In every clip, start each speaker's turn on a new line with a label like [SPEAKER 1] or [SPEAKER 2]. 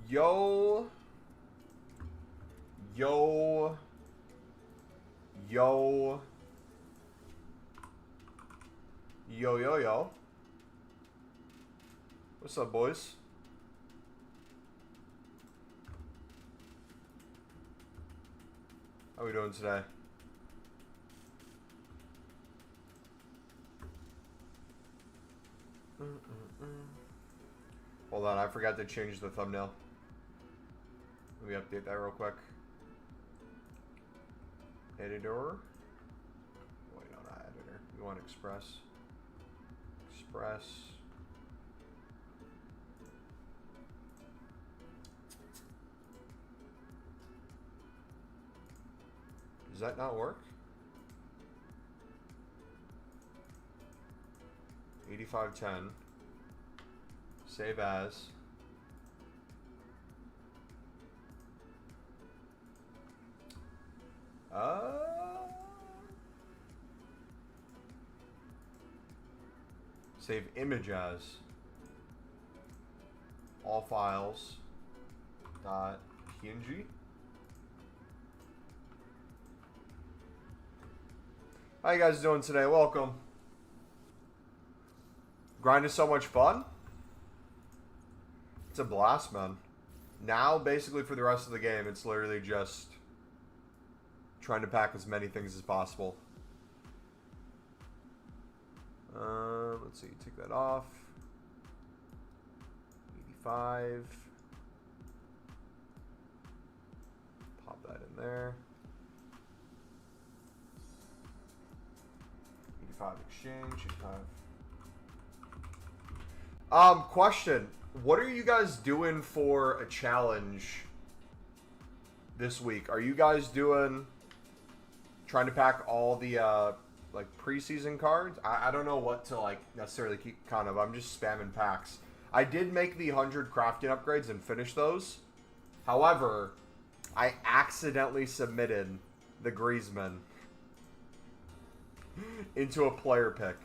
[SPEAKER 1] Yo. Yo. Yo. Yo, yo, yo. What's up, boys? How we doing today? Hold on, I forgot to change the thumbnail. Let me update that real quick. Editor. Wait, no, not editor. We want Express. Express. Does that not work? 85+10. Save as. Save image as. All files. .png. How you guys doing today? Welcome. Grind is so much fun. It's a blast, man. Now, basically, for the rest of the game, it's literally just trying to pack as many things as possible. Let's see. Take that off. 85. Pop that in there. 85 exchange. 85. Question. What are you guys doing for a challenge this week? Are you guys doing trying to pack all the like preseason cards? I don't know what to like necessarily keep count of. I'm just spamming packs. I did make the 100 crafting upgrades and finish those. However, I accidentally submitted the Griezmann into a player pick,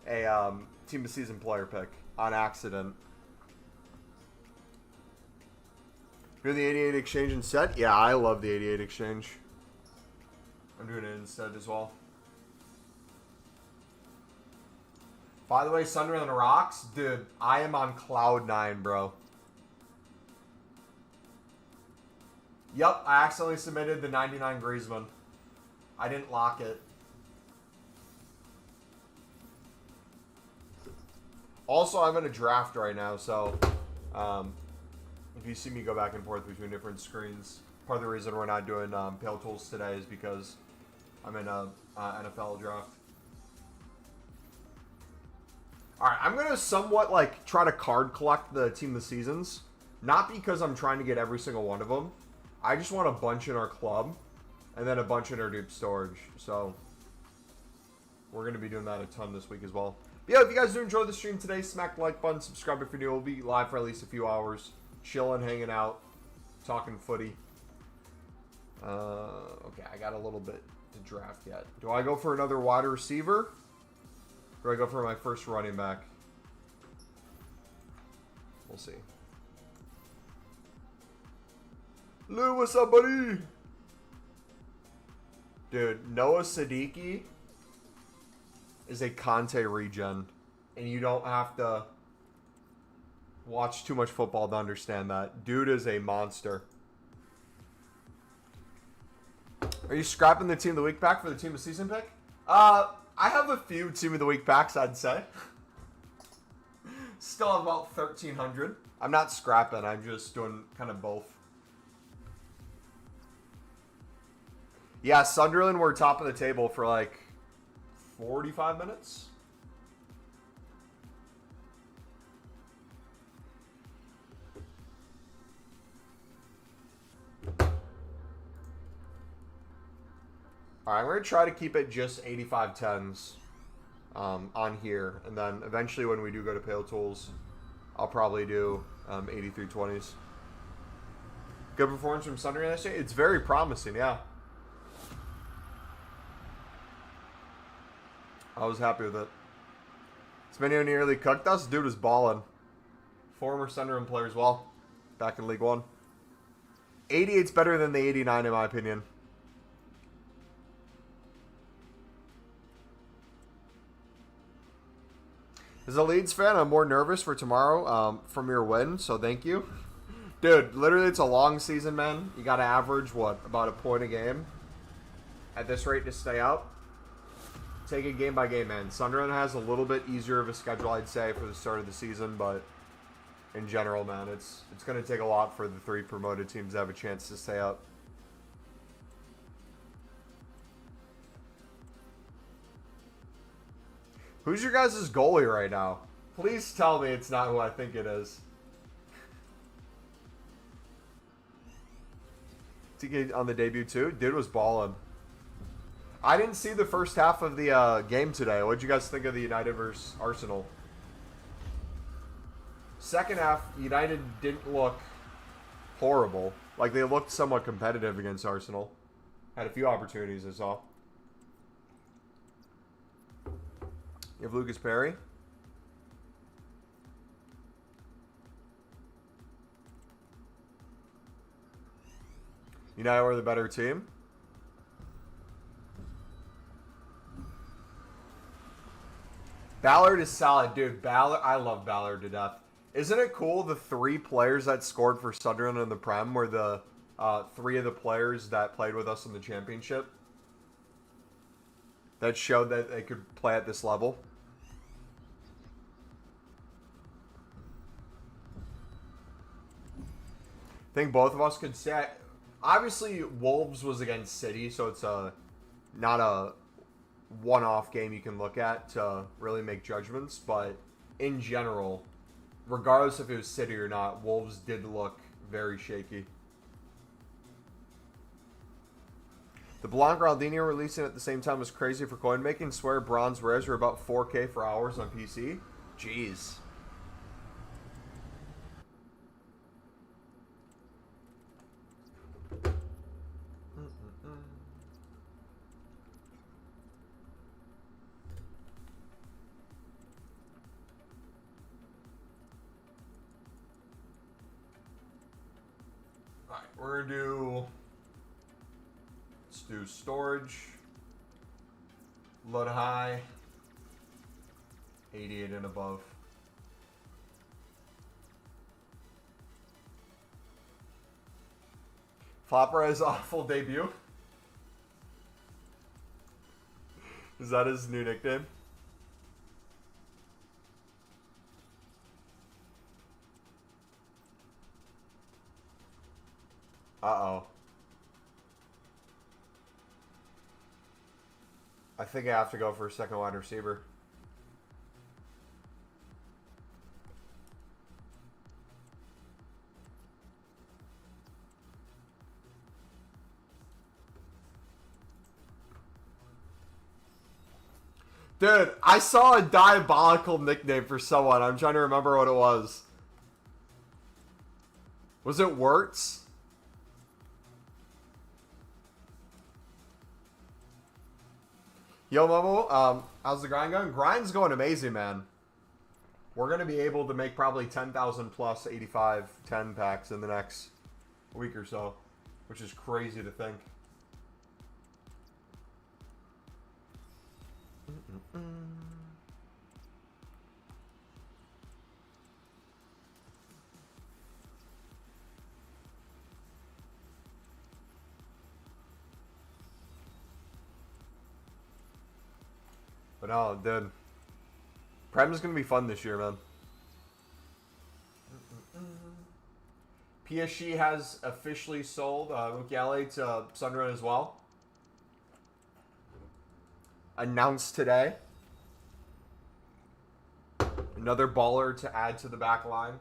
[SPEAKER 1] a team of season player pick on accident. You're the 88 exchange instead? Yeah, I love the 88 exchange. I'm doing it instead as well. By the way, Sunderland rocks. Dude, I am on cloud 9, bro. Yup, I accidentally submitted the 99 Griezmann. I didn't lock it. Also, I'm in a draft right now, so if you see me go back and forth between different screens, part of the reason we're not doing Pale Tools today is because I'm in a NFL draft. Alright, I'm going to somewhat like try to card collect the team of the seasons. Not because I'm trying to get every single one of them. I just want a bunch in our club and then a bunch in our dupe storage. So we're going to be doing that a ton this week as well. But yeah, if you guys do enjoy the stream today, smack the like button, subscribe if you're new. We'll be live for at least a few hours. Chilling, hanging out, talking footy. Okay, I got a little bit to draft yet. Do I go for another wide receiver? Or do I go for my first running back? We'll see. Lou, what's up, buddy? Dude, Noah Siddiqui is a Conte regen. And you don't have to watch too much football to understand that. Dude is a monster. Are you scrapping the Team of the Week pack for the Team of the Season pick? I have a few Team of the Week packs, I'd say. Still have about 1,300. I'm not scrapping. I'm just doing kind of both. Yeah, Sunderland were top of the table for like 45 minutes. Alright, I'm going to try to keep it just 85+10s on here. And then eventually when we do go to Pale Tools, I'll probably do 83+20s. Good performance from Sunderland yesterday? It's very promising, yeah. I was happy with it. This video nearly cooked us. Dude was balling. Former Sunderland player as well. back in League One. 88's better than the 89 in my opinion. As a Leeds fan, I'm more nervous for tomorrow from your win, so thank you. Dude, literally it's a long season, man. You got to average, what, about a point a game at this rate to stay up? Take it game by game, man. Sunderland has a little bit easier of a schedule, I'd say, for the start of the season, but in general, man, it's going to take a lot for the 3 promoted teams to have a chance to stay up. Who's your guys' goalie right now? Please tell me it's not who I think it is. TK on the debut too? Dude was balling. I didn't see the first half of the game today. What'd you guys think of the United versus Arsenal? Second half, United didn't look horrible. Like, they looked somewhat competitive against Arsenal. Had a few opportunities, I saw. You have Lucas Perry. United were the better team. Ballard is solid, dude. Ballard, I love Ballard to death. Isn't it cool the 3 players that scored for Sunderland in the Prem were the 3 of the players that played with us in the championship? That showed that they could play at this level. I think both of us could say. Obviously, Wolves was against City, so it's not a one-off game you can look at to really make judgments. But in general, regardless if it was City or not, Wolves did look very shaky. The Blanc Ronaldinho releasing at the same time was crazy for coin making. Swear bronze rares are about 4K for hours on PC. Jeez. We're gonna do, let's do storage, load high, 88 and above. Flopper has awful debut. Is that his new nickname? Uh-oh. I think I have to go for a second wide receiver. Dude, I saw a diabolical nickname for someone. I'm trying to remember what it was. Was it Wirtz? Yo, Mumbo, how's the grind going? Grind's going amazing, man. We're going to be able to make probably 10,000 plus 85-10 packs in the next week or so, which is crazy to think. But no, dude. Prem is going to be fun this year, man. PSG has officially sold MumboElite to Sunderland as well. Announced today. Another baller to add to the back line.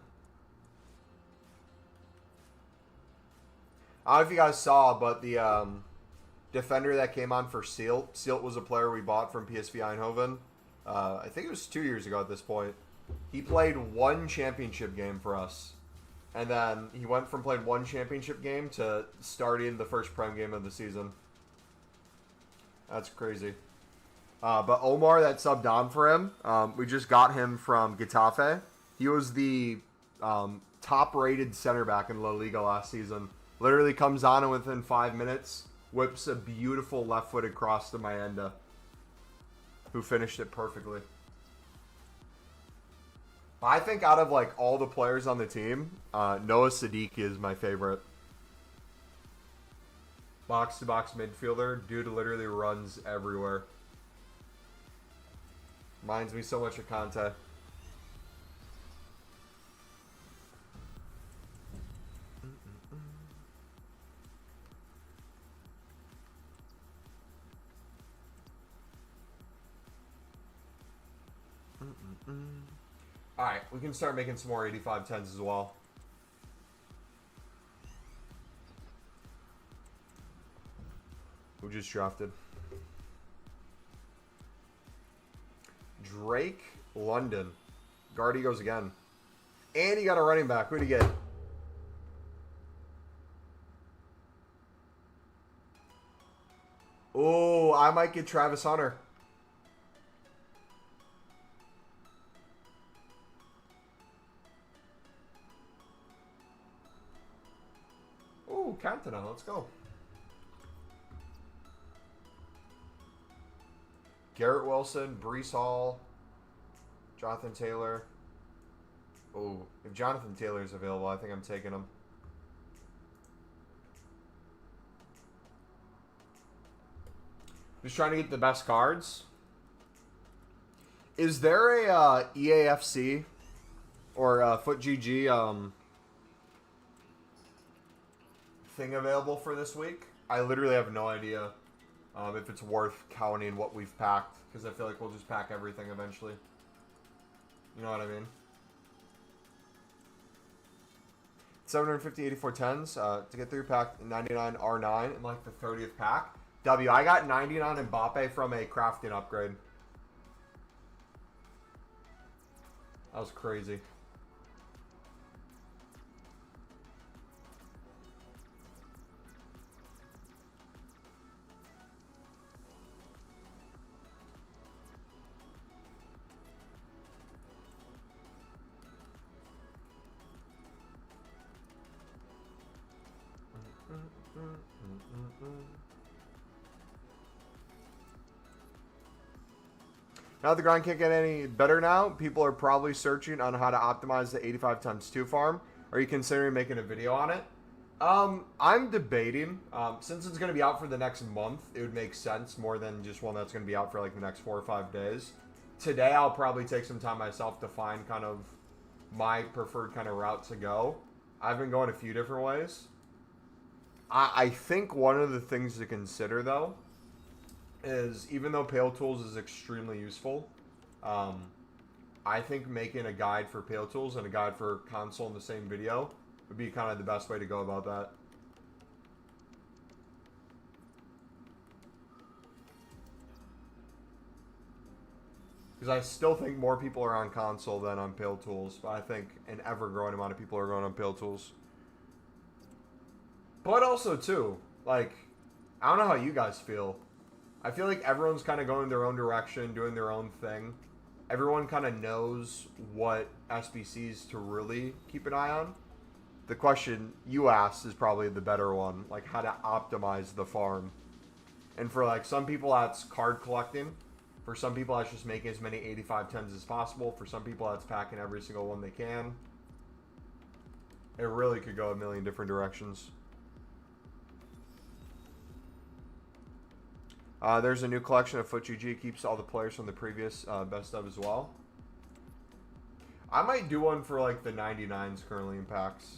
[SPEAKER 1] I don't know if you guys saw, but the defender that came on for Sealt was a player we bought from PSV Eindhoven. I think it was 2 years ago at this point. He played 1 championship game for us. And then he went from playing 1 championship game to starting the first Prem game of the season. That's crazy. But Omar that subbed on for him, we just got him from Getafe. He was the top-rated center back in La Liga last season. Literally comes on and within 5 minutes whips a beautiful left-footed cross to Mayenda, who finished it perfectly. I think out of like all the players on the team, Noah Sadiq is my favorite. Box-to-box midfielder. Dude literally runs everywhere. Reminds me so much of Conte. Alright, we can start making some more 85+10s as well. Who just drafted? Drake London. Guardy goes again. And he got a running back. Who'd he get? Oh, I might get Travis Hunter. Oh, Cantona. Let's go. Garrett Wilson, Brees Hall, Jonathan Taylor. Oh, if Jonathan Taylor is available, I think I'm taking him. Just trying to get the best cards. Is there a EAFC or FootGG thing available for this week? I literally have no idea. If it's worth counting what we've packed, because I feel like we'll just pack everything eventually. You know what I mean? 750 84+10s to get through pack 99 R9 in like the 30th pack. W, I got 99 Mbappe from a crafting upgrade. That was crazy. Now the grind can't get any better now. People are probably searching on how to optimize the 85×2 farm. Are you considering making a video on it? I'm debating. Since it's going to be out for the next month, it would make sense more than just one that's going to be out for like the next 4 or 5 days. Today I'll probably take some time myself to find kind of my preferred kind of route to go. I've been going a few different ways. I think one of the things to consider though is, even though Pale Tools is extremely useful, I think making a guide for Pale Tools and a guide for console in the same video would be kind of the best way to go about that. Because I still think more people are on console than on Pale Tools, but I think an ever-growing amount of people are going on Pale Tools. But also, too, like, I don't know how you guys feel. I feel like everyone's kind of going their own direction, doing their own thing. Everyone kind of knows what SBCs to really keep an eye on. The question you asked is probably the better one, like how to optimize the farm. And for like some people that's card collecting. For some people that's just making as many 85+10s as possible. For some people that's packing every single one they can. It really could go a million different directions. There's a new collection of FootGG. Keeps all the players from the previous best of as well. I might do one for like the 99s currently in packs.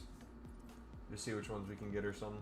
[SPEAKER 1] To see which ones we can get or something.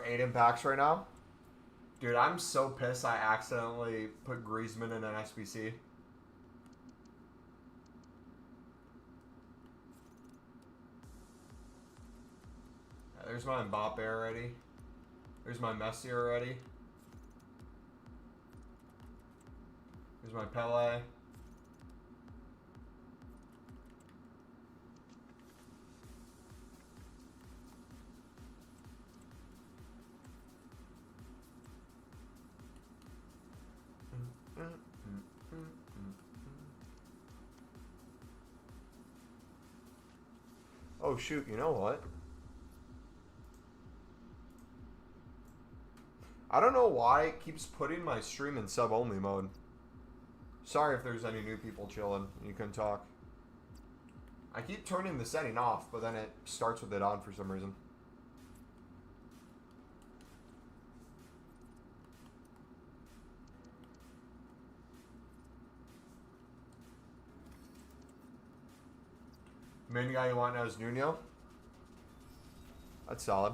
[SPEAKER 1] 8 impacts right now. Dude, I'm so pissed I accidentally put Griezmann in an SBC. There's my Mbappe already. There's my Messi already. There's my Pele. Oh shoot, you know what? I don't know why it keeps putting my stream in sub-only mode. Sorry if there's any new people chilling and you couldn't talk. I keep turning the setting off, but then it starts with it on for some reason. Main guy you want now is Nuno. That's solid.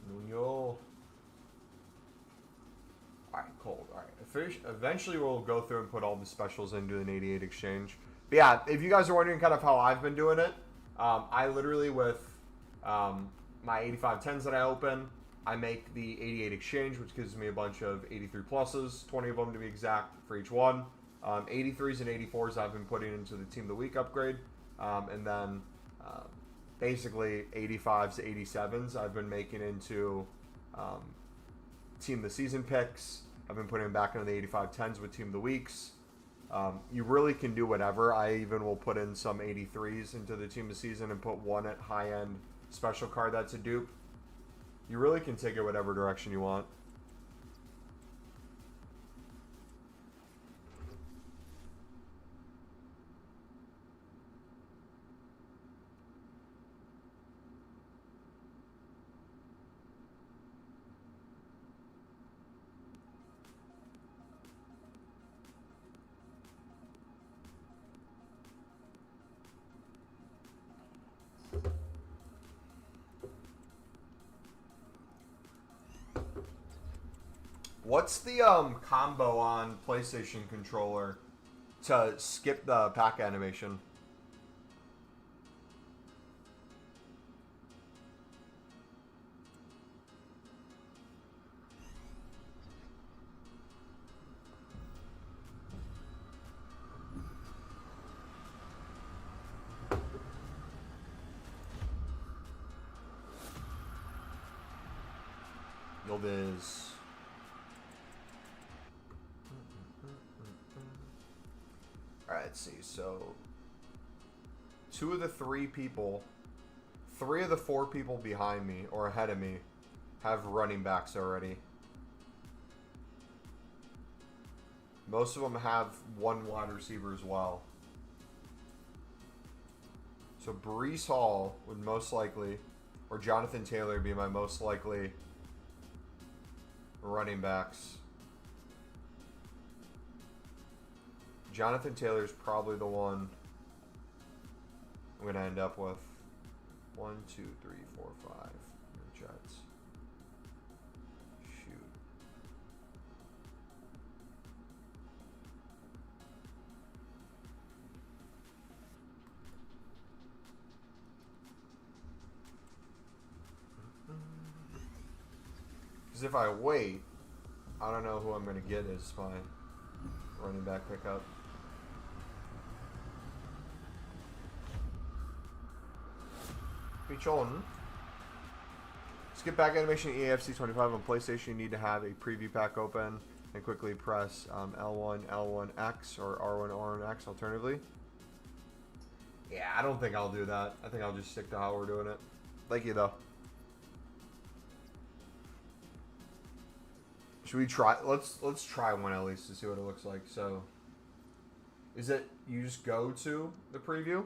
[SPEAKER 1] Nuno. Alright, cold. Alright. Eventually we'll go through and put all the specials into an 88 exchange. But yeah, if you guys are wondering kind of how I've been doing it, I literally with my 85+10s that I open, I make the 88 exchange, which gives me a bunch of 83 pluses, 20 of them to be exact for each one. 83s and 84s I've been putting into the Team of the Week upgrade. And then basically 85s to 87s I've been making into Team of the Season picks. I've been putting them back into the 85+10s with Team of the Weeks. You really can do whatever. I even will put in some 83s into the Team of the Season and put one at high-end special card that's a dupe. You really can take it whatever direction you want. What's the combo on PlayStation controller to skip the pack animation? Yildiz. Alright, let's see. So, three of the four people behind me, or ahead of me, have running backs already. Most of them have one wide receiver as well. So, Breece Hall would most likely, or Jonathan Taylor be my most likely running backs. Jonathan Taylor's probably the one I'm going to end up with. 1, 2, 3, 4, 5. Jets. Shoot. Because if I wait, I don't know who I'm going to get as my running back pickup. Pichon. Skip back animation EAFC25 on PlayStation. You need to have a preview pack open and quickly press L1, L1X or R1, R1X alternatively. Yeah, I don't think I'll do that. I think I'll just stick to how we're doing it. Thank you, though. Should we try? Let's try one at least to see what it looks like. So, is it you just go to the preview?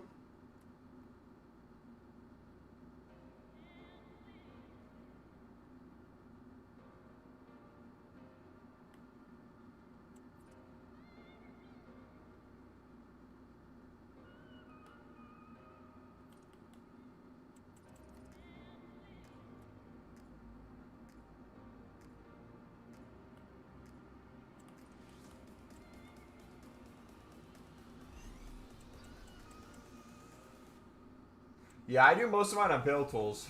[SPEAKER 1] Yeah, I do most of mine on Build Tools.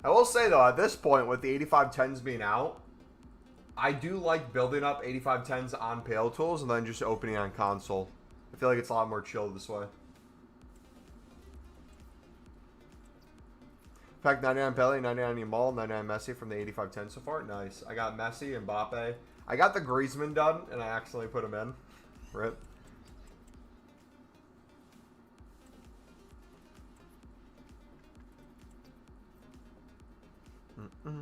[SPEAKER 1] I will say, though, at this point, with the 8510s being out, I do like building up 8510s on Pale Tools and then just opening on console. I feel like it's a lot more chill this way. In fact, 99 Pele, 99 Yamal, 99 Messi from the 8510 so far. Nice. I got Messi, Mbappe. I got the Griezmann done, and I accidentally put him in. Rip. Alright,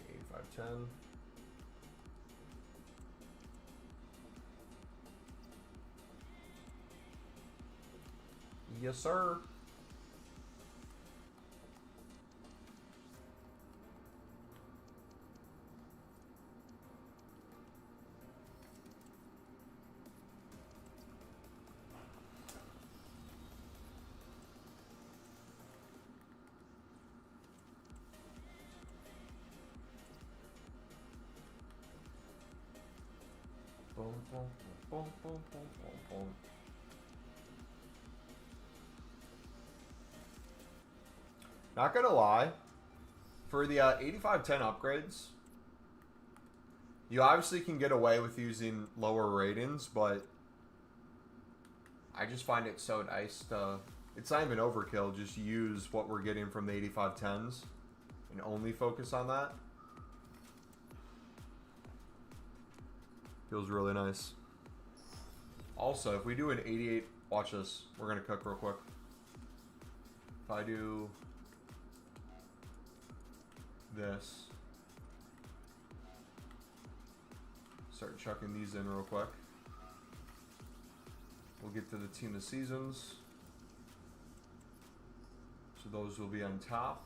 [SPEAKER 1] 8510. Yes, sir. Boom, boom, boom, boom, boom, boom, boom. Not gonna lie, for the 8510 upgrades, you obviously can get away with using lower ratings, but I just find it so nice to, it's not even overkill, just use what we're getting from the 8510s and only focus on that. Feels really nice. Also, if we do an 88, watch this, we're gonna cook real quick. If I do this, start chucking these in real quick. We'll get to the team of seasons. So those will be on top.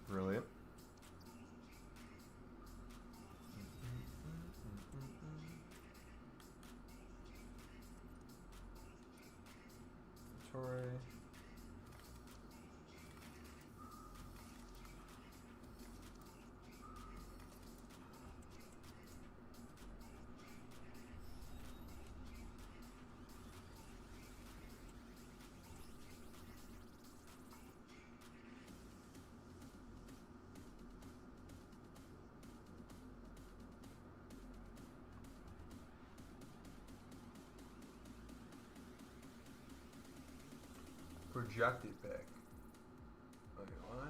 [SPEAKER 1] Brilliant. Torre. Projected pick. Okay, what?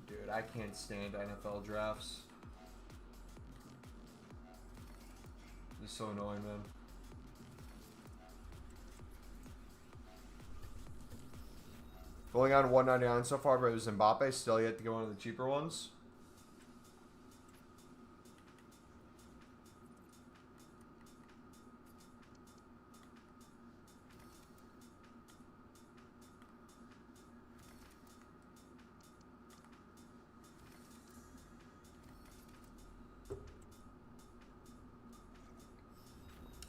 [SPEAKER 1] Dude, I can't stand NFL drafts. It's so annoying, man. Going on 199 so far, but it was Mbappe. Still yet to go one of the cheaper ones.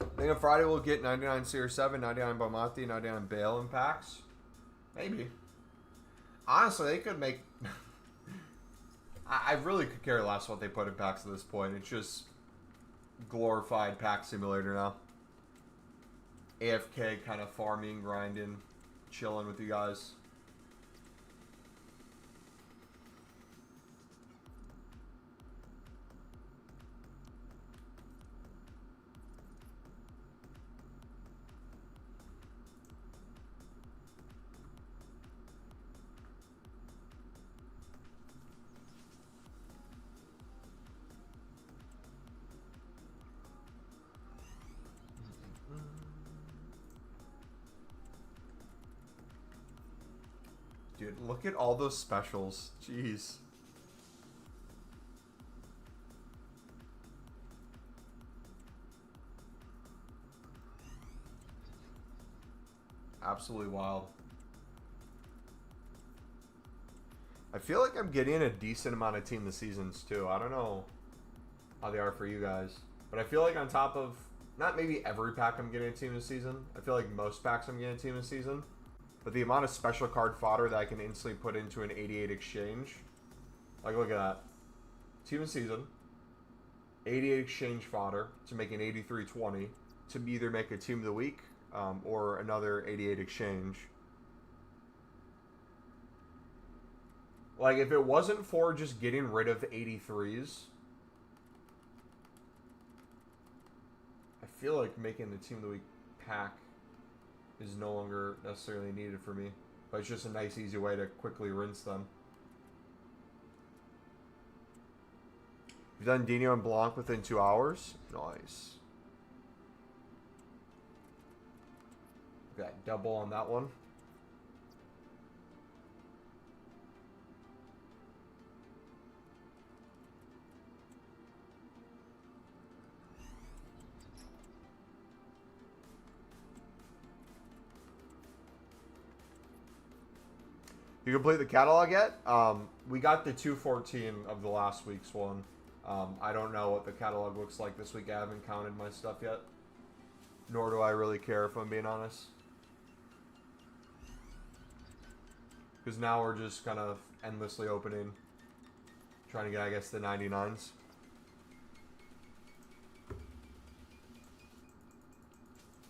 [SPEAKER 1] I think on Friday we'll get 99 CR7, 99 Bomati, 99 Bale in packs. Maybe. Honestly, they could make... I really could care less what they put in packs at this point. It's just glorified pack simulator now. AFK kind of farming, grinding, chilling with you guys. Dude, look at all those specials. Jeez. Absolutely wild. I feel like I'm getting a decent amount of team of the seasons too. I don't know how they are for you guys, but I feel like on top of not maybe every pack I'm getting a team of the season. I feel like most packs I'm getting a team of the season, but the amount of special card fodder that I can instantly put into an 88 exchange, like look at that, team of the season, 88 exchange fodder to make an 83-20 to either make a team of the week or another 88 exchange. Like, if it wasn't for just getting rid of 83s, I feel like making the Team of the Week pack is no longer necessarily needed for me. But it's just a nice, easy way to quickly rinse them. You've done Dino and Blanc within 2 hours? Nice. Got double on that one. You complete the catalog yet? We got the 214 of the last week's one. I don't know what the catalog looks like this week. I haven't counted my stuff yet. Nor do I really care, if I'm being honest. Because now we're just kind of endlessly opening. Trying to get, I guess, the 99s.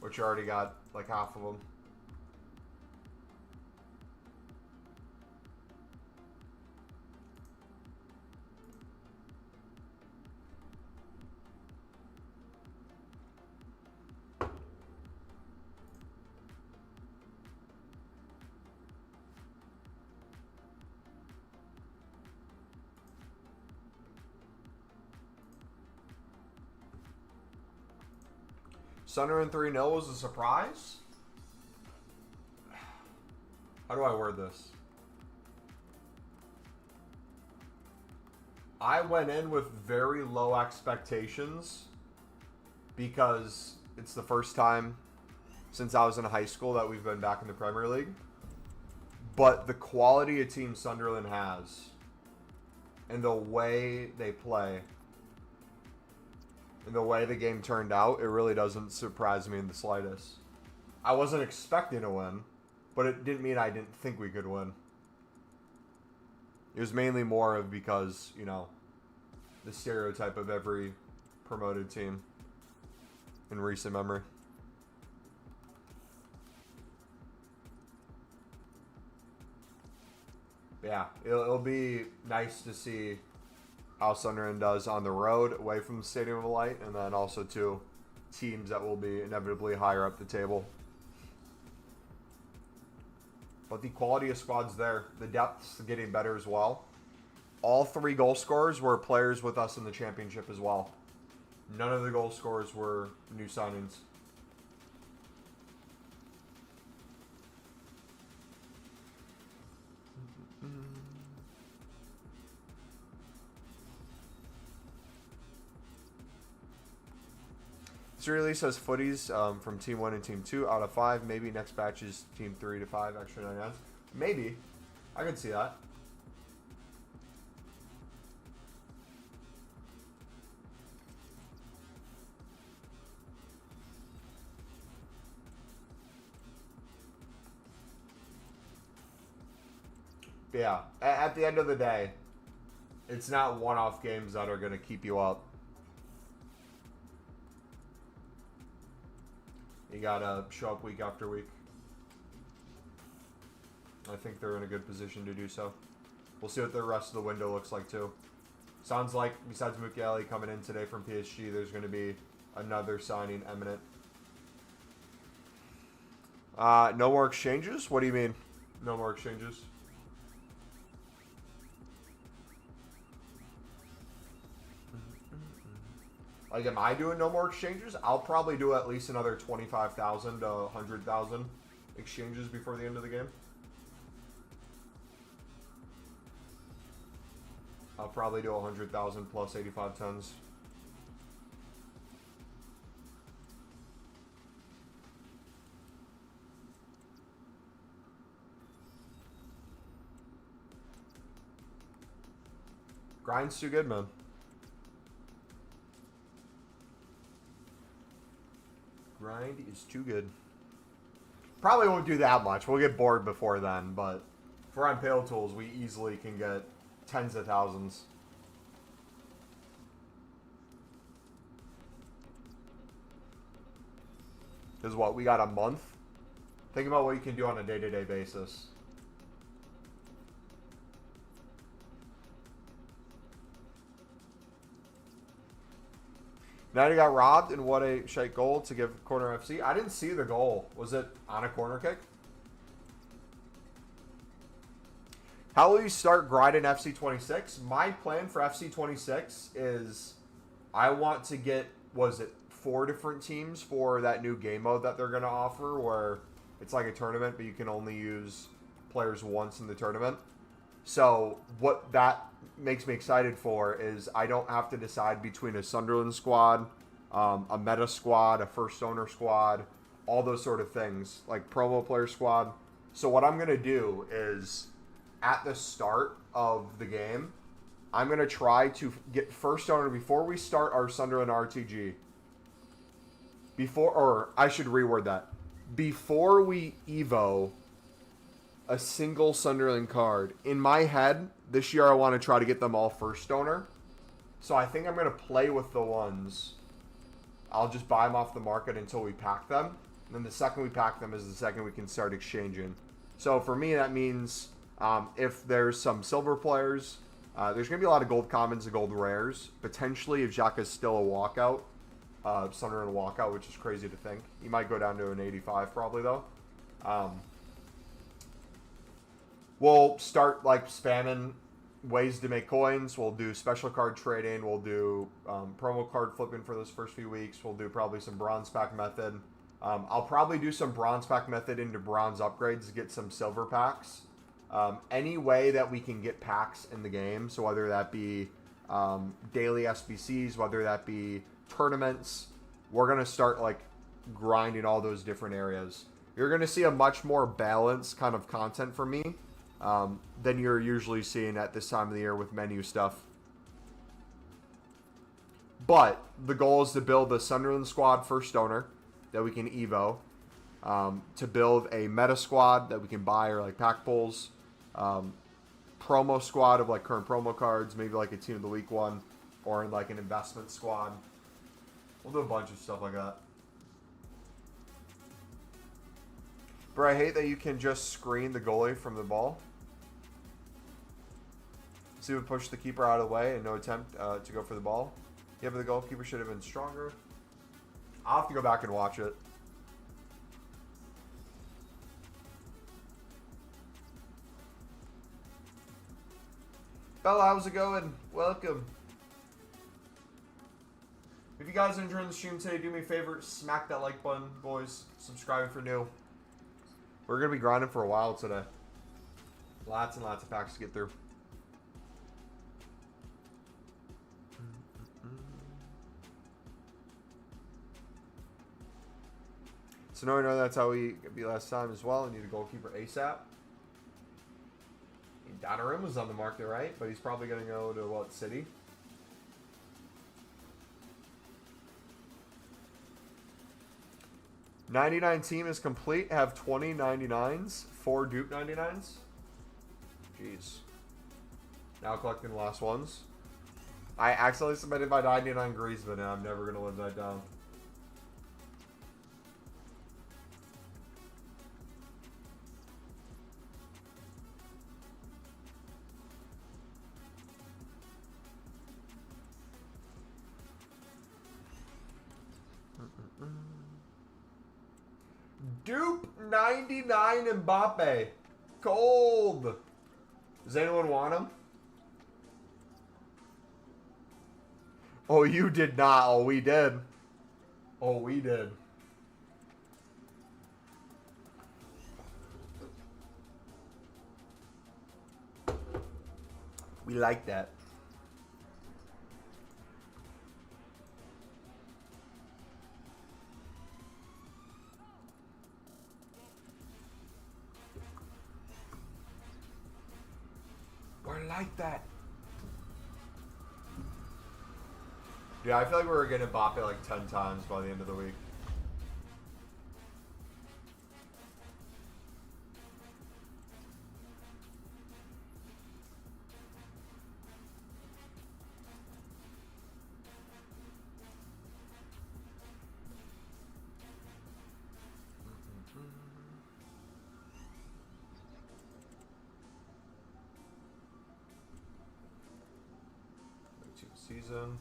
[SPEAKER 1] Which I already got, like, half of them. Sunderland 3-0 was a surprise? How do I word this? I went in with very low expectations because it's the first time since I was in high school that we've been back in the Premier League. But the quality of team Sunderland has and the way they play and the way the game turned out, it really doesn't surprise me in the slightest. I wasn't expecting a win, but it didn't mean I didn't think we could win. It was mainly more of because, you know, the stereotype of every promoted team in recent memory. Yeah, it'll be nice to see how Sunderland does on the road, away from the Stadium of Light, and then also to teams that will be inevitably higher up the table. But the quality of squad's there. The depth's getting better as well. All 3 goal scorers were players with us in the championship as well. None of the goal scorers were new signings. This release has footies from Team 1 and Team 2 out of 5. Maybe next batch is Team 3 to 5, extra 99s. Maybe. I could see that. But yeah, at the end of the day, it's not one-off games that are going to keep you up. You gotta show up week after week. I think they're in a good position to do so. We'll see what the rest of the window looks like too. Sounds like besides Mumbo coming in today from PSG, there's going to be another signing imminent. No more exchanges? What do you mean? No more exchanges? Like, am I doing no more exchanges? I'll probably do at least another 25,000 to 100,000 exchanges before the end of the game. I'll probably do 100,000 plus 85 tons. Grind's too good, man. Grind is too good. Probably won't do that much. We'll get bored before then, but if we're on Pale Tools, we easily can get tens of thousands. Because what, we got a month? Think about what you can do on a day-to-day basis. Now you got robbed, and what a shite goal to give corner FC. I didn't see the goal. Was it on a corner kick? How will you start grinding FC26? My plan for FC26 is I want to get, was it 4 different teams for that new game mode that they're going to offer where it's like a tournament, but you can only use players once in the tournament. So what that makes me excited for is I don't have to decide between a Sunderland squad, a meta squad, a first owner squad, all those sort of things, like promo player squad. So what I'm going to do is at the start of the game, I'm going to try to get first owner before we start our Sunderland RTG. Or I should reword that. Before we Evo a single Sunderland card, in my head, this year I want to try to get them all first owner. So I think I'm going to play with the ones. I'll just buy them off the market until we pack them. And then the second we pack them is the second we can start exchanging. So for me, that means if there's some silver players, there's going to be a lot of gold commons and gold rares. Potentially, if Xhaka's still a walkout, Sunderland walkout, which is crazy to think. He might go down to an 85 probably, though. We'll start like spamming ways to make coins. We'll do special card trading. We'll do promo card flipping for those first few weeks. We'll do probably some bronze pack method. I'll probably do some bronze pack method into bronze upgrades to get some silver packs. Any way that we can get packs in the game. So whether that be daily SBCs, whether that be tournaments, we're going to start like grinding all those different areas. You're going to see a much more balanced kind of content from me than you're usually seeing at this time of the year with menu stuff. But the goal is to build the Sunderland squad first owner that we can Evo, to build a meta squad that we can buy or like pack pulls, promo squad of like current promo cards, maybe like a team of the week one, or in like an investment squad. We'll do a bunch of stuff like that. But I hate that you can just screen the goalie from the ball. See, we push the keeper out of the way and no attempt to go for the ball. Yeah, but the goalkeeper should have been stronger. I'll have to go back and watch it. Bella, how's it going? Welcome. If you guys are enjoying the stream today, do me a favor, smack that like button, boys. Subscribe if you're new. We're going to be grinding for a while today. Lots and lots of packs to get through. So now we know that's how we beat last time as well. I need a goalkeeper ASAP. Donnarumma was on the market, right? But he's probably going to go to, what, City? '99 team is complete. Have 20 99s, 4 dupe 99s. Jeez. Now collecting the last ones. I accidentally submitted my 99 Griezmann, and I'm never going to live that down. Dupe 99 Mbappe. Cold. Does anyone want him? Oh, you did not. Oh, we did. Oh, we did. We like that. We're like that. Yeah, I feel like we're gonna bop it like 10 times by the end of the week. Season.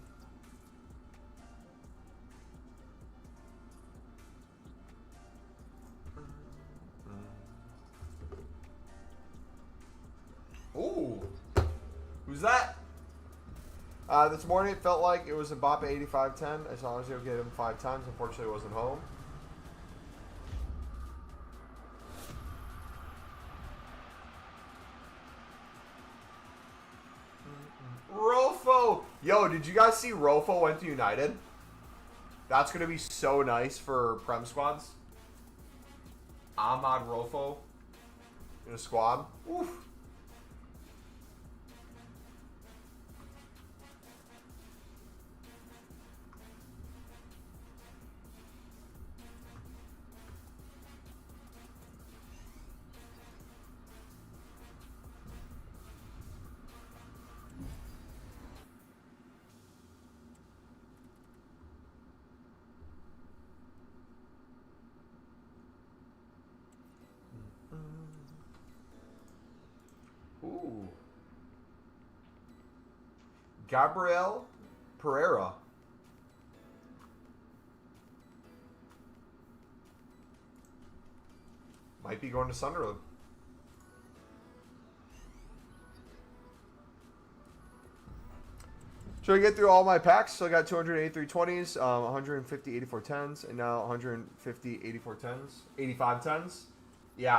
[SPEAKER 1] Ooh, who's that? This morning it felt like it was a bop at 85-10 as long as you get him 5 times. Unfortunately, it wasn't home. Rofo! Yo, did you guys see Rofo went to United? That's going to be so nice for Prem squads. Ahmad Rofo in a squad. Oof. Ooh. Gabriel Pereira. Might be going to Sunderland. Should I get through all my packs? So I got 283 20s, 150 84 10s, and now 150 84 10s, 85 10s. Yeah,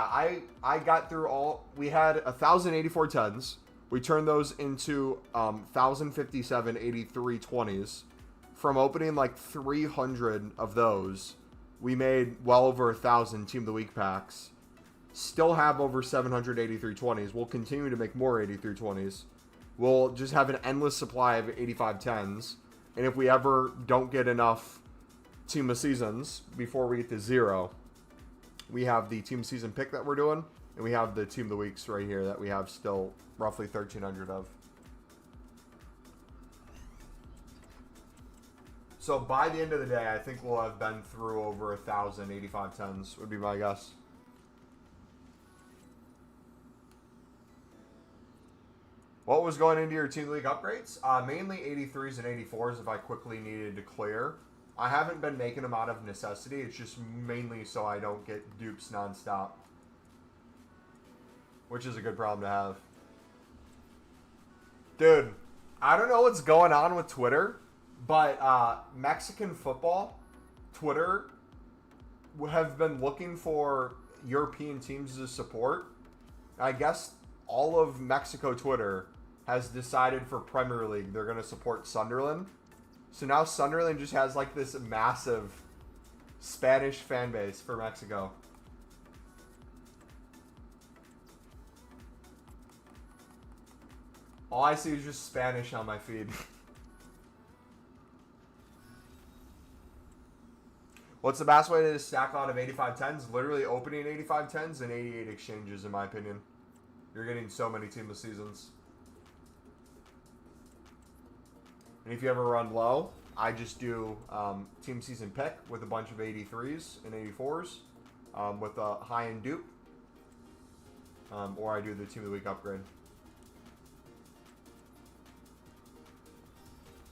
[SPEAKER 1] I got through all. We had 1,084 10s. We turned those into 1,057 83 20s. From opening like 300 of those, we made well over 1,000 Team of the Week packs. Still have over 783 20s. We'll continue to make more 83 20s. We'll just have an endless supply of 85 10s. And if we ever don't get enough Team of Seasons before we get to 0, we have the Team of Season pick that we're doing. And we have the Team of the Weeks right here that we have still roughly 1,300 of. So by the end of the day, I think we'll have been through over 1,000 85 10s, would be my guess. What was going into your Team League upgrades? Mainly 83s and 84s if I quickly needed to clear. I haven't been making them out of necessity. It's just mainly so I don't get dupes nonstop. Which is a good problem to have. Dude, I don't know what's going on with Twitter, but Mexican football, Twitter, have been looking for European teams to support. I guess all of Mexico Twitter has decided for Premier League they're going to support Sunderland. So now Sunderland just has like this massive Spanish fan base for Mexico. All I see is just Spanish on my feed. What's the best way to stack out of 85 10s? Literally opening 85 10s and 88 exchanges, in my opinion. You're getting so many Team of Seasons. And if you ever run low, I just do Team Season pick with a bunch of 83s and 84s with a high-end dupe. Or I do the Team of the Week upgrade.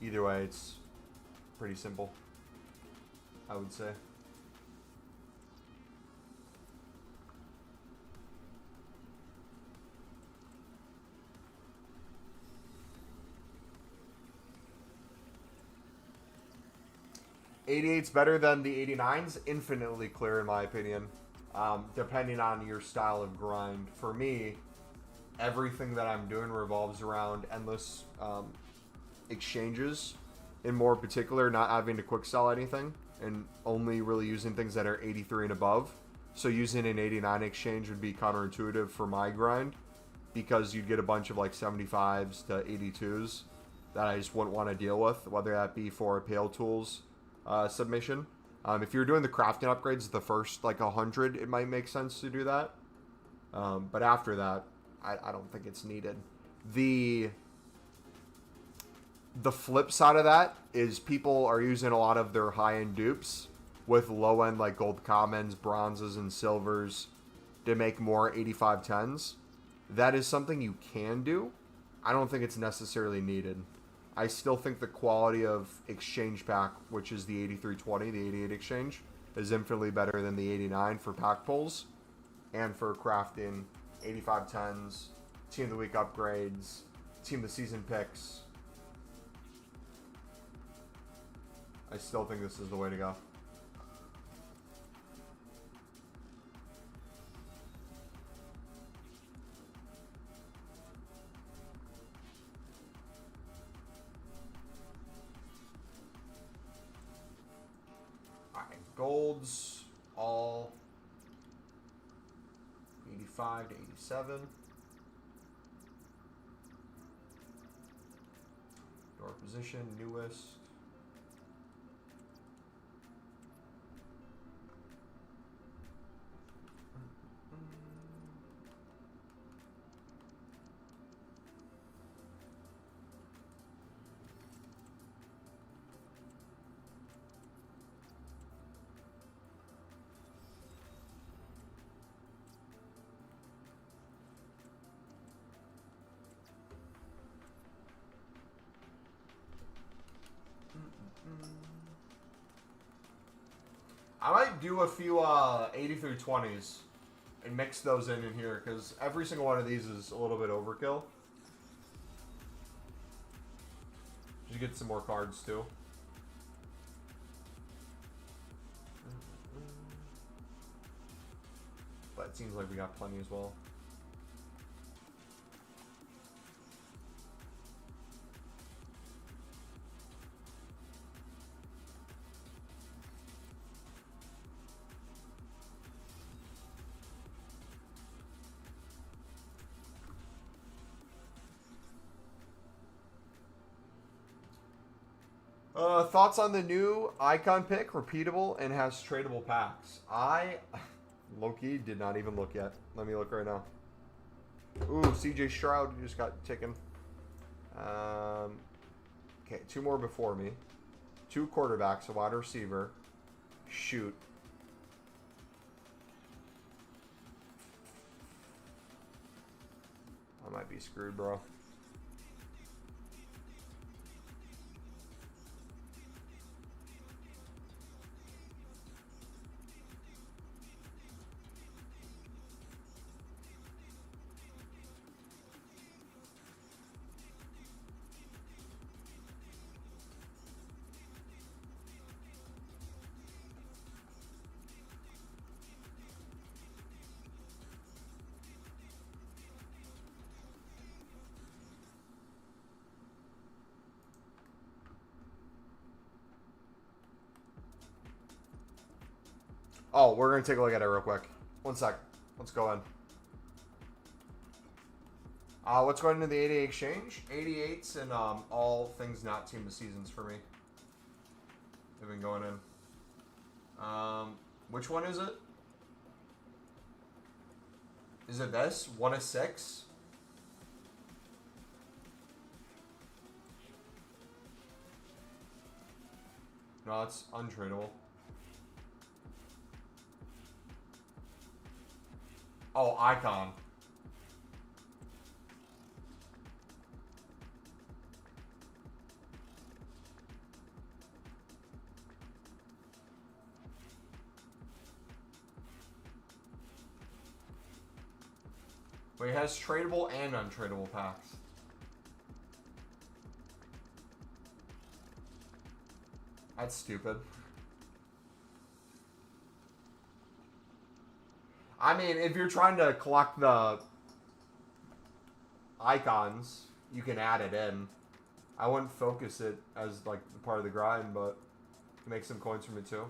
[SPEAKER 1] Either way, it's pretty simple, I would say. '88's better than the '89's. Infinitely clear, in my opinion. Depending on your style of grind. For me, everything that I'm doing revolves around endless exchanges. In more particular, not having to quick sell anything and only really using things that are 83 and above. So using an 89 exchange would be counterintuitive for my grind because you'd get a bunch of like 75s to 82s that I just wouldn't want to deal with, whether that be for a Pale Tools submission. If you're doing the crafting upgrades, the first like 100, it might make sense to do that. But after that, I don't think it's needed. The flip side of that is people are using a lot of their high-end dupes with low-end like gold commons, bronzes, and silvers to make more 85+10s. That is something you can do. I don't think it's necessarily needed. I still think the quality of exchange pack, which is the 8320, the 88 exchange, is infinitely better than the 89 for pack pulls and for crafting 85+10s, team of the week upgrades, team of the season picks. I still think this is the way to go. Alright, golds all 85 to 87. Door position, newest. I might do a few 8320s and mix those in here, because every single one of these is a little bit overkill. You get some more cards too. But it seems like we got plenty as well. Thoughts on the new icon pick, repeatable, and has tradable packs? I, low-key, did not even look yet. Let me look right now. Ooh, CJ Stroud just got taken. Okay, two more before me. Two quarterbacks, a wide receiver. Shoot. I might be screwed, bro. Oh, we're going to take a look at it real quick. One sec. Let's go in. What's going into the 88 exchange? 88s and all things not team of seasons for me. They've been going in. Which one is it? Is it this? 1 of 6? No, it's untradeable. Oh, icon. Wait, it has tradable and untradeable packs. That's stupid. I mean, if you're trying to collect the icons, you can add it in. I wouldn't focus it as like part of the grind, but make some coins from it too.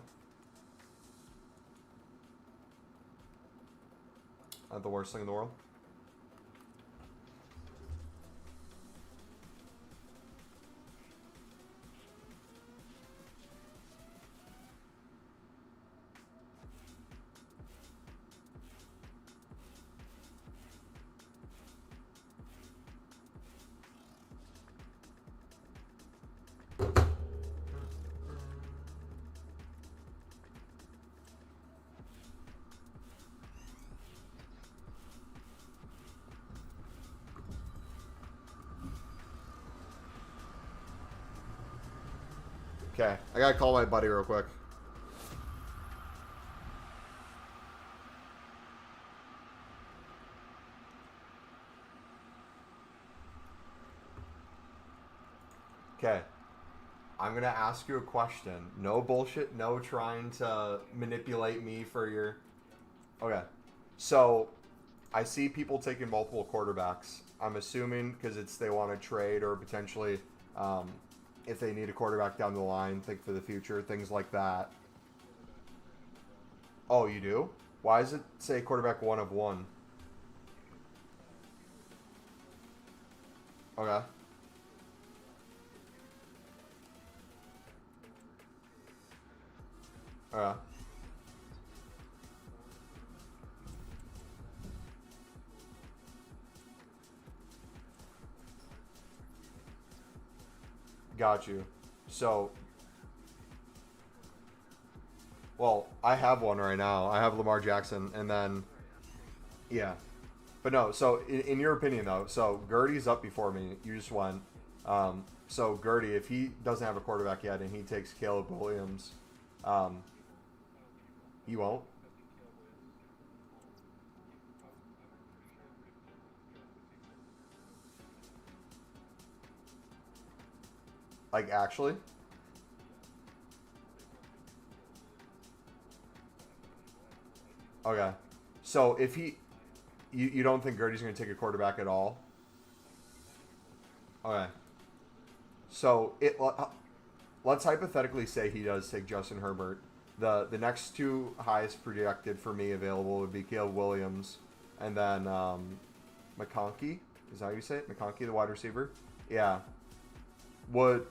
[SPEAKER 1] Not the worst thing in the world. Okay, I gotta call my buddy real quick. Okay. I'm gonna ask you a question. No bullshit, no trying to manipulate me for your... Okay. So, I see people taking multiple quarterbacks. I'm assuming because it's they want to trade or potentially if they need a quarterback down the line, think for the future, things like that. Oh, you do? Why does it say quarterback 1 of 1? Okay. Okay. Got you. So, well, I have one right now. I have Lamar Jackson, and then, yeah. But no, so in your opinion, though, so Gertie's up before me. You just went. So Gertie, if he doesn't have a quarterback yet and he takes Caleb Williams, you won't? Like, actually? Okay. So if he... You don't think Gertie's going to take a quarterback at all? Okay. So let's hypothetically say he does take Justin Herbert. The next two highest projected for me available would be Caleb Williams and then McConkey. Is that how you say it? McConkey, the wide receiver? Yeah. Would...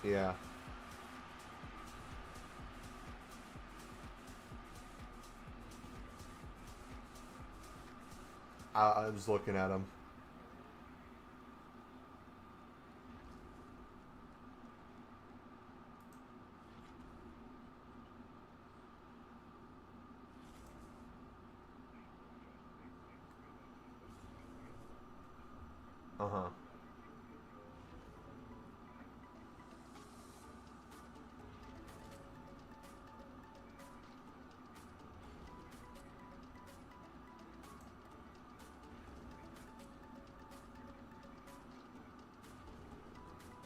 [SPEAKER 1] Yeah. I was looking at him. Uh-huh.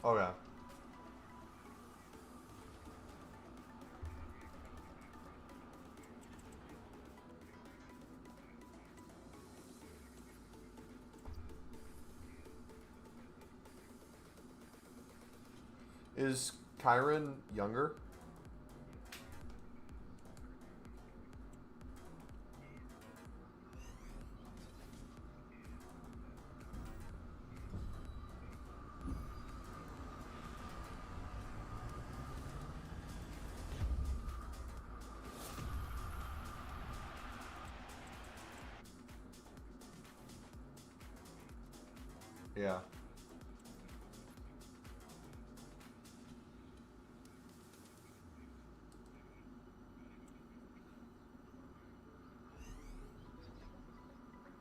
[SPEAKER 1] Okay. Is Kyron younger? Yeah.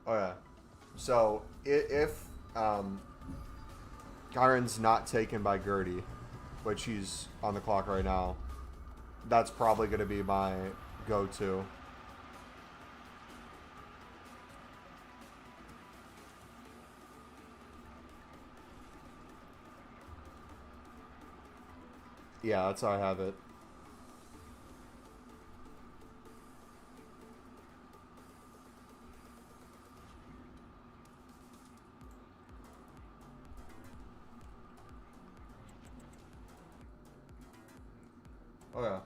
[SPEAKER 1] Okay. So if Kyron's not taken by Gertie, which he's on the clock right now, that's probably going to be my go-to. Yeah, that's how I have it. Okay.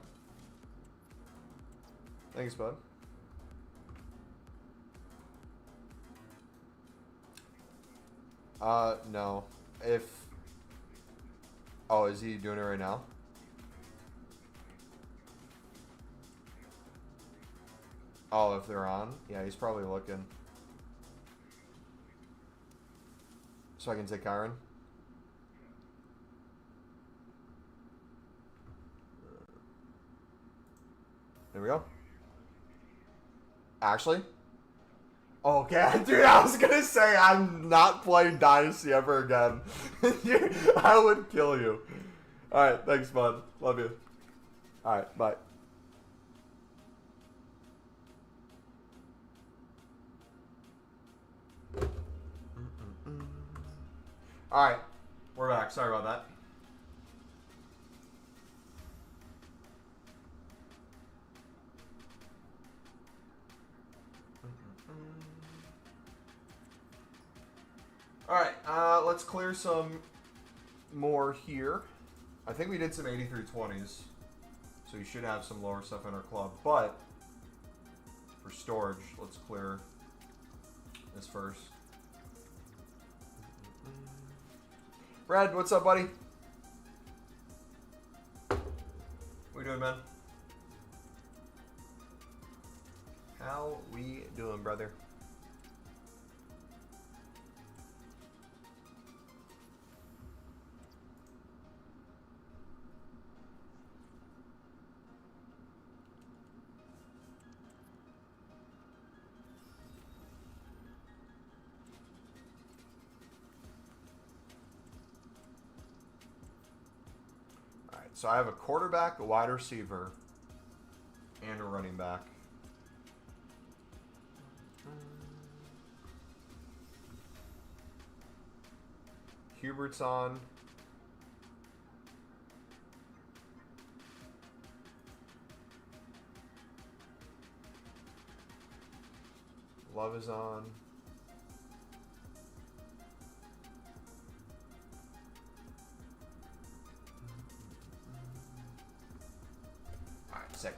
[SPEAKER 1] Thanks, bud. No. If... Oh, is he doing it right now? Oh, if they're on? Yeah, he's probably looking. So I can take Kyron? There we go. Actually? Okay, dude, I was gonna say I'm not playing Dynasty ever again. I would kill you. Alright, thanks, bud. Love you. Alright, bye. Alright, we're back. Sorry about that. Alright, let's clear some more here. I think we did some 8320s, so you should have some lower stuff in our club. But for storage, let's clear this first. Brad, what's up, buddy? What we doing, man? How we doing, brother? So I have a quarterback, a wide receiver, and a running back. Hubert's on. Love is on. Sick.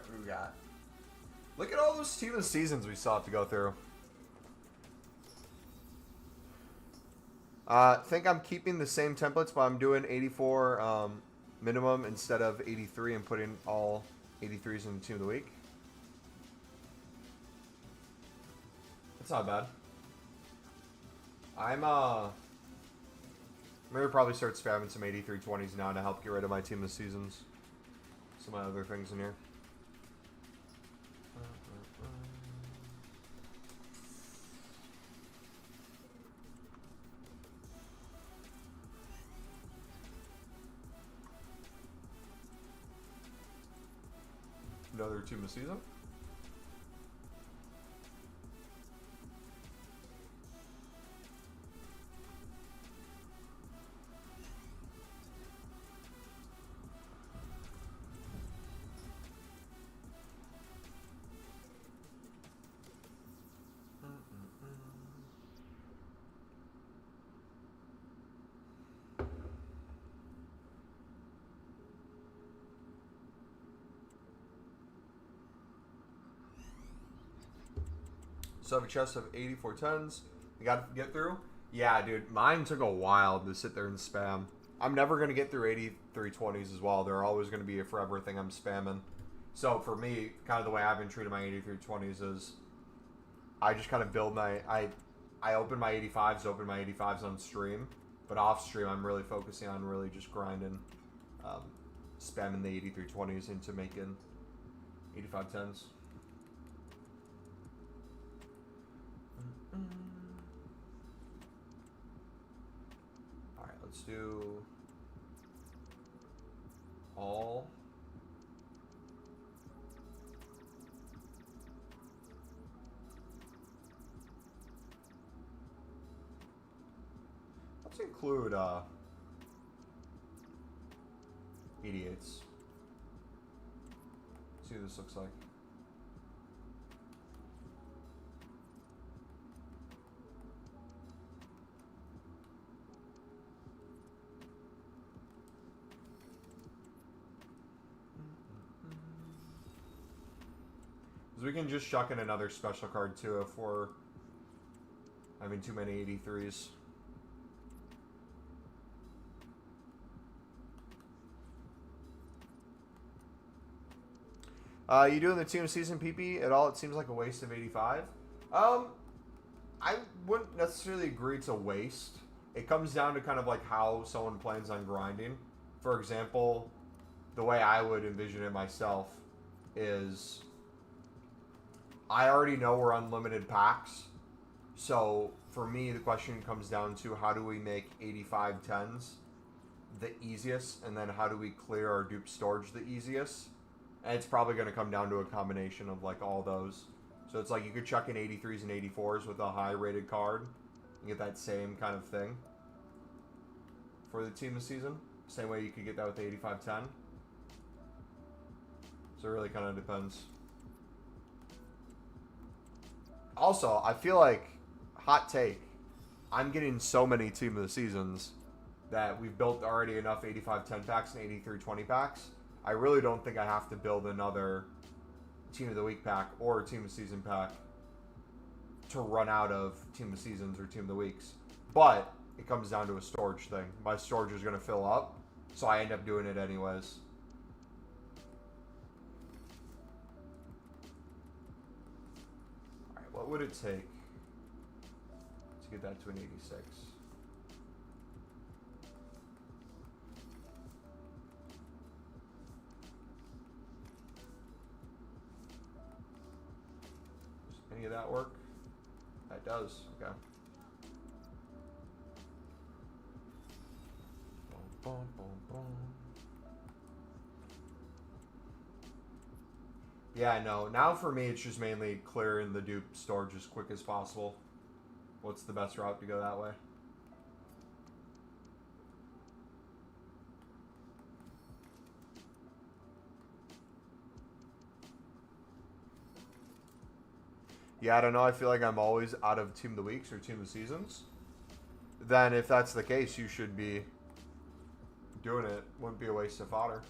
[SPEAKER 1] What do we got? Look at all those team of seasons we still have to go through. I think I'm keeping the same templates, but I'm doing 84 minimum instead of 83 and putting all 83s in the team of the week. That's not bad. I'm maybe probably start spamming some 8320s now to help get rid of my team of seasons. Some of my other things in here. Another team of season. So I have a chest of 8410s. You got to get through? Yeah, dude. Mine took a while to sit there and spam. I'm never going to get through 8320s as well. They're always going to be a forever thing I'm spamming. So for me, kind of the way I've been treating my 8320s is I just kind of build my... I open my 85s on stream. But off stream, I'm really focusing on really just grinding spamming the 8320s into making 8510s. All right, let's do all. Let's include 88s. See what this looks like. We can just chuck in another special card too if we're having too many 83s. You doing the team season PP at all? It seems like a waste of 85. I wouldn't necessarily agree it's a waste. It comes down to kind of like how someone plans on grinding. For example, the way I would envision it myself is I already know we're unlimited packs. So for me, the question comes down to how do we make 85 10s the easiest, and then how do we clear our dupe storage the easiest? And it's probably going to come down to a combination of like all those. So it's like you could chuck in 83s and 84s with a high rated card and get that same kind of thing for the team this season. Same way you could get that with the 85-10. So it really kind of depends. Also, I feel like, hot take, I'm getting so many team of the seasons that we've built already enough 85-10 packs and 83-20 packs. I really don't think I have to build another Team of the Week pack or Team of the Season pack to run out of Team of the Seasons or Team of the Weeks. But it comes down to a storage thing. My storage is going to fill up, so I end up doing it anyways. Alright, what would it take to get that to an 86? Any of that work? That does. Okay. Boom, boom, boom, boom. Yeah, no. Now for me, it's just mainly clearing the dupe storage as quick as possible. What's the best route to go that way? Yeah, I don't know. I feel like I'm always out of Team of the Weeks or Team of the Seasons. Then if that's the case, you should be doing it. Wouldn't be a waste of fodder.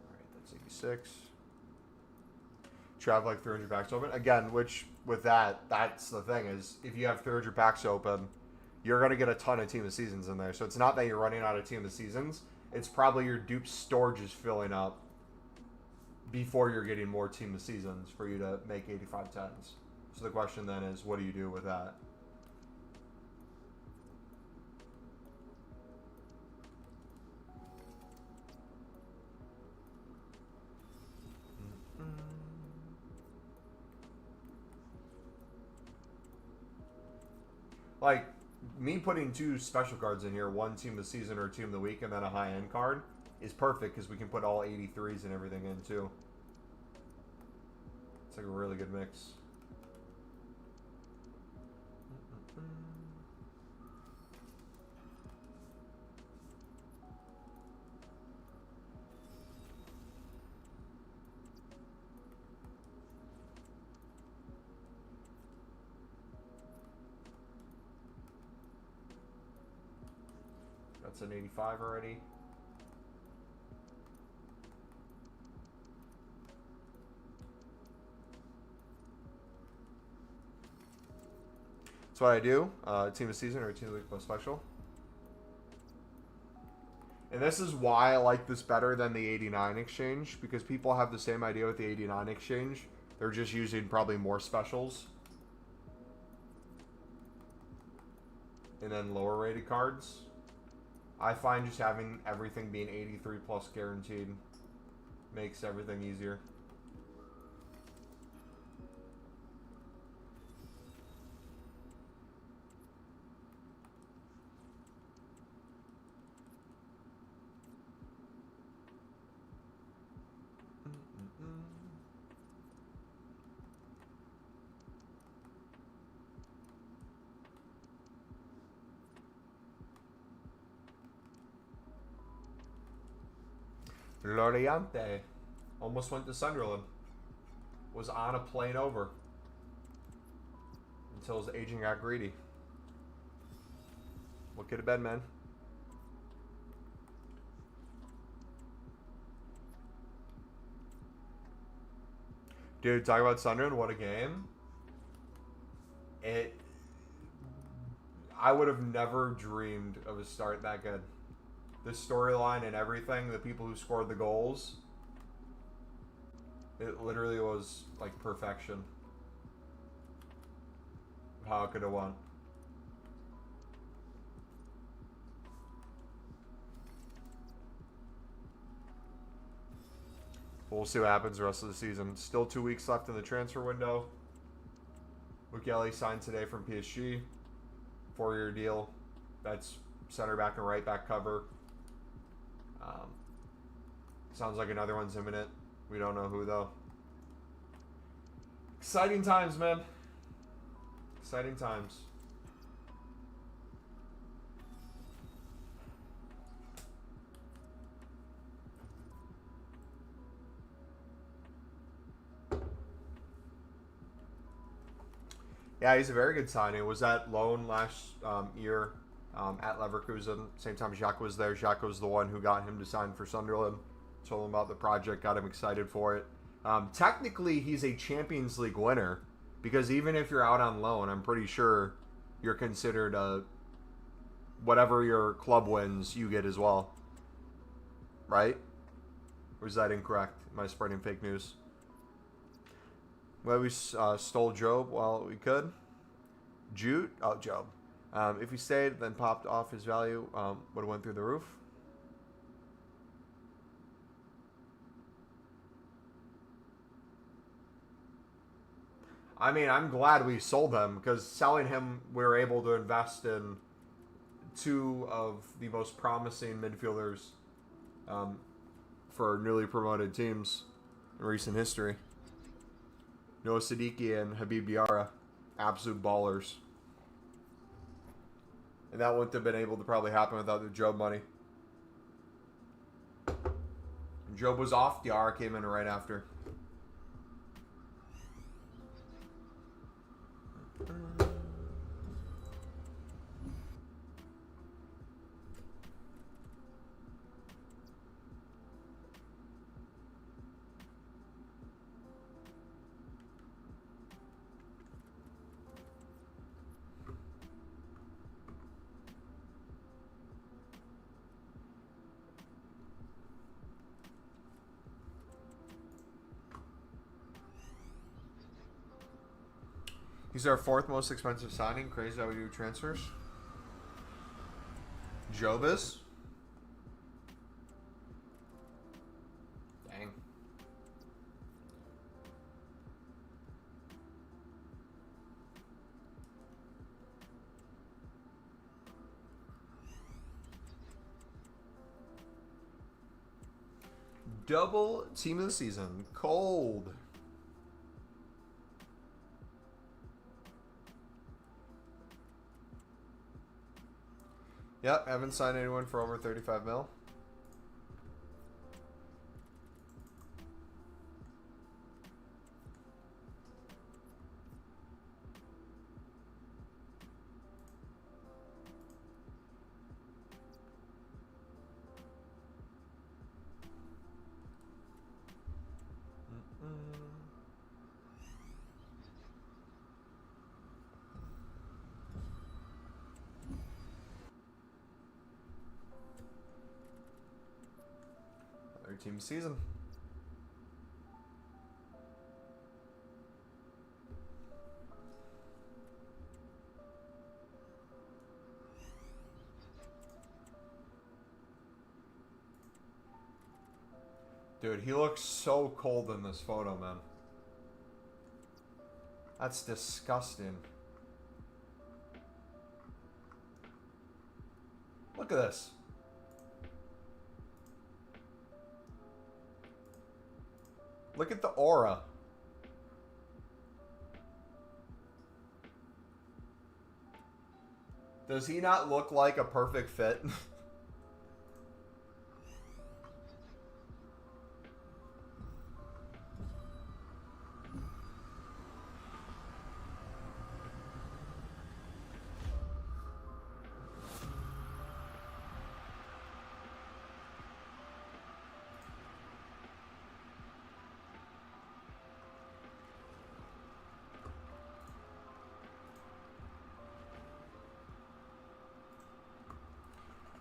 [SPEAKER 1] Alright, that's 86. Should have like 300 packs open. Again, which with that, that's the thing is if you have 300 packs open, you're going to get a ton of Team of the Seasons in there. So it's not that you're running out of Team of the Seasons. It's probably your dupe storage is filling up before you're getting more Team of the Seasons for you to make 85 10s. So the question then is, what do you do with that? Like, me putting two special cards in here, one Team of the Season or Team of the Week, and then a high-end card, is perfect because we can put all 83s and everything in, too. It's like a really good mix. That's an 85 already. That's what I do. Team of season or team of the week plus special. And this is why I like this better than the 89 exchange, because people have the same idea with the 89 exchange. They're just using probably more specials. And then lower rated cards. I find just having everything being 83 plus guaranteed makes everything easier. Loriante almost went to Sunderland. Was on a plane over until his agent got greedy. What could have been, man? Dude, talk about Sunderland. What a game! I would have never dreamed of a start that good. The storyline and everything, the people who scored the goals, it literally was like perfection. How it could have won. We'll see what happens the rest of the season. Still 2 weeks left in the transfer window. Mukele signed today from PSG. 4-year deal. That's center back and right back cover. Sounds like another one's imminent. We don't know who, though. Exciting times, man. Exciting times. Yeah, he's a very good signing. Was that loan last year at Leverkusen? Same time Jacques was there. Jacques was the one who got him to sign for Sunderland. Told him about the project, got him excited for it. Technically, he's a Champions League winner because even if you're out on loan, I'm pretty sure you're considered whatever your club wins, you get as well. Right? Or is that incorrect? Am I spreading fake news? Well, we stole Job while we could. Jude? Oh, Job. If he stayed, then popped off his value, would have went through the roof. I mean, I'm glad we sold him because selling him, we were able to invest in two of the most promising midfielders for newly promoted teams in recent history. Noah Siddiqui and Habib Diarra, absolute ballers. And that wouldn't have been able to probably happen without the Job money. Job was off, Diarra came in right after. He's our fourth most expensive signing. Crazy how we do transfers. Job is. Dang. Double team of the season. Cold. Yep, haven't signed anyone for over 35 mil. team season. Dude, he looks so cold in this photo, man. That's disgusting. Look at this. Look at the aura. Does he not look like a perfect fit?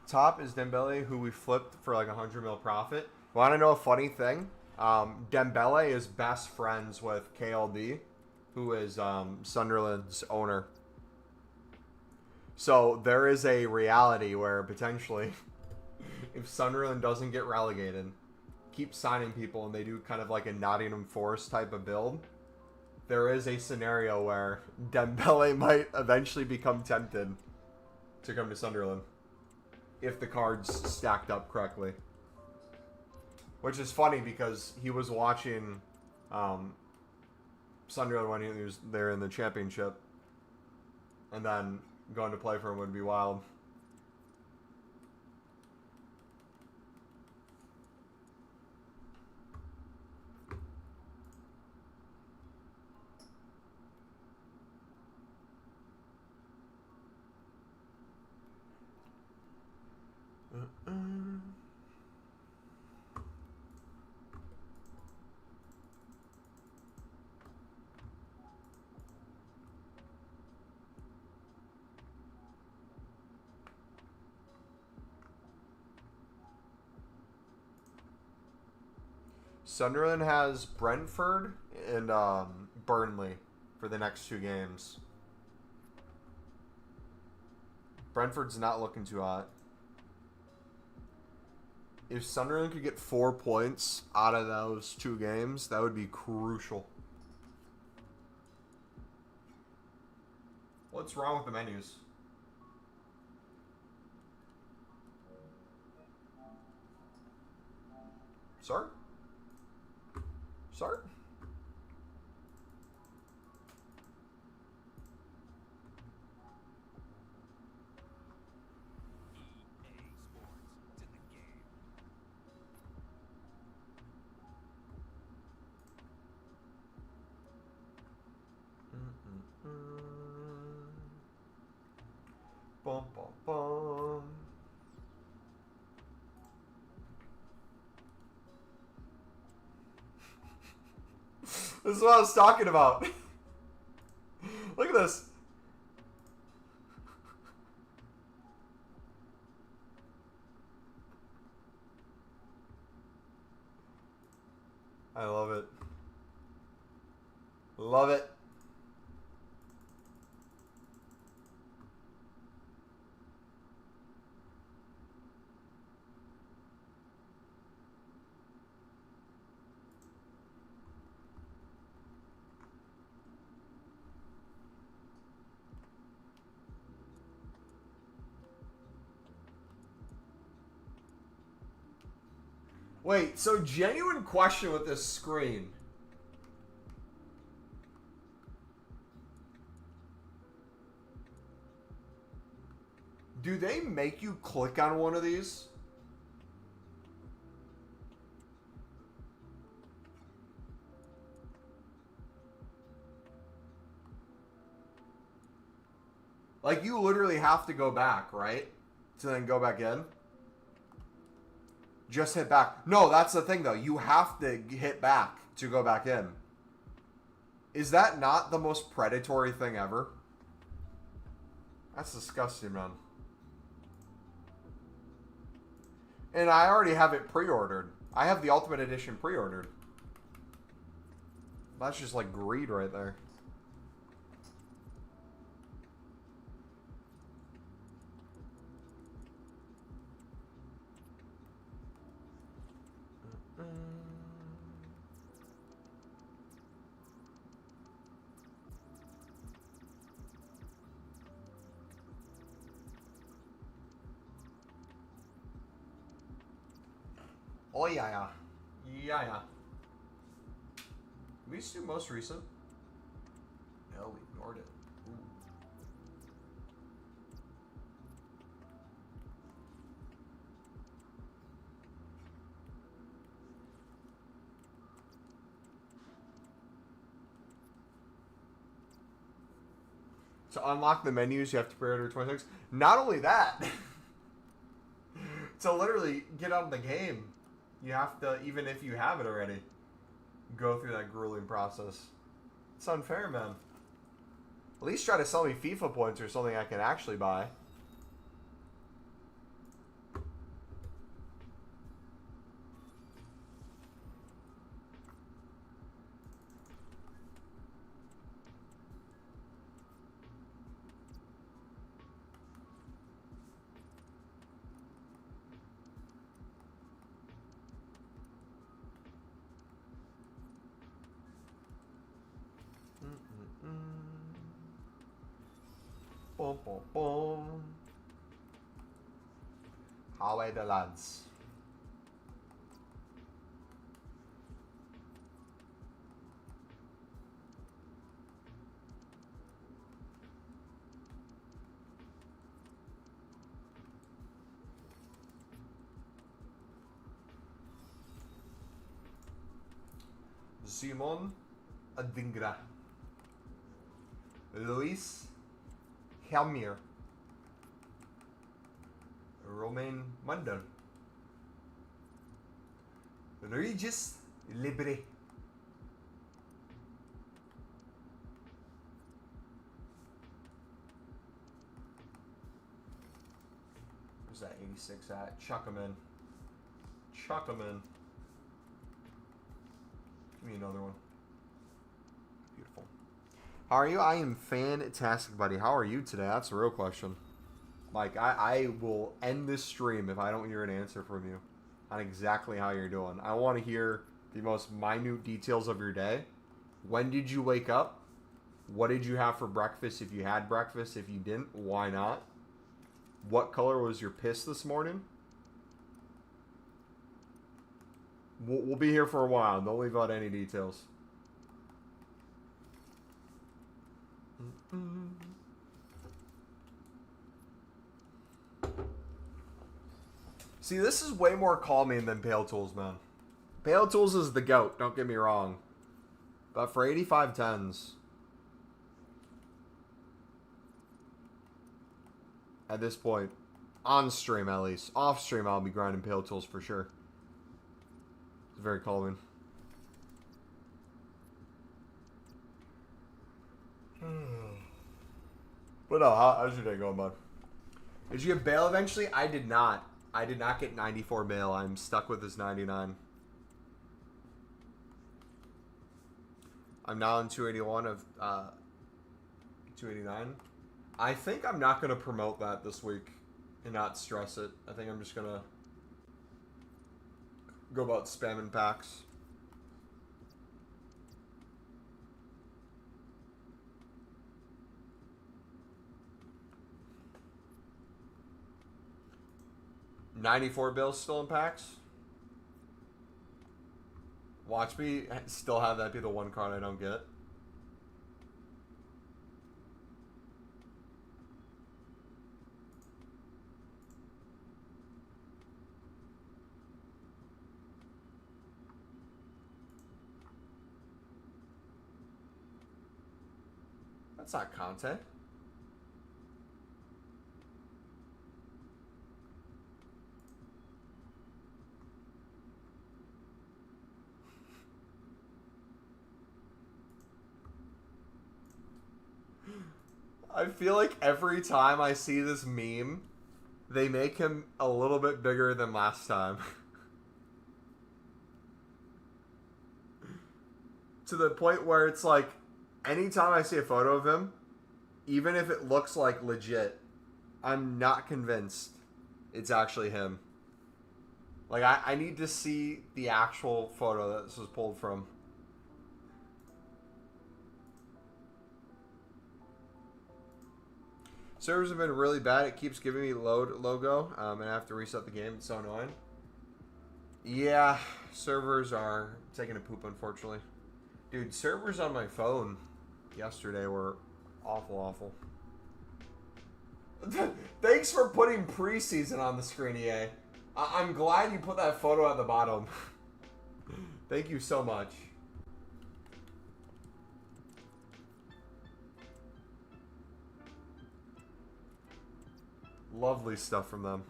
[SPEAKER 1] Top is Dembele, who we flipped for like 100 mil profit. Want to know a funny thing? Dembele is best friends with KLD, who is Sunderland's owner. So there is a reality where potentially, if Sunderland doesn't get relegated, keep signing people, and they do kind of like a Nottingham Forest type of build, there is a scenario where Dembele might eventually become tempted to come to Sunderland. If the cards stacked up correctly. Which is funny because he was watching Sunderland when he was there in the championship. And then going to play for him would be wild. Sunderland has Brentford and Burnley for the next 2 games. Brentford's not looking too hot. If Sunderland could get 4 points out of those 2 games, that would be crucial. What's wrong with the menus? Sir? Sir? Bum, bum, bum. This is what I was talking about. Look at this. I love it. Love it. Wait, so genuine question with this screen. Do they make you click on one of these? Like, you literally have to go back, right? To then go back in? Just hit back. No, that's the thing, though. You have to hit back to go back in. Is that not the most predatory thing ever? That's disgusting, man. And I already have it pre-ordered. I have the Ultimate Edition pre-ordered. That's just like greed right there. Oh yeah. Yeah. Can we just do most recent? No, we ignored it. Ooh. To unlock the menus, you have to pre-order 26. Not only that, to literally get on the game, you have to, even if you have it already, go through that grueling process. It's unfair, man. At least try to sell me FIFA points or something I can actually buy. Boom, boom, boom. How are the lads? Simon Adingra. Luis Helmir. Romain Mandel. Regis Libre. Where's that 86 at? Chuck him in. Chuck him in. Give me another one. Beautiful. How are you? I am fantastic, buddy. How are you today? That's the real question. Like, I will end this stream if I don't hear an answer from you on exactly how you're doing. I want to hear the most minute details of your day. When did you wake up? What did you have for breakfast if you had breakfast? If you didn't, why not? What color was your piss this morning? We'll be here for a while. Don't leave out any details. See, this is way more calming than Pale Tools, man. Pale Tools is the GOAT, don't get me wrong. But for 85+10s, at this point, on stream at least, off stream I'll be grinding Pale Tools for sure. It's very calming. But no, how's your day going, bud? Did you get bail eventually? I did not. I did not get 94 bail. I'm stuck with this 99. I'm now in 281 of 289. I think I'm not going to promote that this week and not stress it. I think I'm just going to go about spamming packs. $94 bills still in packs. Watch me still have that be the one card I don't get. That's not Conte. I feel like every time I see this meme, they make him a little bit bigger than last time. to the point where it's like, anytime I see a photo of him, even if it looks like legit, I'm not convinced it's actually him. Like, I need to see the actual photo that this was pulled from. Servers have been really bad. It keeps giving me load logo, and I have to reset the game. It's so annoying. Yeah, servers are taking a poop, unfortunately. Dude, servers on my phone yesterday were awful. Thanks for putting preseason on the screen, EA. I'm glad you put that photo at the bottom. Thank you so much. Lovely stuff from them.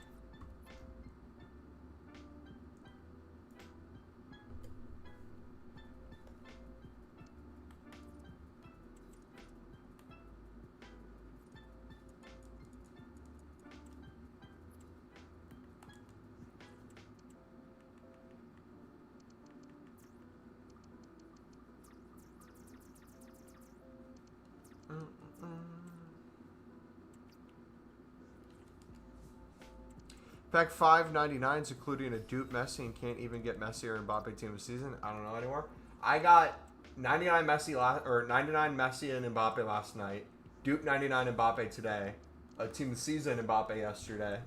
[SPEAKER 1] Pack 599s, including a dupe Messi, and can't even get Messi or Mbappe team of the season. I don't know anymore. I got 99 99 Messi and Mbappe last night. Dupe 99 Mbappe today. A team of the season Mbappe yesterday.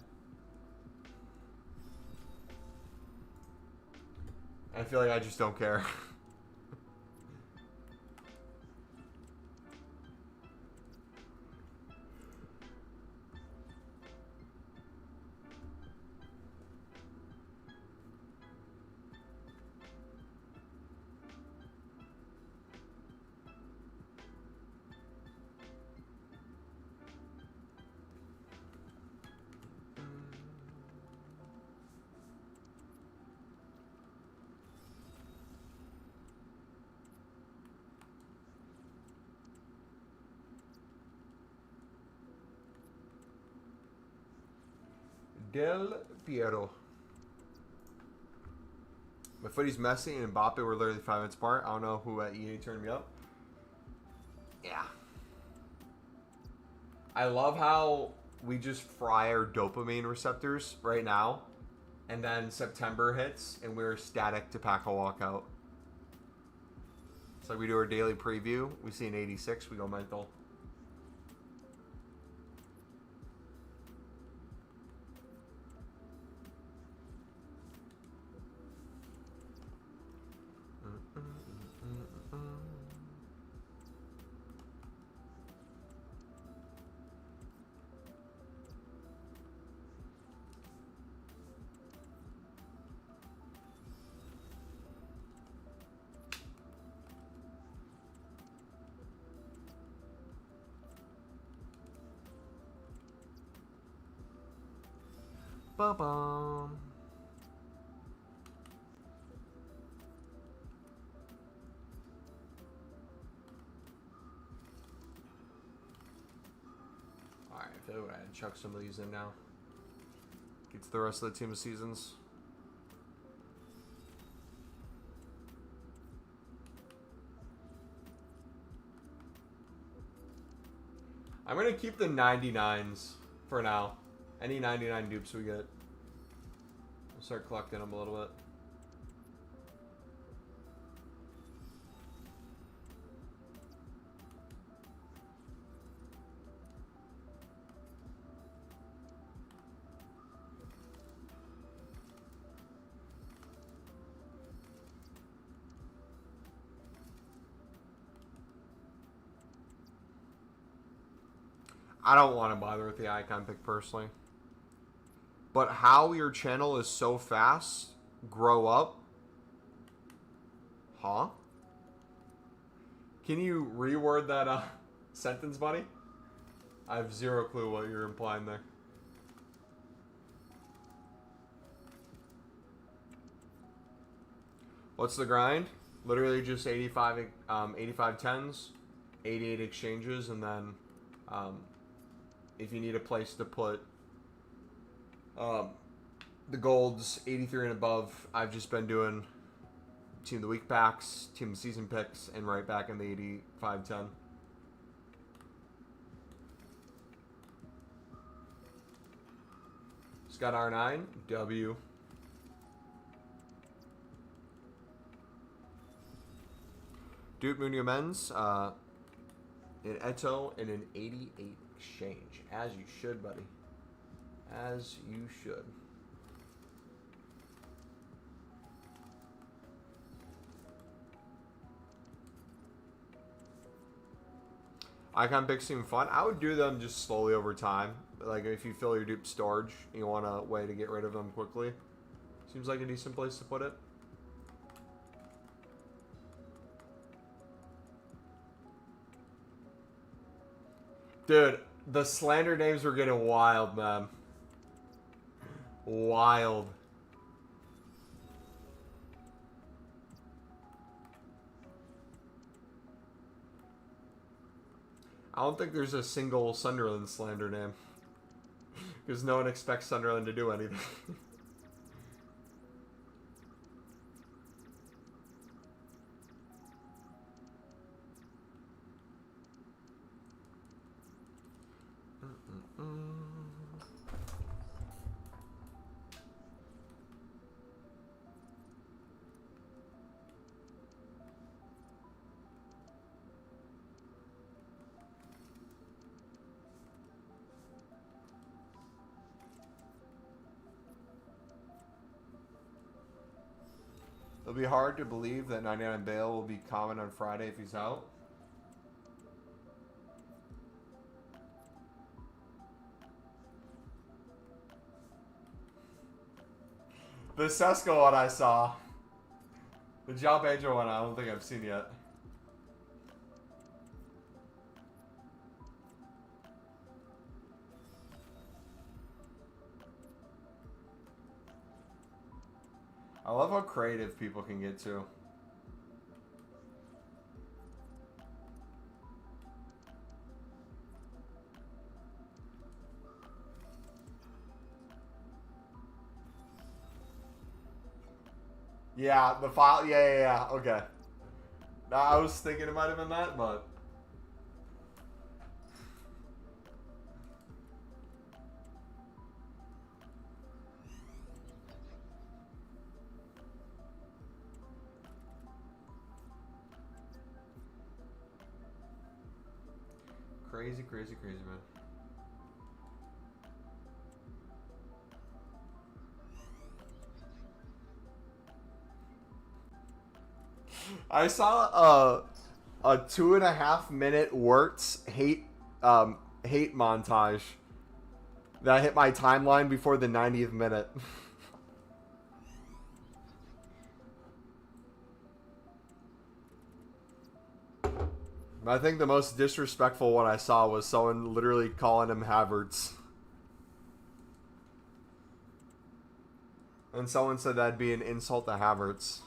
[SPEAKER 1] I feel like I just don't care. Del Piero. My footy's Messi and Mbappe were literally 5 minutes apart. I don't know who at EA turned me up. Yeah. I love how we just fry our dopamine receptors right now. And then September hits and we're static to pack a walkout. It's like we do our daily preview. We see an 86, we go mental. Ba-bum. Alright, I feel like I had to chuck some of these in now. Get to the rest of the team of seasons. I'm going to keep the 99s for now. Any 99 dupes we get. We'll start collecting them a little bit. I don't want to bother with the icon pick personally. But how your channel is so fast, grow up. Huh? Can you reword that sentence, buddy? I have zero clue what you're implying there. What's the grind? Literally just 85 10s, 88 exchanges, and then if you need a place to put the golds 83 and above, I've just been doing Team of the Week packs, Team of the Season picks, and right back in the 85-10. Scott R9, W. Duke Munio Men's, an Eto, and an 88 exchange. As you should, buddy. As you should. Icon picks seem fun. I would do them just slowly over time. Like if you fill your dupe storage, you want a way to get rid of them quickly. Seems like a decent place to put it. Dude, the slander names were getting wild, man. Wild. I don't think there's a single Sunderland slander name. Because no one expects Sunderland to do anything. It'll be hard to believe that 99 Bale will be common on Friday if he's out. The Sesko one I saw. The Job Angel one I don't think I've seen yet. I love how creative people can get to. Yeah, the file. Yeah. Okay. Now, I was thinking it might have been that, but. Crazy, man. I saw a 2.5-minute Wirtz hate montage that hit my timeline before the 90th minute. I think the most disrespectful one I saw was someone literally calling him Havertz. And someone said that'd be an insult to Havertz.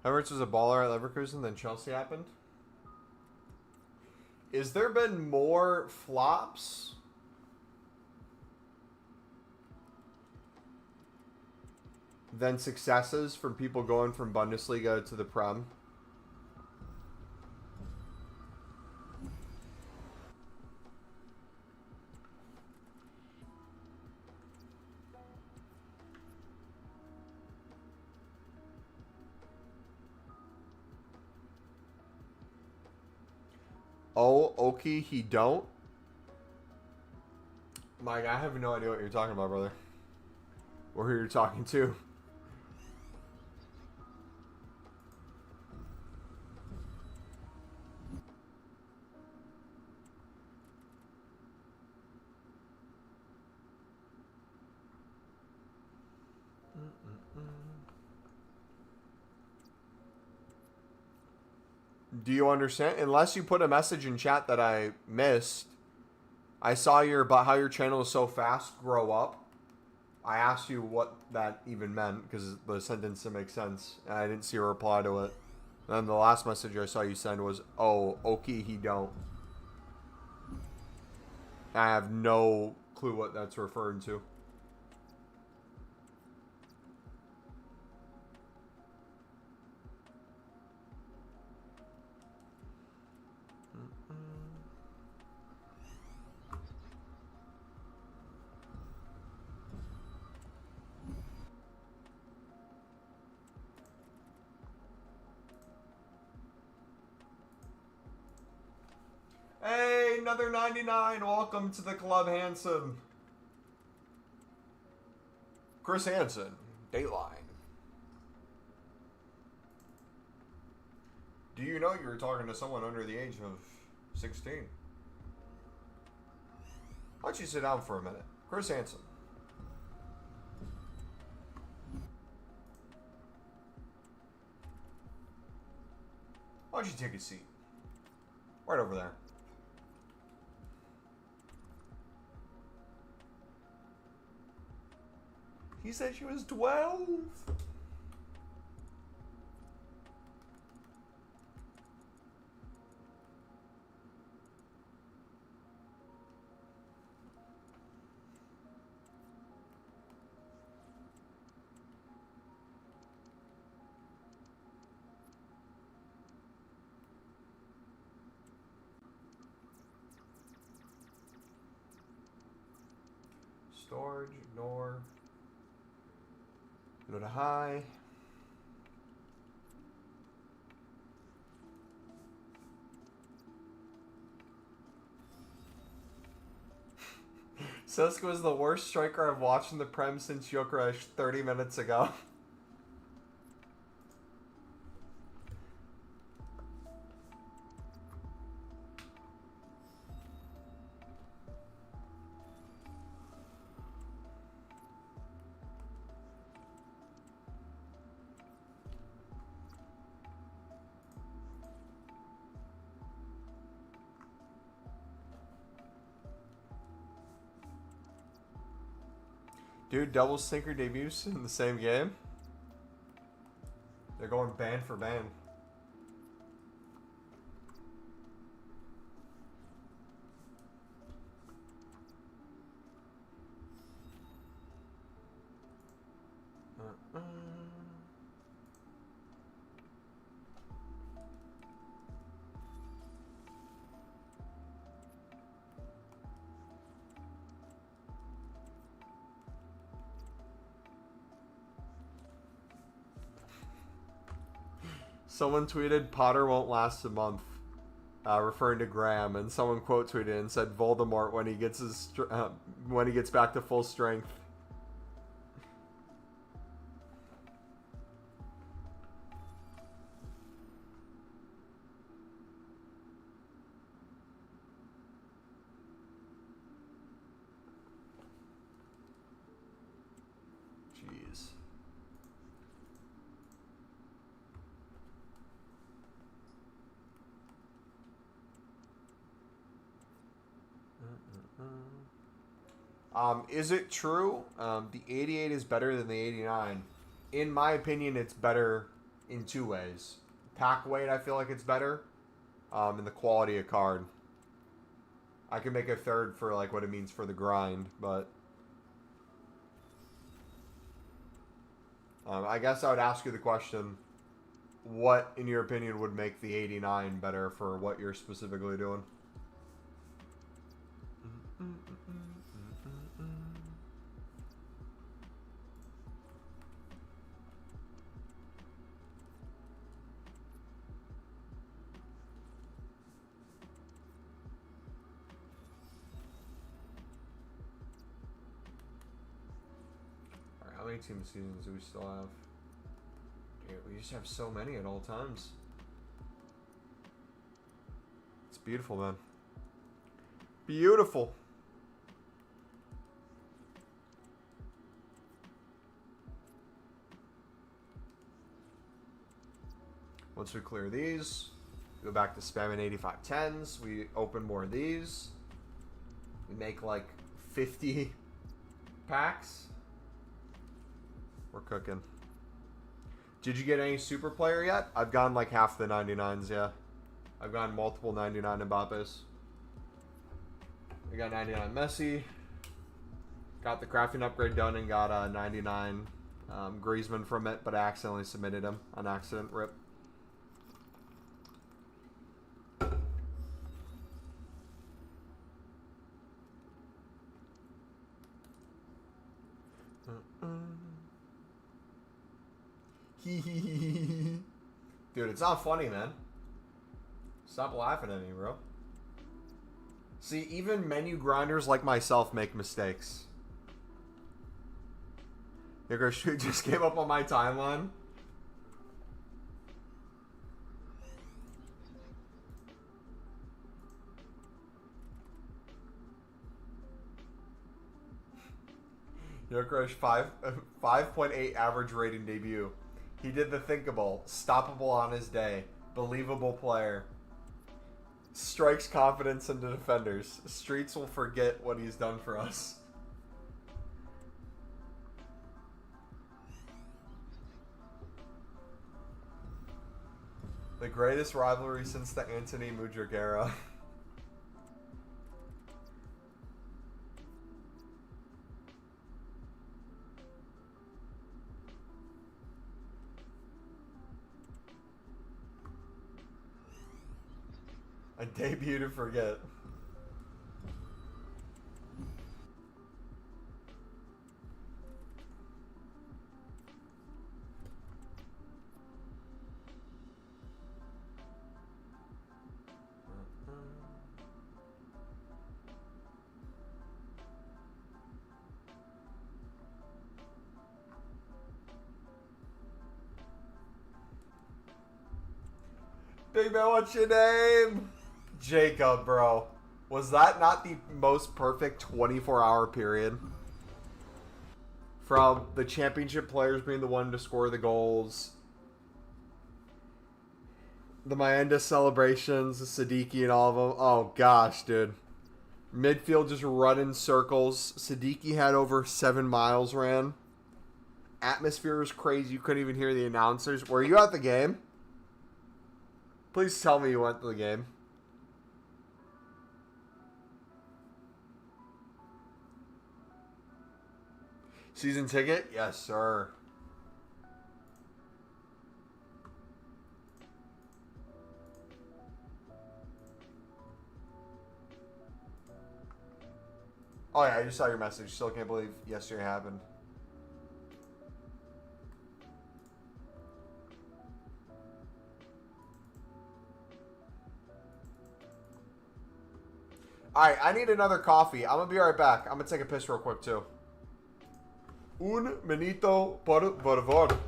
[SPEAKER 1] Havertz was a baller at Leverkusen, then Chelsea happened. Is there been more flops than successes from people going from Bundesliga to the Prem? Oh, Oki, he don't? Mike, I have no idea what you're talking about, brother. Or who you're talking to. Do you understand? Unless you put a message in chat that I missed. I saw your about how your channel is so fast grow up. I asked you what that even meant because the sentence didn't make sense, and I didn't see a reply to it. And then the last message I saw you send was, "Oh, Oki, he don't." I have no clue what that's referring to. Hey, another 99. Welcome to the club, Hanson. Chris Hansen, Dateline. Do you know you were talking to someone under the age of 16? Why don't you sit down for a minute? Chris Hansen. Why don't you take a seat? Right over there. He said she was 12. Storage, ignore. Go to high. Sesko is the worst striker I've watched in the Prem since Gyökeres 30 minutes ago. Dude, double stinker debuts in the same game? They're going ban for ban. Someone tweeted Potter won't last a month, referring to Graham, and someone quote tweeted and said Voldemort when he gets back to full strength. Jeez. Is it true? The 88 is better than the 89. In my opinion, it's better in two ways. Pack weight, I feel like it's better. And the quality of card. I can make a third for like what it means for the grind, but I guess I would ask you the question: what, in your opinion, would make the 89 better for what you're specifically doing? team seasons do we still have? Dude, we just have so many at all times. It's beautiful, man. Beautiful. Once we clear these, go back to spamming 85+10s. We open more of these. We make like 50 packs. We're cooking. Did you get any super player yet? I've gotten like half the 99s, yeah. I've gotten multiple 99 Mbappes. I got 99 Messi. Got the crafting upgrade done and got a 99 Griezmann from it, but I accidentally submitted him on accident. Rip. Dude, it's not funny, man. Stop laughing at me, bro. See, even menu grinders like myself make mistakes. Your shoot just came up on my timeline. Your Crush 5.8 average rating debut. He did the thinkable, stoppable on his day, believable player. Strikes confidence into defenders. Streets will forget what he's done for us. The greatest rivalry since the Anthony Mudryk era. A debut to forget. Big man, what's your name? Jacob, bro. Was that not the most perfect 24-hour period? From the championship players being the one to score the goals, the Mayenda celebrations, the Siddiqui and all of them. Oh, gosh, dude. Midfield just running circles. Siddiqui had over 7 miles ran. Atmosphere was crazy. You couldn't even hear the announcers. Were you at the game? Please tell me you went to the game. Season ticket? Yes, sir. Oh, yeah, I just saw your message. Still can't believe yesterday happened. Alright, I need another coffee. I'm going to be right back. I'm going to take a piss real quick, too. Un minuto, por favor.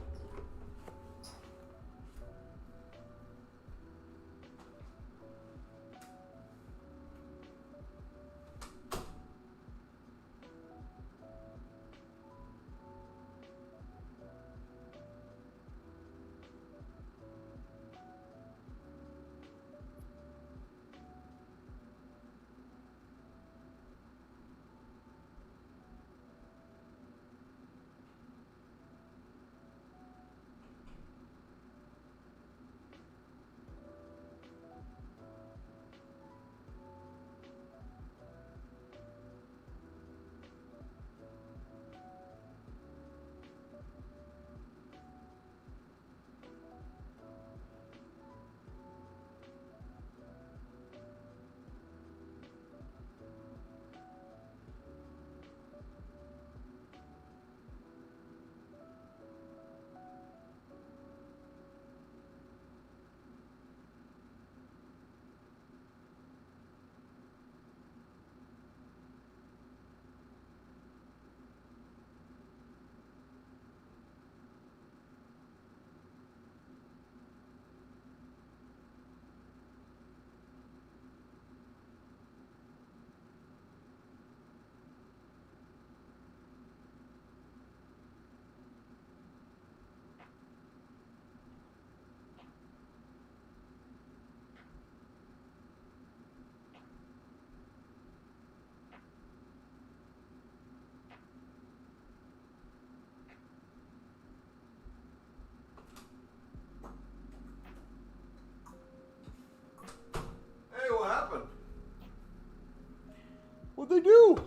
[SPEAKER 1] do?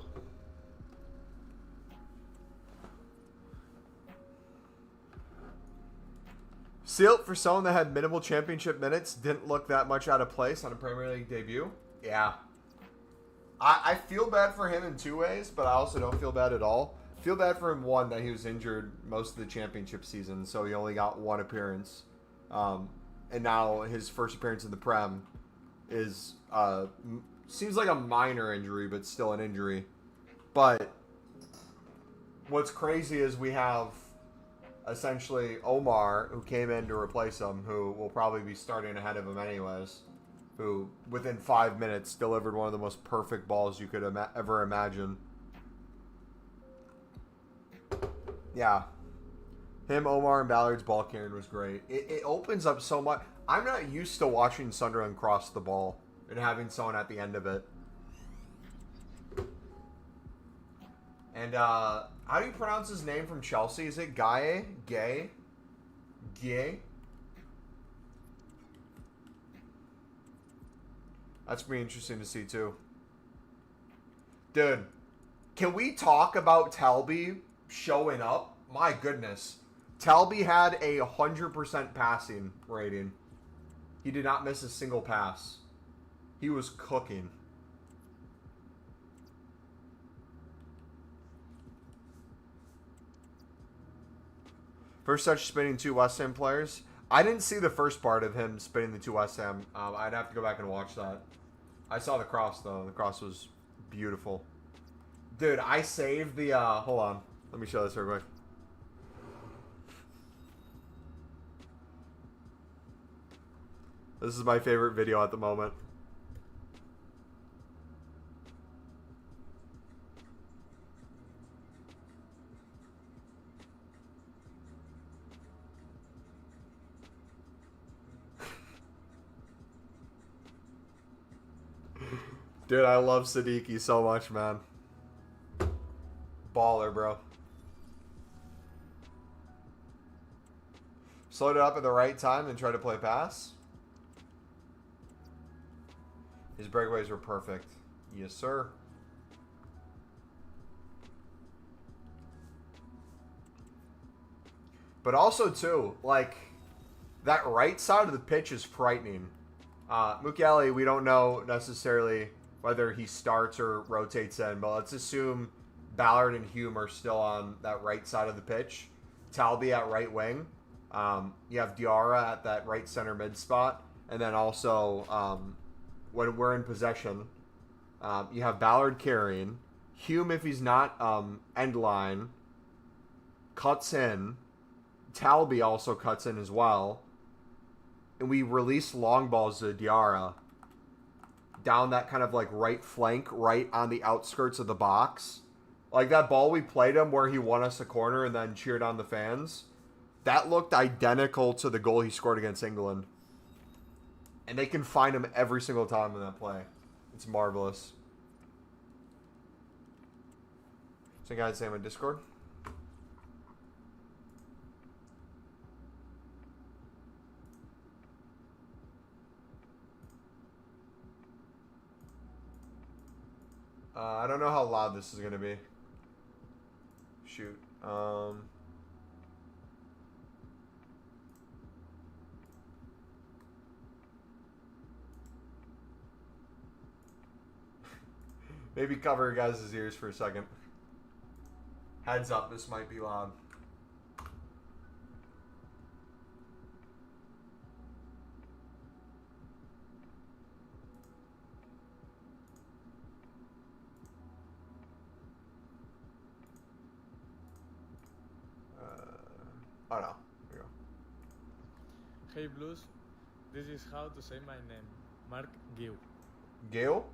[SPEAKER 1] Sealed for someone that had minimal championship minutes, didn't look that much out of place on a Premier League debut. Yeah. I feel bad for him in two ways, but I also don't feel bad at all. Feel bad for him, one, that he was injured most of the championship season, so he only got one appearance. And now his first appearance in the Prem is, seems like a minor injury, but still an injury. But what's crazy is we have essentially Omar, who came in to replace him, who will probably be starting ahead of him anyways, who within 5 minutes delivered one of the most perfect balls you could ever imagine. Yeah. Him, Omar, and Ballard's ball carrying was great. It opens up so much. I'm not used to watching Sunderland cross the ball and having someone at the end of it. And, how do you pronounce his name from Chelsea? Is it Gaye? Gay? Gay? That's pretty interesting to see, too. Dude, can we talk about Talby showing up? My goodness. Talby had a 100% passing rating. He did not miss a single pass. He was cooking. First touch spinning two West Ham players. I didn't see the first part of him spinning the two West Ham. I'd have to go back and watch that. I saw the cross, though. The cross was beautiful. Dude, I saved the... hold on. Let me show this real quick. This is my favorite video at the moment. Dude, I love Siddiqui so much, man. Baller, bro. Slowed it up at the right time and tried to play pass. His breakaways were perfect. Yes, sir. But also, too, like, that right side of the pitch is frightening. Mukiele, we don't know necessarily whether he starts or rotates in, but let's assume Ballard and Hume are still on that right side of the pitch. Talby at right wing. You have Diarra at that right center mid spot. And then also, when we're in possession, you have Ballard carrying. Hume, if he's not end line, cuts in. Talby also cuts in as well. And we release long balls to Diarra down that kind of like right flank, right on the outskirts of the box. Like that ball we played him where he won us a corner and then cheered on the fans. That looked identical to the goal he scored against England. And they can find him every single time in that play. It's marvelous. So guys, say I'm in Discord. I don't know how loud this is going to be. Shoot. Maybe cover your guys' ears for a second. Heads up, this might be loud. Oh no. Here we go.
[SPEAKER 2] Hey Blues, this is how to say my name. Mark Gill.
[SPEAKER 1] Gale?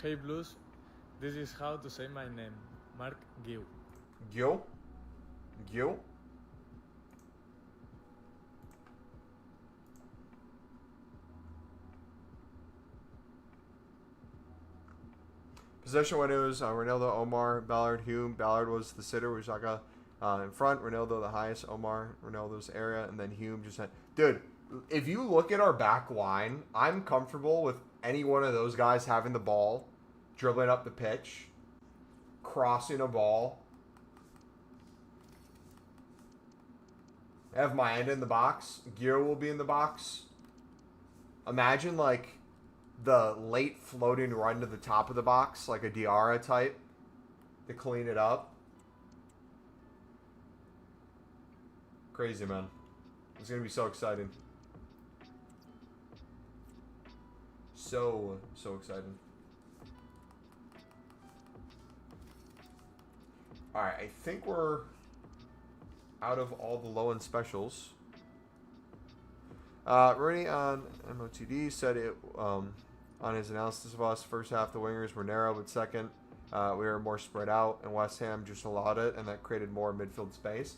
[SPEAKER 2] Hey Blues, this is how to say my name. Mark Gill.
[SPEAKER 1] Gil? Gil? Possession windows, Ronaldo, Omar, Ballard, Hume. Ballard was the sitter with Xhaka in front. Ronaldo the highest. Omar, Ronaldo's area. And then Hume just had... Dude, if you look at our back line, I'm comfortable with any one of those guys having the ball dribbling up the pitch, crossing a ball. I have my end in the box. Gear will be in the box. Imagine like the late floating run to the top of the box, like a Diarra type, to clean it up. Crazy, man. It's going to be so exciting. So exciting. Alright, I think we're out of all the low-end specials. Rooney on MOTD said it on his analysis of us. First half, the wingers were narrow, but second, we were more spread out, and West Ham just allowed it, and that created more midfield space.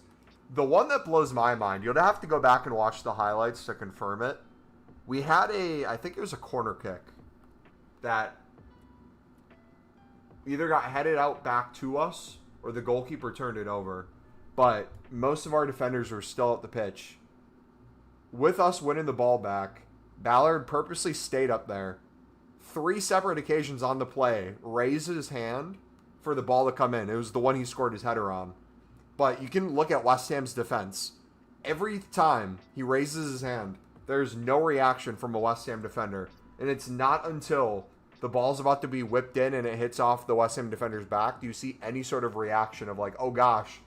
[SPEAKER 1] The one that blows my mind, you'll have to go back and watch the highlights to confirm it. We had I think it was a corner kick that either got headed out back to us or the goalkeeper turned it over. But most of our defenders were still at the pitch. With us winning the ball back, Ballard purposely stayed up there. 3 separate occasions on the play, raised his hand for the ball to come in. It was the one he scored his header on. But you can look at West Ham's defense. Every time he raises his hand, there's no reaction from a West Ham defender. And it's not until the ball's about to be whipped in and it hits off the West Ham defender's back do you see any sort of reaction of like, oh gosh,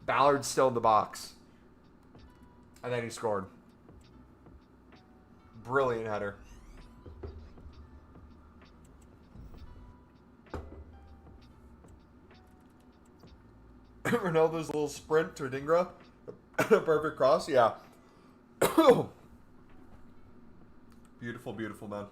[SPEAKER 1] Ballard's still in the box. And then he scored. Brilliant header. Ronaldo's little sprint to Dingra. Perfect cross, yeah. Beautiful, beautiful, man.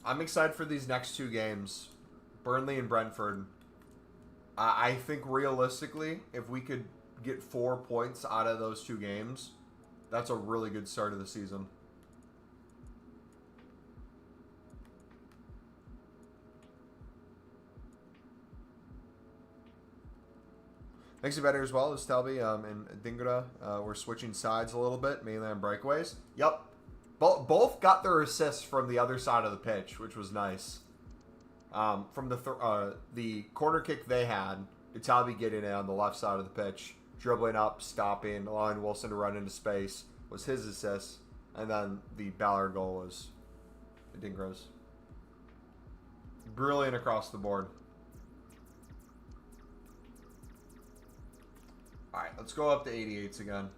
[SPEAKER 1] I'm excited for these next 2 games. Burnley and Brentford. I think realistically, if we could get 4 points out of those 2 games, that's a really good start of the season. Makes it better as well as Stelby and Dingra. We're switching sides a little bit, mainly on breakaways. Yep. Both got their assists from the other side of the pitch, which was nice. From the corner kick they had, Itabi getting it on the left side of the pitch, dribbling up, stopping, allowing Wilson to run into space was his assist. And then the Ballard goal was Dingra's. Brilliant across the board. Alright, let's go up to 88s again.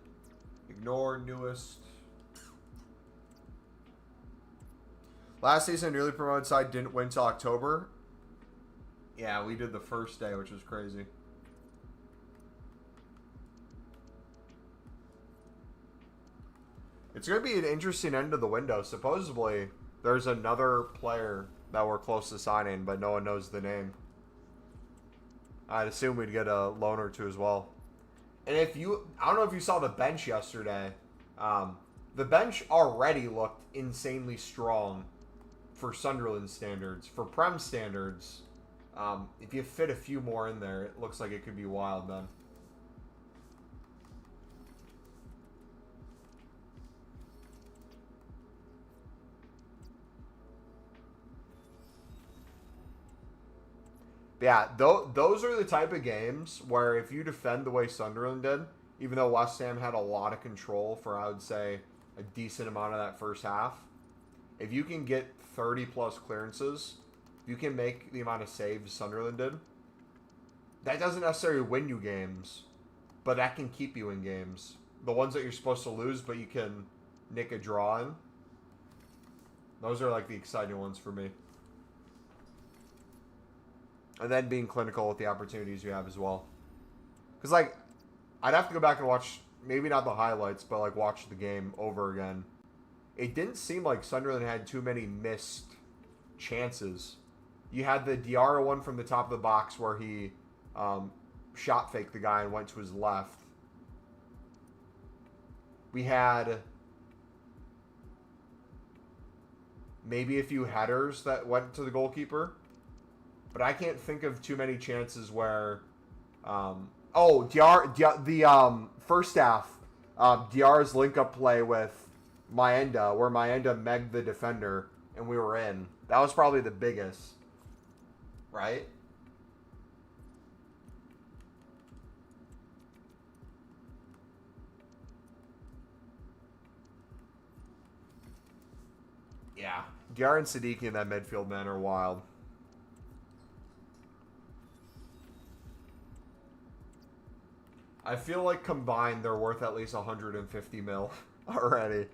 [SPEAKER 1] Ignore newest. Last season, newly promoted side didn't win till October. Yeah, we did the first day, which was crazy. It's going to be an interesting end of the window. Supposedly, there's another player that we're close to signing, but no one knows the name. I'd assume we'd get a loan or 2 as well. And I don't know if you saw the bench yesterday. The bench already looked insanely strong for Sunderland standards. For Prem standards, if you fit a few more in there, it looks like it could be wild then. Yeah, those are the type of games where if you defend the way Sunderland did, even though West Ham had a lot of control for, I would say, a decent amount of that first half, if you can get 30-plus clearances, if you can make the amount of saves Sunderland did, that doesn't necessarily win you games, but that can keep you in games. The ones that you're supposed to lose, but you can nick a draw in, those are like the exciting ones for me. And then being clinical with the opportunities you have as well. Because, like, I'd have to go back and watch, maybe not the highlights, but, like, watch the game over again. It didn't seem like Sunderland had too many missed chances. You had the Diarra one from the top of the box where he shot faked the guy and went to his left. We had maybe a few headers that went to the goalkeeper. But I can't think of too many chances where... the first half, Diarra's link-up play with Maenda, where Maenda megged the defender, and we were in. That was probably the biggest. Right? Yeah. Diarra and Siddiqui in that midfield, man, are wild. I feel like combined they're worth at least 150 mil already.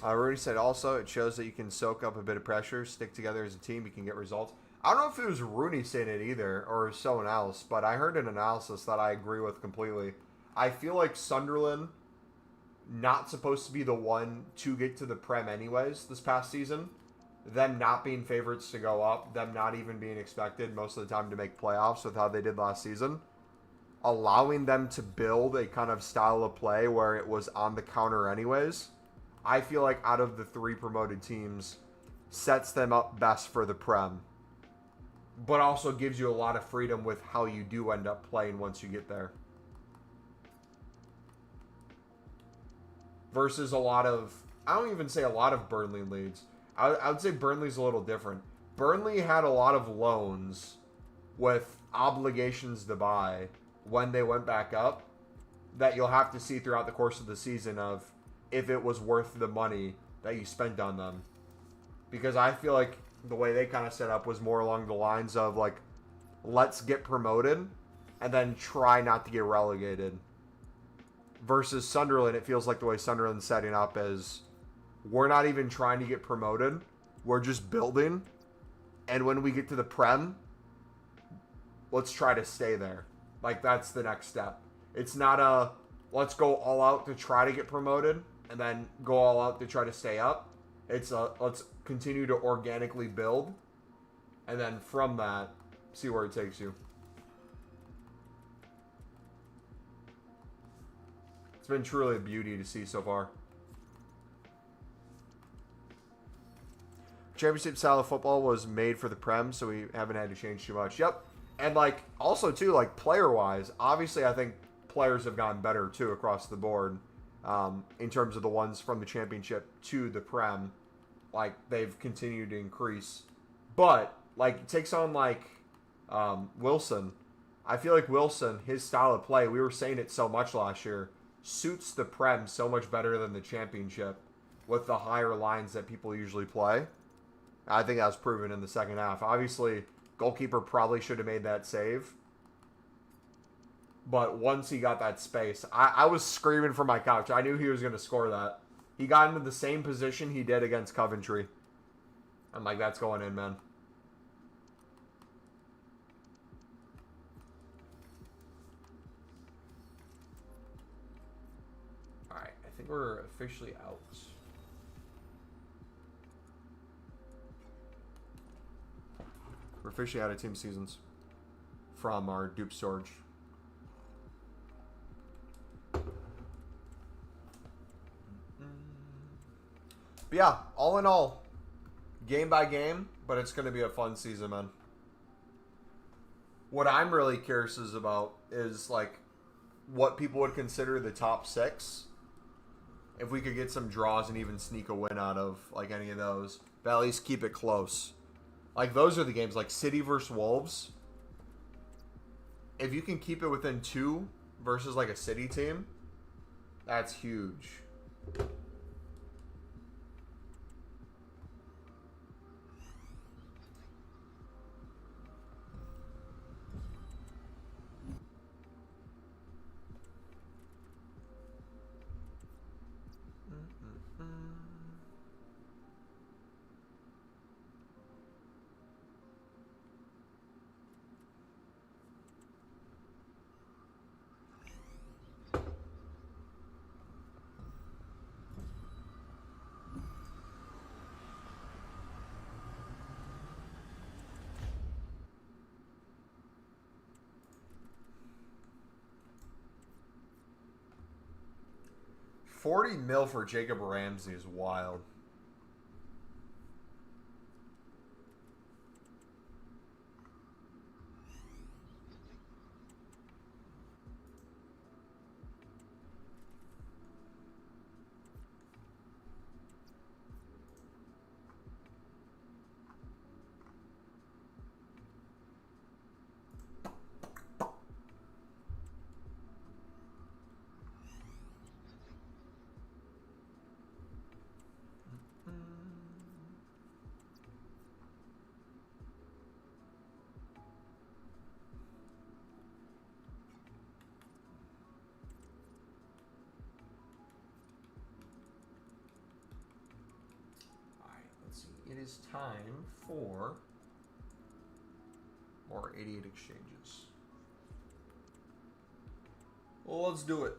[SPEAKER 1] Rooney said also, it shows that you can soak up a bit of pressure, stick together as a team, you can get results. I don't know if it was Rooney saying it either or someone else, but I heard an analysis that I agree with completely. I feel like Sunderland not supposed to be the one to get to the Prem anyways this past season. Them not being favorites to go up, them not even being expected most of the time to make playoffs with how they did last season. Allowing them to build a kind of style of play where it was on the counter anyways. I feel like out of the 3 promoted teams, sets them up best for the Prem. But also gives you a lot of freedom with how you do end up playing once you get there. Versus a lot of, I don't even say a lot of Burnley leads. I would say Burnley's a little different. Burnley had a lot of loans with obligations to buy when they went back up that you'll have to see throughout the course of the season of if it was worth the money that you spent on them. Because I feel like the way they kind of set up was more along the lines of like, let's get promoted and then try not to get relegated. Versus Sunderland, it feels like the way Sunderland's setting up is we're not even trying to get promoted. We're just building. And when we get to the Prem, let's try to stay there. Like, that's the next step. It's not a let's go all out to try to get promoted and then go all out to try to stay up. It's a let's continue to organically build and then from that, see where it takes you. It's been truly a beauty to see so far. Championship style of football was made for the Prem, so we haven't had to change too much. Yep. And, like, also, too, like, player-wise, obviously I think players have gotten better, too, across the board in terms of the ones from the Championship to the Prem. Like, they've continued to increase. But, like, take someone like Wilson. I feel like Wilson, his style of play, we were saying it so much last year, suits the Prem so much better than the Championship with the higher lines that people usually play. I think that was proven in the second half. Obviously, goalkeeper probably should have made that save. But once he got that space, I was screaming from my couch. I knew he was going to score that. He got into the same position he did against Coventry. I'm like, that's going in, man. Alright, I think we're officially out. We're officially out of team seasons from our dupe storage. But yeah, all in all, game by game, but it's going to be a fun season, man. What I'm really curious about is like what people would consider the top 6. If we could get some draws and even sneak a win out of like any of those, but at least keep it close. Like, those are the games, like City versus Wolves. If you can keep it within 2 versus, like, a City team, that's huge. 40 mil for Jacob Ramsey is wild. It is time for more 88 exchanges. Well, let's do it.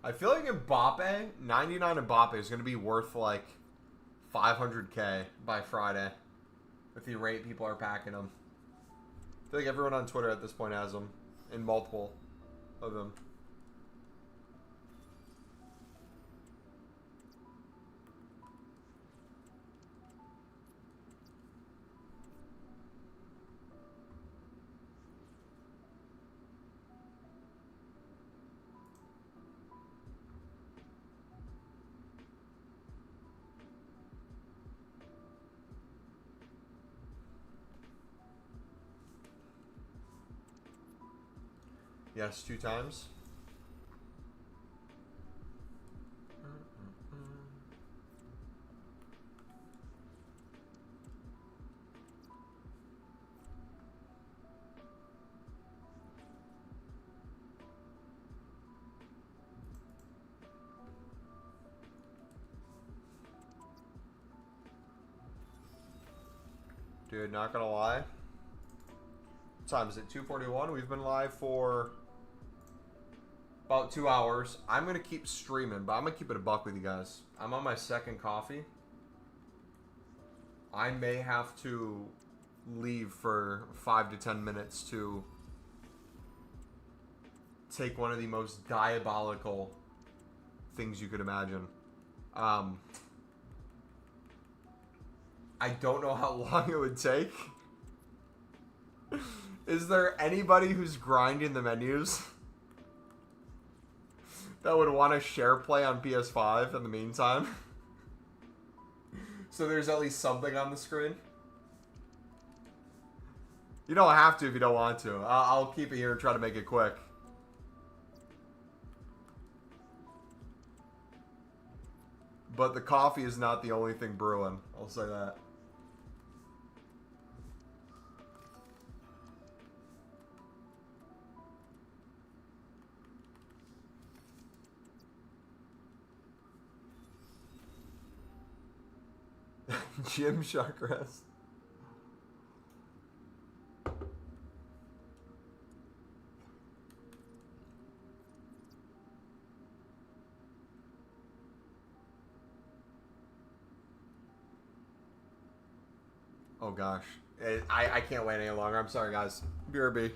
[SPEAKER 1] I feel like Mbappe, 99 Mbappe is going to be worth like 500K by Friday with the rate people are packing them. I feel like everyone on Twitter at this point has them, and multiple of them. Yes, 2 times. Dude, not gonna lie. What time is it? 2:41. We've been live for about 2 hours. I'm going to keep streaming, but I'm going to keep it a buck with you guys. I'm on my second coffee. I may have to leave for 5 to 10 minutes to take one of the most diabolical things you could imagine. I don't know how long it would take. Is there anybody who's grinding the menus that would want to share play on PS5 in the meantime? So there's at least something on the screen. You don't have to if you don't want to. I'll keep it here and try to make it quick. But the coffee is not the only thing brewing. I'll say that. Jim Sharkrest. Oh gosh. I can't wait any longer. I'm sorry guys. BRB.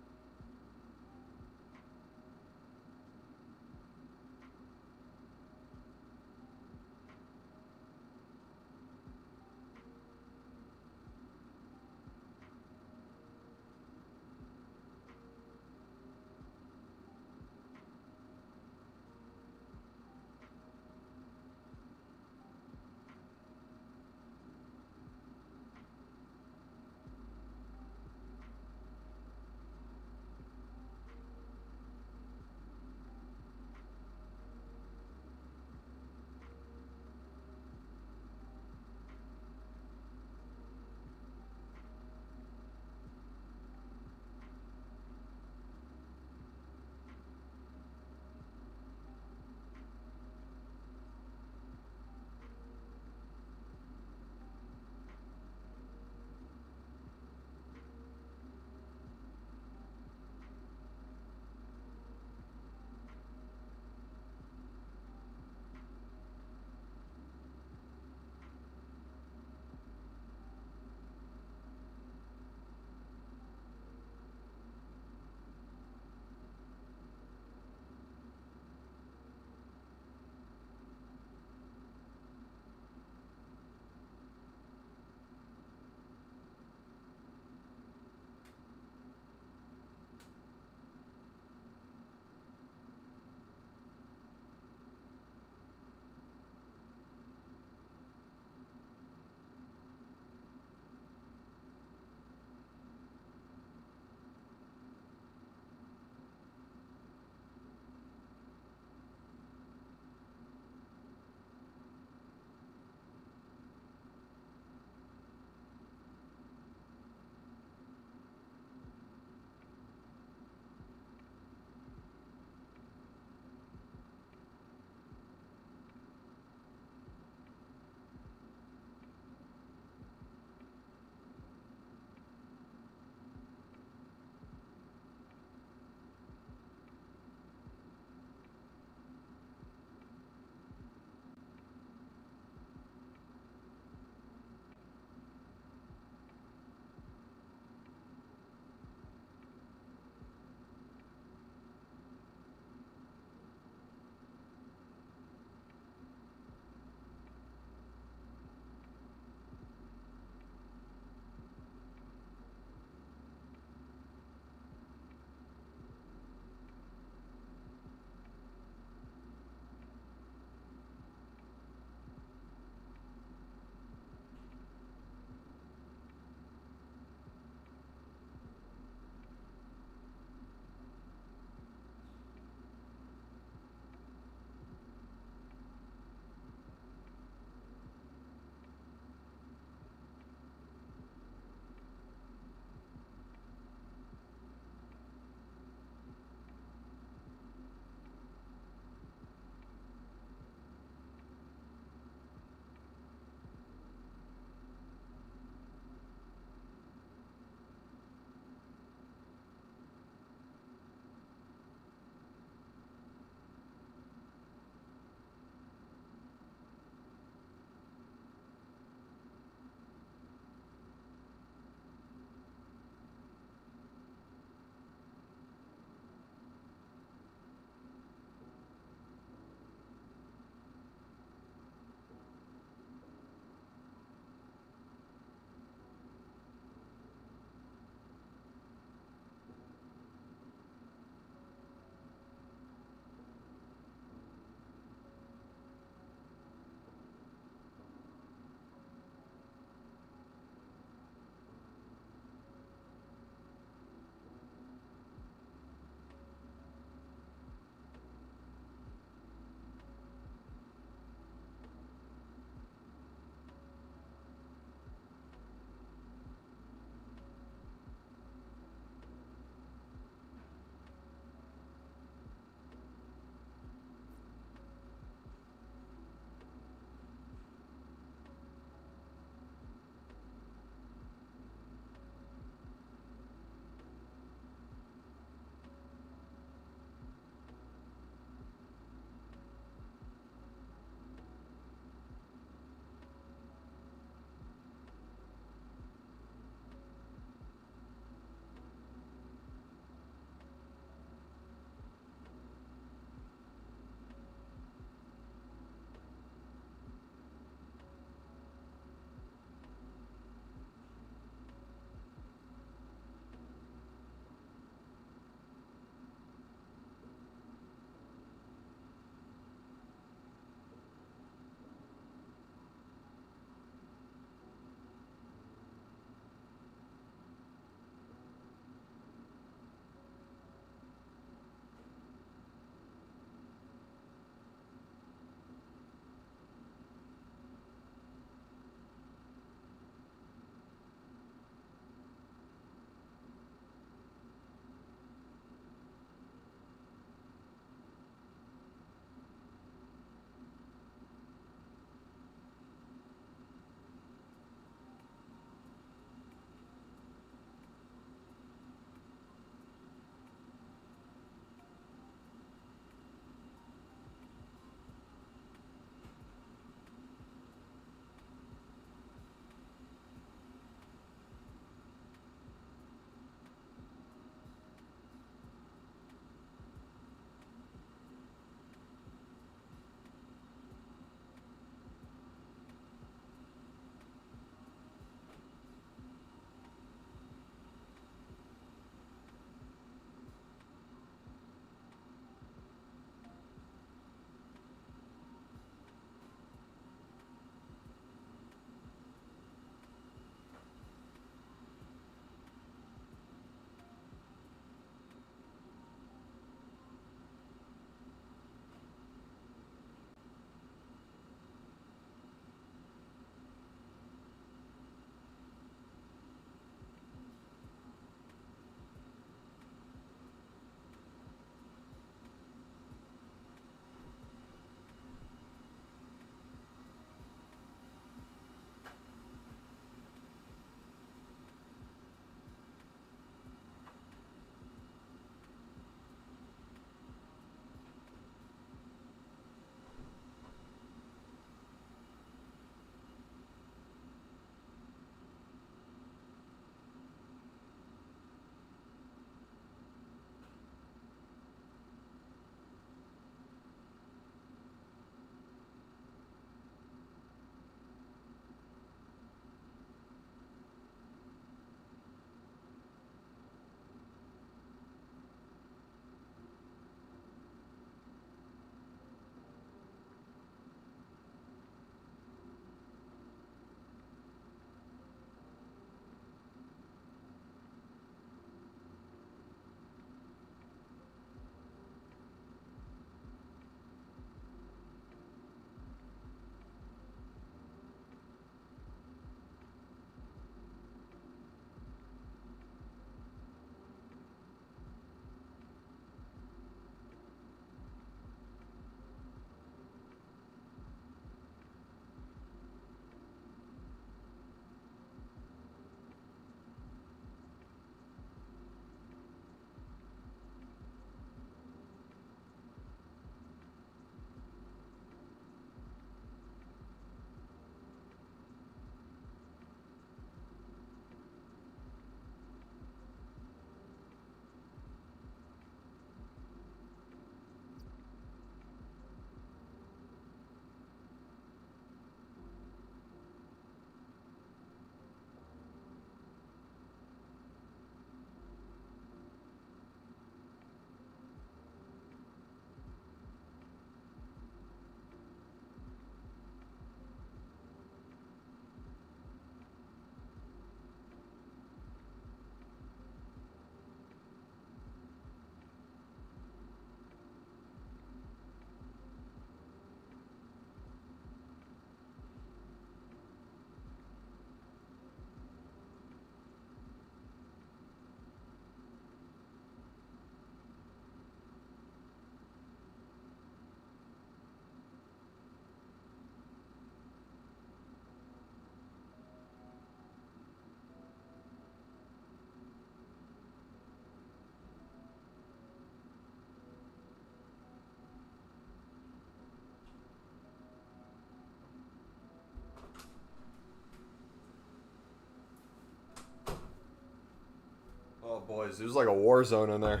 [SPEAKER 1] boys, it was like a war zone in there.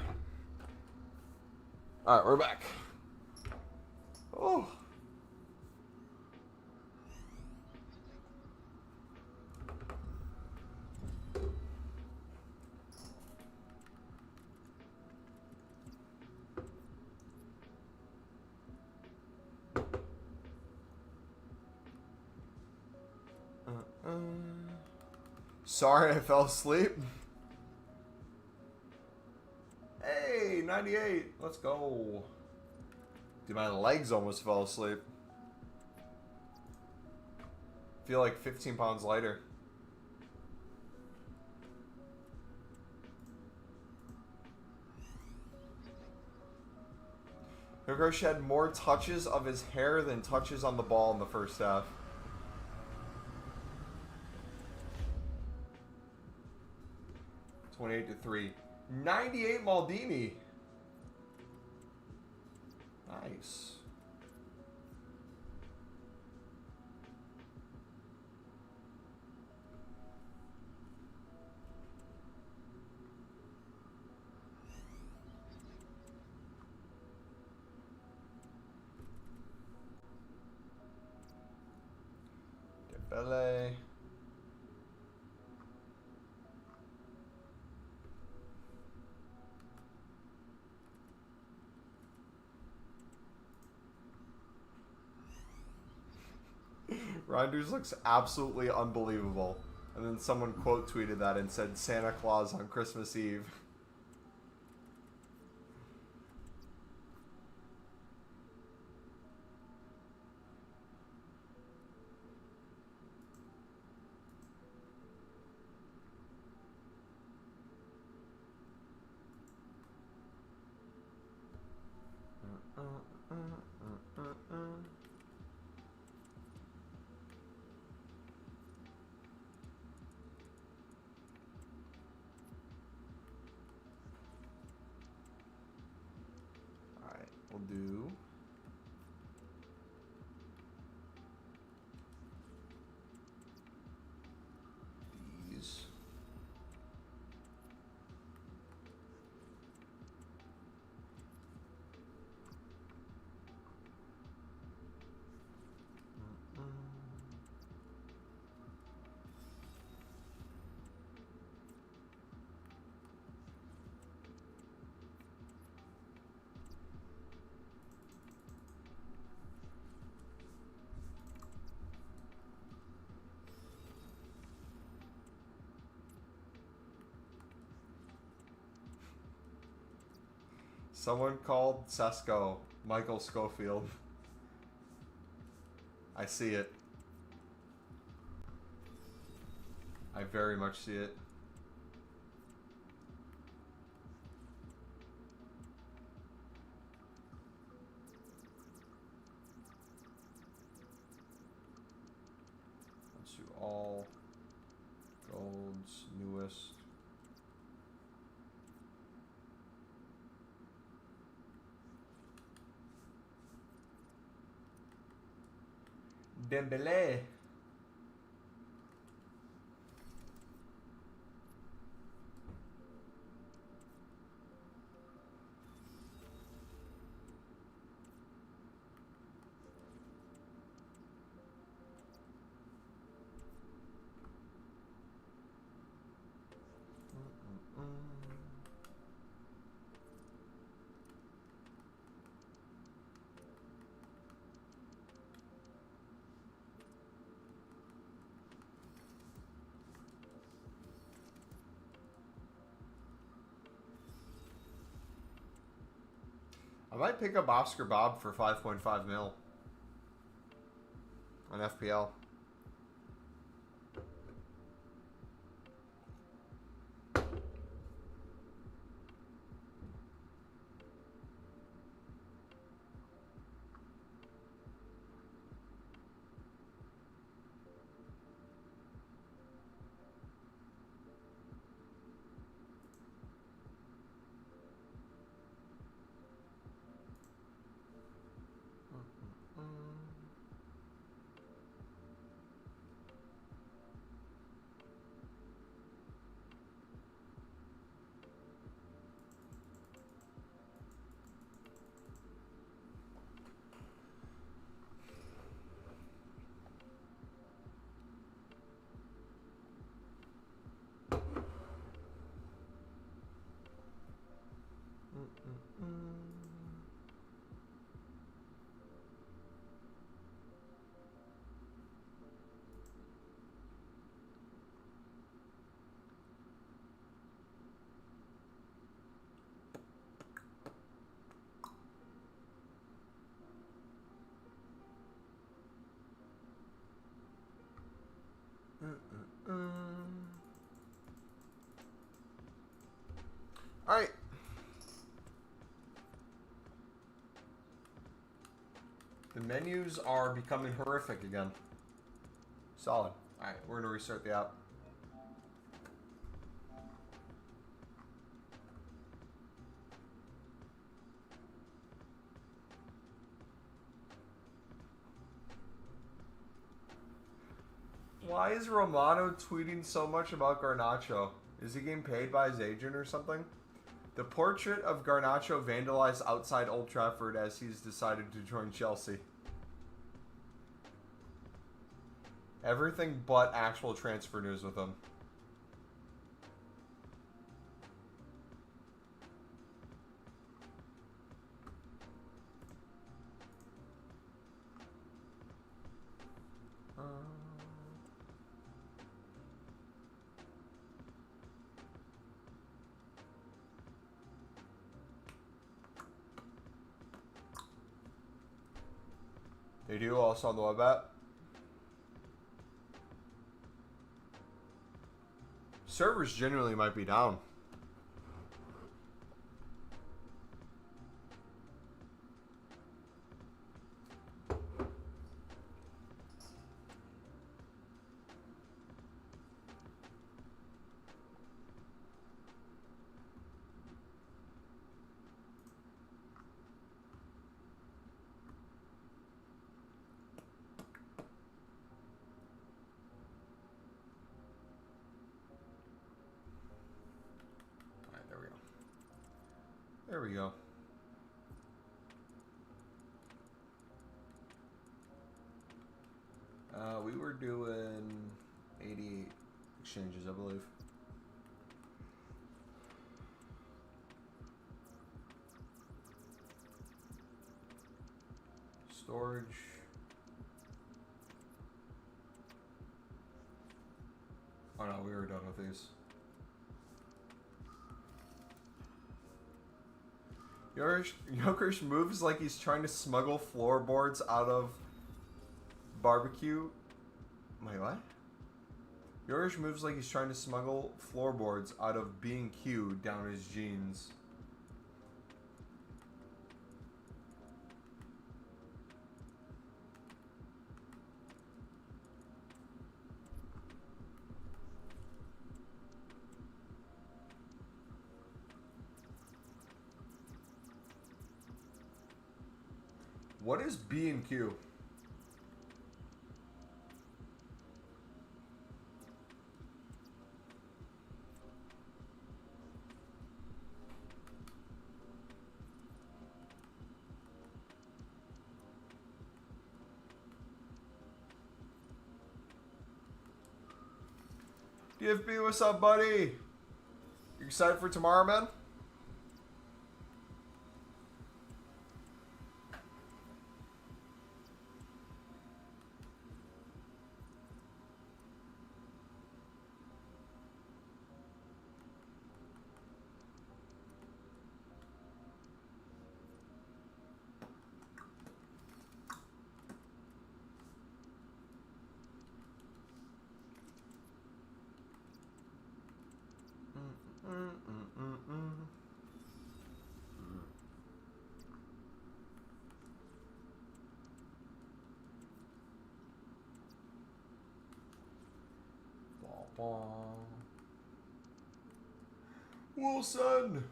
[SPEAKER 1] All right, we're back. Oh. Sorry, I fell asleep. Hey, 98. Let's go. Dude, my legs almost fell asleep. Feel like 15 pounds lighter. Hiroshi had more touches of his hair than touches on the ball in the first half. (28-3). 98 Maldini. Nice. Dembele. Reinders looks absolutely unbelievable. And then someone quote tweeted that and said Santa Claus on Christmas Eve. We'll do these. Someone called Sesko Michael Schofield. I see it. I very much see it. Let's do all golds, newest. Dembele. I might pick up Oscar Bob for 5.5 mil on FPL. All right. The menus are becoming horrific again. Solid. All right, we're gonna restart the app. Why is Romano tweeting so much about Garnacho? Is he getting paid by his agent or something? The portrait of Garnacho vandalized outside Old Trafford as he's decided to join Chelsea. Everything but actual transfer news with him. They do also on the web app. Servers generally might be down. There we go. We were doing 88 exchanges, I believe. Storage. Oh no, we were done with these. Jokic moves like he's trying to smuggle floorboards out of barbecue. Wait, what? Jokic moves like he's trying to smuggle floorboards out of B&Q down his jeans. What is B&Q? DFB, what's up, buddy? You excited for tomorrow, man? Wilson.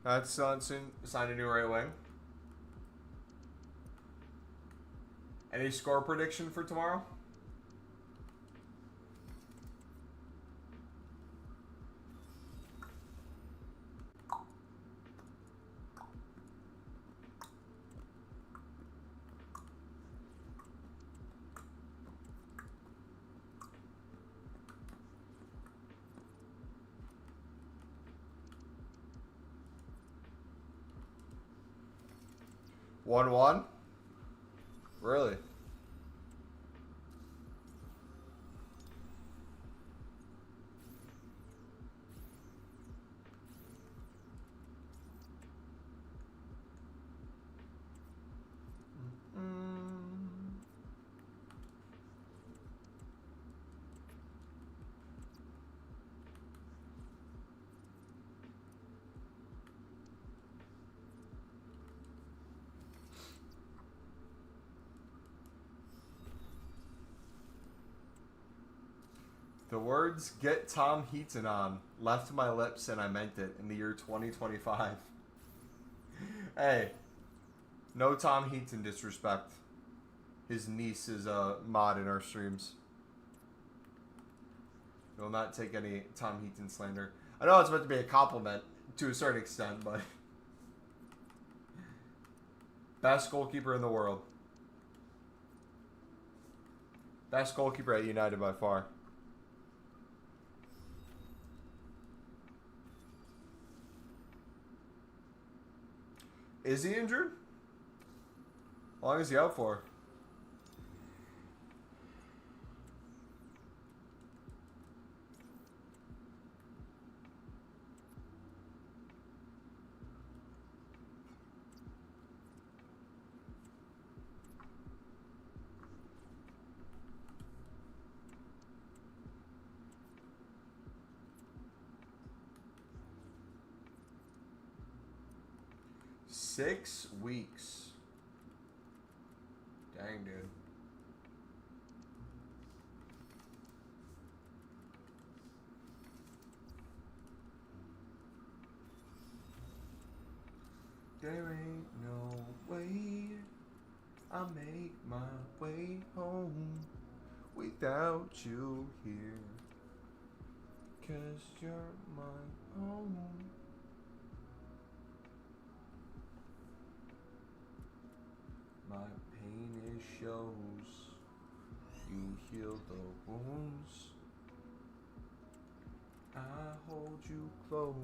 [SPEAKER 1] That's soon signed a new right wing. Any score prediction for tomorrow? One. Really? The words "Get Tom Heaton on" left my lips and I meant it in the year 2025. Hey, no Tom Heaton disrespect. His niece is a mod in our streams. Will not take any Tom Heaton slander. I know it's meant to be a compliment to a certain extent, but best goalkeeper in the world. Best goalkeeper at United by far. Is he injured? How long is he out for? Six weeks. Dang, dude. There ain't no way I'll make my way home without you here, 'cause you're my home. My pain, it shows. You heal the wounds. I hold you close.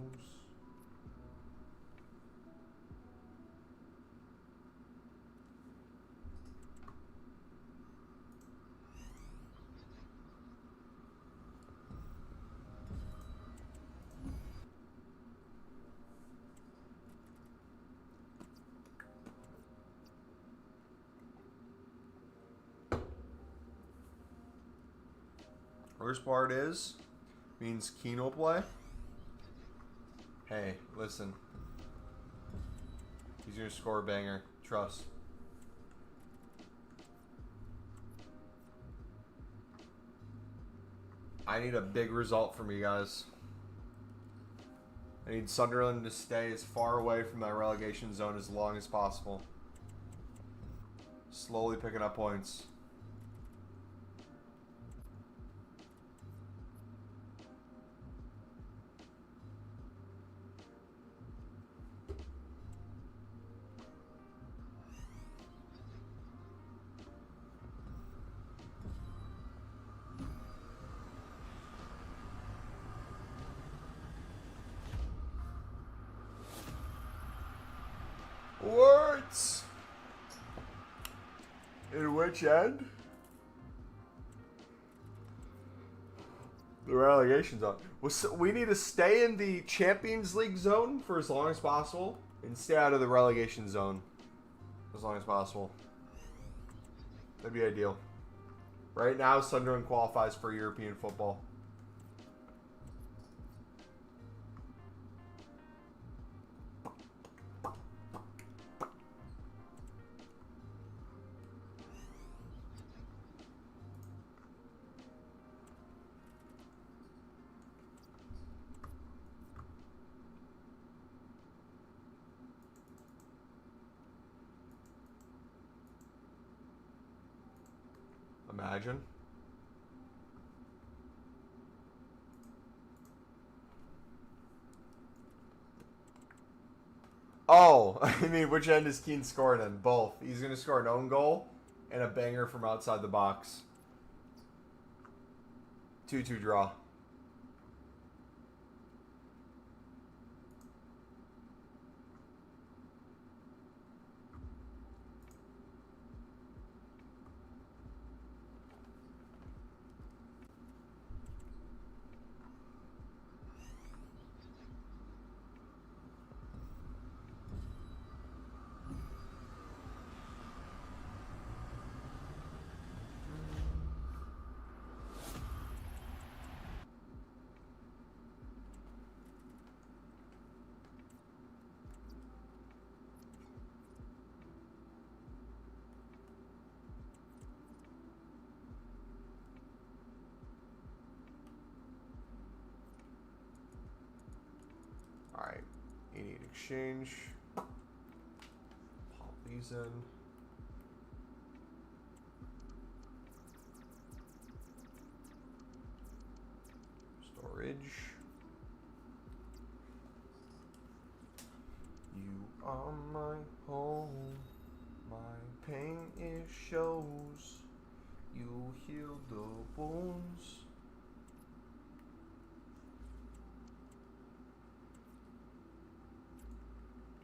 [SPEAKER 1] Worst part is, means Keane will play. Hey, listen. He's gonna score a banger. Trust. I need a big result from you guys. I need Sunderland to stay as far away from that relegation zone as long as possible. Slowly picking up points. Words! In which end? The relegation zone. We need to stay in the Champions League zone for as long as possible and stay out of the relegation zone as long as possible. That'd be ideal. Right now, Sunderland qualifies for European football. Imagine. Oh, I mean, which end is Keane scoring in? Both. He's going to score an own goal and a banger from outside the box. 2-2 draw. exchange. Pop these in. Storage. You are my home. My pain it shows. You heal the wounds.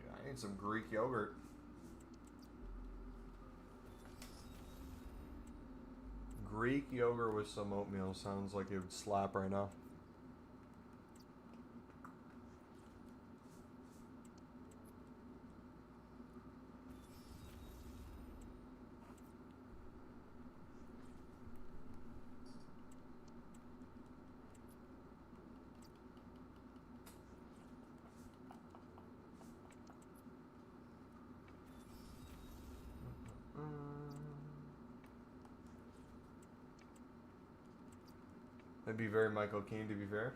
[SPEAKER 1] Yeah, I need some Greek yogurt. Greek yogurt with some oatmeal sounds like it would slap right now. That'd be very Michael Keane, to be fair.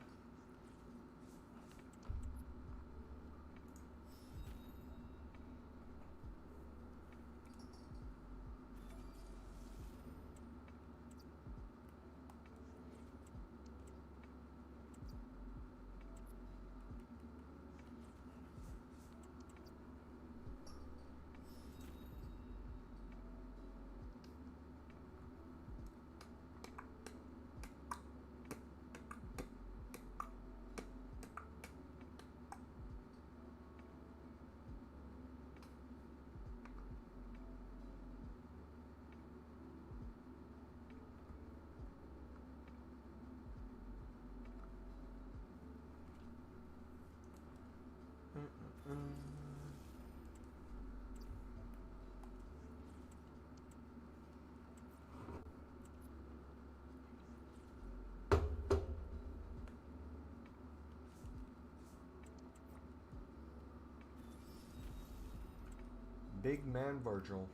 [SPEAKER 1] Big man Virgil.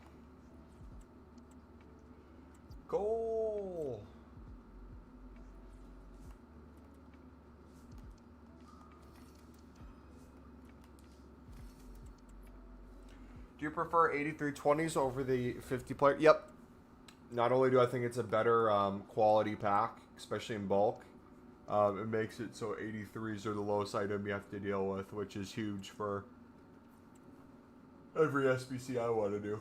[SPEAKER 1] Goal! Do you prefer 8320s over the 50 player? Yep. Not only do I think it's a better quality pack, especially in bulk, it makes it so 83s are the lowest item you have to deal with, which is huge for every SBC I want to do.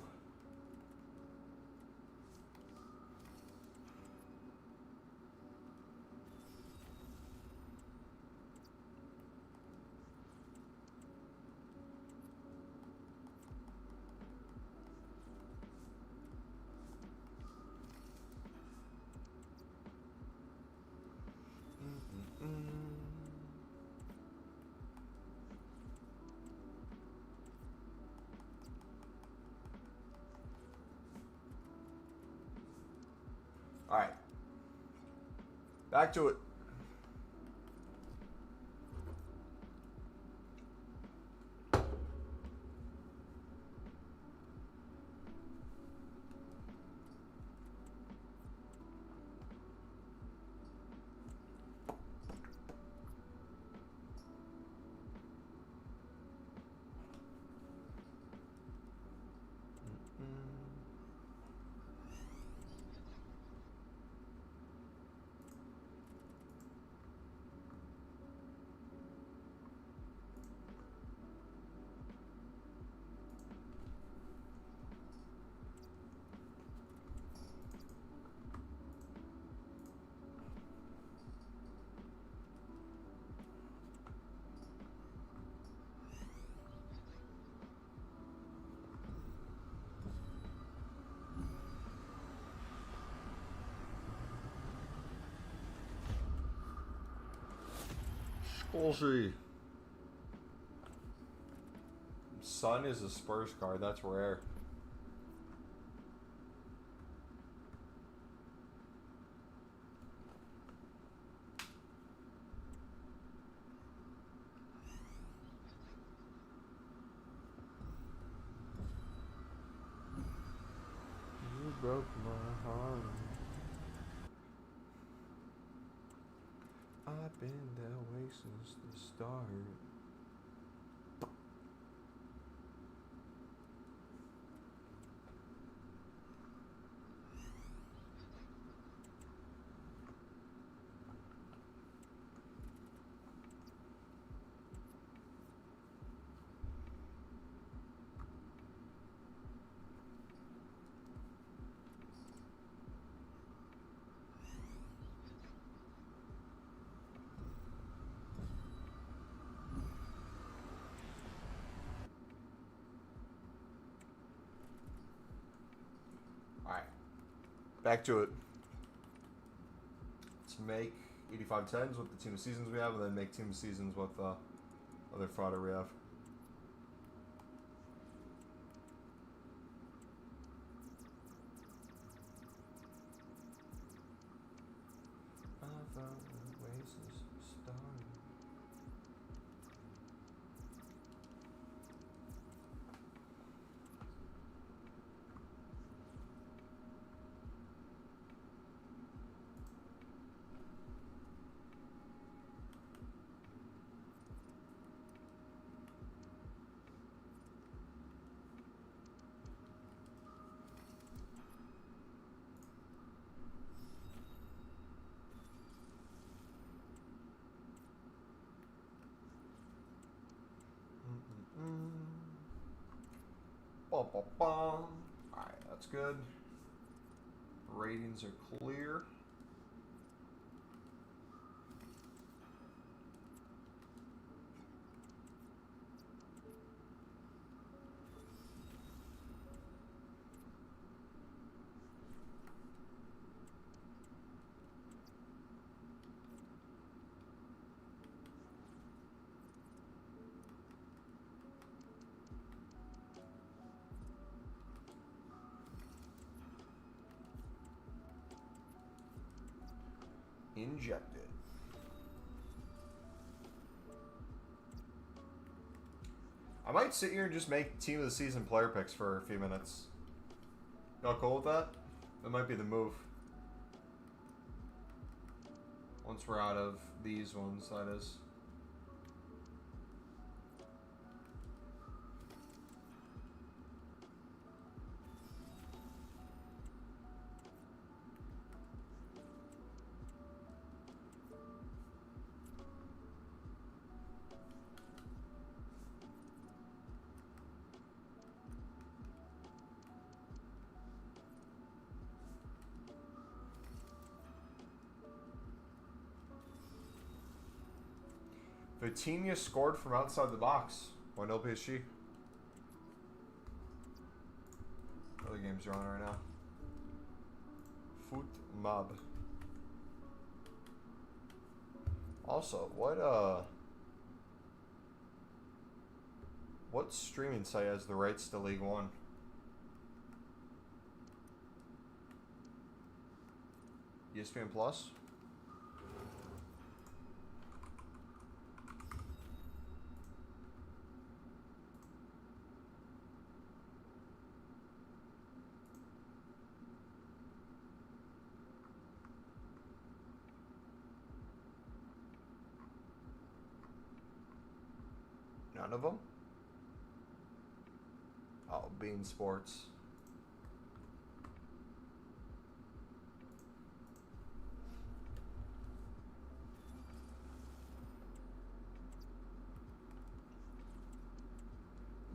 [SPEAKER 1] All right. Back to it. Bullshit. Sun is a Spurs card. That's rare. You broke my heart. I've been that way since the start. back to it. Let's make 85+10s with the team of seasons we have, and then make team of seasons with other fodder we have. Alright, that's good. Ratings are clear. Injected. I might sit here and just make team of the season player picks for a few minutes. Y'all cool with that? That might be the move. Once we're out of these ones, that is. Vitinha scored from outside the box. 1-0 PSG. Other games are on right now. Foot mob. Also, what streaming site has the rights to League One? ESPN Plus? None of them? Oh, Bean Sports.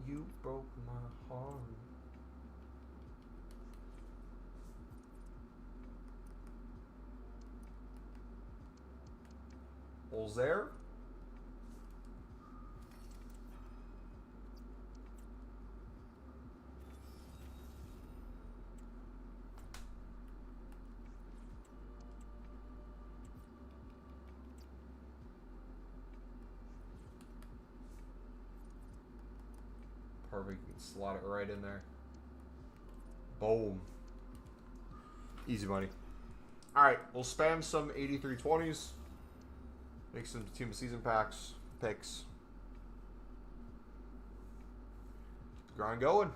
[SPEAKER 1] You broke my heart. Olzer? Perfect. You can slot it right in there. Boom. Easy money. Alright, we'll spam some 8320s. Make some team of season picks. Grind going.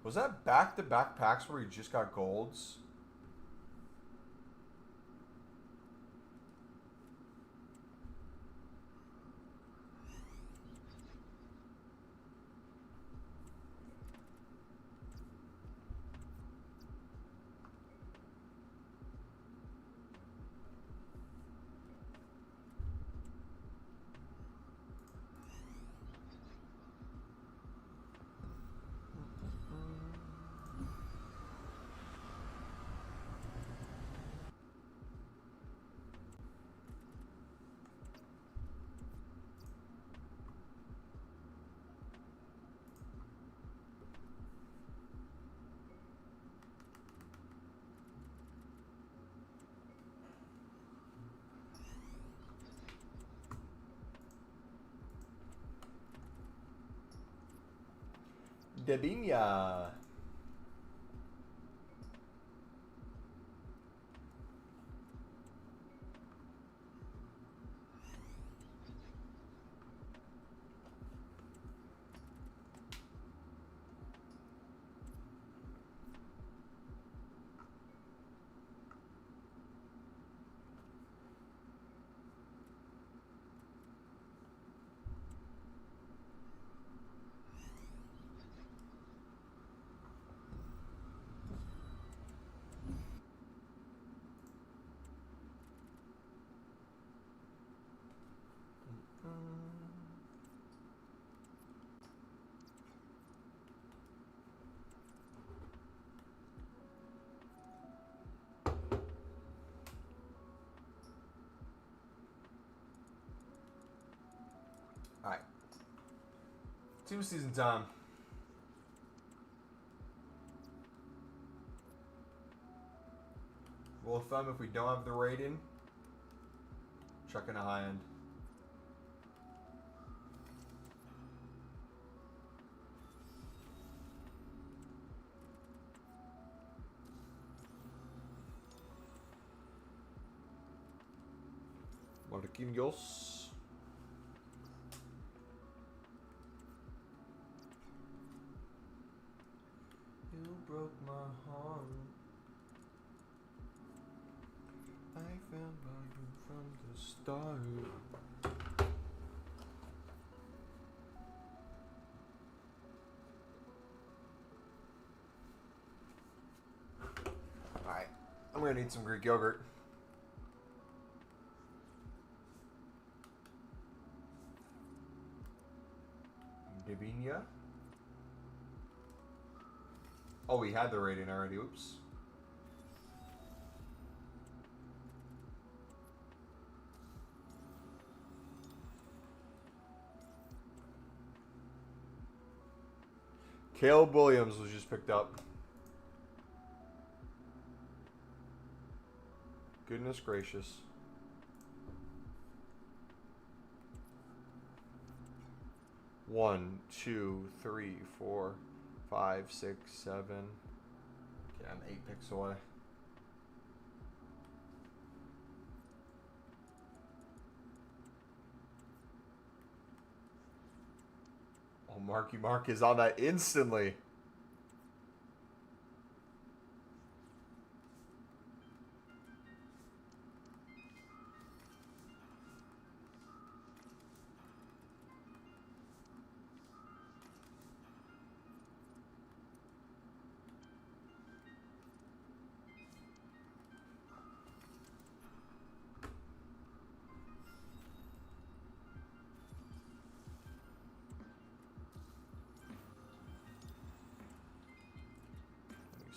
[SPEAKER 1] Was that back-to-back packs where he just got golds? Debinia. Alright. Team season time. Rule of thumb, if we don't have the rating, chuck in a high end. Marquinhos. You broke my heart. I fell by you from the start. Alright, I'm gonna need some Greek yogurt. Davinia. Oh, we had the rating already. Oops. Caleb Williams was just picked up. Goodness gracious. One, two, three, 4, 5, 6, 7. Okay, I'm 8 picks away. Oh, Marky Mark is on that instantly.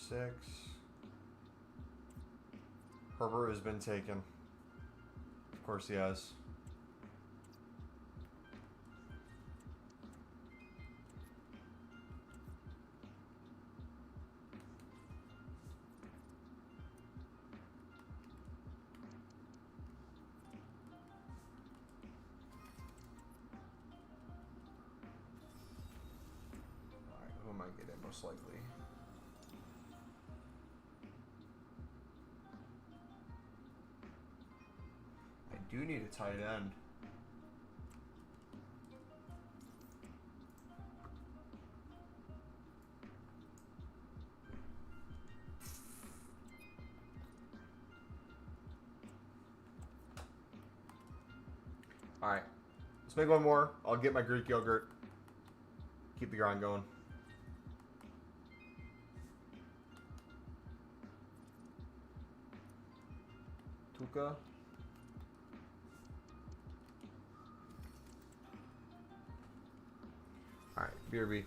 [SPEAKER 1] Six. Herbert has been taken. Of course he has. Alright, who am I getting most likely? I do need a tight end. Alright. Let's make one more. I'll get my Greek yogurt. Keep the grind going. Tuca. Alright, BRB.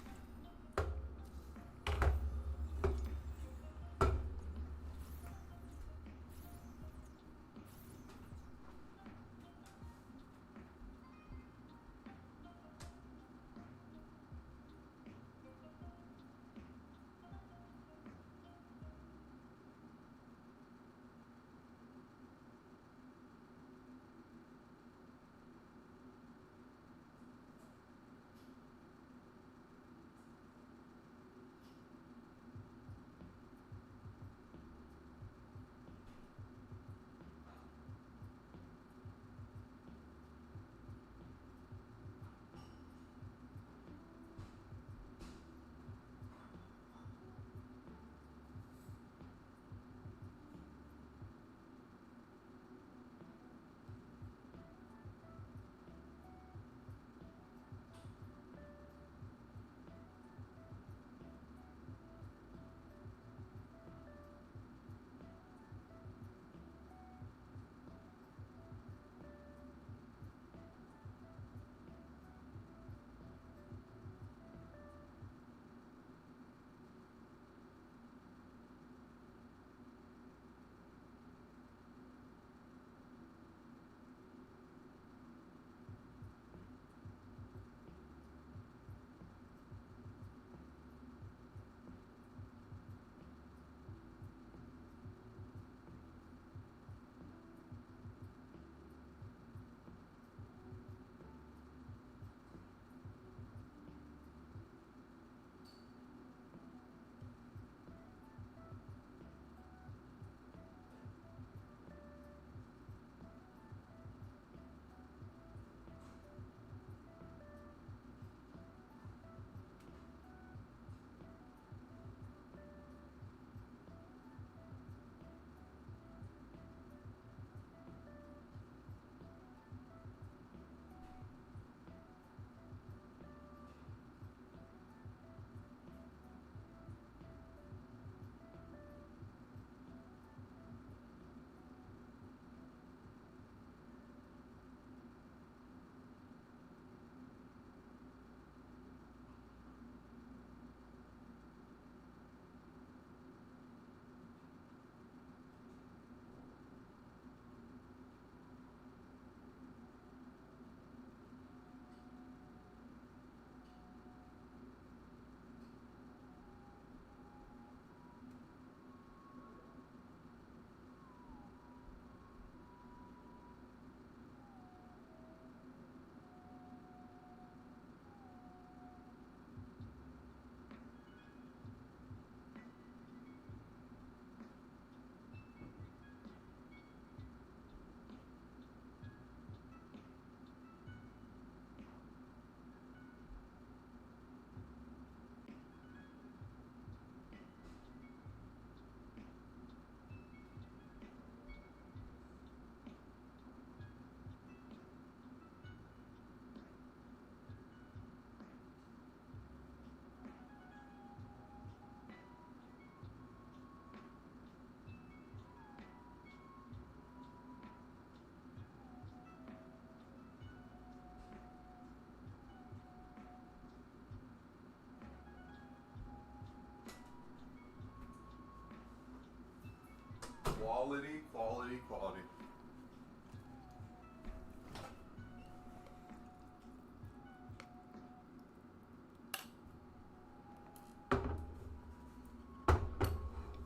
[SPEAKER 1] Quality, quality, quality.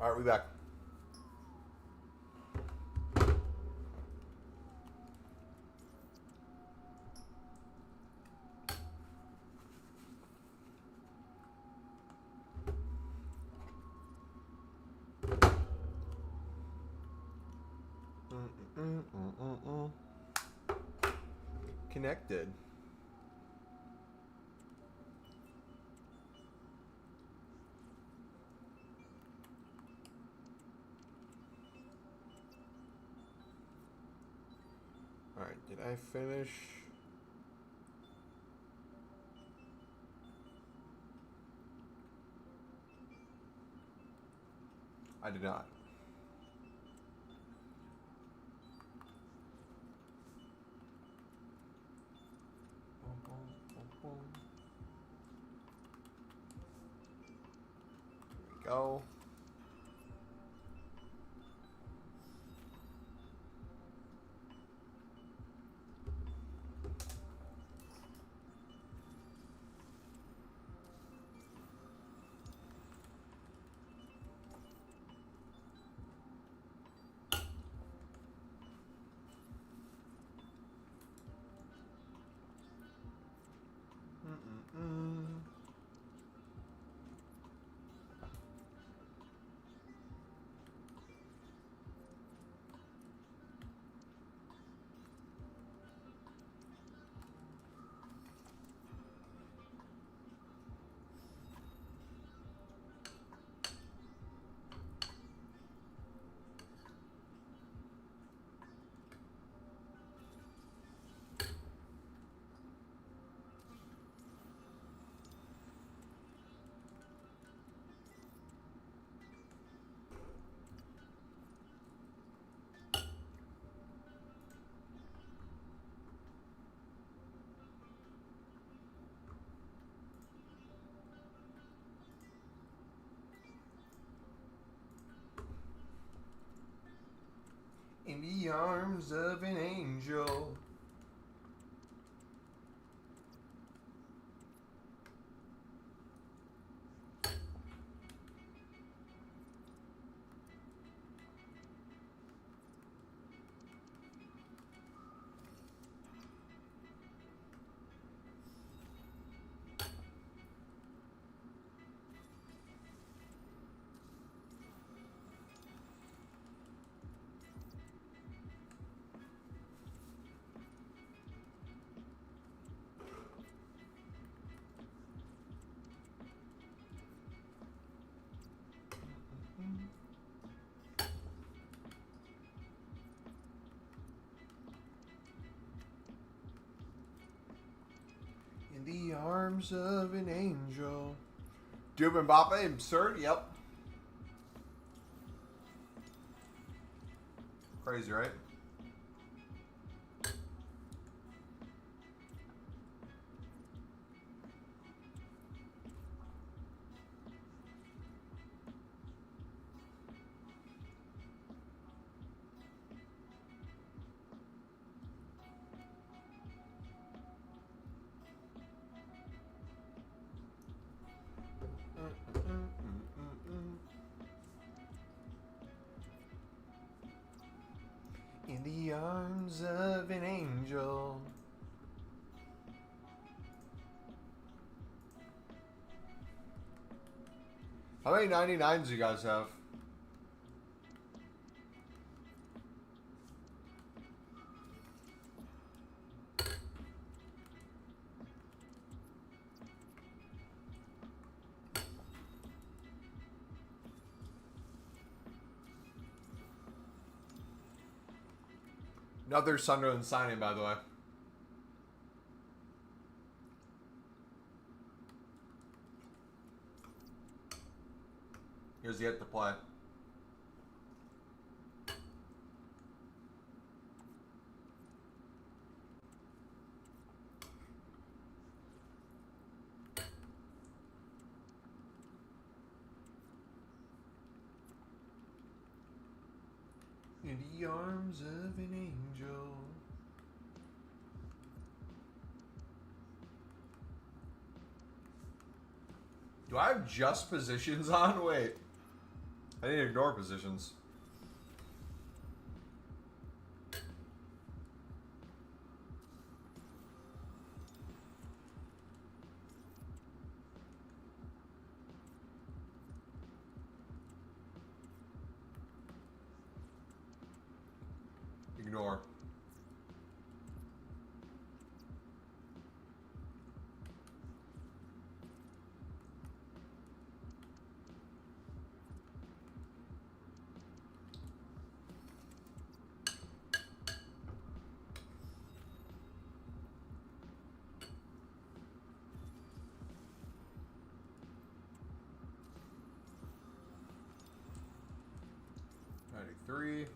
[SPEAKER 1] All right, we back. Connected. All right, did I finish? I did not. There we go. In the arms of an angel. In the arms of an angel. Dube Mbappe, absurd, yep. Crazy, right? In the arms of an angel. How many 99s do you guys have? Another Sunderland signing, by the way. Here's yet to play. In the arms of an angel. Do I have just positions on? Wait. I need to ignore positions. Ignore. Three.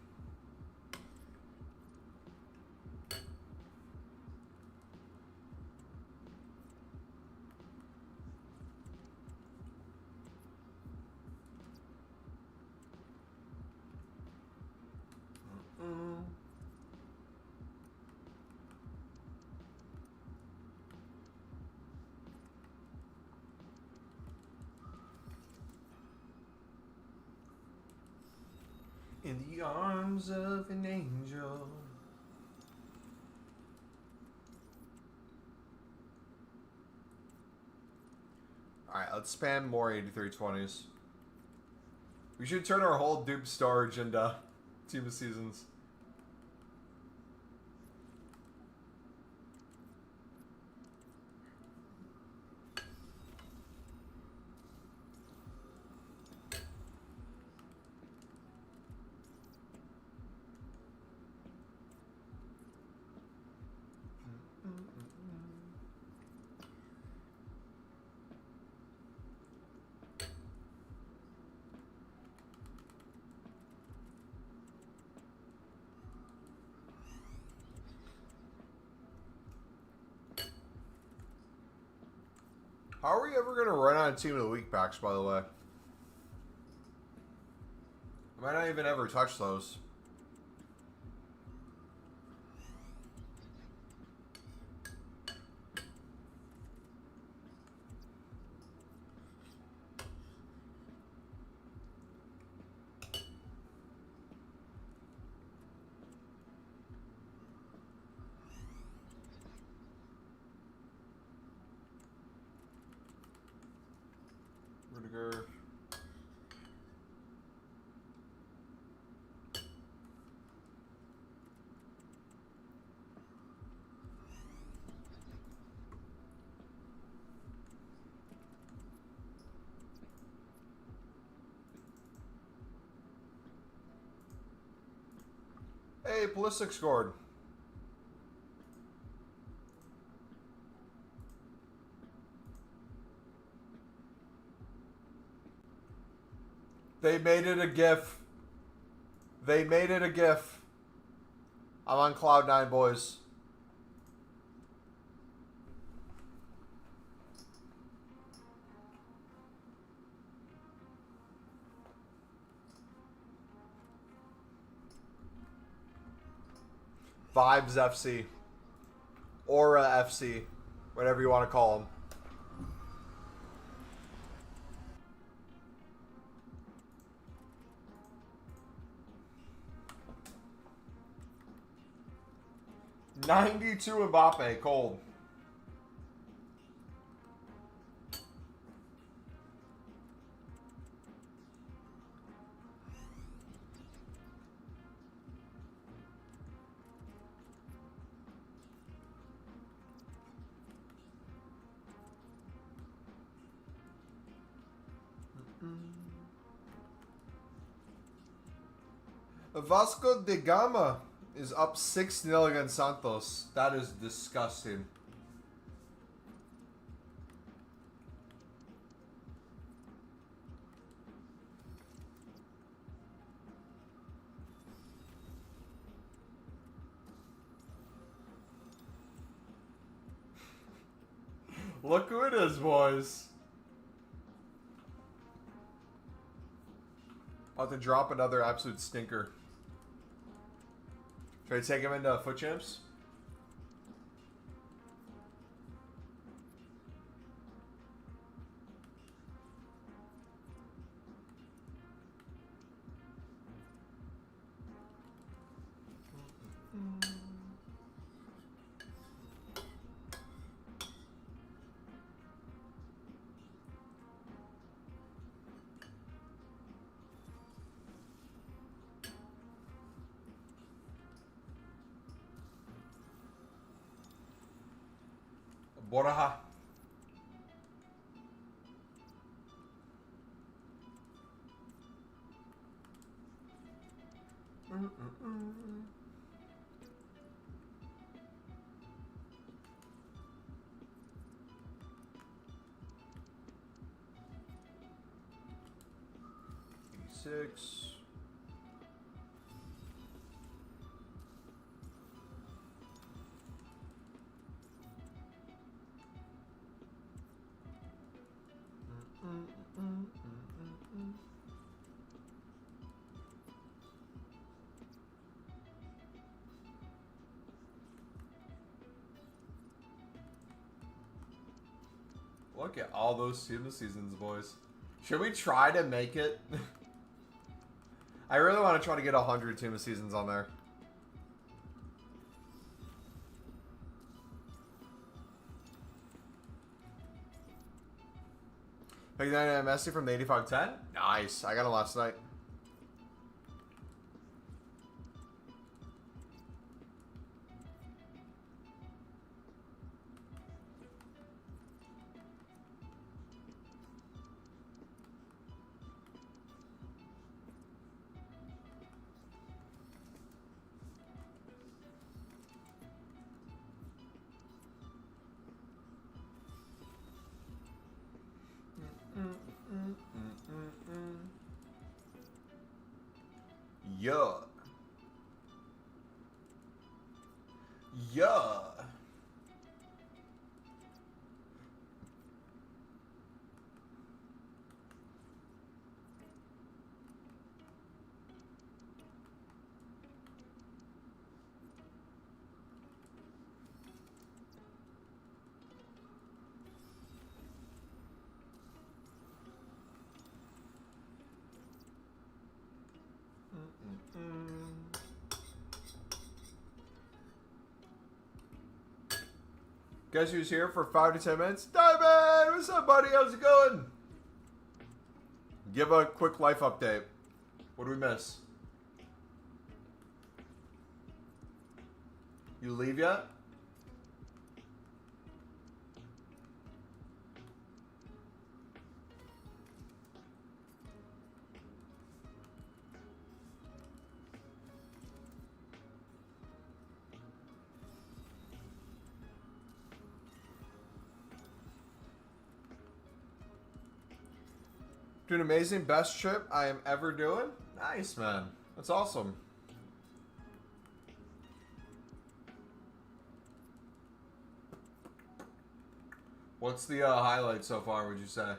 [SPEAKER 1] In the arms of an angel. Alright, let's spam more 8320s. We should turn our whole dupe storage into Team of Seasons. How are we ever going to run out of Team of the Week packs, by the way? I might not even ever touch those. Rudiger. Hey, Pulisic scored. They made it a GIF. They made it a GIF. I'm on cloud 9, boys. Vibes FC. Aura FC. Whatever you want to call them. '92 Mbappe, cold. Vasco da Gama is up 6-0 against Santos. That is disgusting. Look who it is, boys. About to drop another absolute stinker. Should I take him into foot champs? Boraha. Six. Look at all those student seasons, boys. Should we try to make it? I really want to try to get 100 Team of Seasons on there. Pick that Messi from the 85+10? Nice. I got it last night. Yeah. Yeah. Guess who's here for 5 to 10 minutes? Diamond! What's up, buddy? How's it going? Give a quick life update. What do we miss? You leave yet? Doing amazing. Best trip I am ever doing. Nice, man. That's awesome. What's the highlight so far, would you say?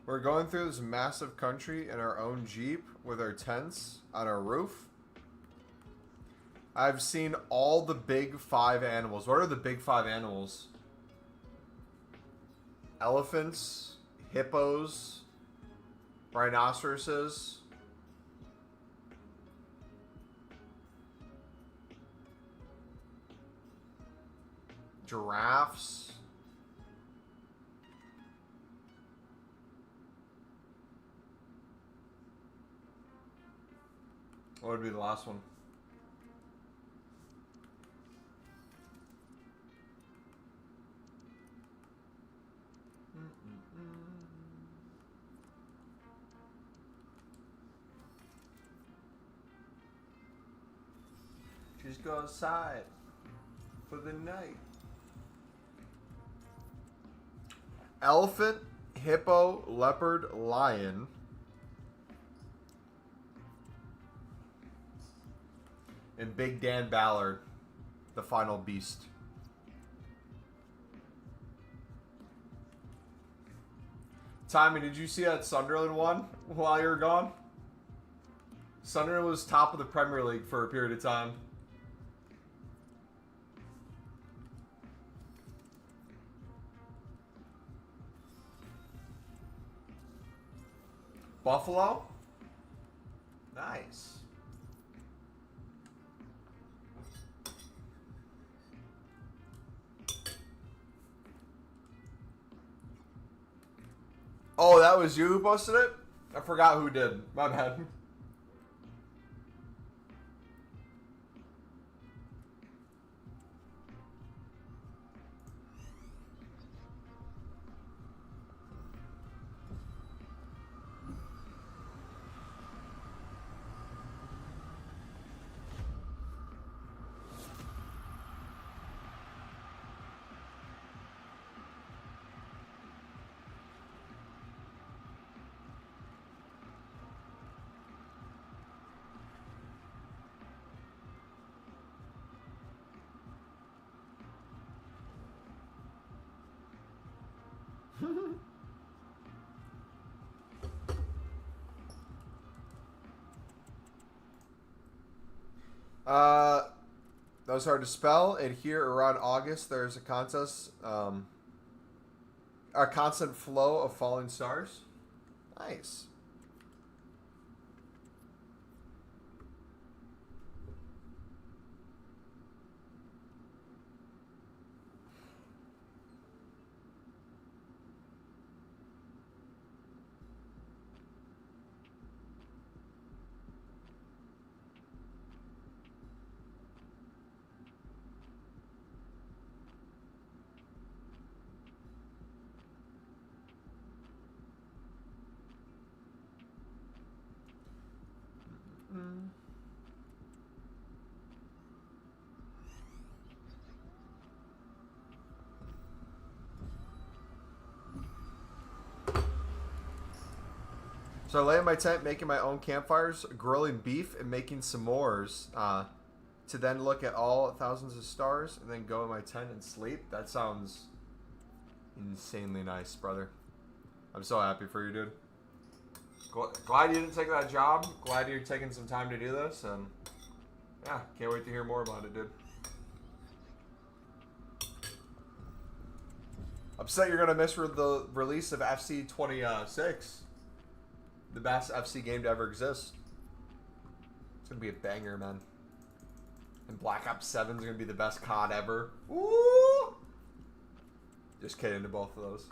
[SPEAKER 1] We're going through this massive country in our own Jeep with our tents on our roof. I've seen all the big 5 animals. What are the big 5 animals? Elephants, hippos, rhinoceroses, giraffes. What would be the last one? Just go outside for the night. Elephant, hippo, leopard, lion, and Big Dan Ballard, the final beast. Tommy, did you see that Sunderland won while you were gone? Sunderland was top of the Premier League for a period of time. Buffalo? Nice. Oh, that was you who posted it? I forgot who did. My bad. That was hard to spell. And here around August, there's a contest, a constant flow of falling stars. Nice. So I lay in my tent making my own campfires, grilling beef, and making s'mores to then look at all thousands of stars and then go in my tent and sleep. That sounds insanely nice, brother. I'm so happy for you, dude. Glad you didn't take that job. Glad you're taking some time to do this. And yeah, can't wait to hear more about it, dude. Upset you're going to miss the release of FC26. The best FC game to ever exist. It's going to be a banger, man. And Black Ops 7 is going to be the best COD ever. Woo! Just kidding to both of those.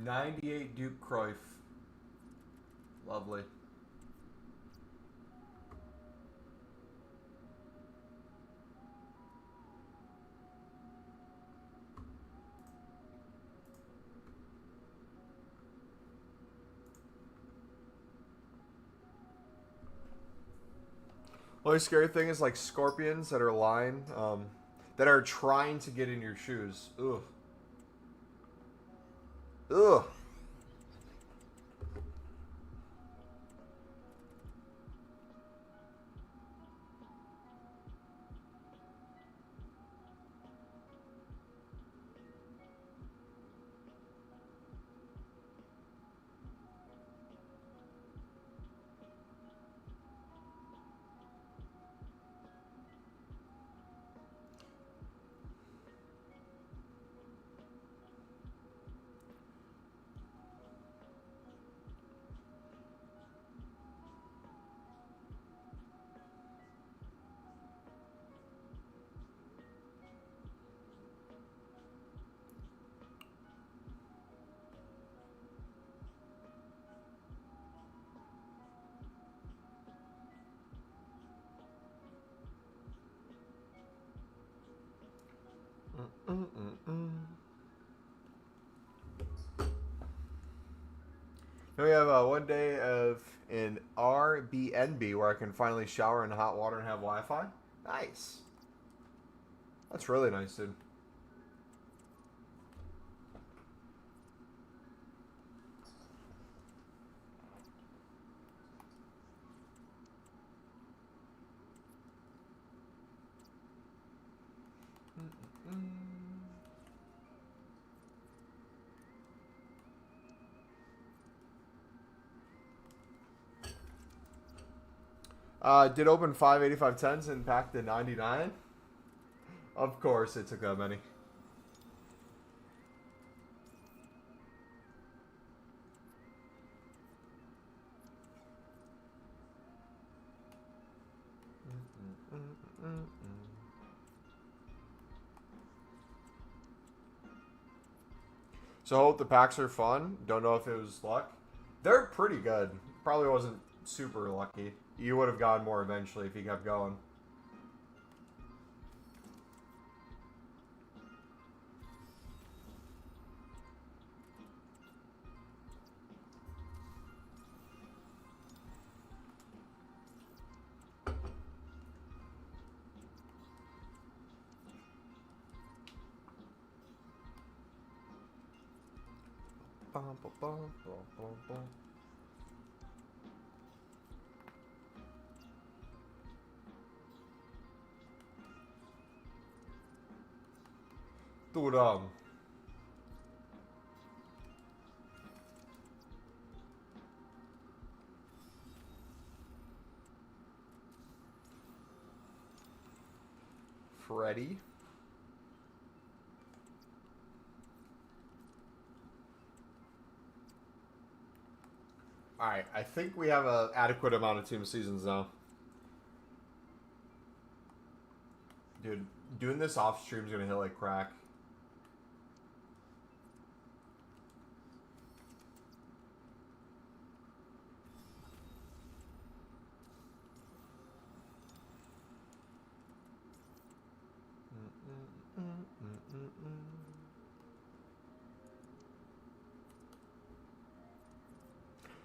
[SPEAKER 1] '98 Duke Cruyff. Lovely. Only scary thing is like scorpions that are lying, that are trying to get in your shoes. Ugh. Ugh. Then we have one day of an Airbnb where I can finally shower in hot water and have Wi-Fi. Nice. That's really nice, dude. Did open 5 85+10s and packed the 99. Of course, it took that many. So I hope the packs are fun. Don't know if it was luck. They're pretty good. Probably wasn't super lucky. You would have gotten more eventually if you kept going. Duram. Freddy. Alright, I think we have an adequate amount of team seasons now. Dude, doing this off stream is gonna hit like crack.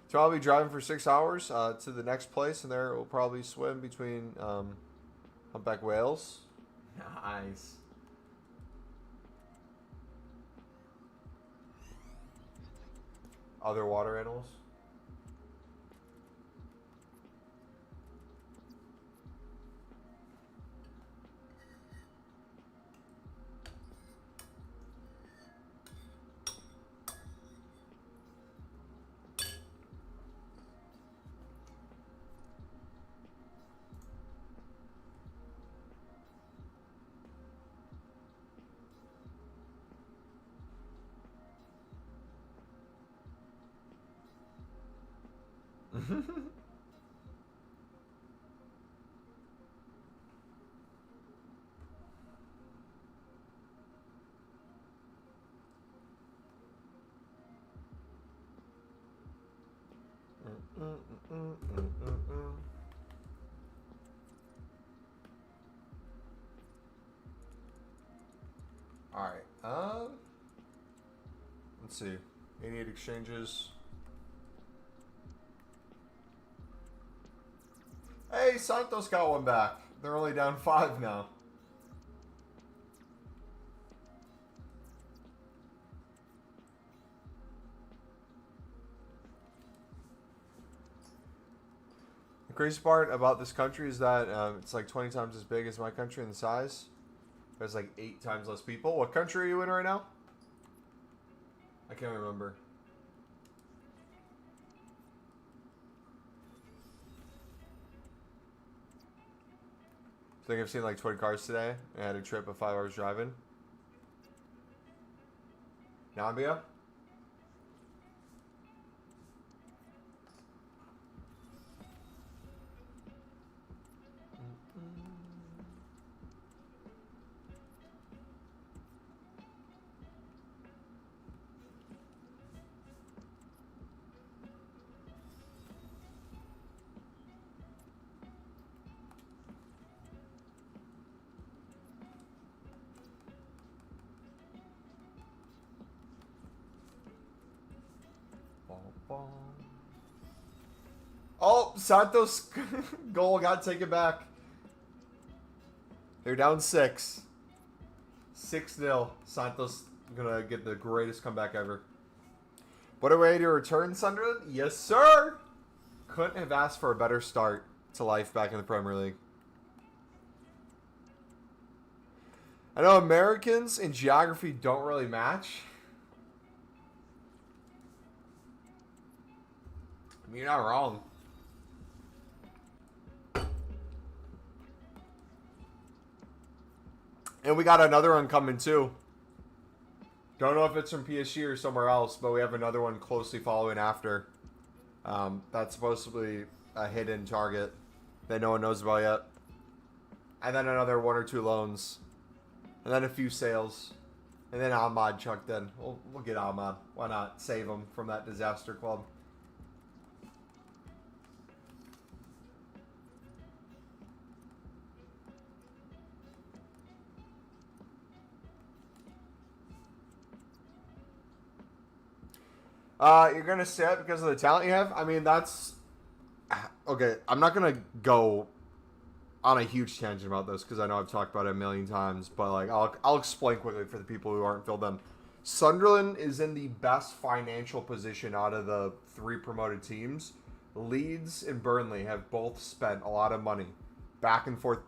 [SPEAKER 1] So I'll be driving for 6 hours to the next place, and there we'll probably swim between humpback whales. Nice. Other water animals. Alright, let's see. 88 exchanges. Hey, Santos got one back. They're only down 5 now. The crazy part about this country is that it's like 20 times as big as my country in size. There's like 8 times less people. What country are you in right now? I can't remember. I think I've seen like 20 cars today. I had a trip of 5 hours driving. Nambia? Oh, Santos' goal got taken back. They're down 6. 6-0. Santos gonna get the greatest comeback ever. What a way to return, Sunderland? Yes, sir! Couldn't have asked for a better start to life back in the Premier League. I know Americans in geography don't really match. I mean, you're not wrong. And we got another one coming too. Don't know if it's from PSG or somewhere else, but we have another one closely following after. That's supposed to be a hidden target that no one knows about yet. And then another 1 or 2 loans. And then a few sales. And then Ahmad chucked in. We'll get Ahmad. Why not? Save him from that disaster club. You're going to say it because of the talent you have? I mean, that's... Okay, I'm not going to go on a huge tangent about this because I know I've talked about it a million times, but like I'll explain quickly for the people who aren't filled in. Sunderland is in the best financial position out of the 3 promoted teams. Leeds and Burnley have both spent a lot of money back and forth,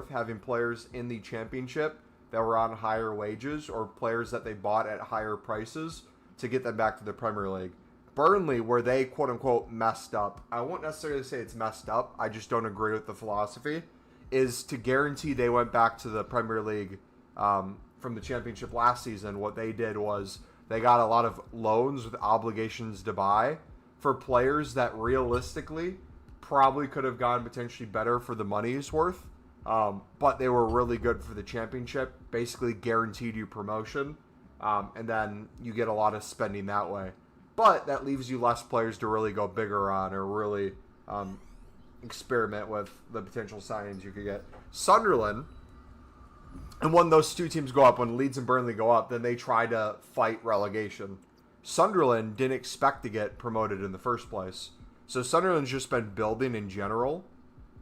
[SPEAKER 1] having players in the championship that were on higher wages or players that they bought at higher prices to get them back to the Premier League. Burnley, where they quote-unquote messed up, I won't necessarily say it's messed up, I just don't agree with the philosophy, is to guarantee they went back to the Premier League from the Championship last season. What they did was they got a lot of loans with obligations to buy for players that realistically probably could have gone potentially better for the money's worth, but they were really good for the Championship, basically guaranteed you promotion, and then you get a lot of spending that way. But that leaves you less players to really go bigger on or really experiment with the potential signings you could get. Sunderland, and when those 2 teams go up, when Leeds and Burnley go up, then they try to fight relegation. Sunderland didn't expect to get promoted in the first place. So Sunderland's just been building in general,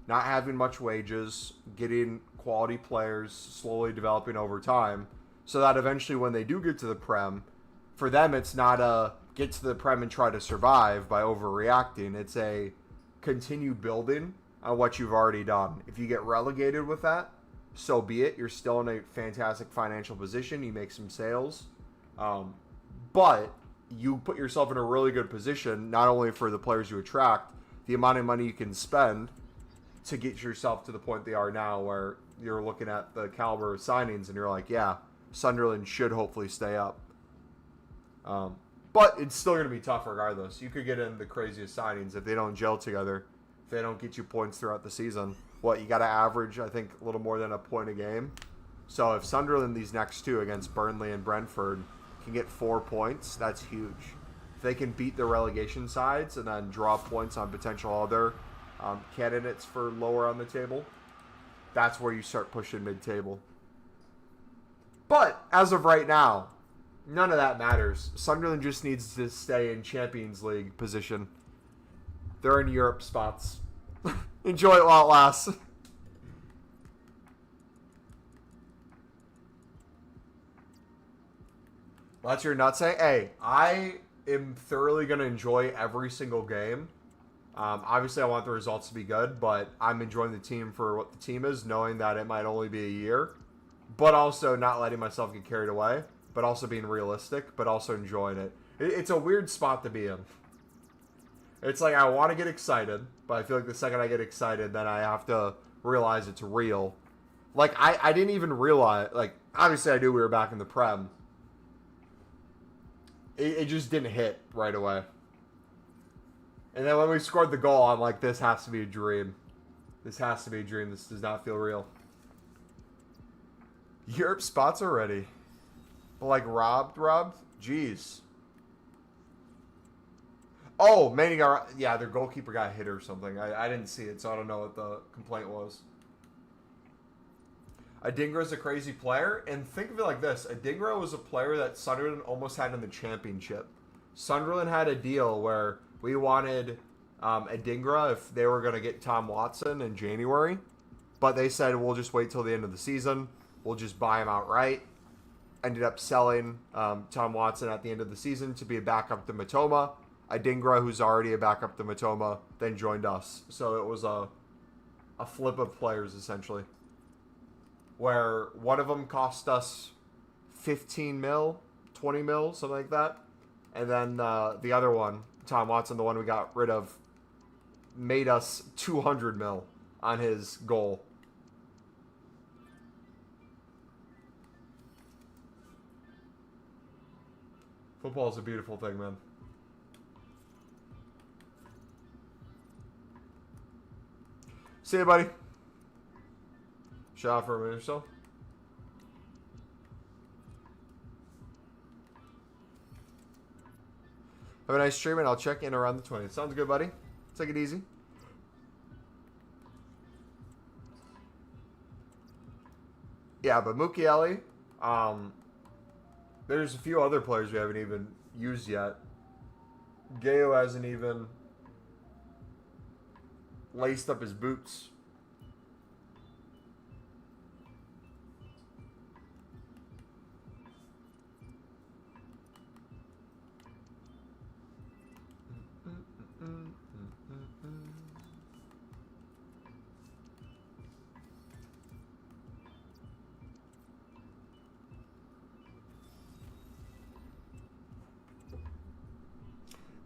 [SPEAKER 1] not having much wages, getting quality players, slowly developing over time, so that eventually when they do get to the Prem, for them it's not a get to the Prem and try to survive by overreacting. It's a continue building on what you've already done. If you get relegated with that, so be it. You're still in a fantastic financial position. You make some sales. But you put yourself in a really good position, not only for the players you attract, the amount of money you can spend to get yourself to the point they are now where you're looking at the caliber of signings and you're like, yeah, Sunderland should hopefully stay up. But it's still going to be tough regardless. You could get in the craziest signings if they don't gel together, if they don't get you points throughout the season. You got to average, I think, a little more than a point a game. So if Sunderland, these next 2 against Burnley and Brentford, can get 4 points, that's huge. If they can beat the relegation sides and then draw points on potential other candidates for lower on the table, that's where you start pushing mid-table. But as of right now, none of that matters. Sunderland just needs to stay in Champions League position. They're in Europe spots. Enjoy it while it lasts. That's your nuts saying? Hey, I am thoroughly going to enjoy every single game. Obviously, I want the results to be good, but I'm enjoying the team for what the team is, knowing that it might only be a year, but also not letting myself get carried away, but also being realistic, but also enjoying it. It's a weird spot to be in. It's like I want to get excited, but I feel like the second I get excited, then I have to realize it's real. Like, I didn't even realize, like, obviously I knew we were back in the Prem. It just didn't hit right away. And then when we scored the goal, I'm like, this has to be a dream. This has to be a dream. This does not feel real. Europe spots already. Like, robbed? Jeez. Oh, Manny got... Yeah, their goalkeeper got hit or something. I didn't see it, so I don't know what the complaint was. Adingra's a crazy player, and think of it like this. Adingra was a player that Sunderland almost had in the Championship. Sunderland had a deal where we wanted Adingra if they were going to get Tom Watson in January. But they said, we'll just wait till the end of the season. We'll just buy him outright. Ended up selling Tom Watson at the end of the season to be a backup to Matoma. Adingra, who's already a backup to Matoma, then joined us. So it was a flip of players, essentially. Where one of them cost us 15 mil, 20 mil, something like that. And then the other one, Tom Watson, the one we got rid of, made us 200 mil on his goal. Football is a beautiful thing, man. See you, buddy. Shut off for a minute or so. Have a nice stream, and I'll check in around the 20th. Sounds good, buddy. Take it easy. Yeah, but Mukiele, there's a few other players we haven't even used yet. Geo hasn't even laced up his boots.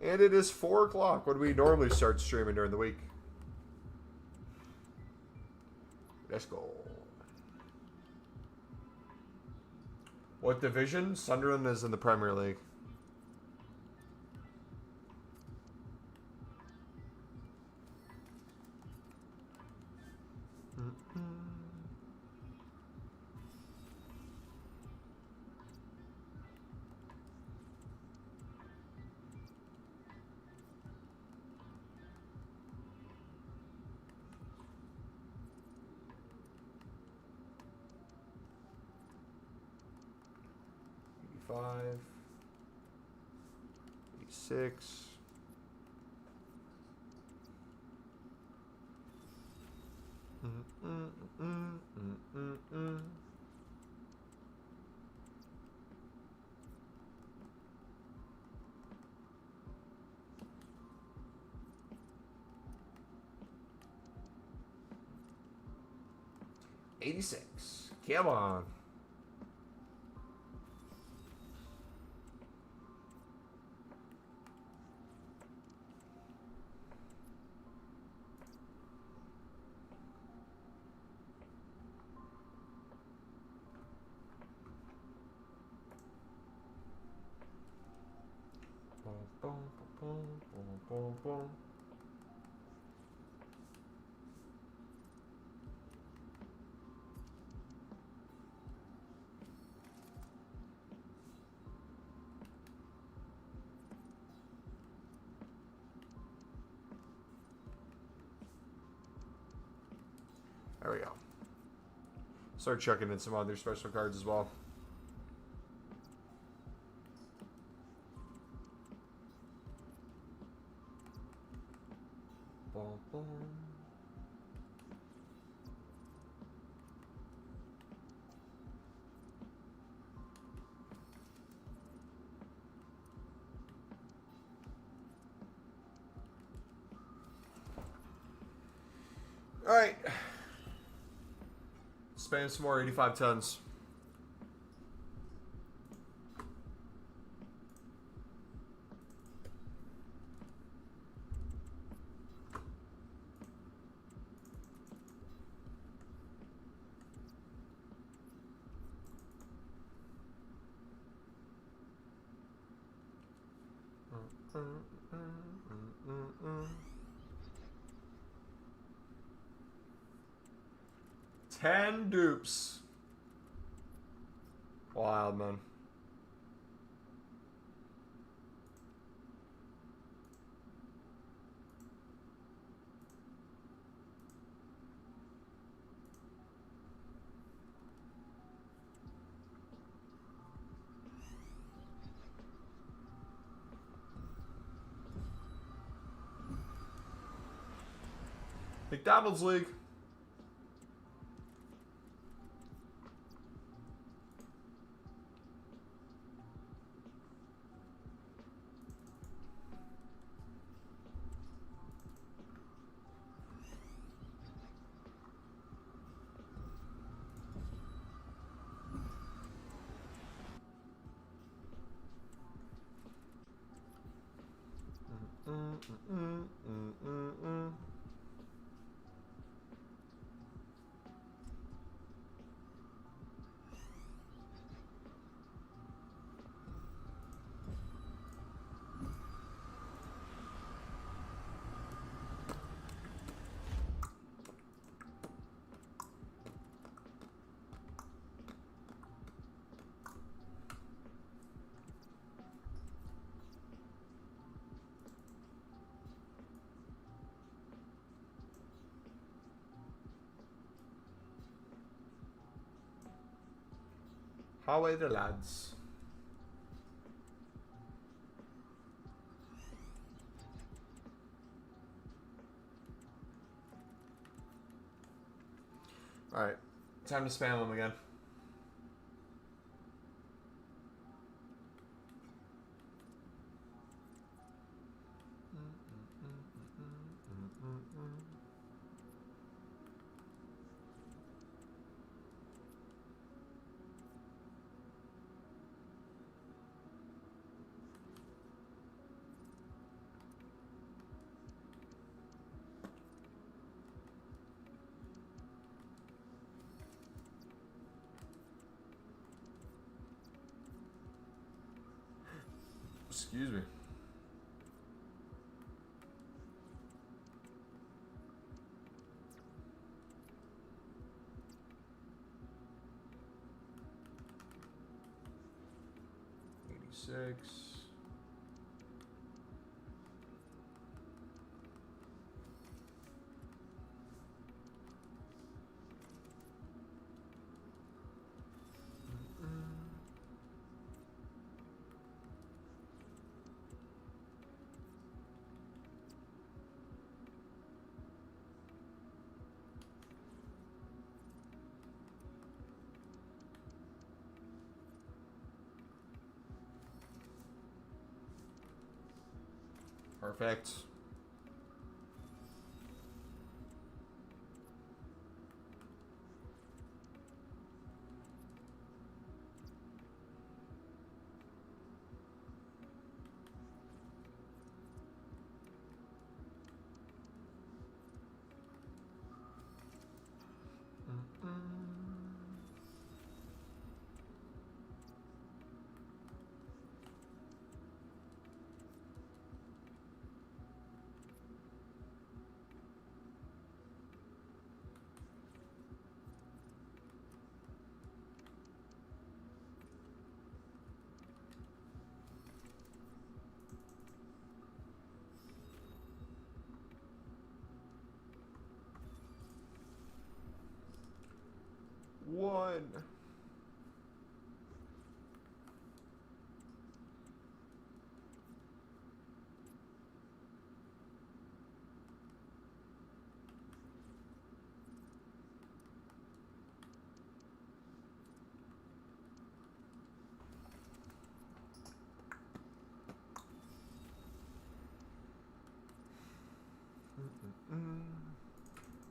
[SPEAKER 1] And it is 4 o'clock when we normally start streaming during the week. Let's go. What division? Sunderland is in the Premier League. Five, 86. Mm. 86. Come on. Boom. There we go. Start checking in some other special cards as well. Boom. All right. Spam some more 85 tons. Ten dupes. Wild, man. McDonald's League. How are the lads? Alright, time to spam them again. Excuse me. Six. Perfect. One.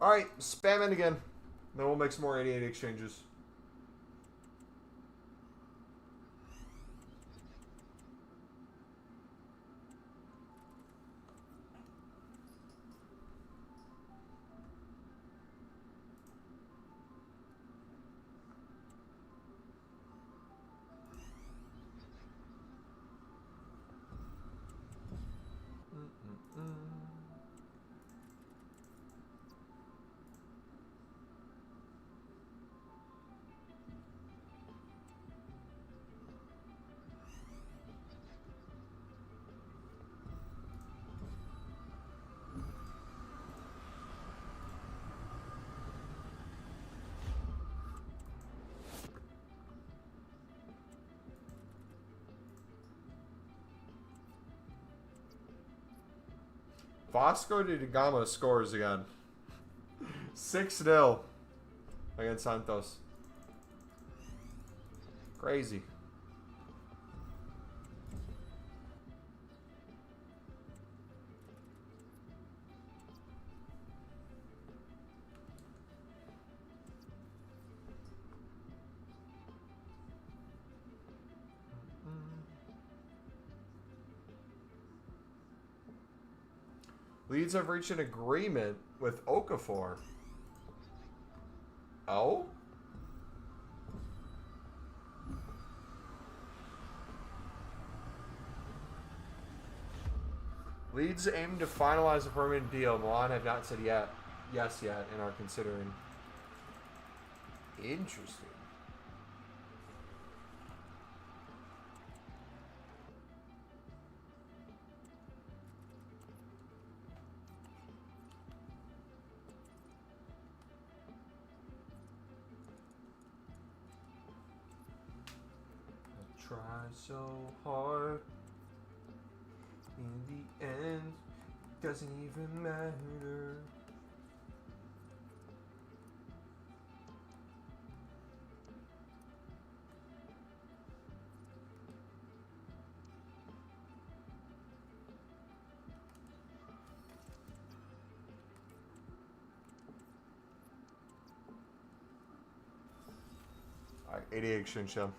[SPEAKER 1] All right, spam it again. Then we'll make some more 88 exchanges. Vasco da Gama scores again. 6-0 against Santos. Crazy. Leeds have reached an agreement with Okafor. Oh? Leeds aim to finalize a permanent deal. Milan have not said yes yet and are considering. Interesting. I try so hard. In the end, doesn't even matter. Alright, 88 exchange show.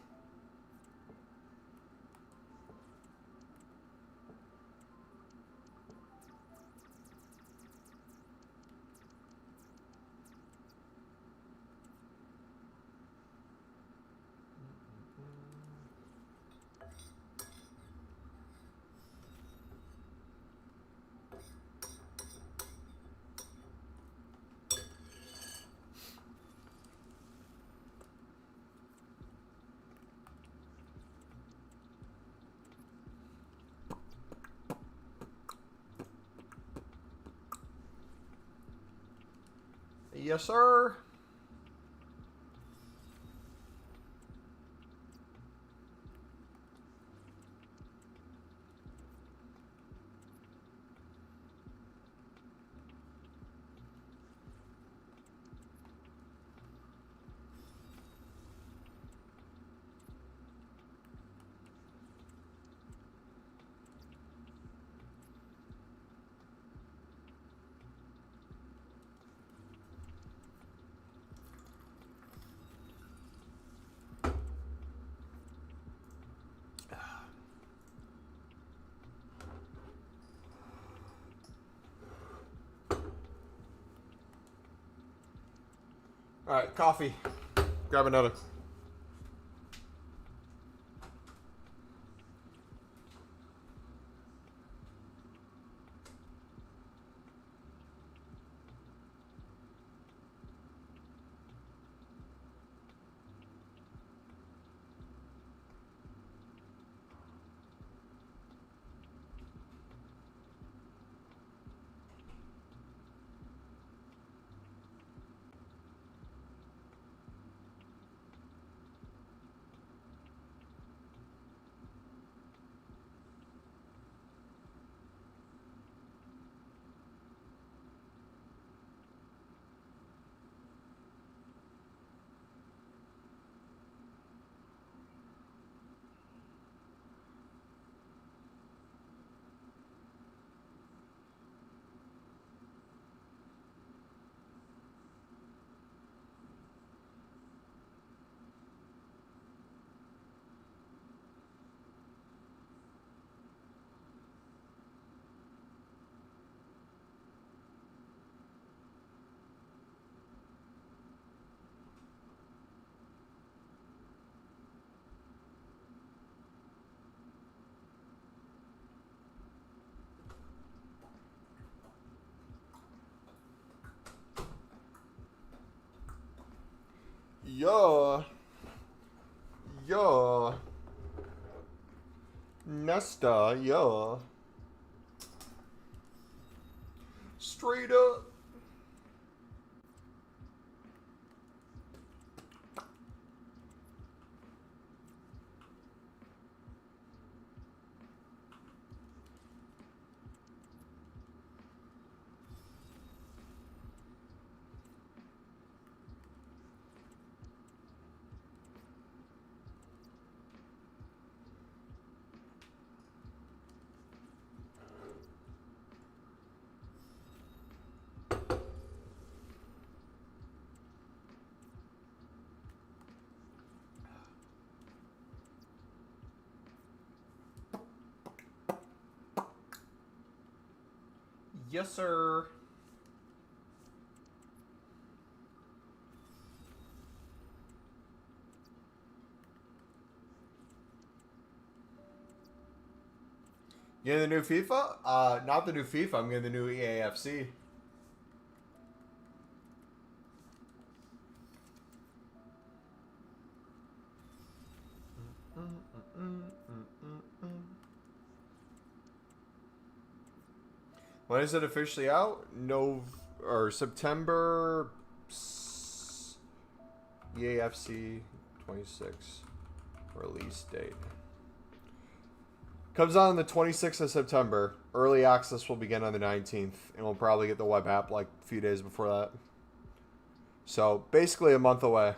[SPEAKER 1] Yes, sir. All right, coffee. Grab another. Yeah. Yeah. Nesta, yeah. Straight up. Yes, sir. Getting the new FIFA? Not the new FIFA. I'm getting the new EAFC. When is it officially out? September EAFC 26 release date. Comes out on the 26th of September. Early access will begin on the 19th, and we'll probably get the web app like a few days before that. So basically a month away.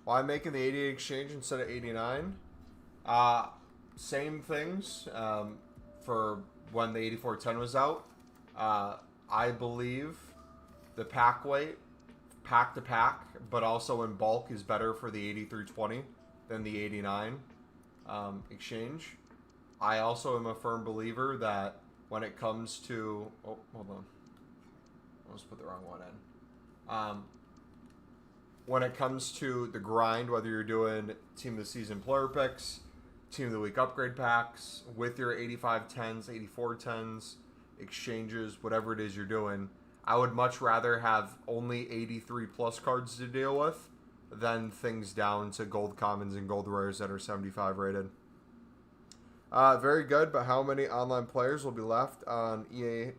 [SPEAKER 1] Why making the 88 exchange instead of 89? Same things for when the 8410 was out. I believe the pack weight, pack to pack, but also in bulk is better for the 8320 than the 89 exchange. I also am a firm believer that when it comes to... Oh, hold on. I almost put the wrong one in. When it comes to the grind, whether you're doing Team of the Season player picks, Team of the Week upgrade packs, with your 8510s, 8410s, exchanges, whatever it is you're doing, I would much rather have only 83 plus cards to deal with than things down to gold commons and gold rares that are 75 rated. Very good, but how many online players will be left on EA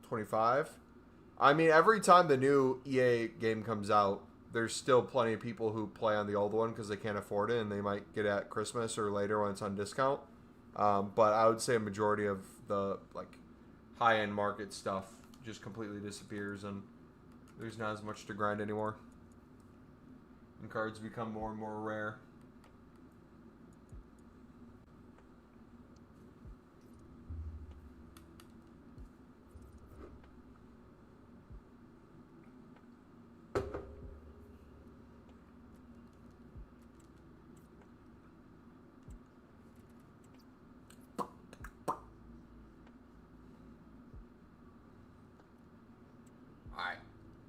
[SPEAKER 1] 25? I mean, every time the new EA game comes out, there's still plenty of people who play on the old one because they can't afford it and they might get it at Christmas or later when it's on discount. But I would say a majority of the like high-end market stuff just completely disappears and there's not as much to grind anymore. And cards become more and more rare.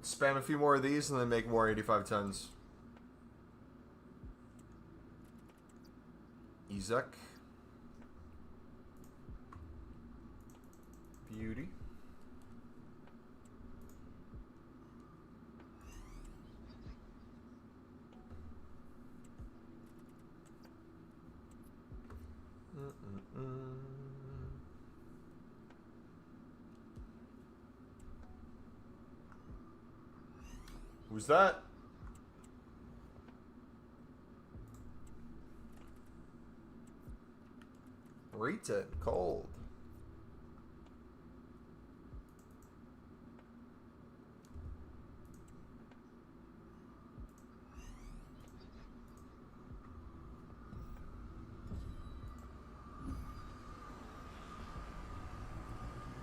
[SPEAKER 1] Spam a few more of these and then make more 8510s. Ezek. Beauty. Who's that? Rate it. Cold.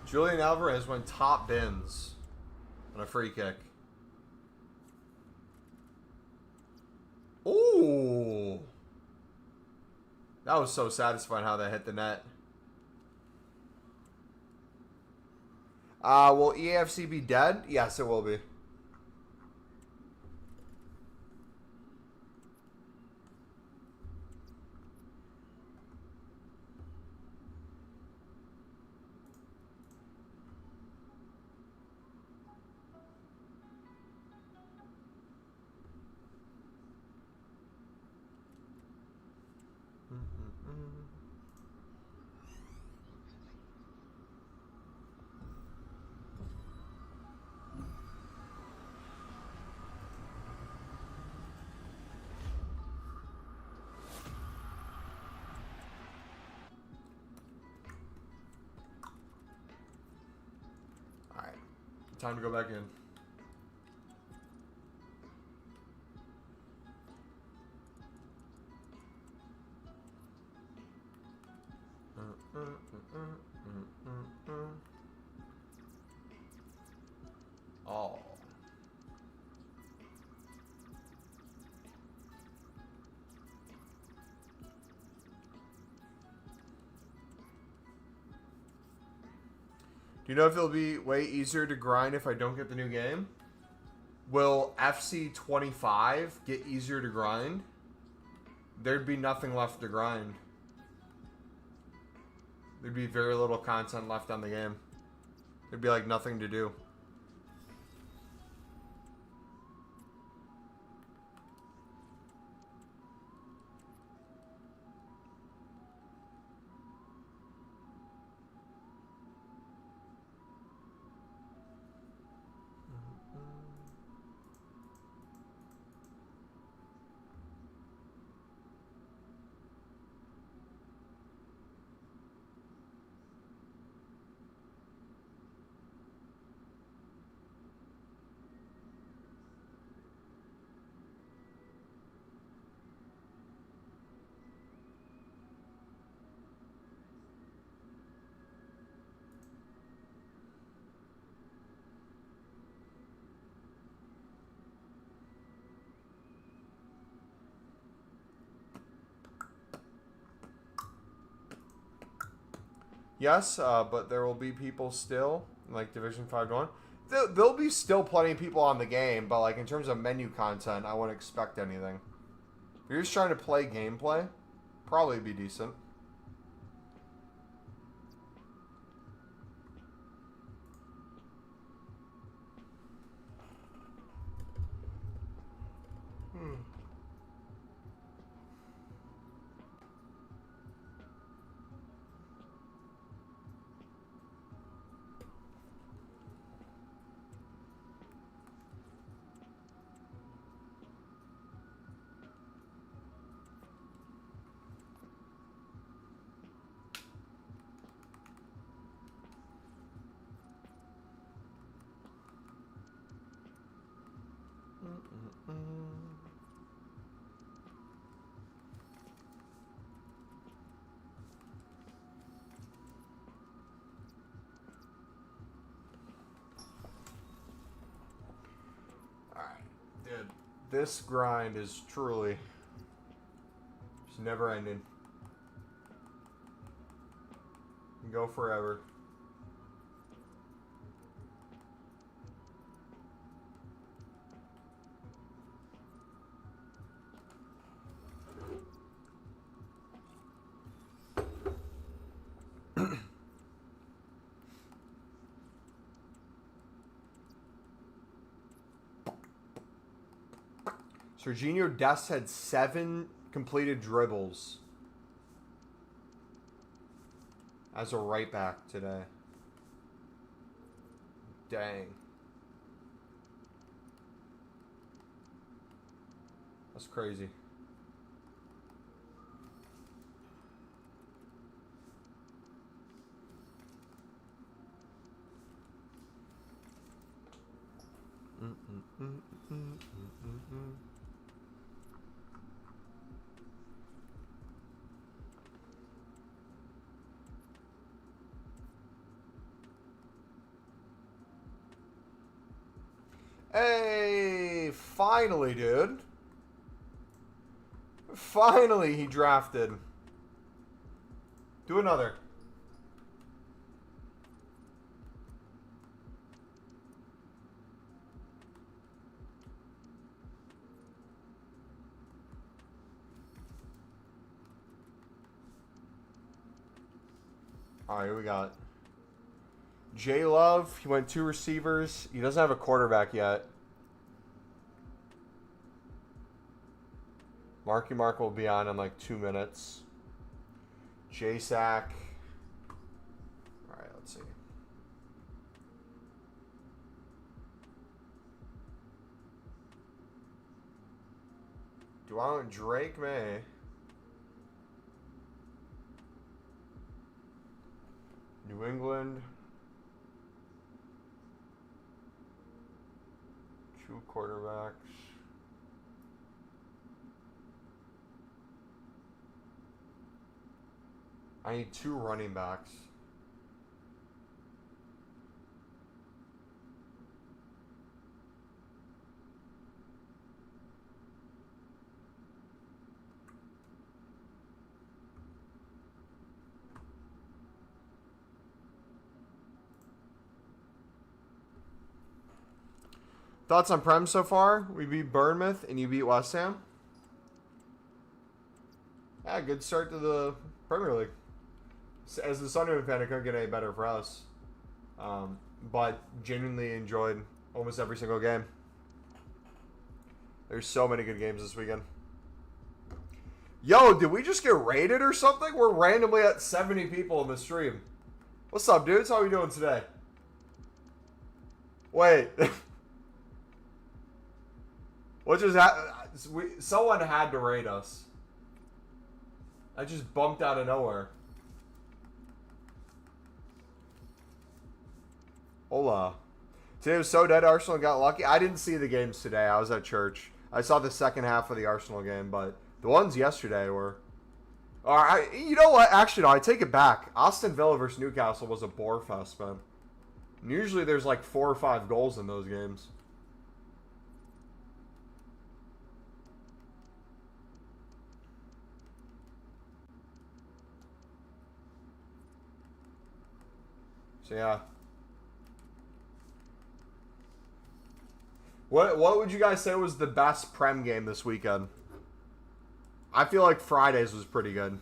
[SPEAKER 1] Julian Alvarez went top bins on a free kick. Ooh. That was so satisfying how that hit the net. Will EAFC be dead? Yes, it will be. Time to go back in. Do you know if it'll be way easier to grind if I don't get the new game? Will FC25 get easier to grind? There'd be nothing left to grind. There'd be very little content left on the game. There'd be like nothing to do. Yes, but there will be people still, like Division 5 to 1. There'll be still plenty of people on the game, but like in terms of menu content, I wouldn't expect anything. If you're just trying to play gameplay, probably be decent. Dude, this grind is truly just never ending. Can go forever. Serginho Dest had 7 completed dribbles as a right back today. Dang. That's crazy. Hey, finally, dude. Finally, he drafted. Do another. All right, here we got J Love. He went 2 receivers. He doesn't have a quarterback yet. Marky Mark will be on in like 2 minutes. J Sack. All right, let's see. Do I want Drake May? New England. 2 quarterbacks. I need 2 running backs. Thoughts on Prem so far? We beat Bournemouth and you beat West Ham. Yeah, good start to the Premier League. As the Sunderland fan, it couldn't get any better for us. But genuinely enjoyed almost every single game. There's so many good games this weekend. Yo, did we just get raided or something? We're randomly at 70 people in the stream. What's up, dudes? How are we doing today? Wait. What just happened? Someone had to raid us. I just bumped out of nowhere. Hola. Today was so dead. Arsenal got lucky. I didn't see the games today. I was at church. I saw the second half of the Arsenal game, but the ones yesterday were... you know what? Actually, no, I take it back. Aston Villa versus Newcastle was a bore fest, man. And usually there's like 4 or 5 goals in those games. So, yeah. What would you guys say was the best Prem game this weekend? I feel like Friday's was pretty good.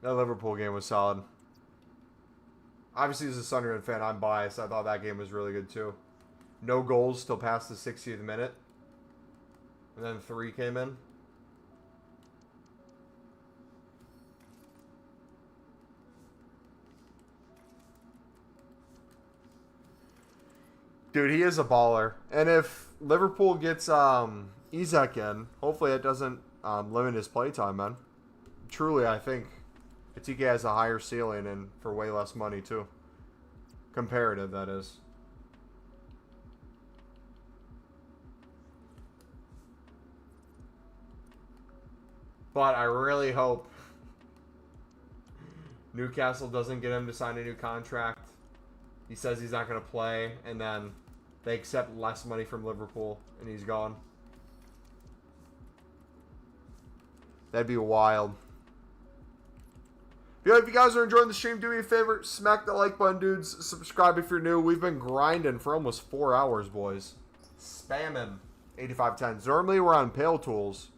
[SPEAKER 1] That Liverpool game was solid. Obviously, as a Sunderland fan, I'm biased. I thought that game was really good, too. No goals till past the 60th minute. And then 3 came in. Dude, he is a baller. And if Liverpool gets Isak in, hopefully it doesn't limit his playtime, man. Truly, I think Atike has a higher ceiling and for way less money, too. Comparative, that is. But I really hope Newcastle doesn't get him to sign a new contract. He says he's not going to play, and then they accept less money from Liverpool, and he's gone. That'd be wild. If you guys are enjoying the stream, do me a favor, smack the like button, dudes. Subscribe if you're new. We've been grinding for almost 4 hours, boys. Spamming 85+10s. Normally we're on Pale Tools,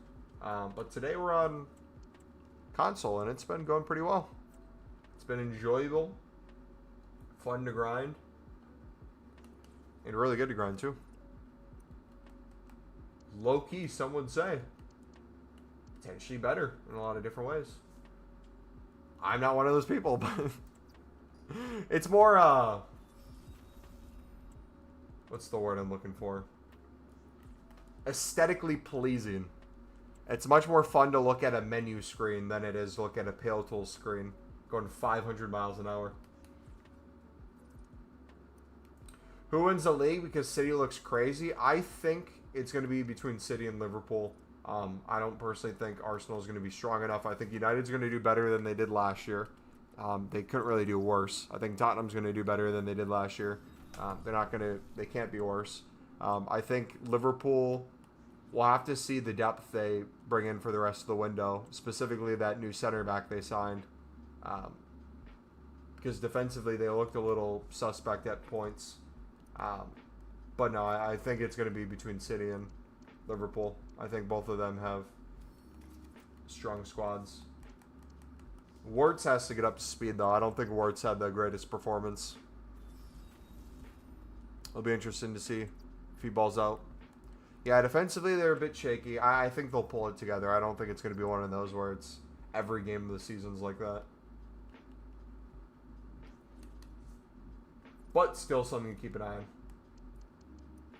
[SPEAKER 1] but today we're on console, and it's been going pretty well. It's been enjoyable, fun to grind, and really good to grind, too. Low-key, some would say. Potentially better in a lot of different ways. I'm not one of those people, but it's more, what's the word I'm looking for? Aesthetically pleasing. It's much more fun to look at a menu screen than it is to look at a Pale Tool screen going 500 miles an hour. Who wins the league because City looks crazy? I think it's going to be between City and Liverpool. I don't personally think Arsenal is going to be strong enough. I think United's going to do better than they did last year. They couldn't really do worse. I think Tottenham's going to do better than they did last year. They can't be worse. I think Liverpool will have to see the depth they bring in for the rest of the window, specifically that new center back they signed. Because defensively they looked a little suspect at points. But no, I think it's going to be between City and Liverpool. I think both of them have strong squads. Wirtz has to get up to speed, though. I don't think Wirtz had the greatest performance. It'll be interesting to see if he balls out. Yeah, defensively, they're a bit shaky. I think they'll pull it together. I don't think it's going to be one of those where it's every game of the season's like that. But still something to keep an eye on.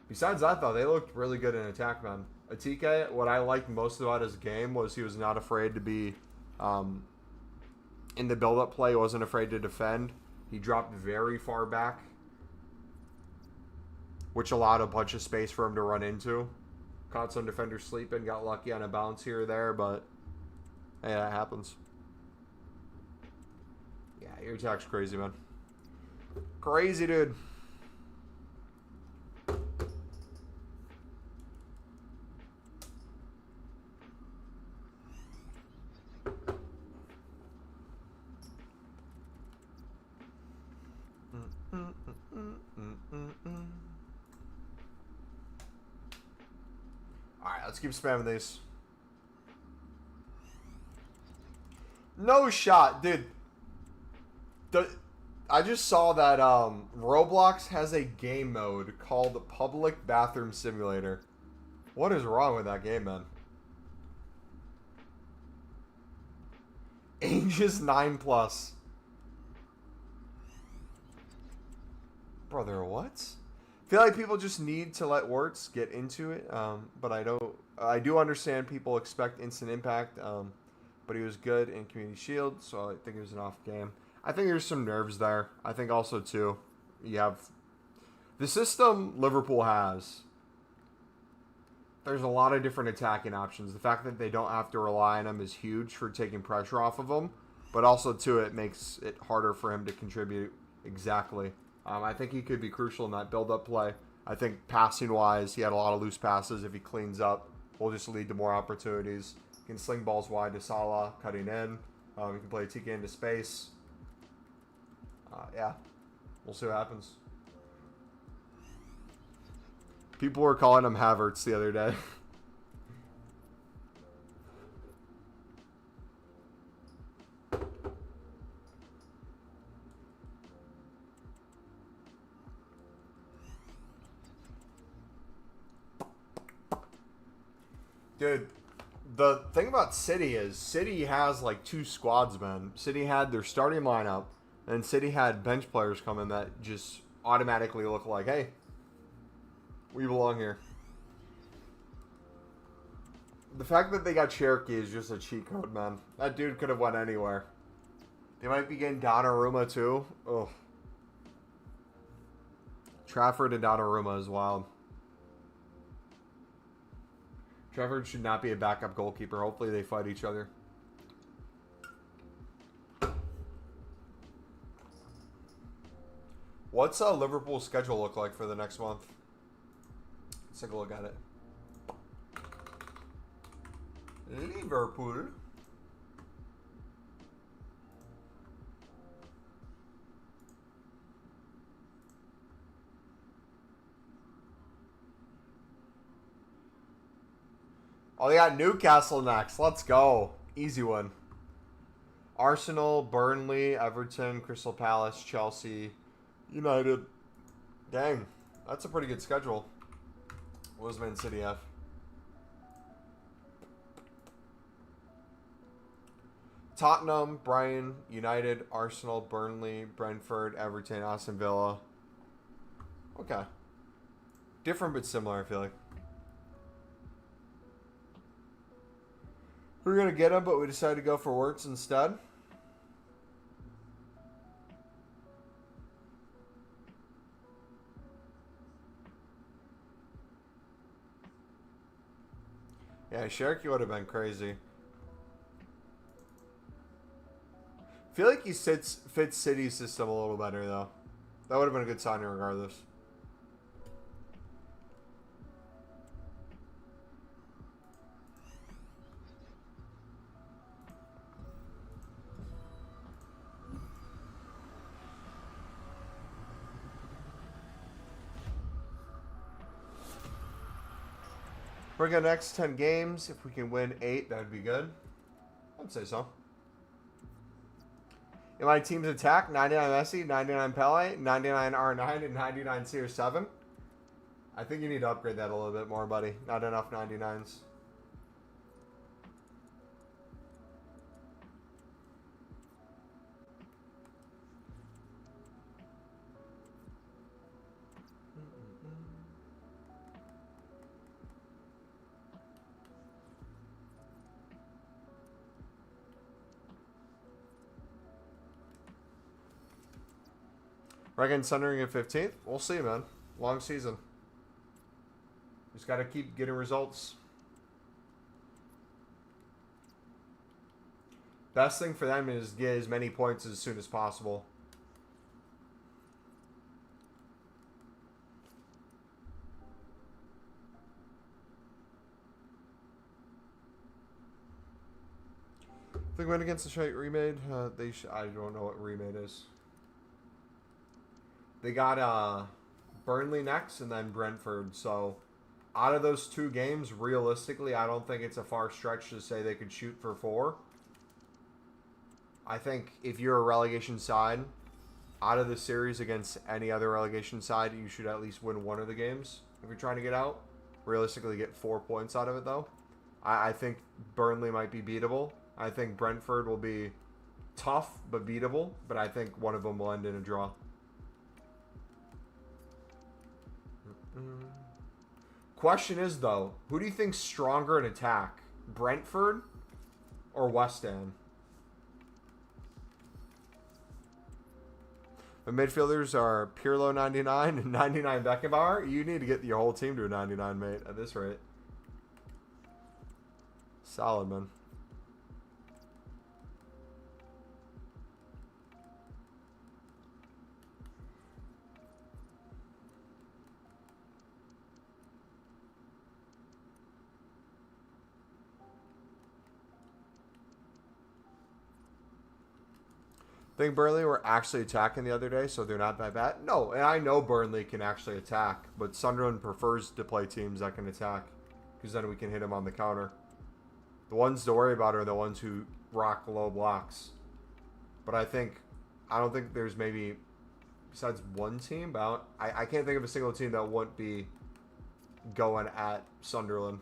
[SPEAKER 1] Besides that, though, they looked really good in attack, man. Atike, what I liked most about his game was he was not afraid to be in the build-up play. He wasn't afraid to defend. He dropped very far back, which allowed a bunch of space for him to run into. Caught some defenders sleeping, got lucky on a bounce here or there, but hey, that happens. Yeah, your attack's crazy, man. Crazy, dude. let's keep spamming these. No shot, dude. I just saw that Roblox has a game mode called Public Bathroom Simulator. What is wrong with that game, man? Ages 9+. Brother, what? I feel like people just need to let Wirtz get into it, but I do understand people expect instant impact, but he was good in Community Shield, so I think it was an off game. I think there's some nerves there. I think also, too, you have the system Liverpool has. There's a lot of different attacking options. The fact that they don't have to rely on him is huge for taking pressure off of him, but also, too, it makes it harder for him to contribute exactly. I think he could be crucial in that build-up play. I think passing-wise, he had a lot of loose passes. If he cleans up, will just lead to more opportunities. He can sling balls wide to Salah, cutting in. He can play TK into space. Yeah, we'll see what happens. People were calling him Havertz the other day. Dude, the thing about City is City has like two squads, man. City had their starting lineup, and City had bench players come in that just automatically look like, hey, we belong here. The fact that they got Cherokee is just a cheat code, man. That dude could have went anywhere. They might be getting Donnarumma too. Ugh. Trafford and Donnarumma is wild. Trafford should not be a backup goalkeeper. Hopefully they fight each other. What's Liverpool's schedule look like for the next month? Let's take a look at it. Liverpool. Oh, they got Newcastle next. Let's go. Easy one. Arsenal, Burnley, Everton, Crystal Palace, Chelsea, United. Dang. That's a pretty good schedule. What does Man City have? Tottenham, Brighton, United, Arsenal, Burnley, Brentford, Everton, Aston Villa. Okay. Different but similar, I feel like. We were going to get him, but we decided to go for Wirtz instead. Yeah, Cherokee would have been crazy. I feel like he fits City's system a little better, though. That would have been a good signing regardless. We're going to next 10 games. If we can win 8, that would be good. I'd say so. In my team's attack, 99 Messi, 99 Pele, 99 R9, and 99 CR7. I think you need to upgrade that a little bit more, buddy. Not enough 99s. Reckon centering at 15th? We'll see, man. Long season. Just got to keep getting results. Best thing for them is get as many points as soon as possible. If they win against the Shite remade, I don't know what remade is. They got Burnley next and then Brentford, so out of those 2 games, realistically, I don't think it's a far stretch to say they could shoot for 4. I think if you're a relegation side, out of the series against any other relegation side, you should at least win 1 of the games if you're trying to get out. Realistically, get 4 points out of it, though. I think Burnley might be beatable. I think Brentford will be tough but beatable, but I think one of them will end in a draw. Question is, though, who do you think's stronger in attack? Brentford or West Ham? The midfielders are Pirlo 99 and 99 Beckenbauer. You need to get your whole team to a 99, mate, at this rate. Solid, man. Think Burnley were actually attacking the other day, so they're not that bad? No, and I know Burnley can actually attack, but Sunderland prefers to play teams that can attack, because then we can hit them on the counter. The ones to worry about are the ones who rock low blocks. But I don't think there's maybe, besides one team, but I can't think of a single team that wouldn't be going at Sunderland.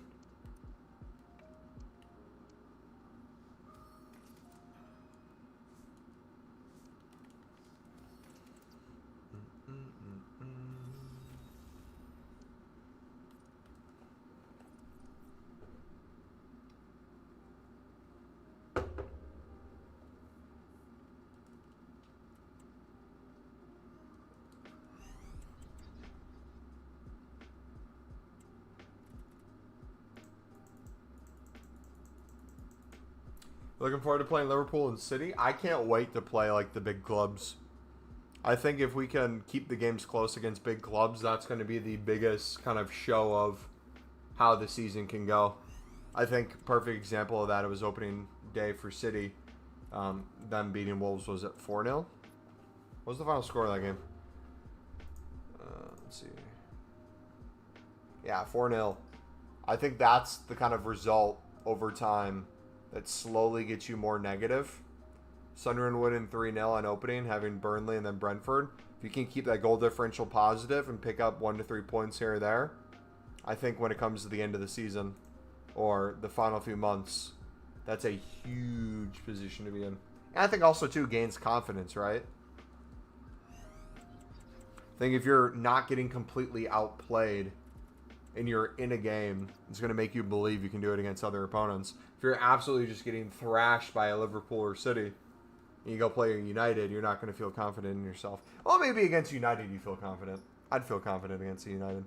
[SPEAKER 1] Looking forward to playing Liverpool and City. I can't wait to play like the big clubs. I think if we can keep the games close against big clubs, that's going to be the biggest kind of show of how the season can go. I think perfect example of that, it was opening day for City. Them beating Wolves, was it 4-0? What was the final score of that game? Let's see. Yeah, 4-0. I think that's the kind of result over time that slowly gets you more negative. Sunderland winning 3-0 on opening, having Burnley and then Brentford. If you can keep that goal differential positive and pick up 1 to 3 points here or there, I think when it comes to the end of the season or the final few months, that's a huge position to be in. And I think also, too, gains confidence, right? I think if you're not getting completely outplayed and you're in a game, it's going to make you believe you can do it against other opponents. If you're absolutely just getting thrashed by a Liverpool or City, and you go play United, you're not going to feel confident in yourself. Well, maybe against United you feel confident. I'd feel confident against United.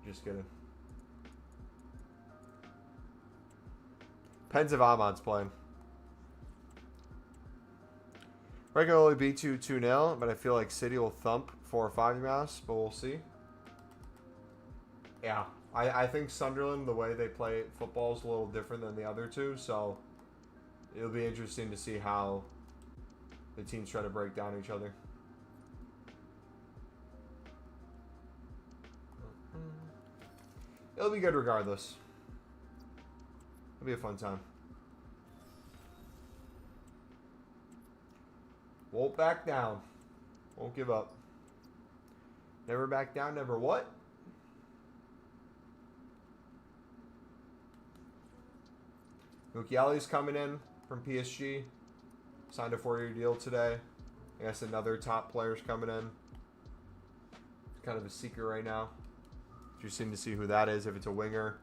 [SPEAKER 1] Just kidding. Depends if Ahmad's playing. Regularly beat 2-0, but I feel like City will thump 4 or 5 mass, but we'll see. Yeah, I think Sunderland, the way they play football is a little different than the other two, so it'll be interesting to see how the teams try to break down each other. It'll be good regardless. It'll be a fun time. Won't back down. Won't give up. Never back down, never what? Mukiele's coming in from PSG. Signed a 4-year deal today. I guess another top player's coming in. It's kind of a secret right now. Interesting to see who that is, if it's a winger.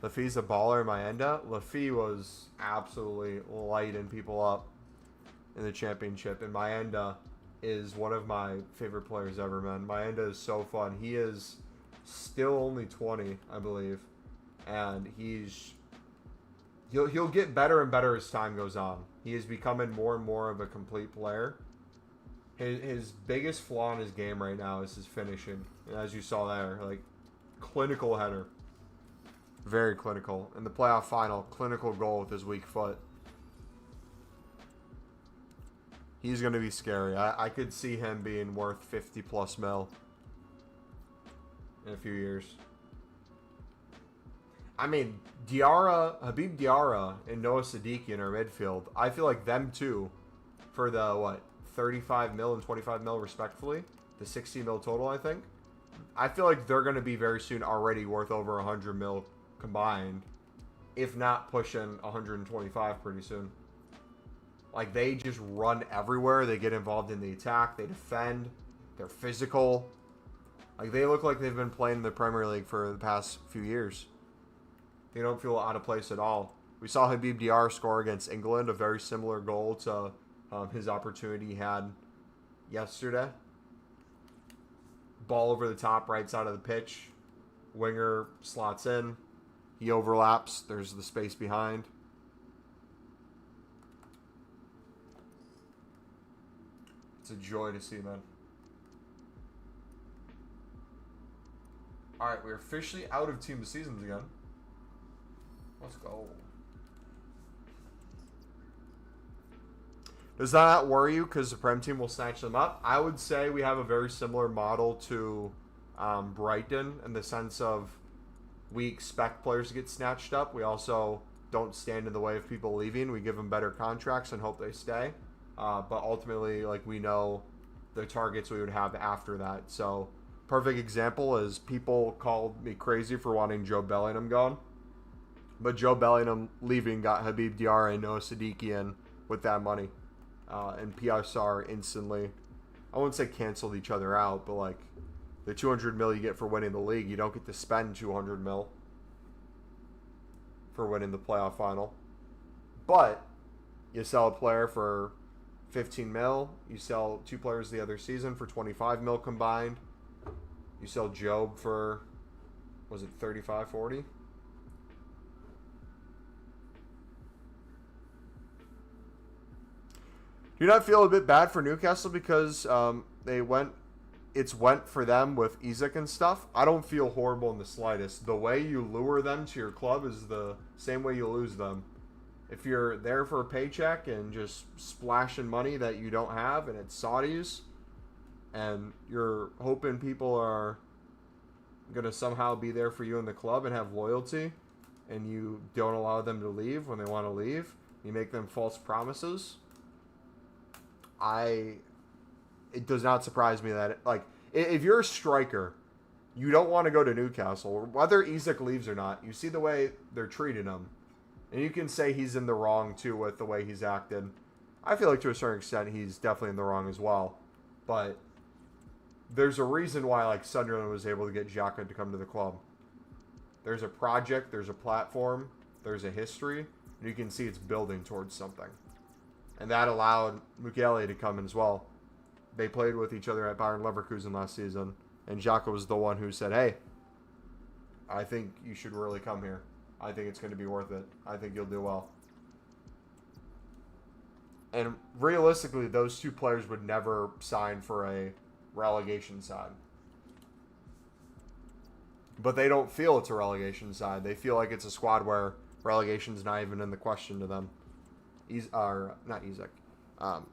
[SPEAKER 1] Lafi's a baller. Maenda. Lafi was absolutely lighting people up in the championship. And Maenda is one of my favorite players ever, man. Maenda is so fun. He is still only 20, I believe. And he'll get better and better as time goes on. He is becoming more and more of a complete player. His biggest flaw in his game right now is his finishing. And as you saw there, like, clinical header. Very clinical. In the playoff final, clinical goal with his weak foot. He's going to be scary. I could see him being worth 50 plus mil in a few years. I mean, Habib Diarra and Noah Siddiqui in our midfield, I feel like them two, for the, 35 mil and 25 mil respectively, the 60 mil total, I think. I feel like they're going to be very soon already worth over 100 mil combined, if not pushing 125 pretty soon. Like, they just run everywhere. They get involved in the attack. They defend. They're physical. Like, they look like they've been playing in the Premier League for the past few years. They don't feel out of place at all. We saw Habib Diarra score against England, a very similar goal to his opportunity he had yesterday. Ball over the top, right side of the pitch. Winger slots in. He overlaps. There's the space behind. It's a joy to see, man. Alright, we're officially out of Team of Seasons again. Let's go. Does that not worry you because the Prem team will snatch them up? I would say we have a very similar model to Brighton in the sense of we expect players to get snatched up. We also don't stand in the way of people leaving. We give them better contracts and hope they stay. But ultimately, like, we know the targets we would have after that. So, perfect example is people called me crazy for wanting Joe Bellingham gone. But Joe Bellingham leaving got Habib Diarra and Noah Siddiqui in with that money. And PSR instantly, I wouldn't say canceled each other out, but like the 200 mil you get for winning the league, you don't get to spend 200 mil for winning the playoff final. But you sell a player for 15 mil, you sell two players the other season for 25 mil combined. You sell Job for, was it 35, 40? Do you not feel a bit bad for Newcastle because it's went for them with Isak and stuff? I don't feel horrible in the slightest. The way you lure them to your club is the same way you lose them. If you're there for a paycheck and just splashing money that you don't have and it's Saudis and you're hoping people are going to somehow be there for you in the club and have loyalty and you don't allow them to leave when they want to leave, you make them false promises, it does not surprise me that, if you're a striker, you don't want to go to Newcastle. Whether Isak leaves or not, you see the way they're treating him. And you can say he's in the wrong, too, with the way he's acted. I feel like, to a certain extent, he's definitely in the wrong as well. But there's a reason why, Sunderland was able to get Xhaka to come to the club. There's a project, there's a platform, there's a history, and you can see it's building towards something. And that allowed Mukiele to come in as well. They played with each other at Bayern Leverkusen last season, and Xhaka was the one who said, hey, I think you should really come here. I think it's going to be worth it. I think you'll do well. And realistically, those two players would never sign for a relegation side. But they don't feel it's a relegation side. They feel like it's a squad where relegation's not even in the question to them. Not Isak.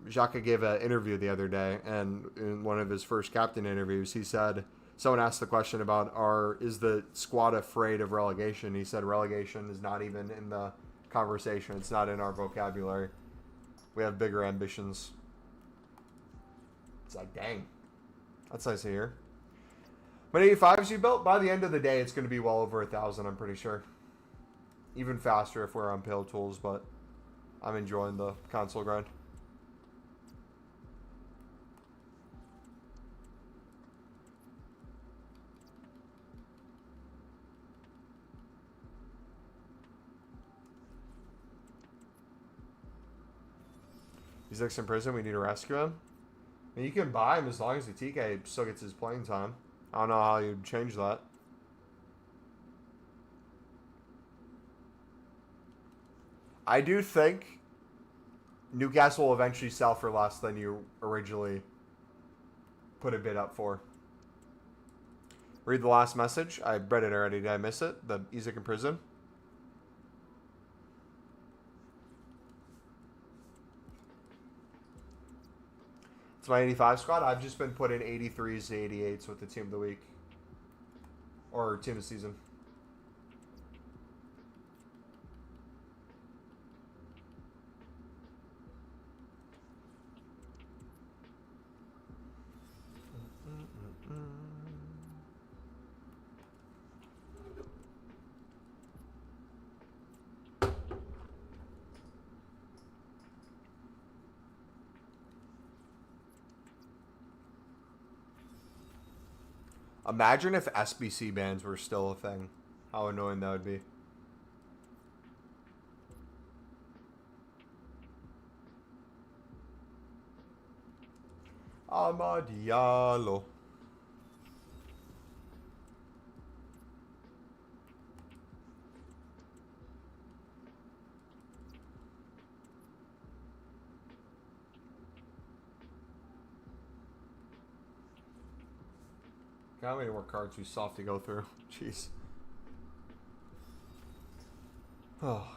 [SPEAKER 1] Xhaka gave an interview the other day, and in one of his first captain interviews, he said, someone asked the question about, is the squad afraid of relegation? He said relegation is not even in the conversation. It's not in our vocabulary. We have bigger ambitions. It's like, dang. That's nice to hear. But 85s you built, by the end of the day, it's going to be well over 1,000, I'm pretty sure. Even faster if we're on Pale Tools, but I'm enjoying the console grind. He's in prison. We need to rescue him. I mean, you can buy him as long as the TK still gets his playing time. I don't know how you'd change that. I do think Newcastle will eventually sell for less than you originally put a bid up for. Read the last message. I read it already. Did I miss it? The Isak in prison. It's my 85 squad. I've just been putting 83s to 88s with the team of the week. Or team of the season. Imagine if SBC bans were still a thing. How annoying that would be. Amadialo. How many more cards too soft to go through? Jeez. Oh.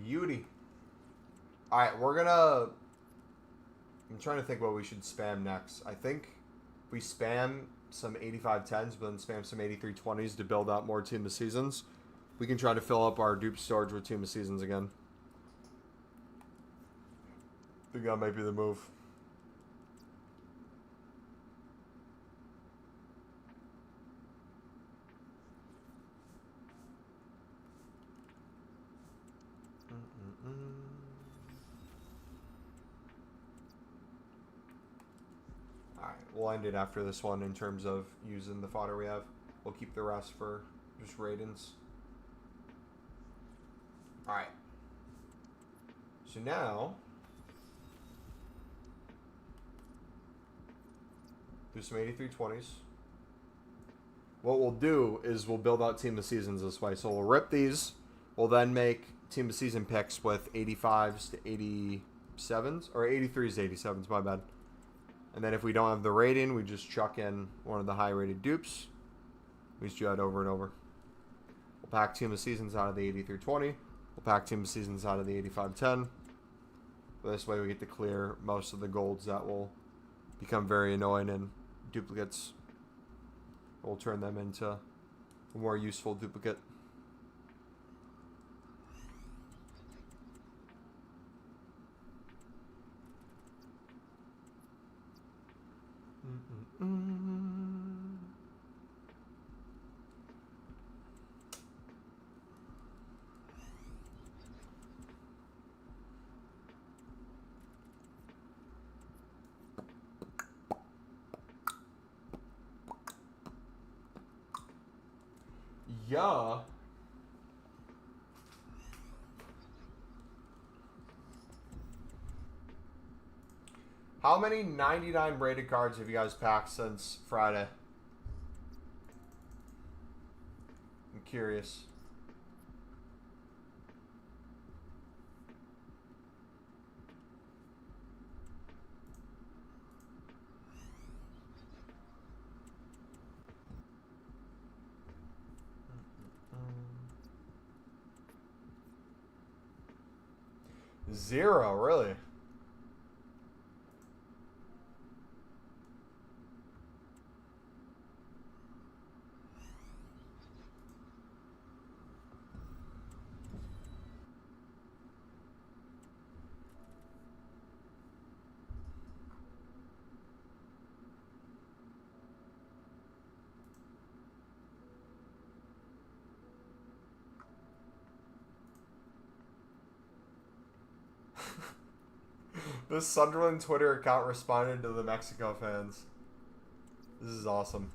[SPEAKER 1] Beauty. Alright, we're gonna... I'm trying to think what we should spam next. I think we spam some 85+10s, but then spam some 83+20s to build out more Team of Seasons. We can try to fill up our dupe storage with Team of Seasons again. I think that might be the move. Alright, we'll end it after this one in terms of using the fodder we have. We'll keep the rest for just ratings. Alright. So now, do some 83+20s. What we'll do is we'll build out Team of Seasons this way. So we'll rip these. We'll then make Team of Season picks with 85s to 87s. Or 83s to 87s, my bad. And then if we don't have the rating, we just chuck in one of the high-rated dupes. We just do that over and over. We'll pack Team of Seasons out of the 83+20. We'll pack Team of Seasons out of the 85+10. This way we get to clear most of the golds that will become very annoying and duplicates. We'll turn them into a more useful duplicate. Yeah. How many 99 rated cards have you guys packed since Friday? I'm curious. Zero, really? This Sunderland Twitter account responded to the Mexico fans. This is awesome.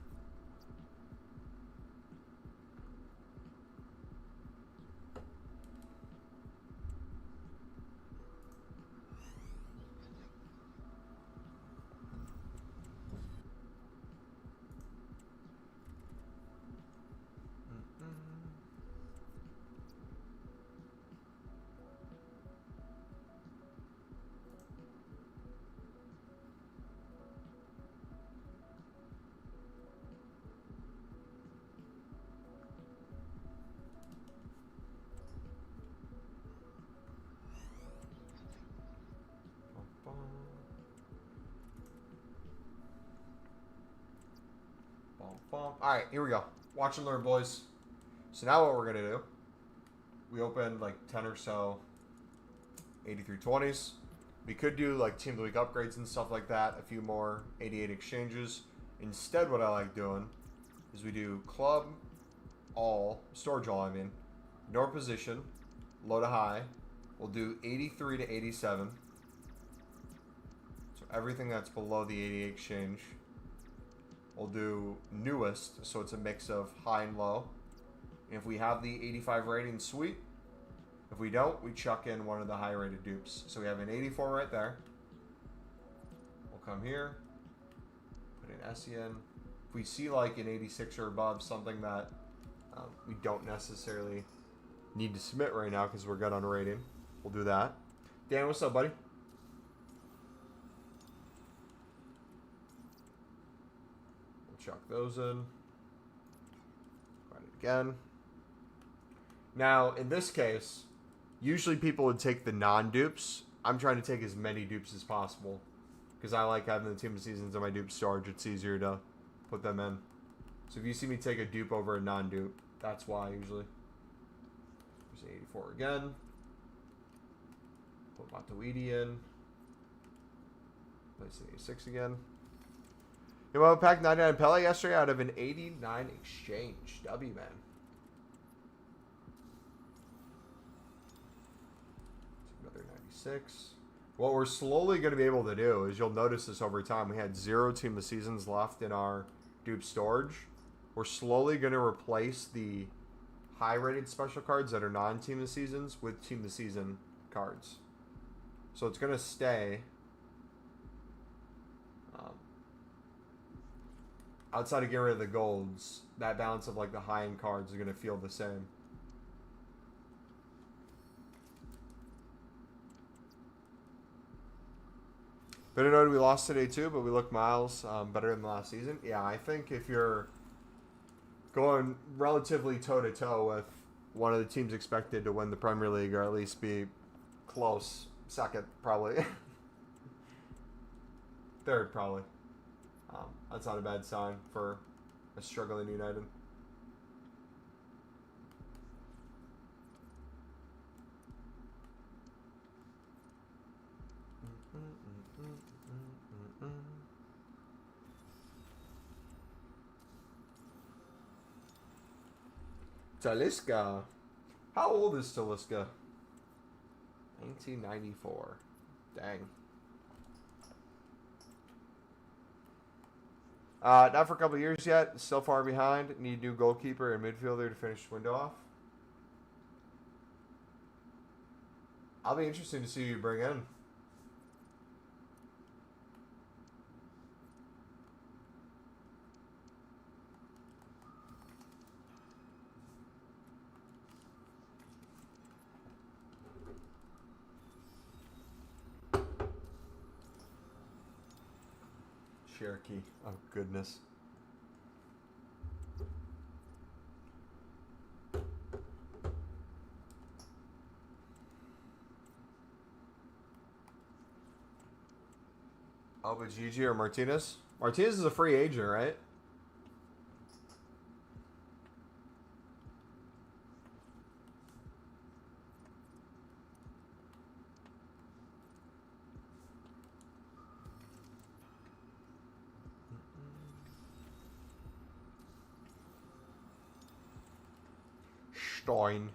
[SPEAKER 1] All right, here we go. Watch and learn, boys. So now what we're going to do, we opened like 10 or so 8320s. We could do like Team of the Week upgrades and stuff like that. A few more 88 exchanges. Instead, what I like doing is we do club, all, storage all, I mean. Ignore position, low to high. We'll do 83 to 87. So everything that's below the 88 exchange. We'll do newest, so it's a mix of high and low. And if we have the 85 rating, sweet. If we don't, we chuck in one of the high rated dupes. So we have an 84 right there. We'll come here, put an SE in. If we see like an 86 or above, something that we don't necessarily need to submit right now because we're good on rating, we'll do that. Dan, what's up, buddy? We'll chuck those in. Run it again. Now, in this case, usually people would take the non-dupes. I'm trying to take as many dupes as possible because I like having the Team of Seasons in my dupe storage. It's easier to put them in. So if you see me take a dupe over a non-dupe, that's why usually. There's 84 again. Put Matuidi in. Place an 86 again. You want to pack 99 Pele yesterday out of an 89 exchange. W, man. Another 96. What we're slowly going to be able to do is, you'll notice this over time, we had 0 Team of Seasons left in our dupe storage. We're slowly going to replace the high-rated special cards that are non-Team of Seasons with Team of Season cards. So it's going to stay outside of getting rid of the golds. That balance of like the high-end cards is going to feel the same. Better note we lost today too, but we look miles better than last season. Yeah, I think if you're going relatively toe-to-toe with one of the teams expected to win the Premier League, or at least be close, second probably, third probably, that's not a bad sign for a struggling United. Talisca. How old is Talisca? 1994. Dang. Not for a couple of years yet. Still far behind. Need new goalkeeper and midfielder to finish the window off. I'll be interested to see who you bring in. Cherokee. Oh, goodness. Oh, but Gigi or Martinez? Martinez is a free agent, right? Stein.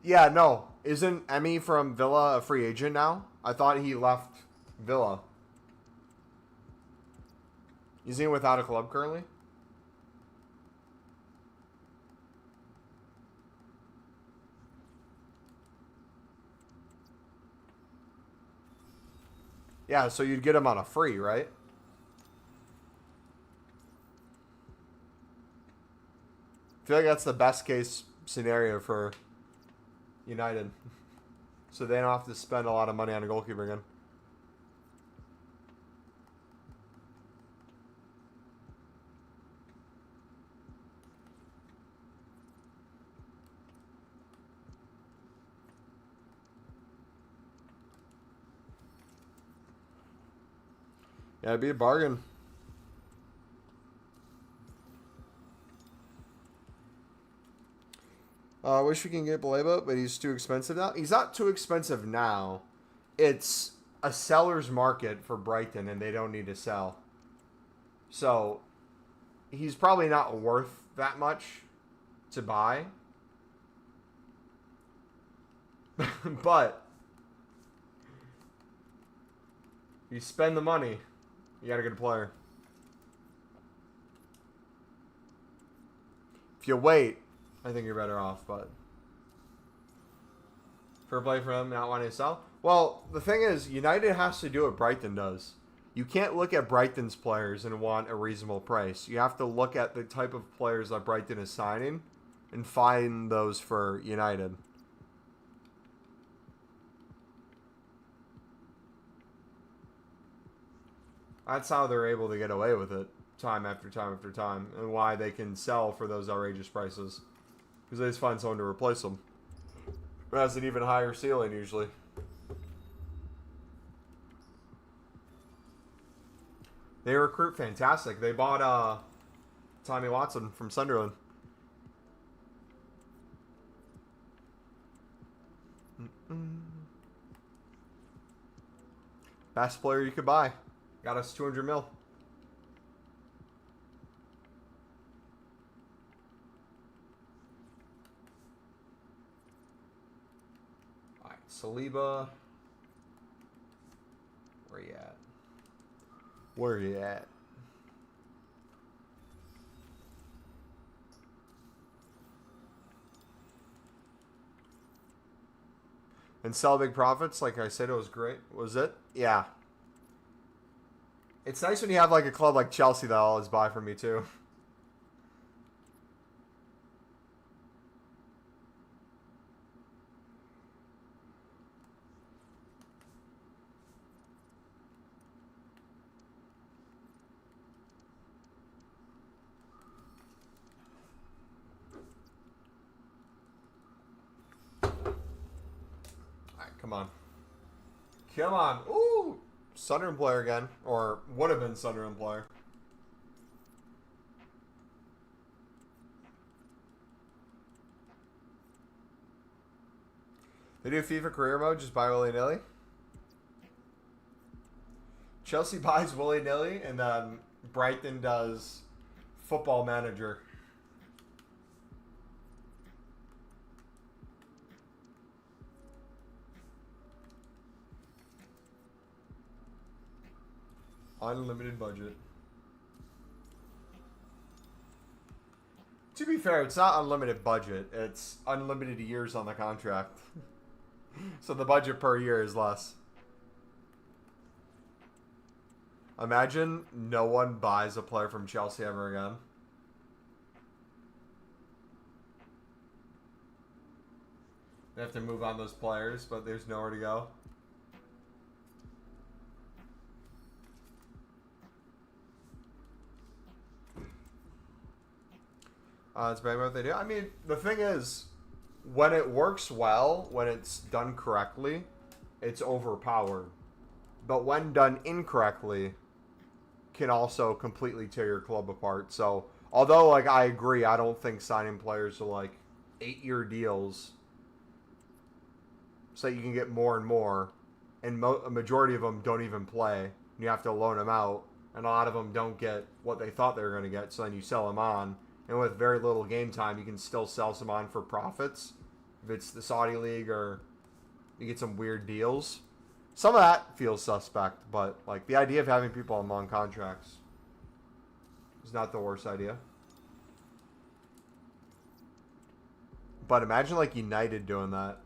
[SPEAKER 1] Yeah, no. Isn't Emmy from Villa a free agent now? I thought he left Villa. Is he without a club currently? Yeah, so you'd get him on a free, right? I feel like that's the best case scenario for United. So they don't have to spend a lot of money on a goalkeeper again. Yeah, it'd be a bargain. I wish we can get Baleba, but he's too expensive now. He's not too expensive now. It's a seller's market for Brighton, and they don't need to sell. So, he's probably not worth that much to buy. But, you spend the money, you got a good player. If you wait, I think you're better off, but fair play for them not wanting to sell. Well, the thing is, United has to do what Brighton does. You can't look at Brighton's players and want a reasonable price. You have to look at the type of players that Brighton is signing and find those for United. That's how they're able to get away with it time after time after time, and why they can sell for those outrageous prices. Because they just find someone to replace them. It has an even higher ceiling usually. They recruit fantastic. They bought Tommy Watson from Sunderland. Best player you could buy. Got us 200 mil. Alright, Saliba. Where you at? Where you at? And sell big profits, like I said, it was great. Was it? Yeah. It's nice when you have like a club like Chelsea that always buy from me too. Alright, come on. Come on. Ooh! Sunderland player again. Or would have been Sunderland player. They do FIFA career mode, just buy willy-nilly. Chelsea buys willy-nilly, and then Brighton does football manager. Unlimited budget. To be fair, it's not unlimited budget. It's unlimited years on the contract. So the budget per year is less. Imagine no one buys a player from Chelsea ever again. They have to move on those players, but there's nowhere to go. It's bad what they do. I mean, the thing is, when it works well, when it's done correctly, it's overpowered. But when done incorrectly, can also completely tear your club apart. So, although, like, I agree, I don't think signing players to, like, 8-year deals so that you can get more and more, and a majority of them don't even play. You have to loan them out, and a lot of them don't get what they thought they were going to get, so then you sell them on. And with very little game time, you can still sell some on for profits. If it's the Saudi League or you get some weird deals. Some of that feels suspect, but like the idea of having people on long contracts is not the worst idea. But imagine like United doing that.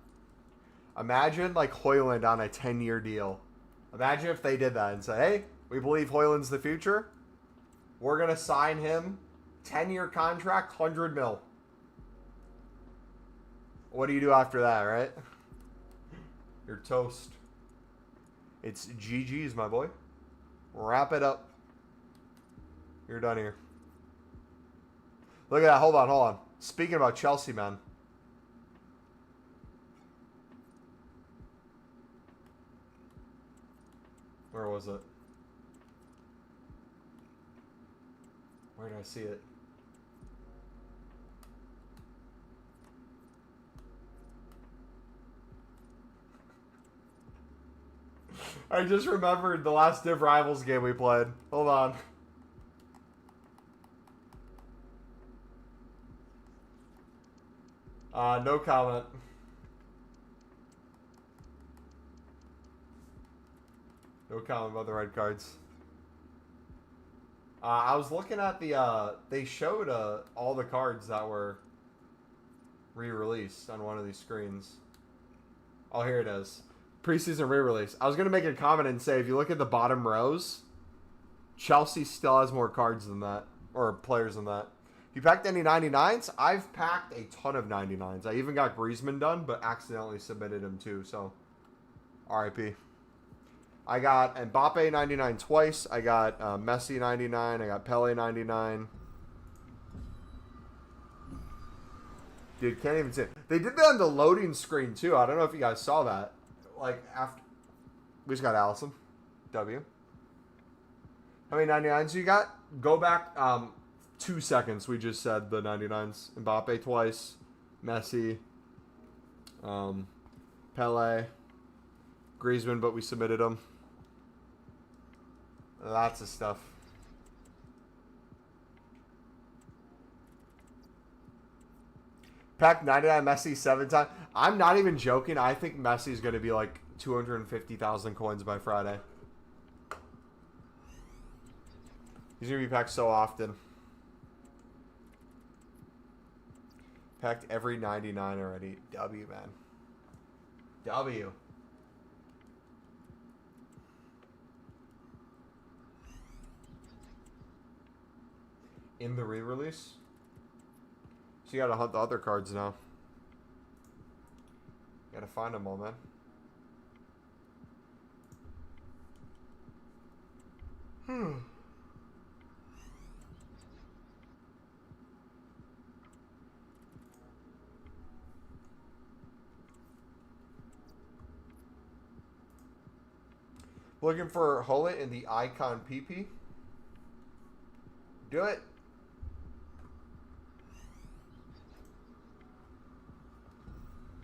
[SPEAKER 1] Imagine like Højlund on a 10-year deal. Imagine if they did that and say, hey, we believe Højlund's the future. We're going to sign him. 10-year contract, 100 mil. What do you do after that, right? You're toast. It's GG's, my boy. Wrap it up. You're done here. Look at that. Hold on. Speaking about Chelsea, man. Where was it? Where did I see it? I just remembered the last Div Rivals game we played. Hold on. No comment. No comment about the red cards. I was looking at the, they showed all the cards that were re-released on one of these screens. Oh, here it is. Preseason re-release. I was going to make a comment and say, if you look at the bottom rows, Chelsea still has more cards than that, or players than that. If you packed any 99s, I've packed a ton of 99s. I even got Griezmann done, but accidentally submitted him too, so RIP. I got Mbappe 99 twice. I got Messi 99. I got Pele 99. Dude, can't even see it. They did that on the loading screen too. I don't know if you guys saw that. Like after we just got Allison. W. How many 99s you got? Go back 2 seconds. We just said the 99s. Mbappe twice. Messi. Pele. Griezmann, but we submitted them. Lots of stuff. Pack 99 Messi 7 times. I'm not even joking. I think Messi's going to be like 250,000 coins by Friday. He's going to be packed so often. Packed every 99 already. W, man. W. In the re-release? So you gotta hunt the other cards now. You gotta find them all, man. Looking for Hullet in the Icon PP. Do it.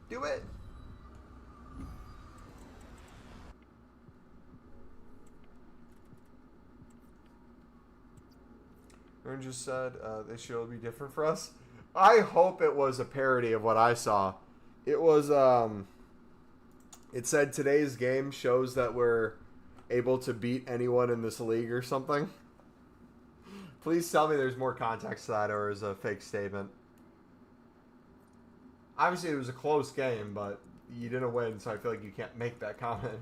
[SPEAKER 1] Do it. Aaron just said this year will be different for us. I hope it was a parody of what I saw. It was, it said today's game shows that we're able to beat anyone in this league or something. Please tell me there's more context to that or is a fake statement. Obviously, it was a close game, but you didn't win, so I feel like you can't make that comment.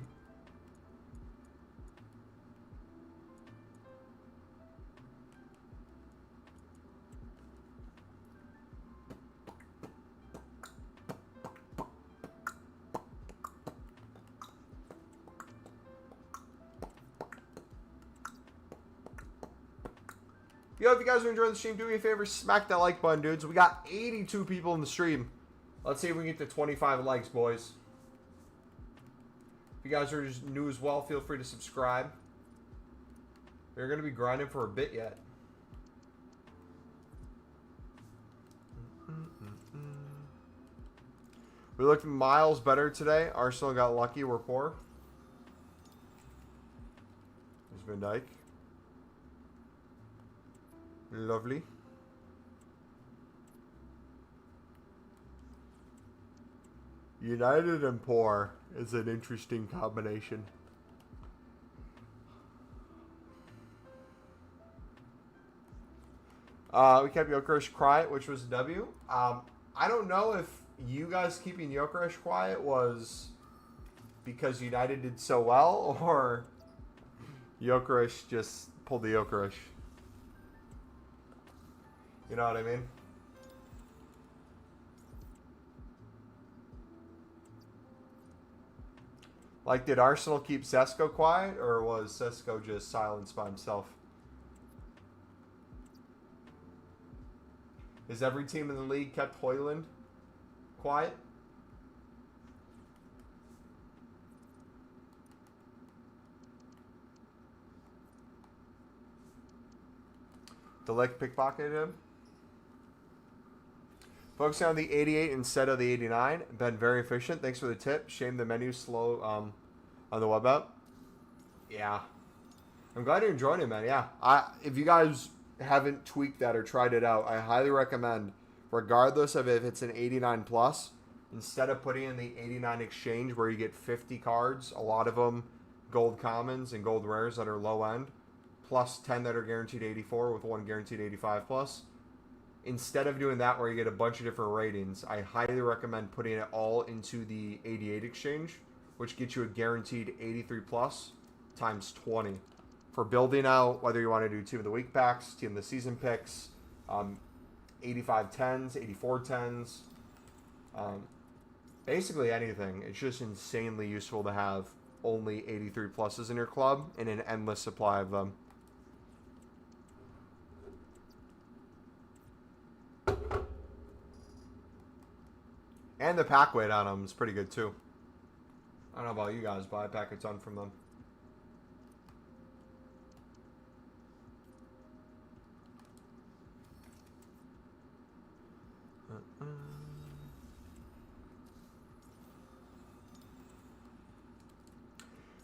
[SPEAKER 1] Yo, if you guys are enjoying the stream, do me a favor, smack that like button, dudes. We got 82 people in the stream. Let's see if we can get to 25 likes, boys. If you guys are just new as well, feel free to subscribe. We're going to be grinding for a bit yet. We looked miles better today. Arsenal got lucky. We're poor. There's Van Dijk. Lovely. United and poor is an interesting combination. We kept Gyökeres quiet, which was a W. I don't know if you guys keeping Gyökeres quiet was because United did so well, or Gyökeres just pulled the Gyökeres. You know what I mean? Like, did Arsenal keep Sesko quiet, or was Sesko just silenced by himself? Has every team in the league kept Højlund quiet? De Ligt pickpocketed him. Focusing on the 88 instead of the 89. Been very efficient. Thanks for the tip. Shame the menu's slow on the web app. Yeah. I'm glad you're enjoying it, man. Yeah. If you guys haven't tweaked that or tried it out, I highly recommend, regardless of if it's an 89 plus, instead of putting in the 89 exchange where you get 50 cards, a lot of them gold commons and gold rares that are low end, plus 10 that are guaranteed 84 with one guaranteed 85 plus. Instead of doing that where you get a bunch of different ratings, I highly recommend putting it all into the 88 exchange, which gets you a guaranteed 83 plus times 20 for building out, whether you want to do team of the week packs, team of the season picks, 85 10s, 84 10s, basically anything. It's just insanely useful to have only 83 pluses in your club and an endless supply of them. And the pack weight on them is pretty good too. I don't know about you guys, but I pack a ton from them.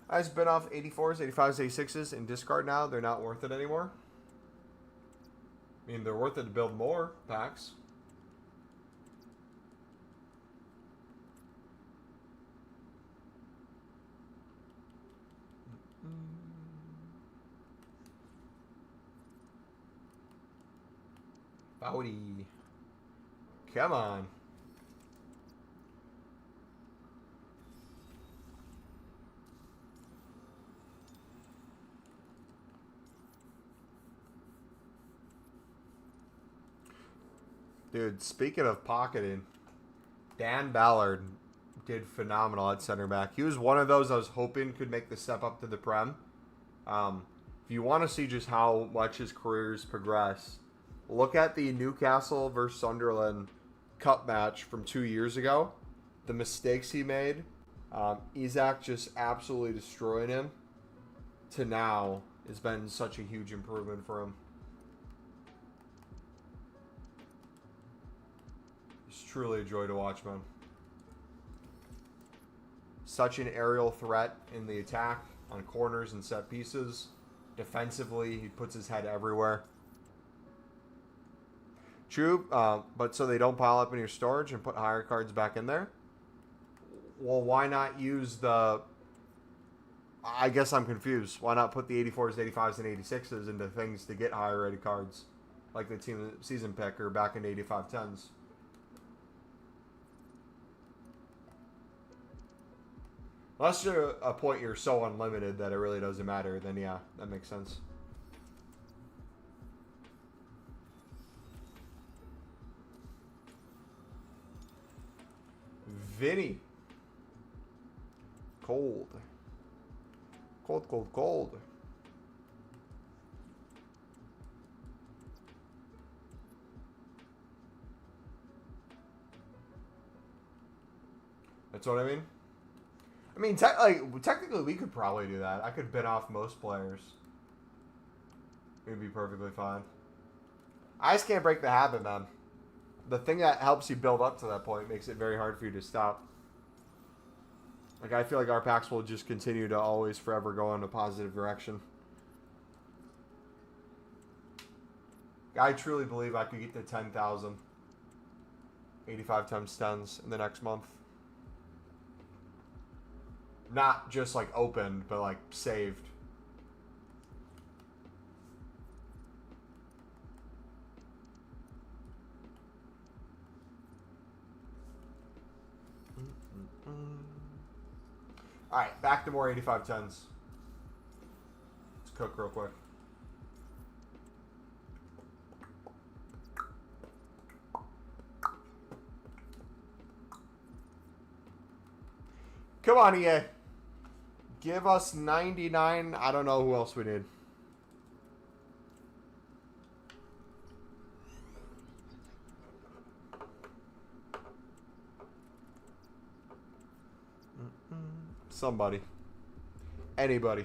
[SPEAKER 1] I just been off 84s, 85s, 86s in discard now. They're not worth it anymore. I mean, they're worth it to build more packs. Howdy. Come on. Dude, speaking of pocketing, Dan Ballard did phenomenal at center back. He was one of those I was hoping could make the step up to the Prem. If you want to see just how much his career's progressed, look at the Newcastle versus Sunderland Cup match from 2 years ago. The mistakes he made, Isaac just absolutely destroying him, to now has been such a huge improvement for him. It's truly a joy to watch, man. Such an aerial threat in the attack, on corners and set pieces. Defensively, he puts his head everywhere. True, but so they don't pile up in your storage and put higher cards back in there? Well, why not use the... I guess I'm confused. Why not put the 84s, 85s, and 86s into things to get higher rated cards? Like the team season pick or back into 85 10s? Unless to a point you're so unlimited that it really doesn't matter, then yeah, that makes sense. Vinny. Cold. Cold, cold, cold. That's what I mean? I mean, technically, we could probably do that. I could bid off most players. It would be perfectly fine. I just can't break the habit, man. The thing that helps you build up to that point makes it very hard for you to stop. Like, I feel like our packs will just continue to always forever go in a positive direction. I truly believe I could get to 10,000. 85 times 10s in the next month. Not just like opened, but like saved. Alright, back to more 85 10s. Let's cook real quick. Come on, EA. Give us 99. I don't know who else we need. Somebody. Anybody.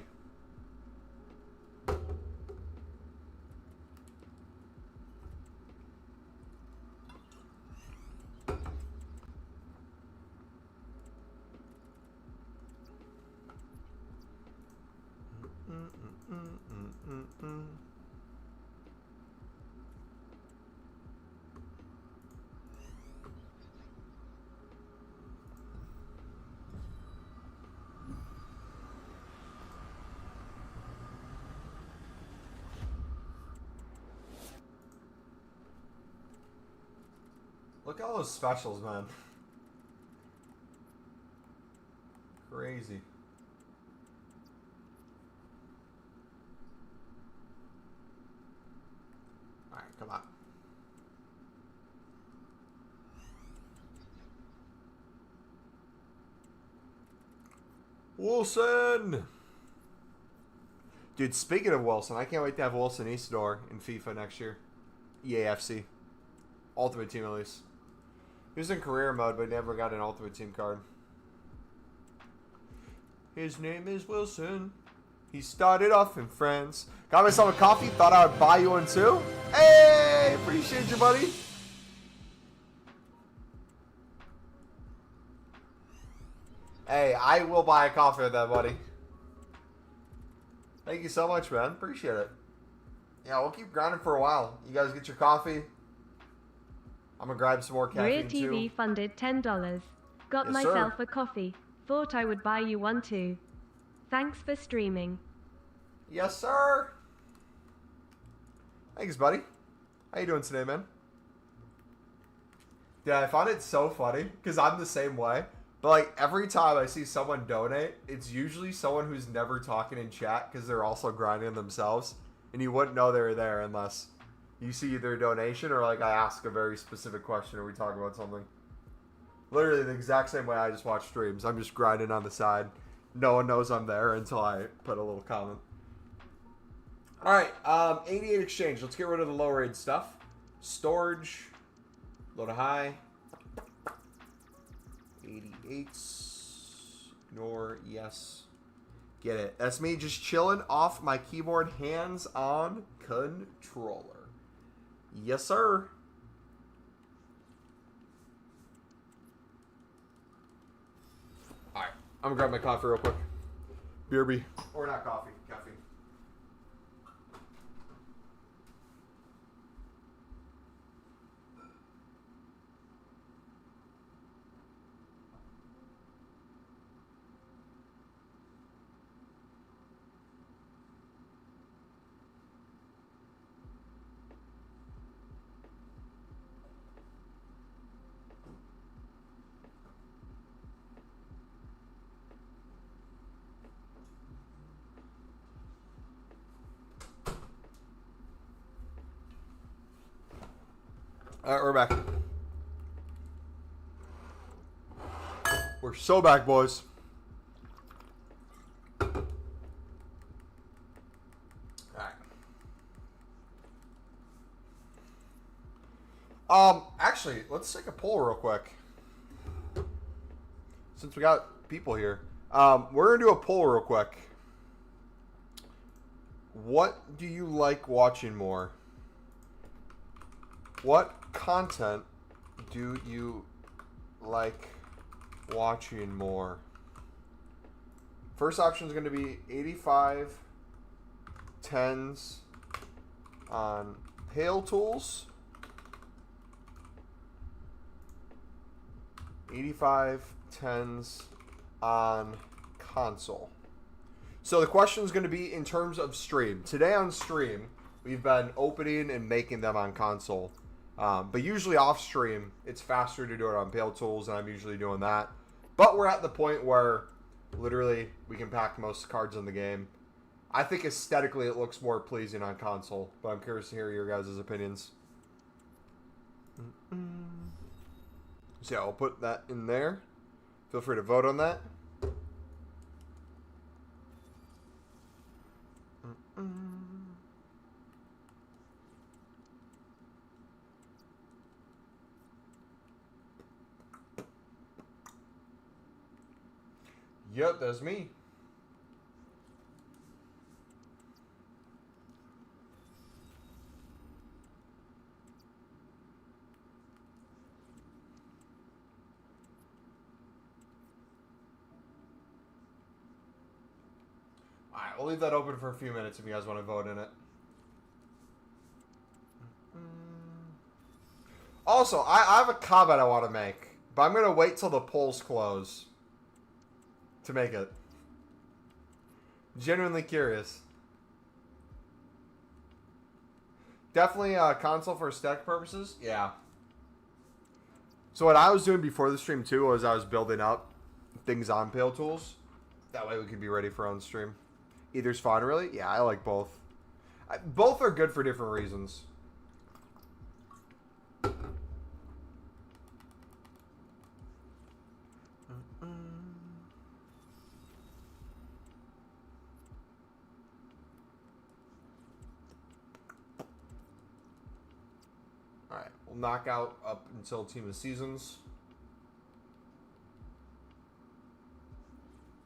[SPEAKER 1] Look at all those specials, man. Crazy. Alright, come on. Wilson! Dude, speaking of Wilson, I can't wait to have Wilson Isidore in FIFA next year. EAFC. Ultimate Team, at least. He was in career mode, but never got an Ultimate Team card. His name is Wilson. He started off in France. Got myself a coffee. Thought I would buy you one too. Hey! Appreciate you, buddy. Hey, I will buy a coffee with that, buddy. Thank you so much, man. Appreciate it. Yeah, we'll keep grinding for a while. You guys get your coffee. I'm going to grab some more caffeine, too.
[SPEAKER 3] Rear TV funded $10. Got
[SPEAKER 1] Yes,
[SPEAKER 3] myself
[SPEAKER 1] sir.
[SPEAKER 3] a coffee. Thought I would buy you one too. Thanks for streaming.
[SPEAKER 1] Yes, sir. Thanks, buddy. How you doing today, man? Yeah, I find it so funny because I'm the same way. But, like, every time I see someone donate, it's usually someone who's never talking in chat because they're also grinding themselves. And you wouldn't know they were there unless you see either a donation or, like, I ask a very specific question or we talk about something. Literally the exact same way I just watch streams. I'm just grinding on the side. No one knows I'm there until I put a little comment. Alright, 88 exchange. Let's get rid of the low raid stuff. Storage. Low to high. 88s. Ignore. Yes. Get it. That's me just chilling off my keyboard, hands on controller. Yes, sir. Alright. I'm gonna grab my coffee real quick. BRB. Or not coffee. Caffeine. Alright, we're back. We're so back, boys. Alright. Actually, let's take a poll real quick. Since we got people here. We're gonna do a poll real quick. What do you like watching more? What content do you like watching more? First option is going to be 85 10s on Pale Tools. 85 10s on console. So the question is going to be in terms of stream. Today on stream, we've been opening and making them on console. But usually off stream, it's faster to do it on Pale Tools, and I'm usually doing that. But we're at the point where literally we can pack most cards in the game. I think aesthetically it looks more pleasing on console, but I'm curious to hear your guys' opinions. So yeah, I'll put that in there. Feel free to vote on that. Yep, that's me. Alright, we'll leave that open for a few minutes if you guys want to vote in it. Also, I have a comment I want to make, but I'm going to wait till the polls close to make it. Genuinely curious. Definitely console for aesthetic purposes. Yeah. So what I was doing before the stream too was I was building up things on Pale Tools. That way we could be ready for on stream. Either's fine, really. Yeah, I like both. Both are good for different reasons. Alright, we'll knock out up until Team of Seasons.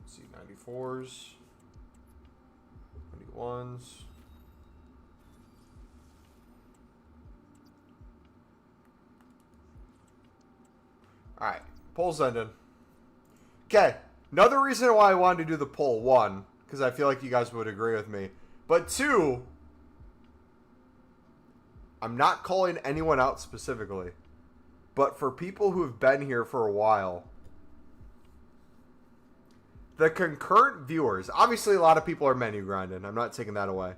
[SPEAKER 1] Let's see, 94s, 91s. Alright, poll's ended. Okay, another reason why I wanted to do the poll, one, because I feel like you guys would agree with me. But two, I'm not calling anyone out specifically, but for people who have been here for a while, the concurrent viewers, obviously a lot of people are menu grinding. I'm not taking that away.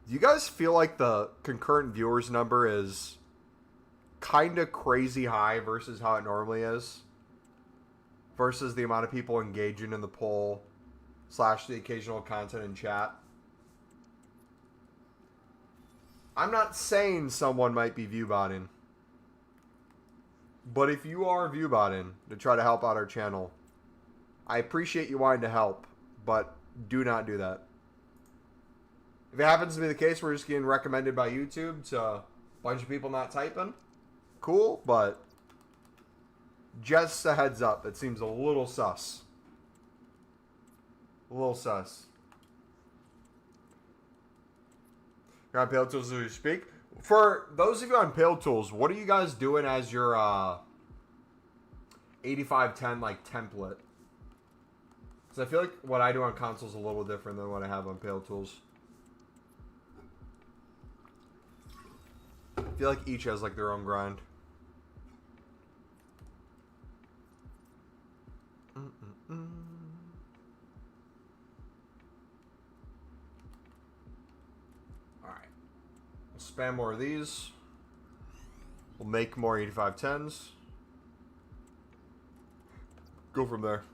[SPEAKER 1] Do you guys feel like the concurrent viewers number is kind of crazy high versus how it normally is? Versus the amount of people engaging in the poll / the occasional content in chat? I'm not saying someone might be viewbotting. But if you are viewbotting to try to help out our channel, I appreciate you wanting to help, but do not do that. If it happens to be the case, we're just getting recommended by YouTube to a bunch of people not typing. Cool, but just a heads up, it seems a little sus. A little sus. You're on Pale Tools as we speak. For those of you on Pale Tools, what are you guys doing as your 8510 like template? Because I feel like what I do on console is a little different than what I have on Pale Tools. I feel like each has like their own grind. Alright. We'll spam more of these. We'll make more 8510s. Go from there.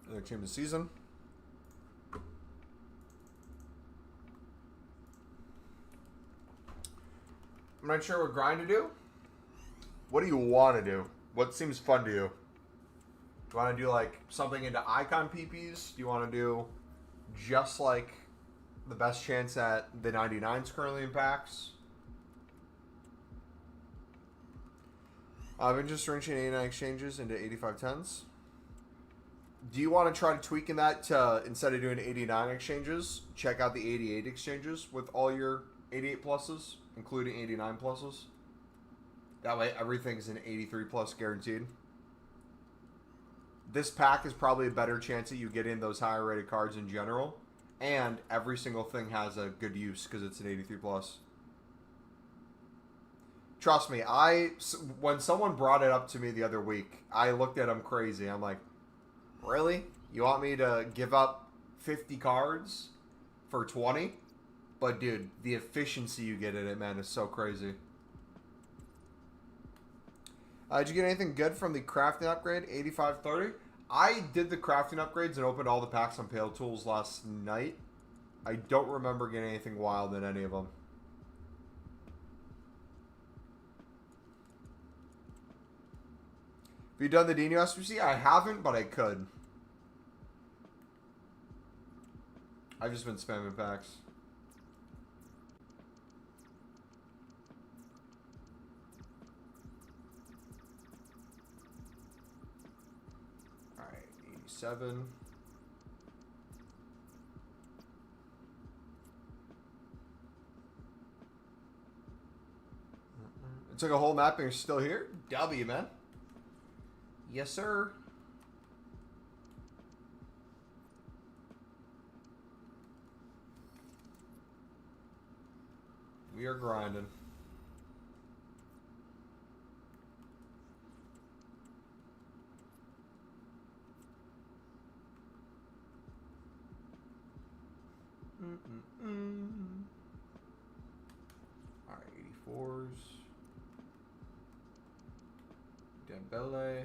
[SPEAKER 1] Another team of the season. I'm not sure what grind to do. What do you want to do? What seems fun to you? Do you want to do like something into icon PPs? Do you want to do just like the best chance at the 99s currently in packs? I've been just wrenching 89 exchanges into 8510s. Do you want to try tweaking that to, instead of doing 89 exchanges, check out the 88 exchanges with all your 88 pluses, including 89 pluses? That way everything's an 83 plus guaranteed. This pack is probably a better chance that you get in those higher rated cards in general. And every single thing has a good use because it's an 83 plus. Trust me, when someone brought it up to me the other week, I looked at them crazy. I'm like, really? You want me to give up 50 cards for 20? But dude, the efficiency you get in it, man, is so crazy. Did you get anything good from the crafting upgrade, 8530? I did the crafting upgrades and opened all the packs on Pale Tools last night. I don't remember getting anything wild in any of them. Have you done the Dino SBC? I haven't, but I could. I've just been spamming packs. Alright, 87. It took a whole map and you're still here? W, man. Yes, sir. We are grinding. All right, 84s. Dembele.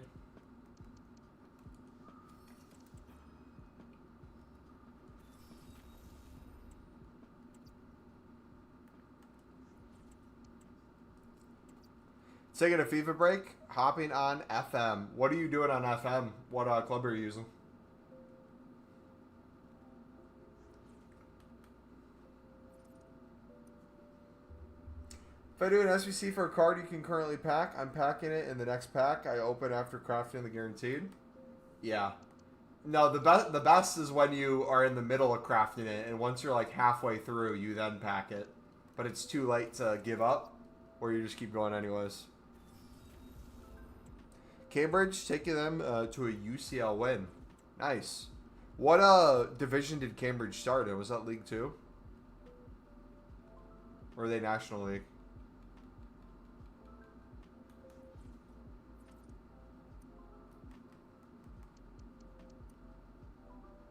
[SPEAKER 1] Taking a FIFA break, hopping on FM. What are you doing on FM? What club are you using? If I do an SBC for a card you can currently pack, I'm packing it in the next pack I open after crafting the guaranteed. Yeah. No, the best is when you are in the middle of crafting it, and once you're like halfway through, you then pack it. But it's too late to give up, or you just keep going anyways. Cambridge taking them to a UCL win. Nice. What division did Cambridge start in? Was that League 2? Or are they National League?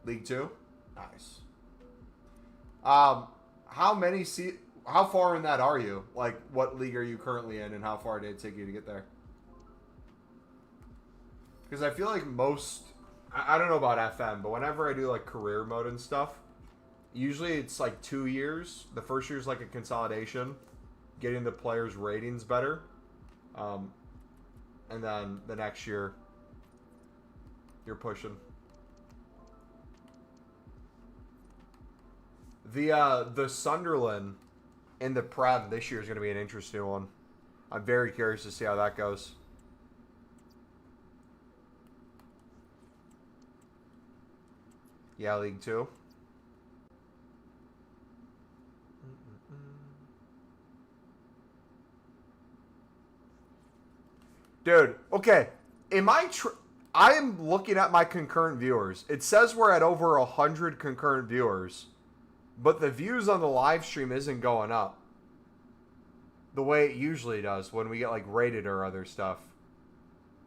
[SPEAKER 1] League 2? Nice. How far in that are you? Like, what league are you currently in, and how far did it take you to get there? Because I feel like I don't know about FM, but whenever I do like career mode and stuff, usually it's like 2 years. The first year is like a consolidation, getting the players' ratings better. And then the next year, you're pushing. The Sunderland in the Prem this year is going to be an interesting one. I'm very curious to see how that goes. Yeah, League 2. Dude, okay. I am looking at my concurrent viewers. It says we're at over 100 concurrent viewers, but the views on the live stream isn't going up the way it usually does when we get like rated or other stuff.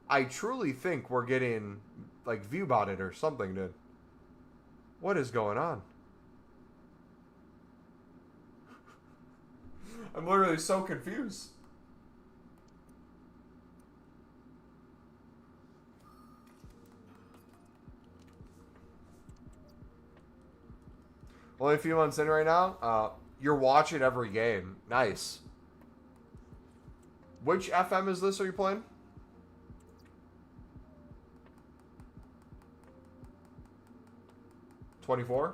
[SPEAKER 1] I truly think we're getting like view botted or something, dude. What is going on? I'm literally so confused. Only a few months in right now. You're watching every game. Nice. Which FM is this? Are you playing? $24?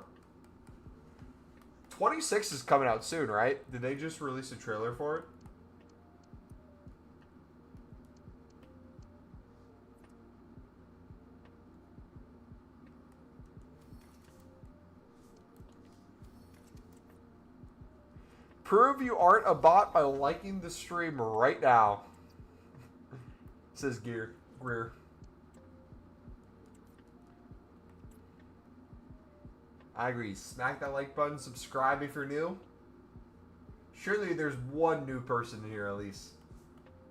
[SPEAKER 1] 26 is coming out soon, right? Did they just release a trailer for it? Prove you aren't a bot by liking the stream right now. Says Greer. I agree. Smack that like button. Subscribe if you're new. Surely there's one new person in here at least.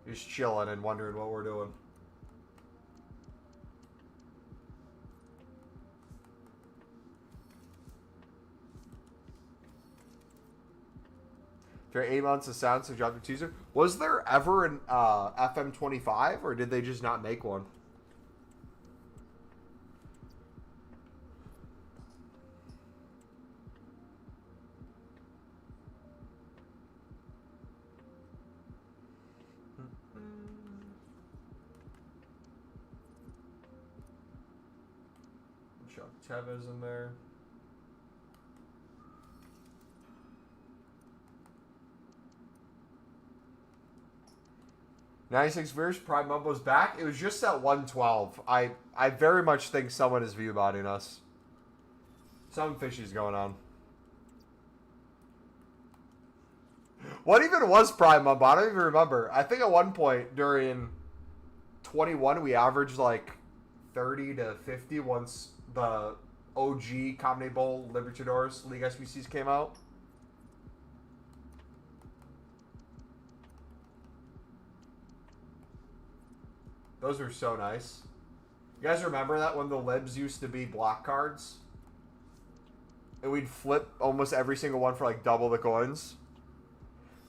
[SPEAKER 1] Just chilling and wondering what we're doing. After 8 months of sounds, so dropped a teaser. Was there ever an FM25, or did they just not make one? Chuck Tevez in there. $96 viewers, Prime Mumbo's back. It was just at 112. I very much think someone is viewbotting us. Something fishy's going on. What even was Prime Mumbo? I don't even remember. I think at one point during 21 we averaged like 30 to 50 once the OG Comedy Bowl Libertadores League SBCs came out. Those were so nice. You guys remember that when the libs used to be block cards? and we'd flip almost every single one for like double the coins.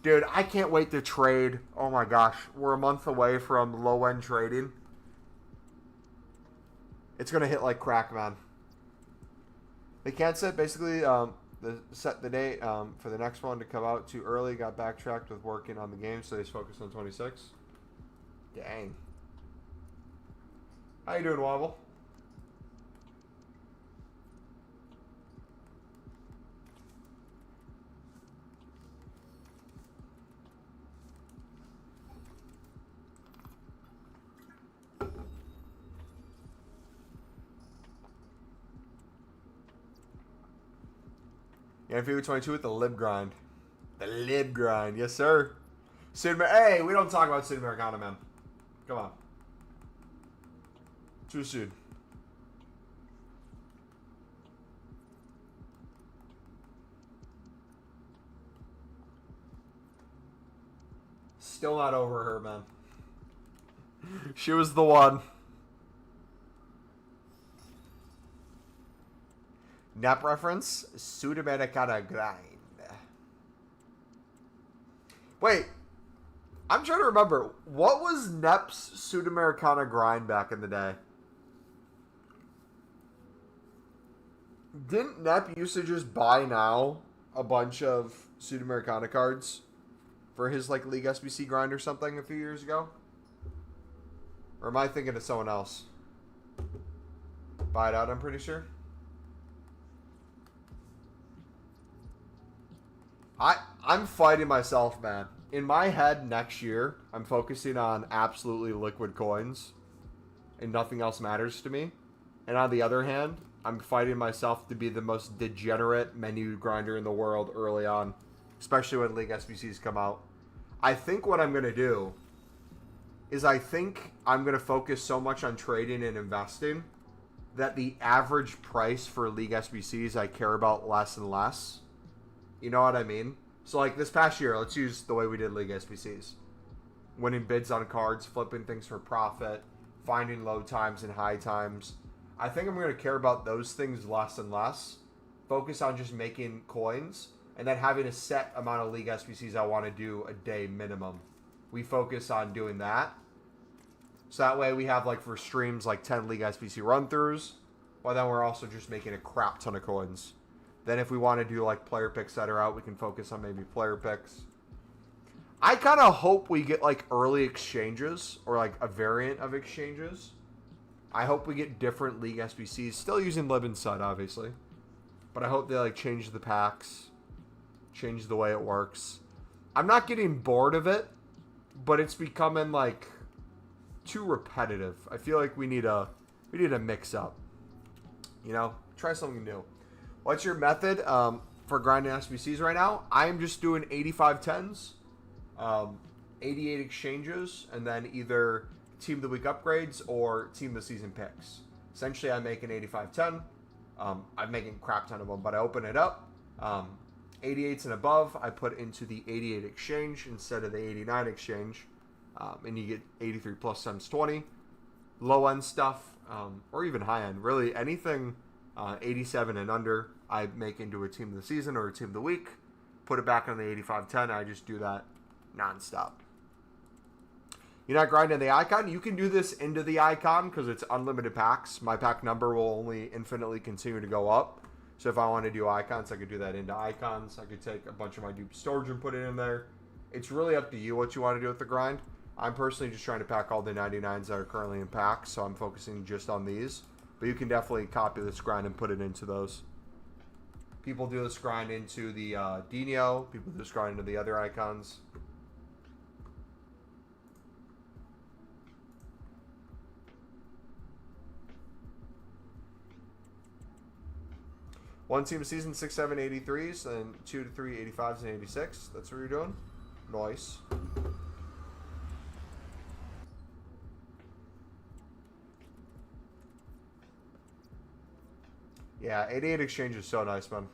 [SPEAKER 1] Dude, I can't wait to trade. Oh my gosh, we're a month away from low-end trading. It's gonna hit like crack, man. They canceled basically set the date for the next one to come out too early. Got backtracked with working on the game, so they just focused on 26. Dang. How you doing, Wobble? Yeah, FIFA 22 with the lib grind. The lib grind, yes sir. Hey, we don't talk about Sud Americana, man. Come on. Too soon. Still not over her, man. She was the one. Nap reference, Sudamericana grind. Wait, I'm trying to remember. What was Nep's Sudamericana grind back in the day? Didn't Nep used to just buy now a bunch of Sudamericana cards for his like League SBC grind or something a few years ago? Or am I thinking of someone else? Buy it out, I'm pretty sure. I'm fighting myself, man. In my head, next year, I'm focusing on absolutely liquid coins, and nothing else matters to me. And on the other hand, I'm fighting myself to be the most degenerate menu grinder in the world early on, especially when League SBCs come out. I think what I'm going to do is I think I'm going to focus so much on trading and investing that the average price for League SBCs I care about less and less. You know what I mean? So, like, this past year, let's use the way we did League SBCs. Winning bids on cards, flipping things for profit, finding low times and high times. I think I'm going to care about those things less and less. Focus on just making coins, and then having a set amount of League SBCs I want to do a day minimum. We focus on doing that. So that way we have, like, for streams, like 10 League SBC run-throughs. But then we're also just making a crap ton of coins. Then if we want to do like player picks that are out, we can focus on maybe player picks. I kind of hope we get like early exchanges or like a variant of exchanges. I hope we get different League SBCs, still using Lib and Sud, obviously. But I hope they like change the packs, change the way it works. I'm not getting bored of it, but it's becoming like too repetitive. I feel like we need a mix up. You know, try something new. What's your method for grinding SBCs right now? I'm just doing 85+10s, 88 exchanges, and then either Team of the Week upgrades or Team of the Season picks. Essentially, I make an 85+10. I'm making a crap ton of them, but I open it up. 88s and above, I put into the 88 exchange instead of the 89 exchange. And you get 83 plus times 20. Low-end stuff, or even high-end. Really, anything 87 and under, I make into a Team of the Season or a Team of the Week. Put it back on the 85+10. I just do that nonstop. You're not grinding the icon? You can do this into the icon because it's unlimited packs. My pack number will only infinitely continue to go up. So if I want to do icons, I could do that into icons. I could take a bunch of my dupe storage and put it in there. It's really up to you what you want to do with the grind. I'm personally just trying to pack all the 99s that are currently in packs, so I'm focusing just on these. But you can definitely copy this grind and put it into those. People do this grind into the Dino. People do this grind into the other icons. One team of season 6, 7, 83s, and 2 to 3 85s and 86. That's what you're doing. Nice. Yeah, 88 exchange is so nice, man.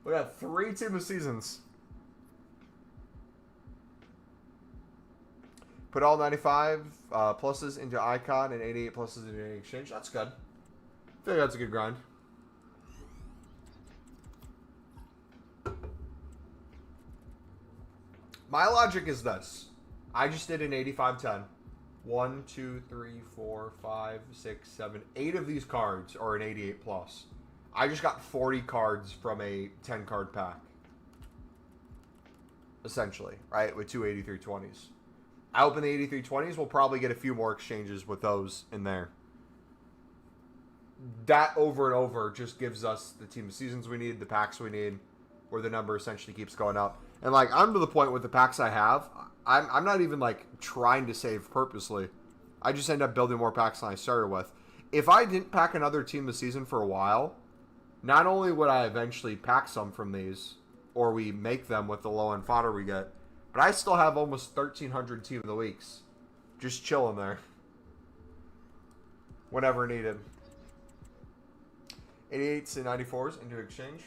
[SPEAKER 1] We got 3 team of seasons. Put all 95 pluses into Icon and 88 pluses into Exchange. That's good. I feel like that's a good grind. My logic is this. I just did an 85-10. 1, 2, 3, 4, 5, 6, 7, 8 of these cards are an 88 plus. I just got 40 cards from a 10 card pack. Essentially, right? With two 83-20s. I open the 83-20s. We'll probably get a few more exchanges with those in there. That over and over just gives us the team of seasons we need, the packs we need, where the number essentially keeps going up. And like, I'm to the point with the packs I have, I'm not even like trying to save purposely. I just end up building more packs than I started with. If I didn't pack another team of the season for a while, not only would I eventually pack some from these, or we make them with the low-end fodder we get, but I still have almost 1,300 team of the weeks. Just chilling there. Whenever needed. 88s and 94s into exchange.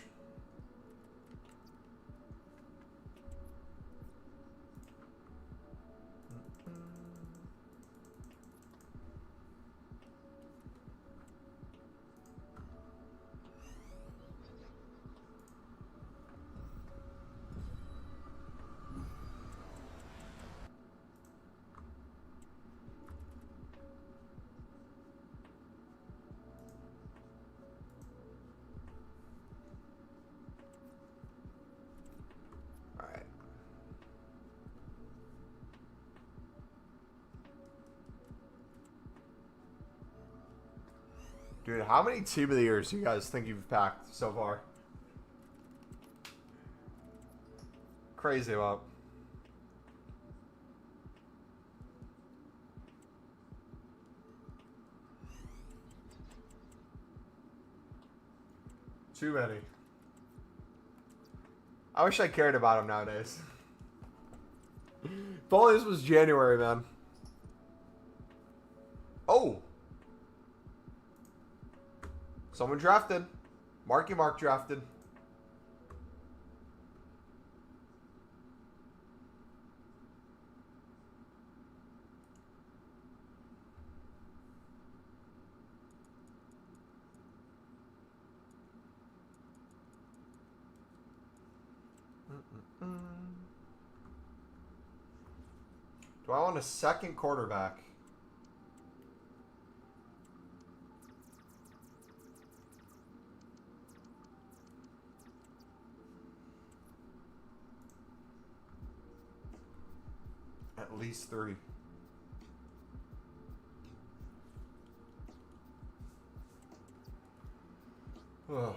[SPEAKER 1] Dude, how many team of the years do you guys think you've packed so far? Crazy amount. Too many. I wish I cared about him nowadays. If only this was January, man. Oh! Someone drafted. Marky Mark drafted. Do I want a second quarterback? At least 3. Ugh.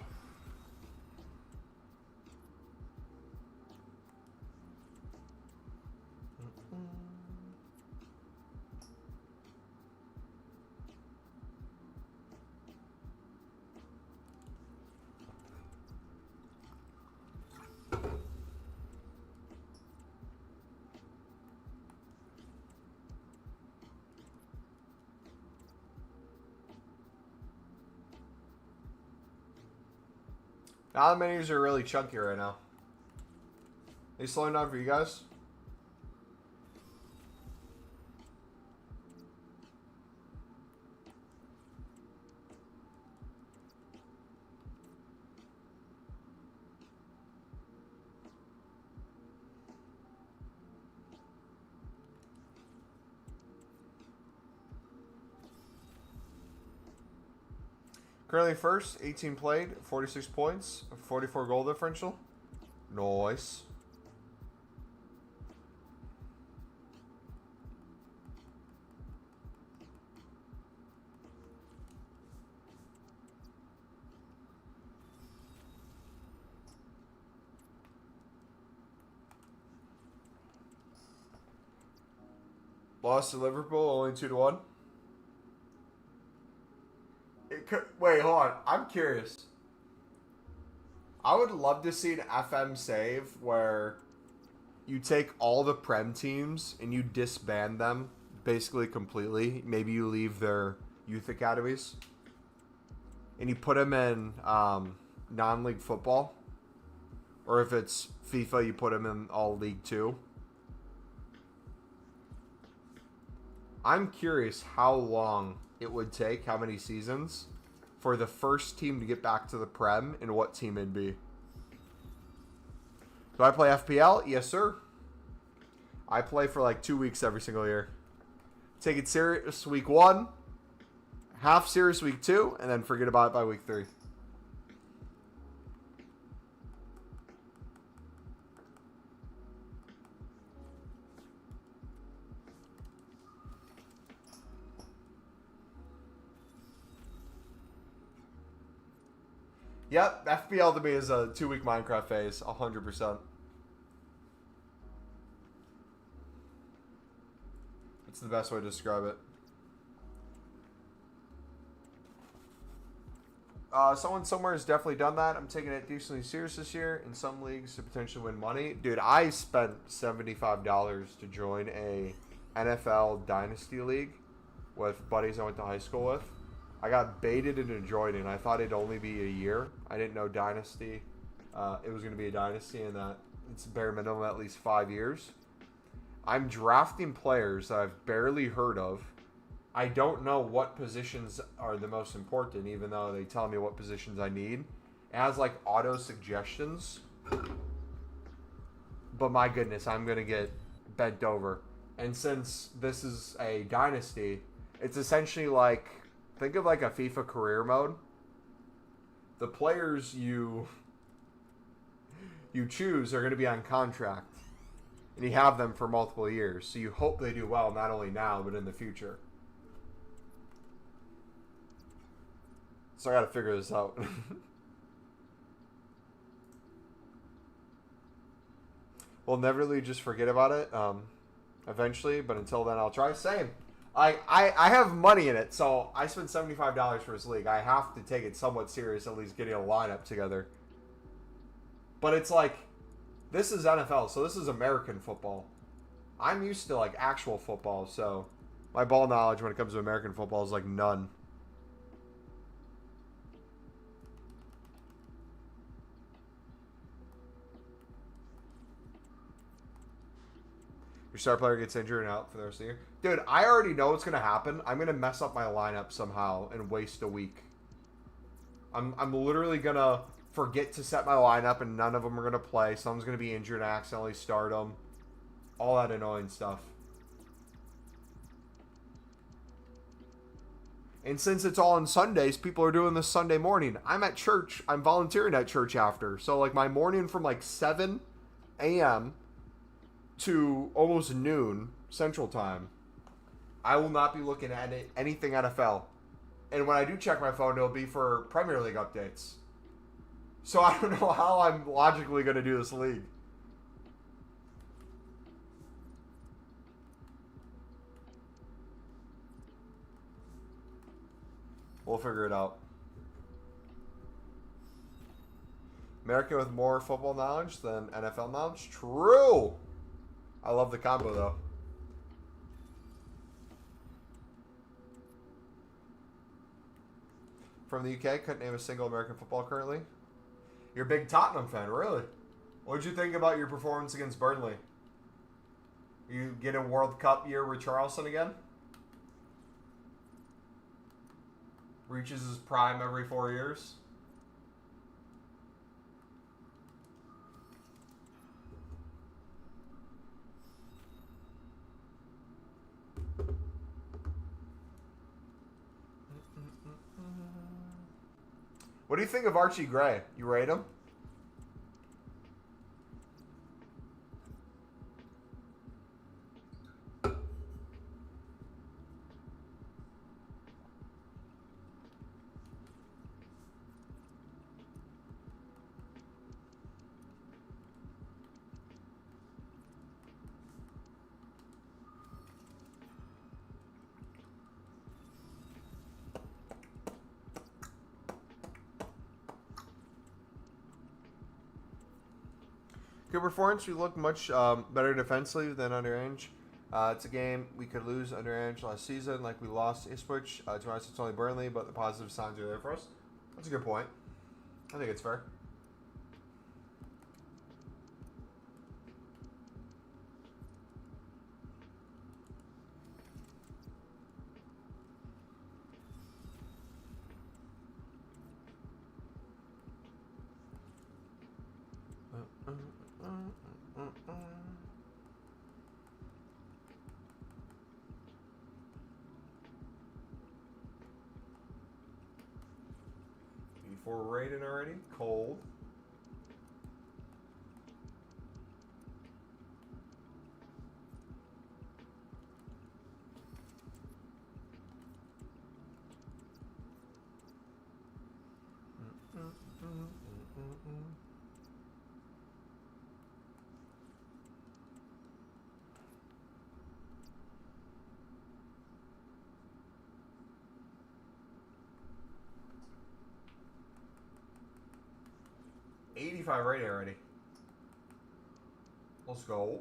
[SPEAKER 1] Now the menus are really chunky right now. They slowing down for you guys? Currently first, 18 played, 46 points, 44 goal differential. Nice. Lost to Liverpool, only 2-1. Wait, hold on. I'm curious. I would love to see an FM save where you take all the Prem teams and you disband them basically completely. Maybe you leave their youth academies. And you put them in non-league football. Or if it's FIFA, you put them in all League 2. I'm curious how long it would take, how many seasons, for the first team to get back to the Prem and what team it'd be. Do I play FPL? Yes, sir. I play for like 2 weeks every single year. Take it serious week 1, half serious week 2, and then forget about it by week 3. Yep, FPL to me is a 2-week Minecraft phase, 100%. That's the best way to describe it. Someone somewhere has definitely done that. I'm taking it decently serious this year. In some leagues to potentially win money. Dude, I spent $75 to join a NFL Dynasty League with buddies I went to high school with. I got baited into joining. I thought it'd only be a year. I didn't know Dynasty. It was going to be a Dynasty and that it's bare minimum at least 5 years. I'm drafting players that I've barely heard of. I don't know what positions are the most important, even though they tell me what positions I need. It has like auto suggestions. But my goodness, I'm going to get bent over. And since this is a Dynasty, it's essentially like, think of like a FIFA career mode. The players you choose are going to be on contract. And you have them for multiple years. So you hope they do well, not only now, but in the future. So I got to figure this out. We'll never really just forget about it eventually. But until then, I'll try. Same. I have money in it. So I spent $75 for this league. I have to take it somewhat serious, at least getting a lineup together. But it's like, this is NFL, so this is American football. I'm used to like actual football, so my ball knowledge when it comes to American football is like none. Your star player gets injured and out for the rest of the year. Dude, I already know what's going to happen. I'm going to mess up my lineup somehow and waste a week. I'm literally going to forget to set my lineup and none of them are going to play. Someone's going to be injured and I accidentally start them. All that annoying stuff. And since it's all on Sundays, people are doing this Sunday morning. I'm at church. I'm volunteering at church after. So like my morning from like 7 a.m. to almost noon Central Time, I will not be looking at anything NFL. And when I do check my phone, it'll be for Premier League updates. So I don't know how I'm logically going to do this league. We'll figure it out. American with more football knowledge than NFL knowledge? True! I love the combo, though. From the UK, couldn't name a single American football currently. You're a big Tottenham fan, really? What did you think about your performance against Burnley? You get a World Cup year with Charleston again? Reaches his prime every 4 years? What do you think of Archie Gray? You rate him? Good performance. We look much better defensively than underage. It's a game we could lose underage last season, like we lost Ipswich. To be honest, it's only Burnley, but the positive signs are there for us. That's a good point. I think it's fair. 84 rated already. Cold. $85 rated already. Let's go.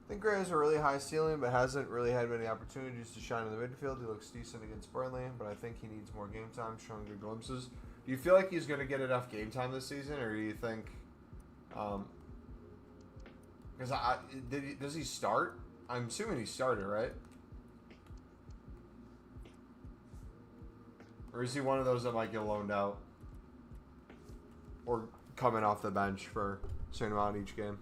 [SPEAKER 1] I think Gray has a really high ceiling, but hasn't really had many opportunities to shine in the midfield. He looks decent against Burnley, but I think he needs more game time, showing good glimpses. Do you feel like he's going to get enough game time this season, or do you think... Because does he start? I'm assuming he started, right? Or is he one of those that might get loaned out? Or coming off the bench for a certain amount each game?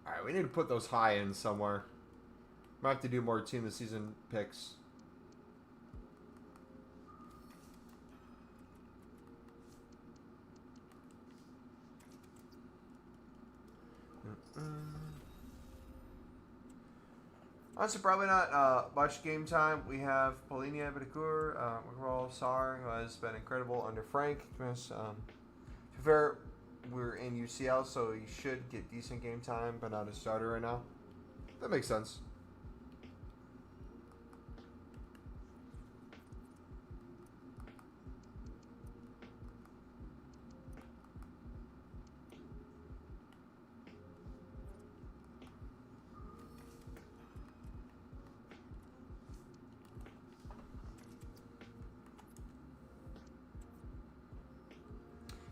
[SPEAKER 1] Alright, we need to put those high in somewhere. Might have to do more team of the season picks. Honestly, probably not much game time. We have Polinia Betancur, McGraw Sarr, who has been incredible under Frank. To be fair, we're in UCL, so he should get decent game time, but not a starter right now. That makes sense.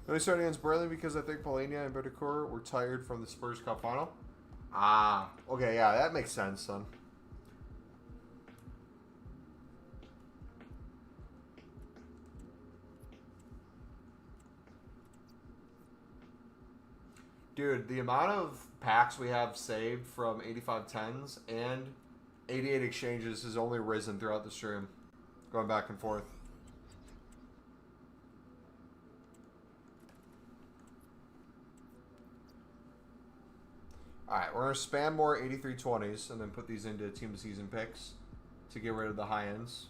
[SPEAKER 1] Only started against Burnley because I think Polania and Betancur were tired from the Spurs Cup final. Ah, okay, yeah, that makes sense, son. Dude, the amount of packs we have saved from 85+10s and 88 exchanges has only risen throughout the stream, going back and forth. Alright, we're going to spam more 83-20s and then put these into team of season picks to get rid of the high ends.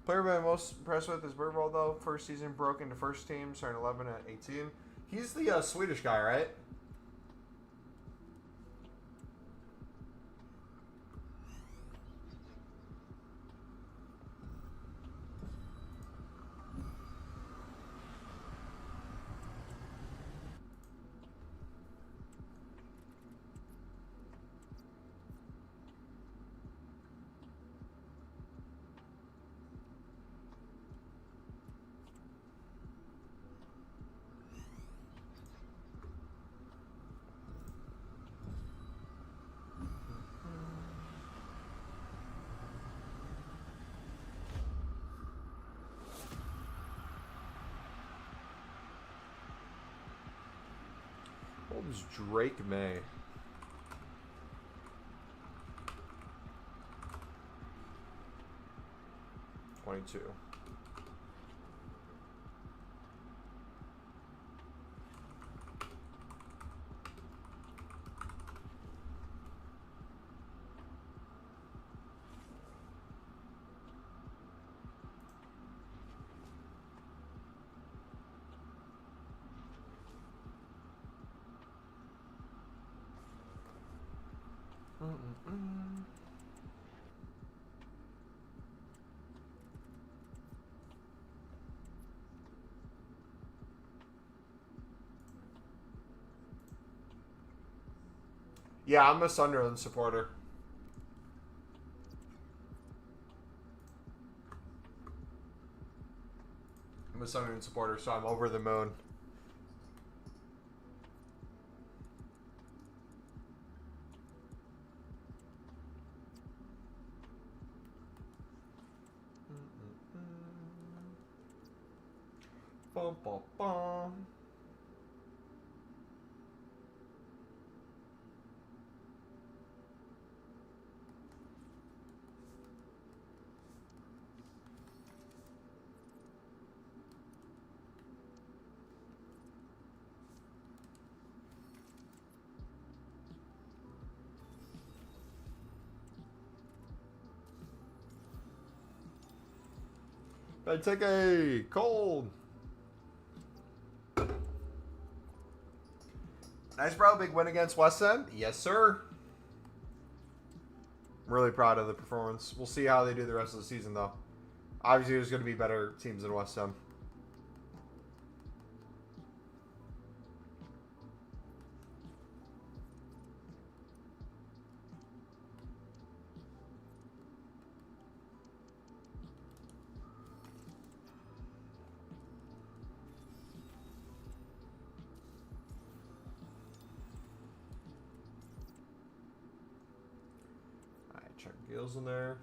[SPEAKER 1] Player I'm most impressed with is Birdwall, though. First season broke into first team, starting 11 at 18. He's the Swedish guy, right? What was Drake May? Yeah, I'm a Sunderland supporter. I'm a Sunderland supporter, so I'm over the moon. Bum, bum, bum. Benteke, cold. Nice, bro. Big win against West End. Yes, sir. I'm really proud of the performance. We'll see how they do the rest of the season, though. Obviously, there's going to be better teams than West Ham. All right, check Gills in there.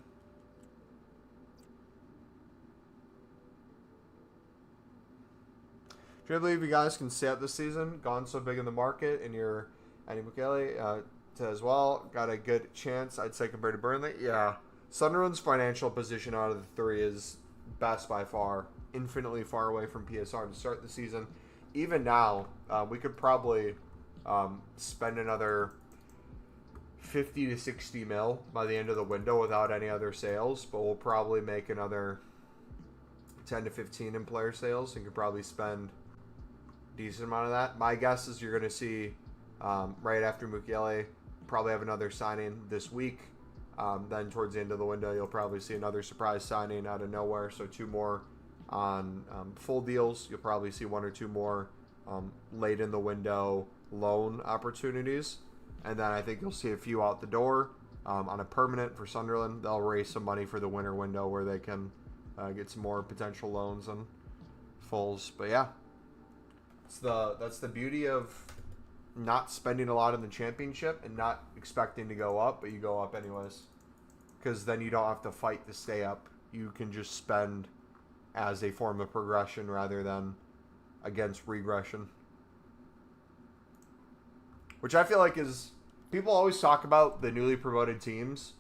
[SPEAKER 1] Do you believe you guys can stay up this season? Gone so big in the market, and you're Andy Mukele as well. Got a good chance, I'd say, compared to Burnley. Yeah. Sunderland's financial position out of the three is best by far. Infinitely far away from PSR to start the season. Even now, we could probably spend another 50 to 60 mil by the end of the window without any other sales, but we'll probably make another 10 to 15 in player sales and could probably spend decent amount of that. My guess is you're going to see right after Mukiele probably have another signing this week. Then towards the end of the window, you'll probably see another surprise signing out of nowhere. So 2 more on full deals. You'll probably see 1 or 2 more late in the window loan opportunities. And then I think you'll see a few out the door on a permanent for Sunderland. They'll raise some money for the winter window where they can get some more potential loans and fulls. But yeah. That's the beauty of not spending a lot in the championship and not expecting to go up, but you go up anyways. Because then you don't have to fight to stay up. You can just spend as a form of progression rather than against regression. Which I feel like is... People always talk about the newly promoted teams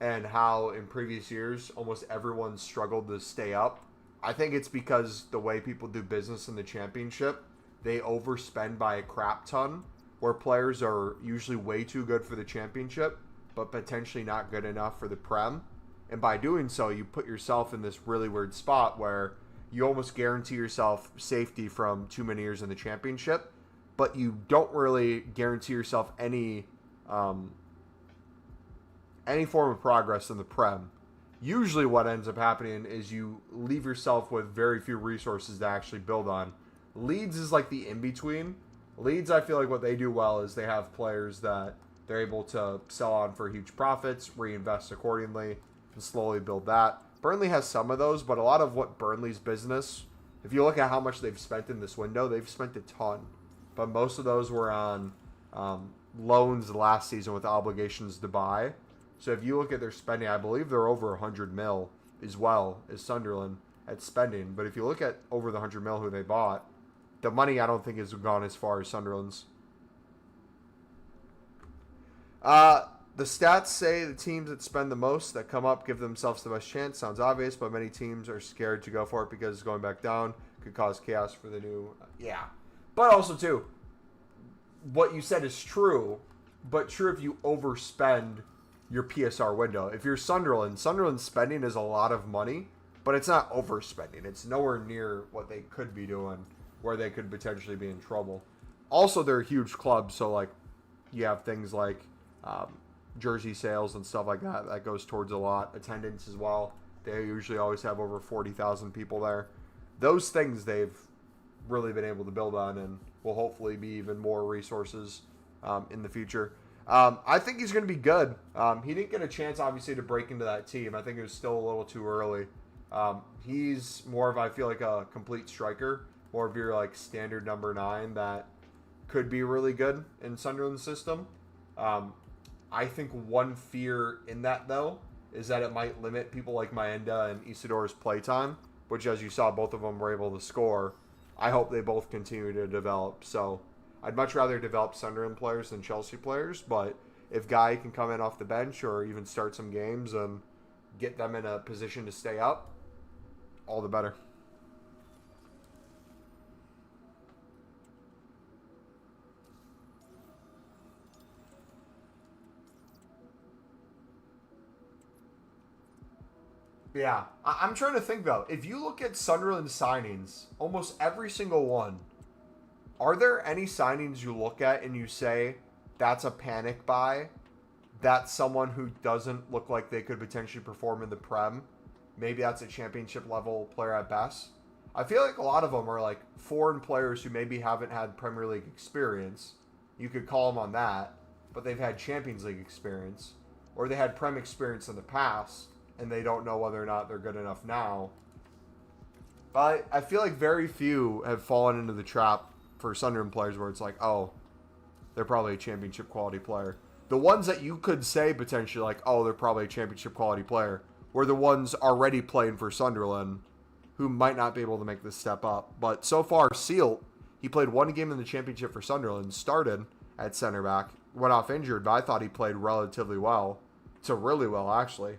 [SPEAKER 1] and how in previous years almost everyone struggled to stay up. I think it's because the way people do business in the championship, they overspend by a crap ton, where players are usually way too good for the championship, but potentially not good enough for the Prem. And by doing so, you put yourself in this really weird spot where you almost guarantee yourself safety from too many years in the championship, but you don't really guarantee yourself any form of progress in the Prem. Usually what ends up happening is you leave yourself with very few resources to actually build on. Leeds is like the in-between. Leeds, I feel like what they do well is they have players that they're able to sell on for huge profits, reinvest accordingly, and slowly build that. Burnley has some of those, but a lot of what Burnley's business, if you look at how much they've spent in this window, they've spent a ton. But most of those were on loans last season with obligations to buy. So if you look at their spending, I believe they're over 100 mil as well as Sunderland at spending. But if you look at over the 100 mil who they bought, the money I don't think has gone as far as Sunderland's. The stats say the teams that spend the most, that come up, give themselves the best chance. Sounds obvious, but many teams are scared to go for it because going back down could cause chaos for the new... Yeah. But also, too, what you said is true, but true if you overspend your PSR window. If you're Sunderland's spending is a lot of money, but it's not overspending. It's nowhere near what they could be doing, where they could potentially be in trouble. Also, they're a huge club, so like you have things like jersey sales and stuff like that. That goes towards a lot. Attendance as well. They usually always have over 40,000 people there. Those things they've really been able to build on and will hopefully be even more resources in the future. I think he's going to be good. He didn't get a chance, obviously, to break into that team. I think it was still a little too early. He's more of, I feel like, a complete striker, more of your like standard number 9 that could be really good in Sunderland's system. I think one fear in that, though, is that it might limit people like Maenda and Isidore's playtime, which, as you saw, both of them were able to score. I hope they both continue to develop. So I'd much rather develop Sunderland players than Chelsea players, but if Guy can come in off the bench or even start some games and get them in a position to stay up, all the better. Yeah, I'm trying to think, though. If you look at Sunderland signings, almost every single one, are there any signings you look at and you say, that's a panic buy? That's someone who doesn't look like they could potentially perform in the Prem? Maybe that's a championship level player at best. I feel like a lot of them are like foreign players who maybe haven't had Premier League experience. You could call them on that, but they've had Champions League experience. Or they had Prem experience in the past, and they don't know whether or not they're good enough now. But I feel like very few have fallen into the trap for Sunderland players where it's like, oh, they're probably a championship quality player. The ones that you could say potentially like, oh, they're probably a championship quality player, were the ones already playing for Sunderland who might not be able to make this step up. But so far, Sealt, he played one game in the championship for Sunderland, started at center back, went off injured, but I thought he played relatively well. So really well, actually.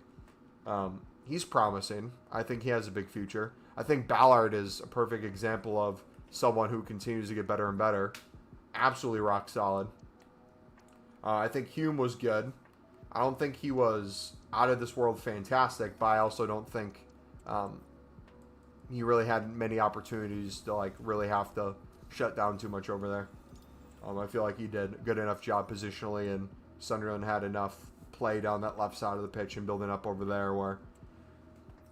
[SPEAKER 1] He's promising. I think he has a big future. I think Ballard is a perfect example of someone who continues to get better and better. Absolutely rock solid. I think Hume was good. I don't think he was out of this world fantastic, but I also don't think he really had many opportunities to like really have to shut down too much over there. I feel like he did a good enough job positionally, and Sunderland had enough play down that left side of the pitch and building up over there where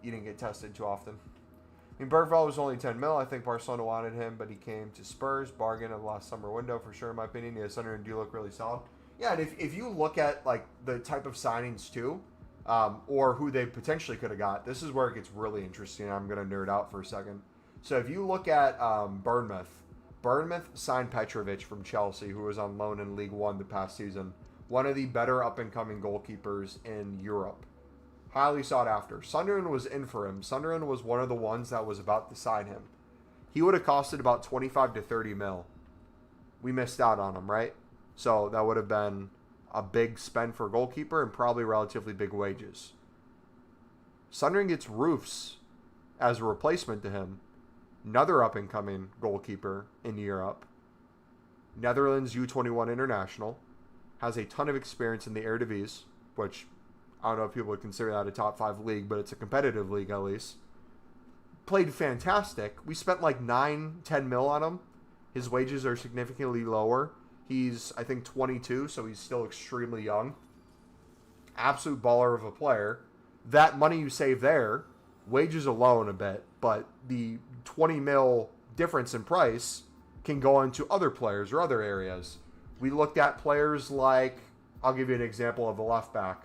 [SPEAKER 1] you didn't get tested too often. I mean, Bergvall was only 10 mil. I think Barcelona wanted him, but he came to Spurs. Bargain of the last summer window for sure, in my opinion. Yeah, Sunderland do look really solid. Yeah, and if you look at like the type of signings too, or who they potentially could have got, this is where it gets really interesting. I'm going to nerd out for a second. So if you look at Bournemouth signed Petrovic from Chelsea, who was on loan in League One the past season. One of the better up-and-coming goalkeepers in Europe. Highly sought after. Sunderland was in for him. Sunderland was one of the ones that was about to sign him. He would have costed about 25 to 30 mil. We missed out on him, right? So that would have been a big spend for a goalkeeper and probably relatively big wages. Sunderland gets Roofs as a replacement to him. Another up-and-coming goalkeeper in Europe. Netherlands U21 international. Has a ton of experience in the Eredivisie, which I don't know if people would consider that a top 5 league, but it's a competitive league at least. Played fantastic. We spent like 9-10 mil on him. His wages are significantly lower. He's, I think, 22, so he's still extremely young. Absolute baller of a player. That money you save there, wages alone a bit, but the 20 mil difference in price can go into other players or other areas. We looked at players like, I'll give you an example of a left back.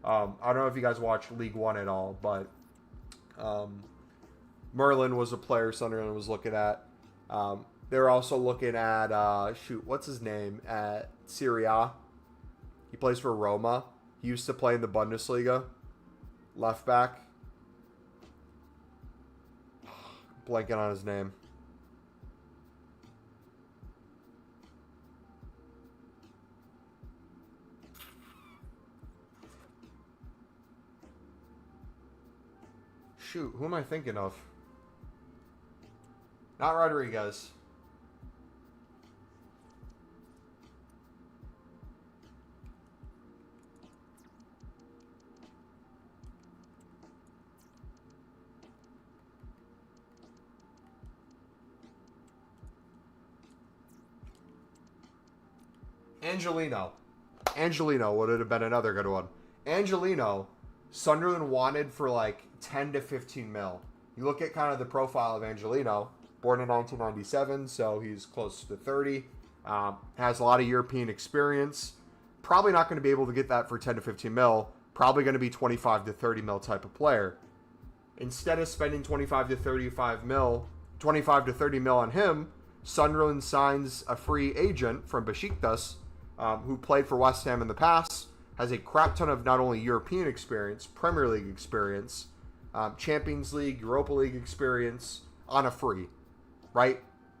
[SPEAKER 1] I don't know if you guys watch League One at all, but Merlin was a player Sunderland was looking at. They were also looking at, what's his name, at Serie A. He plays for Roma. He used to play in the Bundesliga. Left back. Blanking on his name. Shoot, who am I thinking of? Not Rodriguez. Angelino would have been another good one. Angelino, Sunderland wanted for like 10 to 15 mil. You look at kind of the profile of Angelino, born in 1997, so he's close to 30. Has a lot of European experience. Probably not going to be able to get that for 10 to 15 mil. Probably going to be 25 to 30 mil type of player. Instead of spending 25 to 35 mil, 25 to 30 mil on him, Sunderland signs a free agent from Besiktas, who played for West Ham in the past, has a crap ton of not only European experience, Premier League experience, Champions League, Europa League experience on a free, right?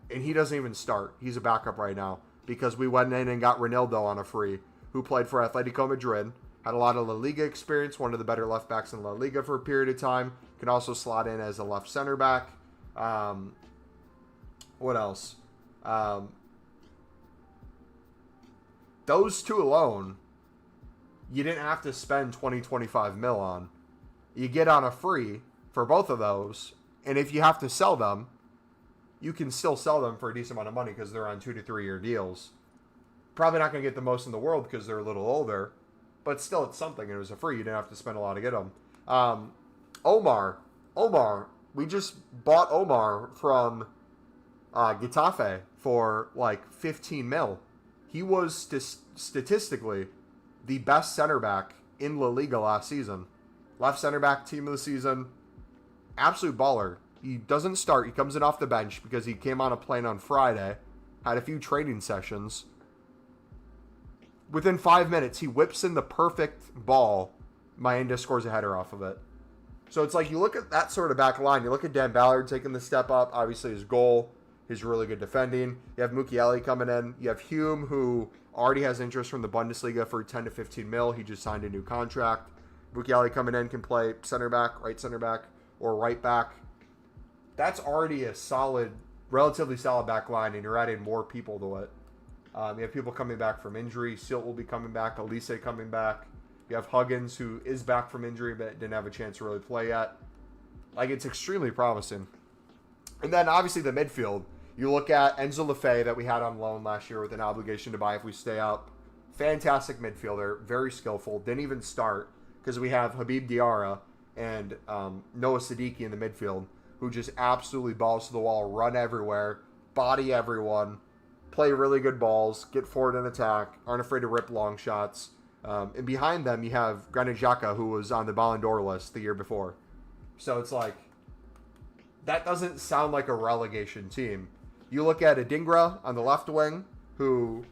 [SPEAKER 1] And he doesn't even start. He's a backup right now because we went in and got Ronaldo on a free, who played for Atletico Madrid, had a lot of La Liga experience, one of the better left backs in La Liga for a period of time, can also slot in as a left center back. What else? Those two alone, you didn't have to spend 20, 25 mil on. You get on a free for both of those, and if you have to sell them, you can still sell them for a decent amount of money because they're on 2 to 3 year deals. Probably not going to get the most in the world because they're a little older, but still it's something. It was a free. You didn't have to spend a lot to get them. Omar, we just bought Omar from Getafe for like 15 mil. He was statistically the best center back in La Liga last season. Left center back, team of the season. Absolute baller. He doesn't start. He comes in off the bench because he came on a plane on Friday. Had a few training sessions. Within 5 minutes, he whips in the perfect ball. Maenda scores a header off of it. So it's like you look at that sort of back line. You look at Dan Ballard taking the step up. Obviously, his goal, his really good defending. You have Mukiele coming in. You have Hume, who already has interest from the Bundesliga for 10 to 15 mil. He just signed a new contract. Mukiele coming in can play center back, or right back. That's already a solid, relatively solid back line, and you're adding more people to it. You have people coming back from injury. Silt will be coming back. Elise coming back. You have Huggins, who is back from injury but didn't have a chance to really play yet. Like, it's extremely promising. And then, obviously, the midfield. You look at Enzo Lefebvre that we had on loan last year with an obligation to buy if we stay up. Fantastic midfielder. Very skillful. Didn't even start because we have Habib Diarra and Noah Siddiqui in the midfield, who just absolutely balls to the wall, run everywhere, body everyone, play really good balls, get forward in attack, aren't afraid to rip long shots. And behind them, you have Granit Xhaka, who was on the Ballon d'Or list the year before. So it's like, that doesn't sound like a relegation team. You look at Adingra on the left wing, who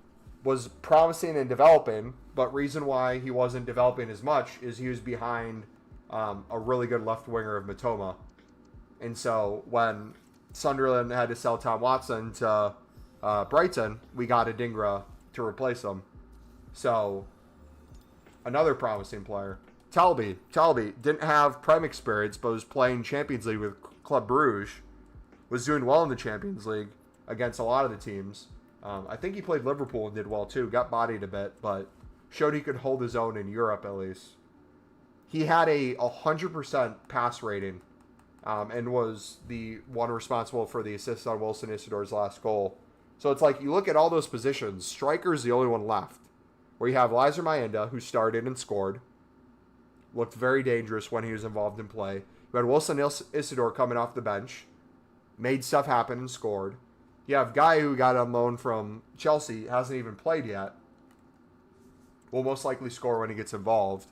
[SPEAKER 1] was promising and developing, but reason why he wasn't developing as much is he was behind a really good left winger of Matoma. And so when Sunderland had to sell Tom Watson to Brighton, we got Adingra to replace him. So, another promising player. Talby didn't have Prem experience, but was playing Champions League with Club Brugge. Was doing well in the Champions League against a lot of the teams. I think he played Liverpool and did well too. Got bodied a bit, but showed he could hold his own in Europe at least. He had a 100% pass rating. And was the one responsible for the assist on Wilson Isidore's last goal. So it's like, you look at all those positions, striker's the only one left. Where you have Lizer Maenda, who started and scored. Looked very dangerous when he was involved in play. You had Wilson Isidore coming off the bench. Made stuff happen and scored. You have Guy, who got on loan from Chelsea, hasn't even played yet. Will most likely score when he gets involved.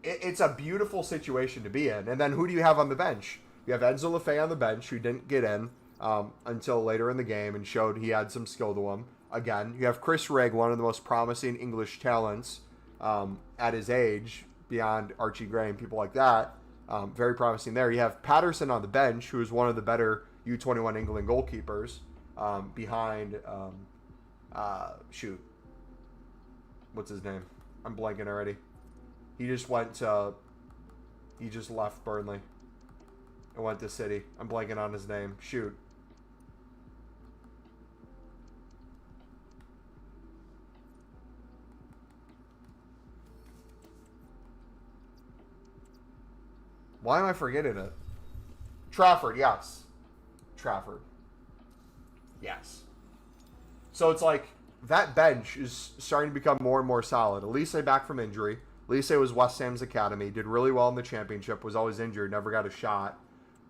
[SPEAKER 1] It's a beautiful situation to be in. And then who do you have on the bench? You have Enzo Lefebvre on the bench, who didn't get in until later in the game and showed he had some skill to him. Again, you have Chris Rigg, one of the most promising English talents at his age, beyond Archie Gray and people like that. Very promising there. You have Patterson on the bench, who is one of the better U21 England goalkeepers, behind, what's his name? I'm blanking already. He just left Burnley and went to City. I'm blanking on his name. Shoot. Why am I forgetting it? Trafford, yes. Trafford. Yes. So it's like, that bench is starting to become more and more solid. Elise back from injury. Elise was West Ham's academy, did really well in the championship, was always injured, never got a shot.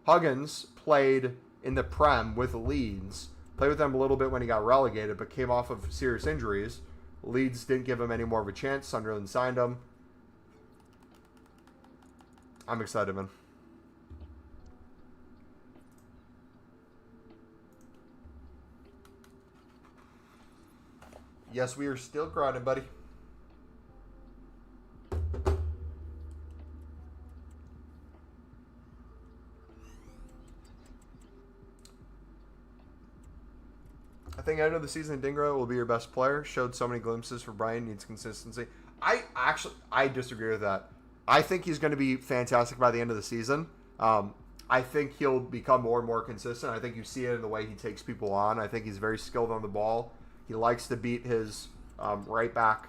[SPEAKER 1] Huggins played in the Prem with Leeds, played with them a little bit when he got relegated, but came off of serious injuries. Leeds didn't give him any more of a chance. Sunderland signed him. I'm excited, man. Yes, we are still grinding, buddy. I think end of the season, Dingra will be your best player. Showed so many glimpses for Brian. Needs consistency. I disagree with that. I think he's going to be fantastic by the end of the season. I think he'll become more and more consistent. I think you see it in the way he takes people on. I think he's very skilled on the ball. He likes to beat his right back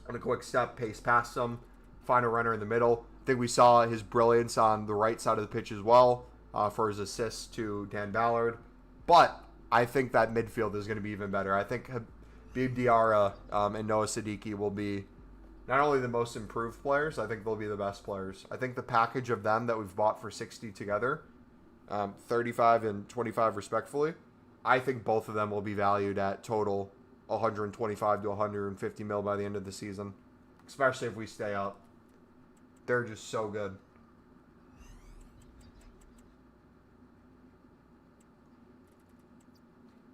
[SPEAKER 1] on a quick step, pace past him, find a runner in the middle. I think we saw his brilliance on the right side of the pitch as well for his assists to Dan Ballard. But I think that midfield is going to be even better. I think Habib Diarra and Noah Siddiqui will be not only the most improved players, I think they'll be the best players. I think the package of them that we've bought for 60 together, 35 and 25 respectfully, I think both of them will be valued at total 125 to 150 mil by the end of the season, especially if we stay up. They're just so good.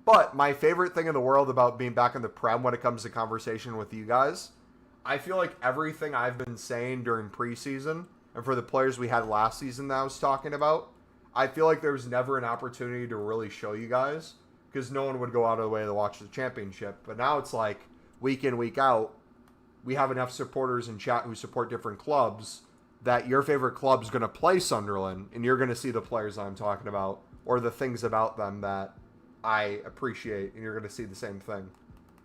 [SPEAKER 1] But my favorite thing in the world about being back in the Prem when it comes to conversation with you guys, I feel like everything I've been saying during preseason and for the players we had last season that I was talking about, I feel like there was never an opportunity to really show you guys because no one would go out of the way to watch the championship. But now it's like week in, week out, we have enough supporters in chat who support different clubs that your favorite club is going to play Sunderland and you're going to see the players I'm talking about or the things about them that I appreciate, and you're going to see the same thing.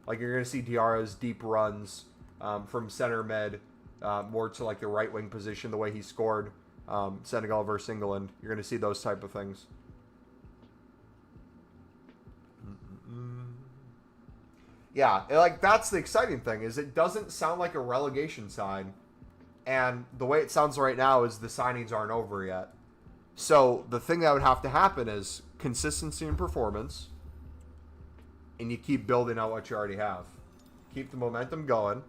[SPEAKER 1] Like, you're going to see Diarra's deep runs from center mid, more to, like, the right wing position, the way he scored Senegal versus England. You're going to see those type of things. Yeah, like, that's the exciting thing, is it doesn't sound like a relegation side, and the way it sounds right now is the signings aren't over yet. So, the thing that would have to happen is consistency in performance, and you keep building out what you already have. Keep the momentum going.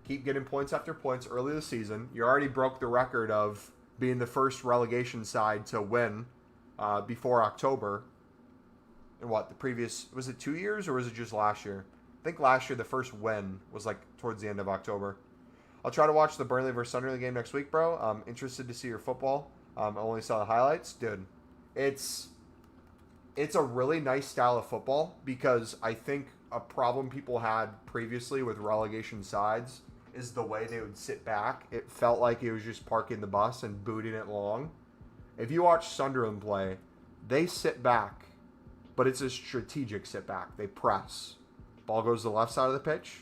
[SPEAKER 1] Keep getting points after points early this season. You already broke the record of being the first relegation side to win before October. And what, the previous, was it 2 years or was it just last year? I think last year the first win was like towards the end of October. I'll try to watch the Burnley versus Sunderland game next week, bro. I'm interested to see your football. I only saw the highlights. Dude, it's a really nice style of football because I think a problem people had previously with relegation sides is the way they would sit back. It felt like it was just parking the bus and booting it long. If you watch Sunderland play, they sit back, but it's a strategic sit back. They press. Ball goes to the left side of the pitch.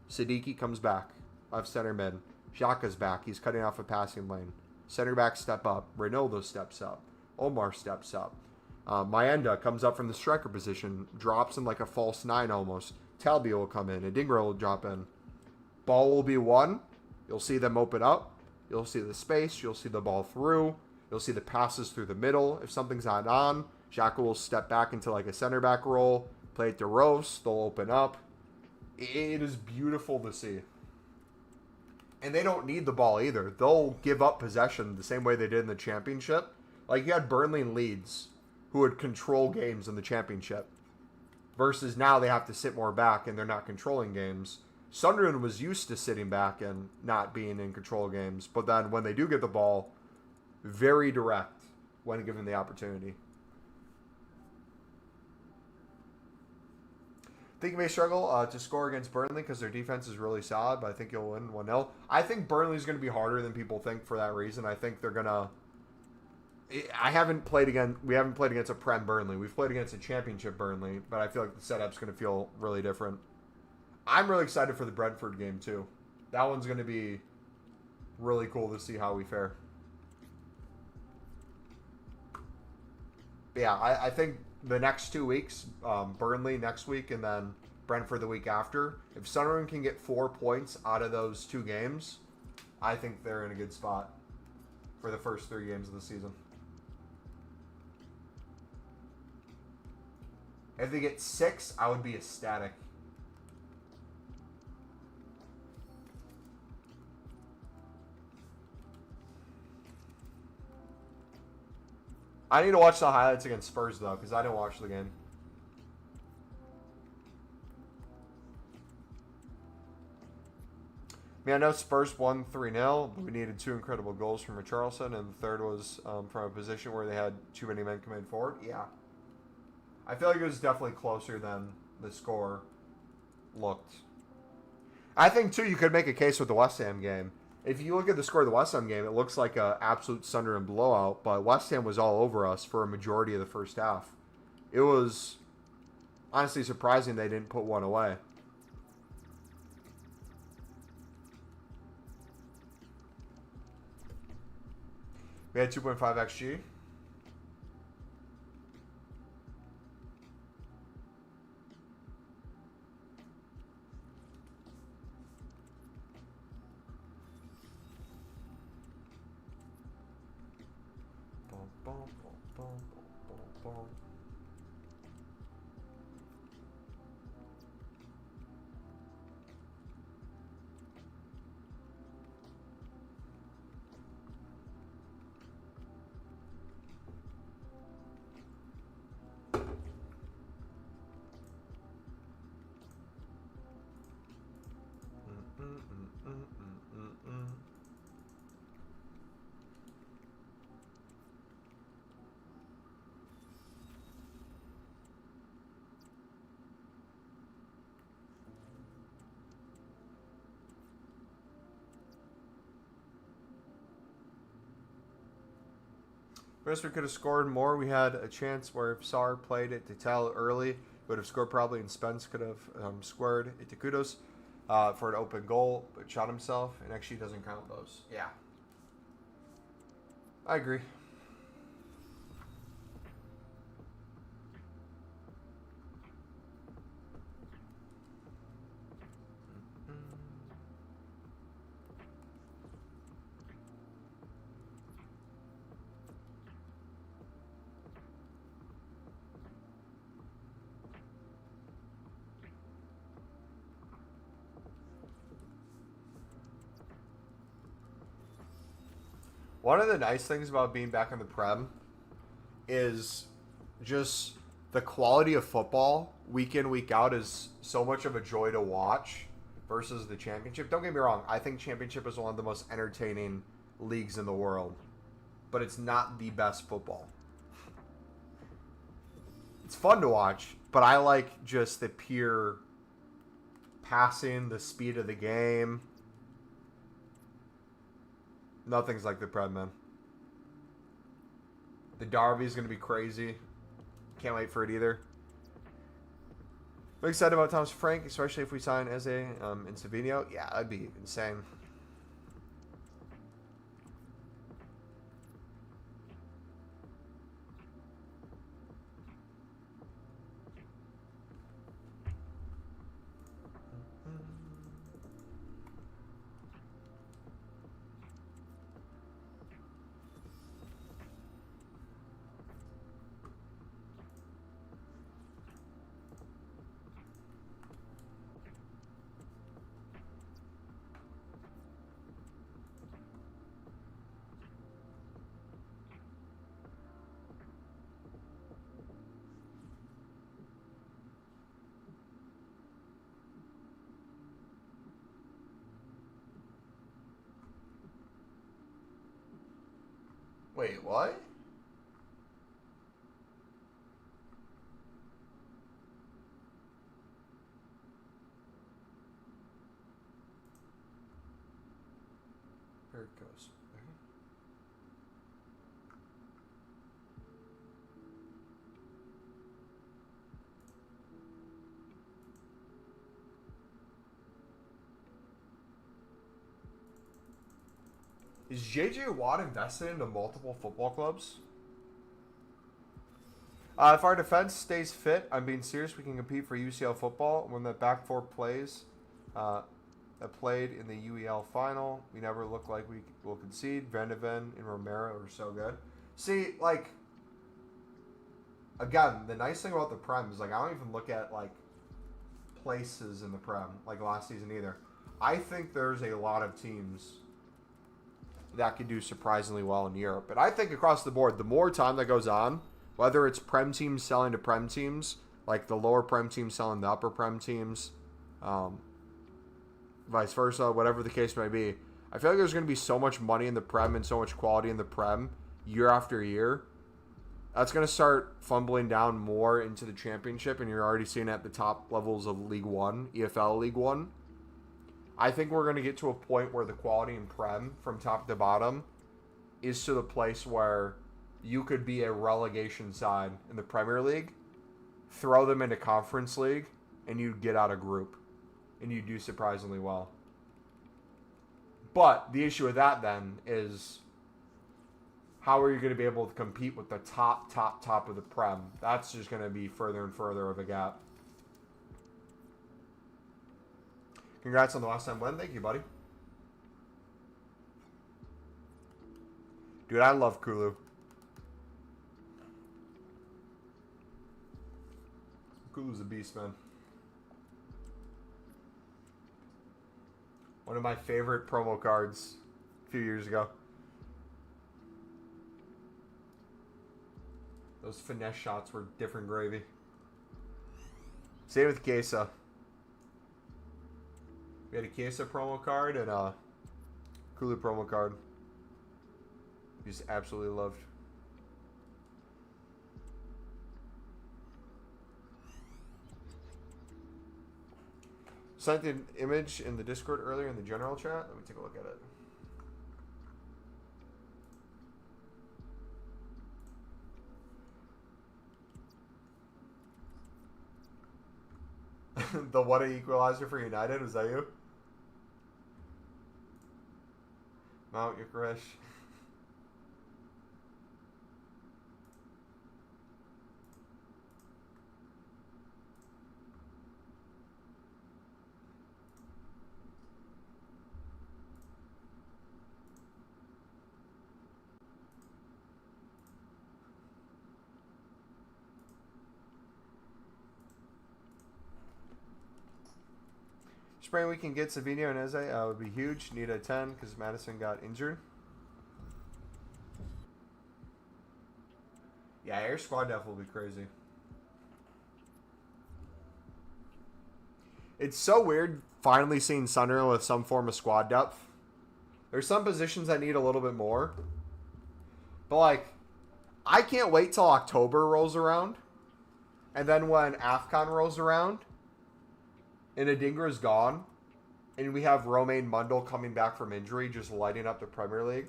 [SPEAKER 1] Siddiqui comes back. Left center mid. Xhaka's back. He's cutting off a passing lane. Center back step up. Ronaldo steps up. Omar steps up. Mayenda comes up from the striker position, drops in like a false nine almost. Talbi will come in. Adingra will drop in. Ball will be won. You'll see them open up. You'll see the space. You'll see the ball through. You'll see the passes through the middle. If something's not on, Xhaka will step back into like a center back role. Play it to Rose. They'll open up. It is beautiful to see. And they don't need the ball either. They'll give up possession the same way they did in the championship. Like you had Burnley and Leeds who would control games in the championship. Versus now they have to sit more back and they're not controlling games. Sunderland was used to sitting back and not being in control of games. But then when they do get the ball, very direct when given the opportunity. I think you may struggle to score against Burnley because their defense is really solid, but I think you'll win 1-0. I think Burnley's going to be harder than people think for that reason. I think they're going to... we haven't played against a Prem Burnley. We've played against a Championship Burnley, but I feel like the setup's going to feel really different. I'm really excited for the Brentford game, too. That one's going to be really cool to see how we fare. But yeah, I think the next 2 weeks, Burnley next week and then Brentford the week after, if Sunderland can get 4 points out of those 2 games, I think they're in a good spot for the first 3 games of the season. If they get 6, I would be ecstatic. I need to watch the highlights against Spurs, though, because I didn't watch the game. I mean, I know Spurs won 3-0, but we needed 2 incredible goals from Richarlison, and the third was from a position where they had too many men coming forward. Yeah. I feel like it was definitely closer than the score looked. I think, too, you could make a case with the West Ham game. If you look at the score of the West Ham game, it looks like an absolute Sunderland blowout, but West Ham was all over us for a majority of the first half. It was honestly surprising they didn't put one away. We had 2.5 XG. Wish we could have scored more. We had a chance where if Sarr played it to tell early, would have scored probably, and Spence could have scored it to Kudos for an open goal, but shot himself, and actually doesn't count those. Yeah. I agree. One of the nice things about being back in the Prem is just the quality of football week in, week out is so much of a joy to watch versus the Championship. Don't get me wrong. I think Championship is one of the most entertaining leagues in the world, but it's not the best football. It's fun to watch, but I like just the pure passing, the speed of the game. Nothing's like the Prem, man. The Derby is going to be crazy. Can't wait for it either. I'm excited about Thomas Frank, especially if we sign Eze and Savinho. Yeah, that'd be insane. Wait, what? There it goes. Is JJ Watt invested into multiple football clubs? If our defense stays fit, I'm being serious, we can compete for UCL football. When the back four plays that played in the UEL final, we never look like we will concede. Van de Ven and Romero are so good. See, like, again, the nice thing about the Prem is, like, I don't even look at, like, places in the Prem, like last season either. I think there's a lot of teams that can do surprisingly well in Europe. But I think across the board, the more time that goes on, whether it's Prem teams selling to Prem teams, like the lower Prem teams selling to upper Prem teams, vice versa, whatever the case may be, I feel like there's going to be so much money in the Prem and so much quality in the Prem year after year. That's going to start fumbling down more into the championship, and you're already seeing it at the top levels of League One, EFL League One. I think we're going to get to a point where the quality in Prem, from top to bottom, is to the place where you could be a relegation side in the Premier League, throw them into Conference League, and you'd get out of group, and you do surprisingly well. But the issue with that then is, how are you going to be able to compete with the top of the Prem? That's just going to be further and further of a gap. Congrats on the last time win. Thank you, buddy. Dude, I love Kulu. Kulu's a beast, man. One of my favorite promo cards a few years ago. Those finesse shots were different gravy. Same with Kesa. We had a Kesa promo card and a Kulu promo card. Just absolutely loved. Sent an image in the Discord earlier in the general chat. Let me take a look at it. The what a equalizer for United, was that you? Mount your crush. Spring we can get Savinho and Eze would be huge. Need a 10 because Madison got injured. Yeah, air squad def will be crazy. It's so weird finally seeing Sunderland with some form of squad depth. There's some positions that need a little bit more. But, like, I can't wait till October rolls around. And then when AFCON rolls around, and Adingra's gone, and we have Romain Mundle coming back from injury, just lighting up the Premier League.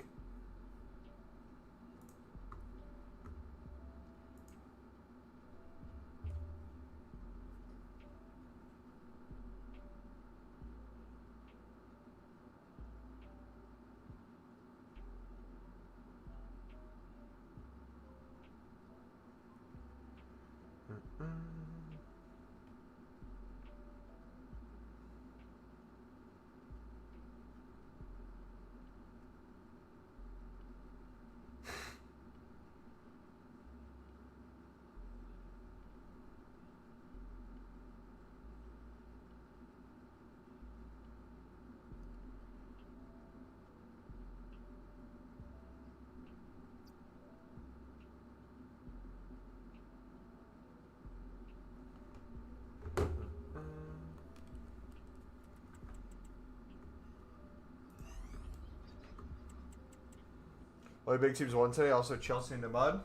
[SPEAKER 1] Only big teams won today. Also Chelsea in the mud.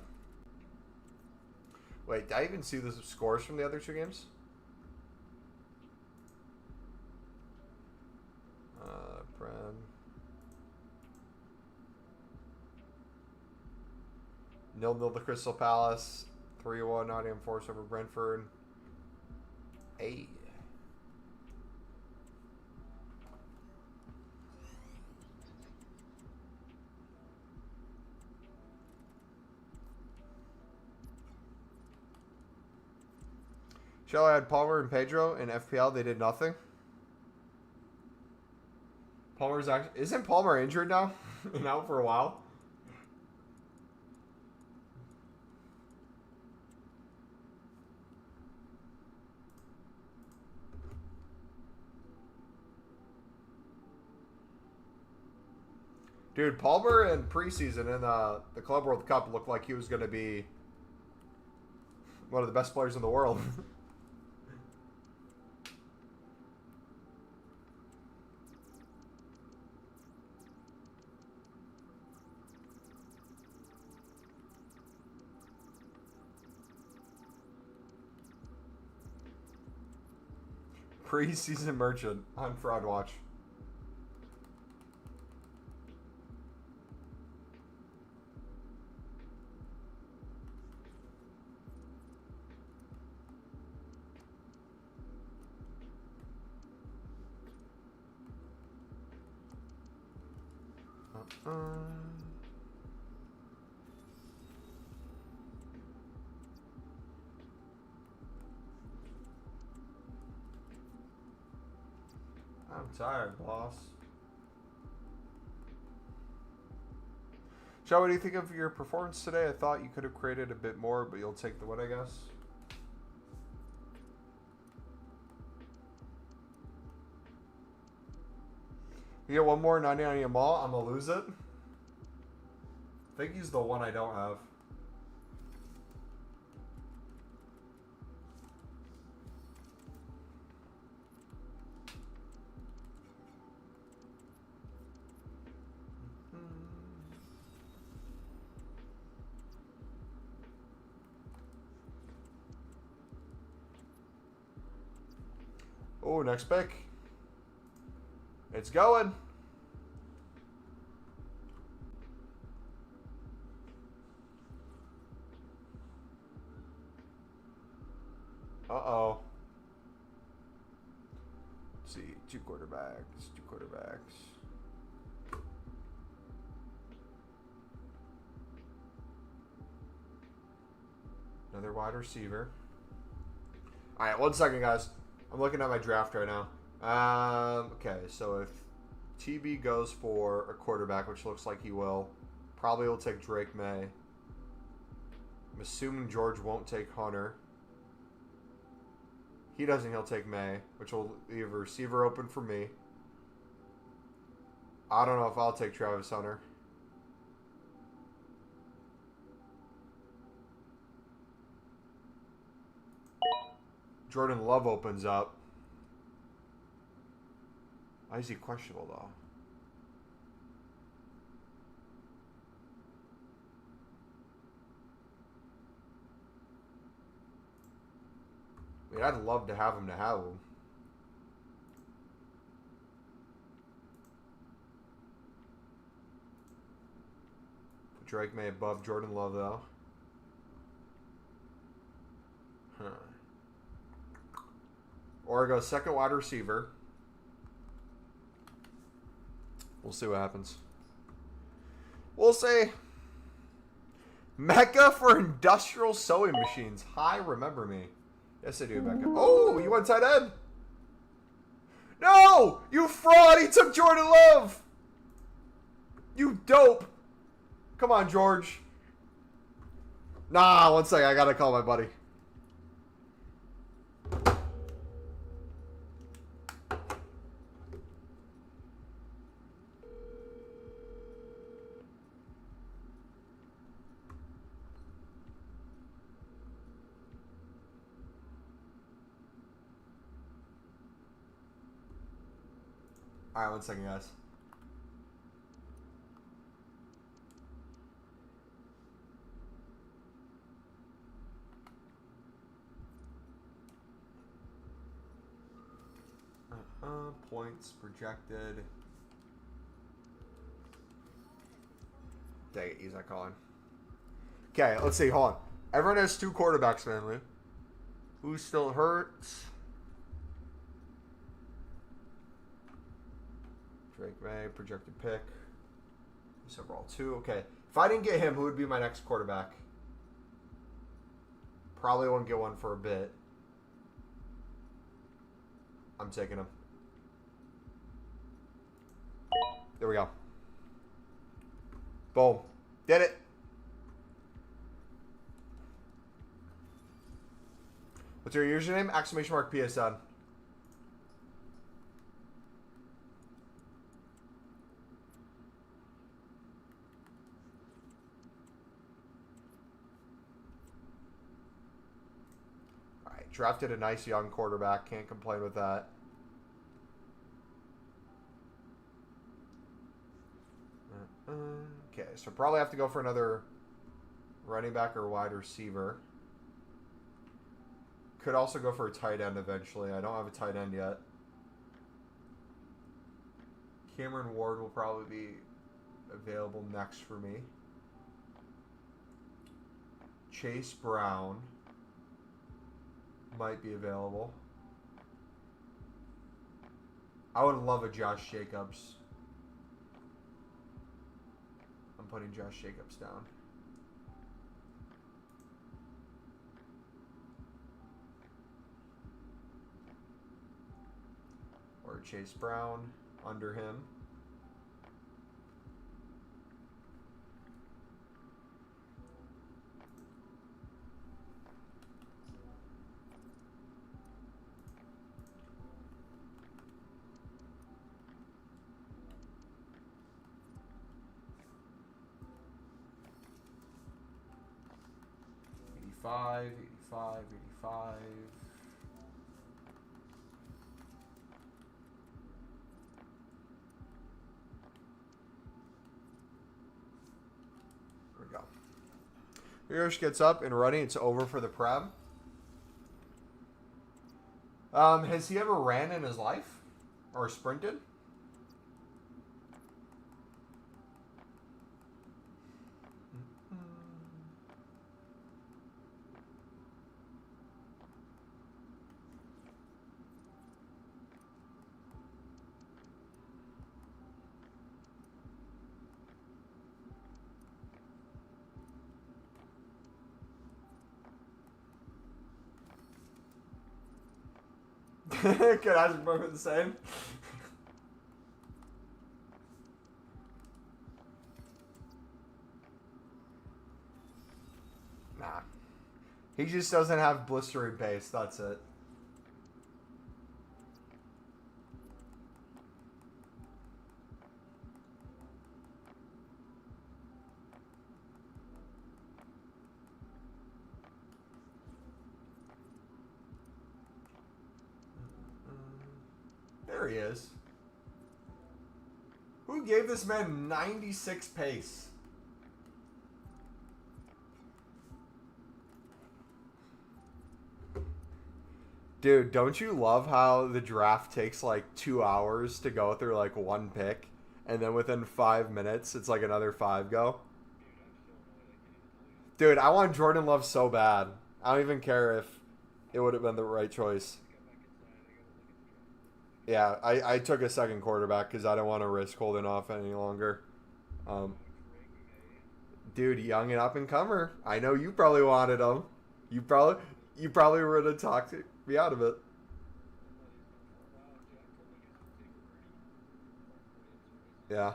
[SPEAKER 1] Wait, did I even see the scores from the other two games? Prem. 0-0 to Crystal Palace. 3-1 Nottingham Forest over Brentford. 8. Shall I add Palmer and Pedro in FPL? They did nothing. Palmer's actually... Isn't Palmer injured now? And out for a while? Dude, Palmer in preseason in the Club World Cup looked like he was going to be one of the best players in the world. Preseason merchant on Fraud Watch. I'm tired, boss. Joe, what do you think of your performance today? I thought you could have created a bit more, but you'll take the win, I guess. You get one more 99 Yamal, I'm going to lose it. I think he's the one I don't have. Oh, next pick. It's going. Uh-oh. Let's see. Two quarterbacks. Another wide receiver. All right, 1 second, guys. I'm looking at my draft right now. Okay, so if TB goes for a quarterback, which looks like he will, probably will take Drake May. I'm assuming George won't take Hunter. He doesn't, he'll take May, which will leave a receiver open for me. I don't know if I'll take Travis Hunter. Jordan Love opens up. Why is he questionable, though? I mean, I'd love to have him. Put Drake May above Jordan Love, though. Huh. Or go second wide receiver. We'll see what happens. We'll see. Mecca for industrial sewing machines. Hi, remember me. Yes, I do, Mecca. Oh, you went tight end. No! You fraud! He took Jordan Love! You dope! Come on, George. Nah, 1 second. I gotta call my buddy. Alright, 1 second, guys. Points projected. Dang it, he's not calling. Okay, let's see. Hold on. Everyone has 2 quarterbacks, mainly. Who still hurts? Drake May, projected pick. He's overall 2. Okay. If I didn't get him, who would be my next quarterback? Probably won't get one for a bit. I'm taking him. There we go. Boom. Did it. What's your username? Exclamation mark PSN. Drafted a nice young quarterback. Can't complain with that. Okay, so probably have to go for another running back or wide receiver. Could also go for a tight end eventually. I don't have a tight end yet. Cameron Ward will probably be available next for me. Chase Brown might be available. I would love a Josh Jacobs. I'm putting Josh Jacobs down. Or Chase Brown under him. $85, $85, $85. There we go. Hirsch gets up and running. It's over for the Prem. Has he ever ran in his life? Or sprinted? Could I just both the same? Nah. He just doesn't have blistering base, that's it. There he is. Who gave this man 96 pace? Dude, don't you love how the draft takes like 2 hours to go through like one pick, and then within 5 minutes it's like another 5 go? Dude, I want Jordan Love so bad. I don't even care if it would have been the right choice. Yeah, I took a second quarterback because I don't want to risk holding off any longer. Dude, young and up and comer. I know you probably wanted him. You probably would have talked me out of it. Yeah.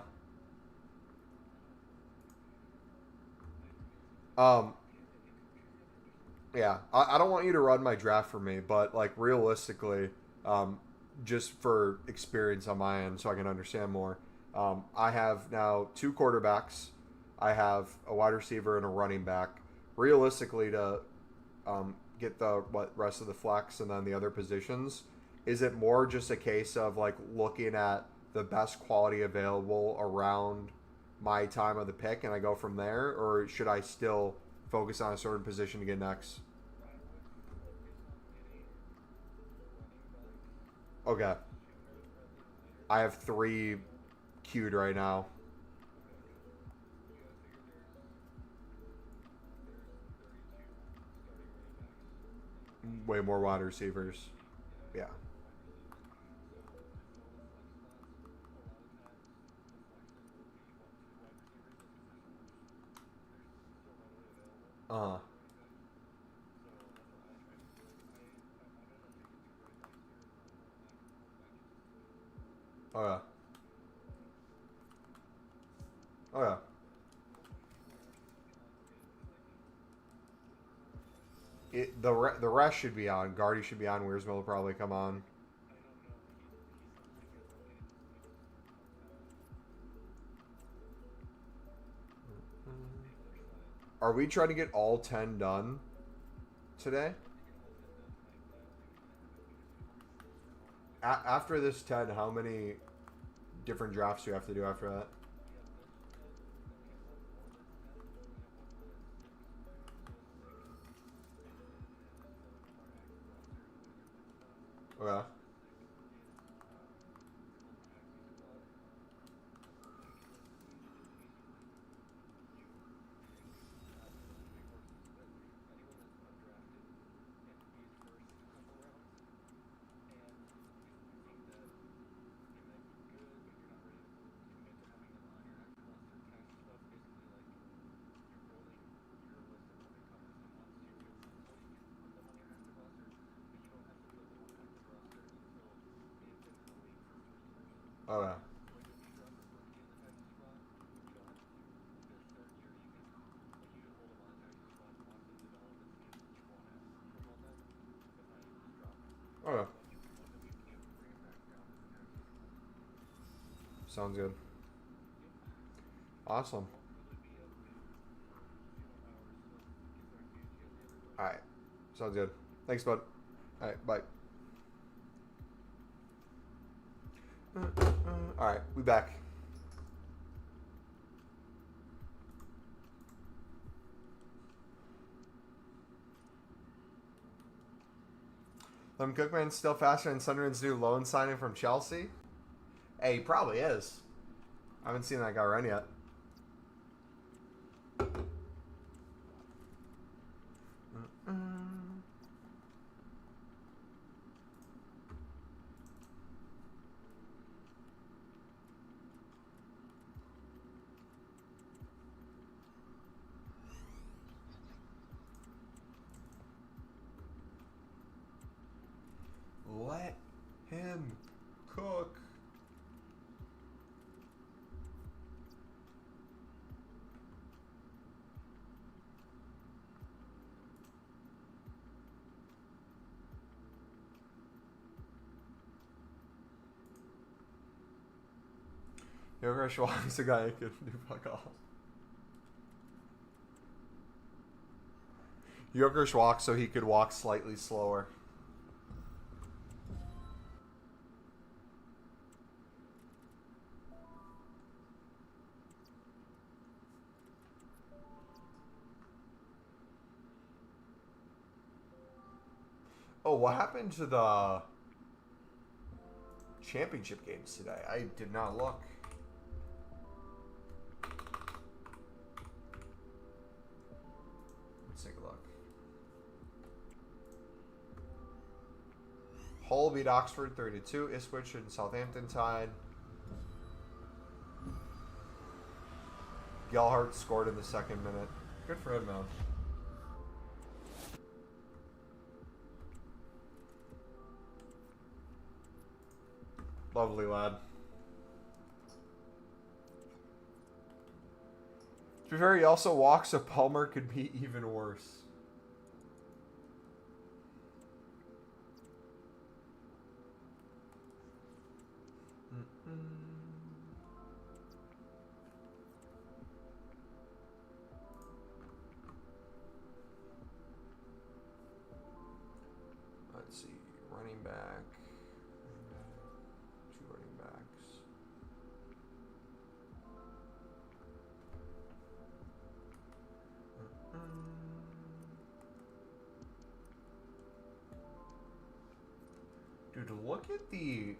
[SPEAKER 1] Yeah. I don't want you to run my draft for me, but like realistically, just for experience on my end so I can understand more. I have now 2 quarterbacks. I have a wide receiver and a running back. Realistically, to get the rest of the flex and then the other positions, is it more just a case of like looking at the best quality available around my time of the pick and I go from there, or should I still focus on a certain position to get next? Okay. I have 3 queued right now. Way more wide receivers. Yeah. Uh-huh. Oh yeah. Oh yeah. The rest should be on. Guardy should be on. Wearsmill will probably come on. Are we trying to get all 10 done today? After this 10, how many different drafts do you have to do after that? Okay. Okay. Okay. Sounds good. Awesome. Alright. Sounds good. Thanks, bud. Alright, bye. Alright, we back. Cookman's still faster than Sunderland's new loan signing from Chelsea? Hey, he probably is. I haven't seen that guy run yet. Let him cook. Yoga Schwab's the guy who could do fuck off. Yogurt walked so he could walk slightly slower. Oh, what happened to the championship games today? I did not look. Let's take a look. Hull beat Oxford 32. Ipswich and Southampton tied. Gelhardt scored in the second minute. Good for him, man. Lovely lad. To be fair, he also walks, so Palmer could be even worse. Let's see. Running back. Two running backs. Dude, look at the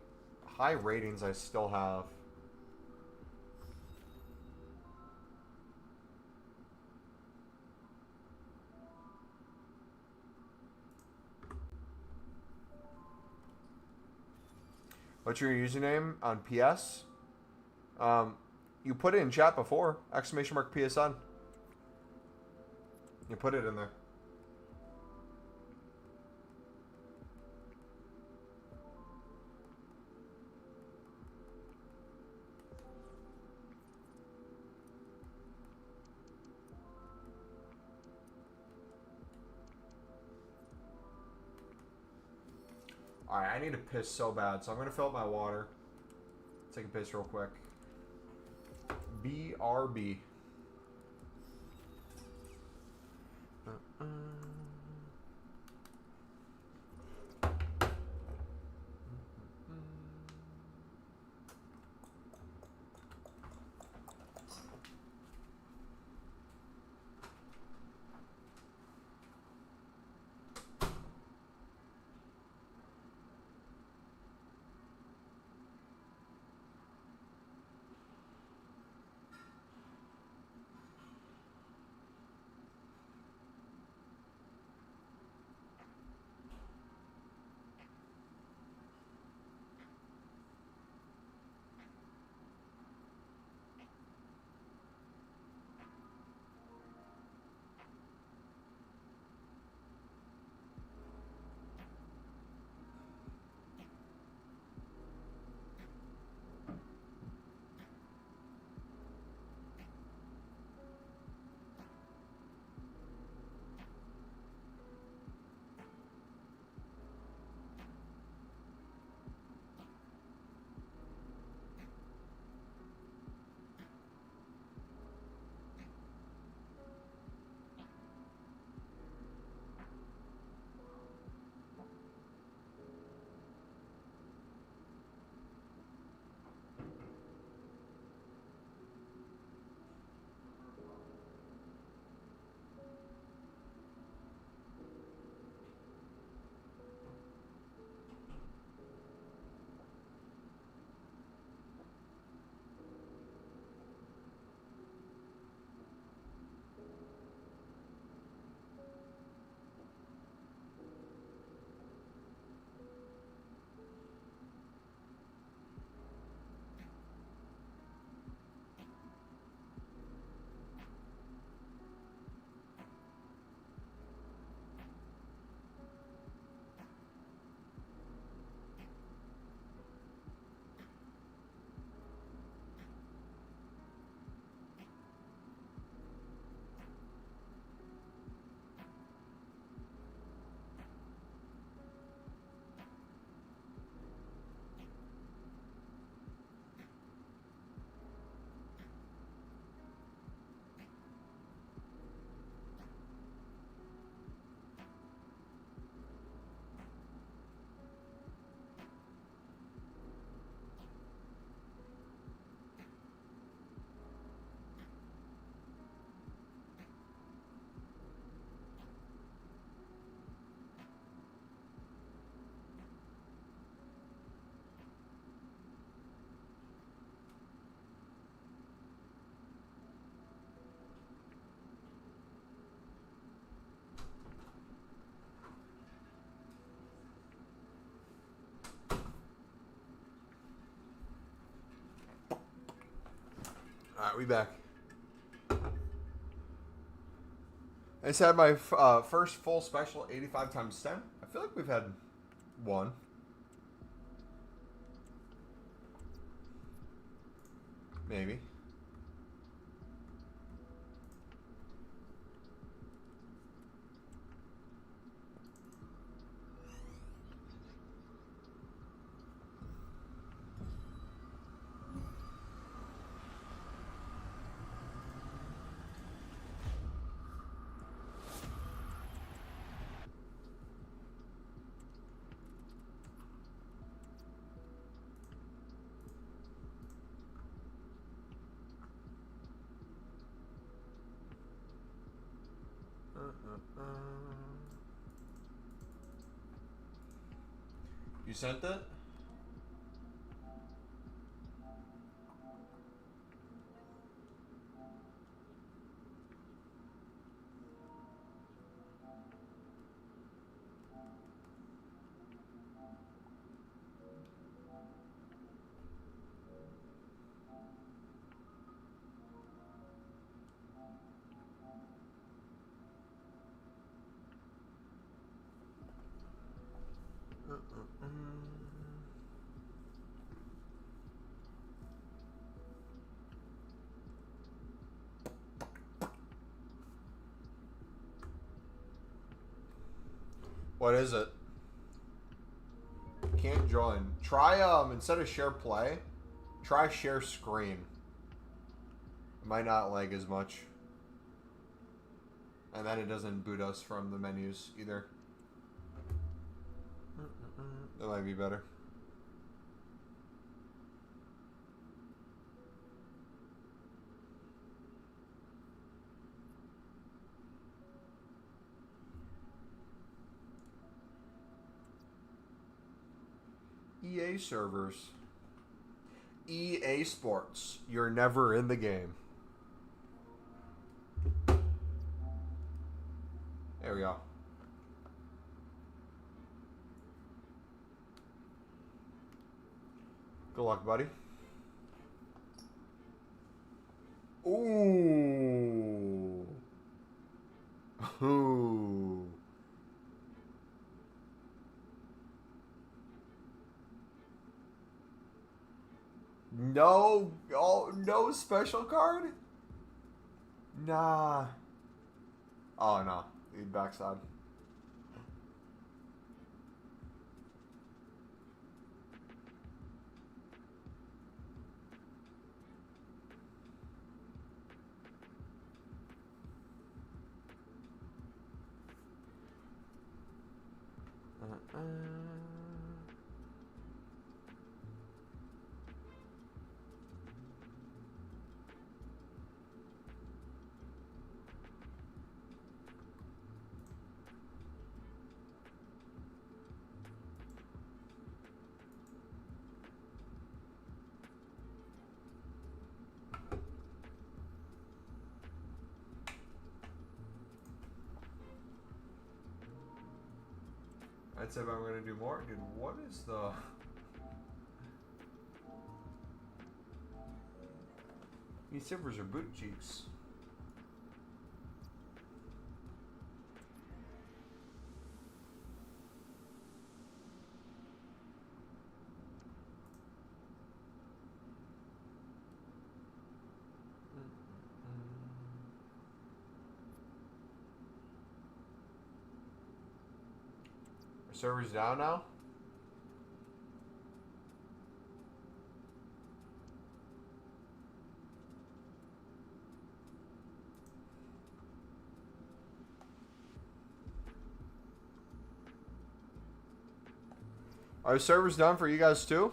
[SPEAKER 1] high ratings I still have. What's your username on PS? You put it in chat before. Exclamation mark PSN. You put it in there. Alright, I need to piss so bad, so I'm going to fill up my water. Take a piss real quick. BRB. Alright, we back. I just had my first full special 85x10. I feel like we've had one. Maybe. You sent it? What is it? Can't join. Try instead of share play, try share screen. It might not lag as much. And then it doesn't boot us from the menus either. That might be better. EA servers. EA Sports. You're never in the game. There we go. Good luck, buddy. Ooh. Ooh. No, oh, no special card? Nah. Oh, no. The backside. I'd say if I'm going to do more. Dude, what is the... These servers are boot cheeks. Server's down now? Are servers done for you guys too?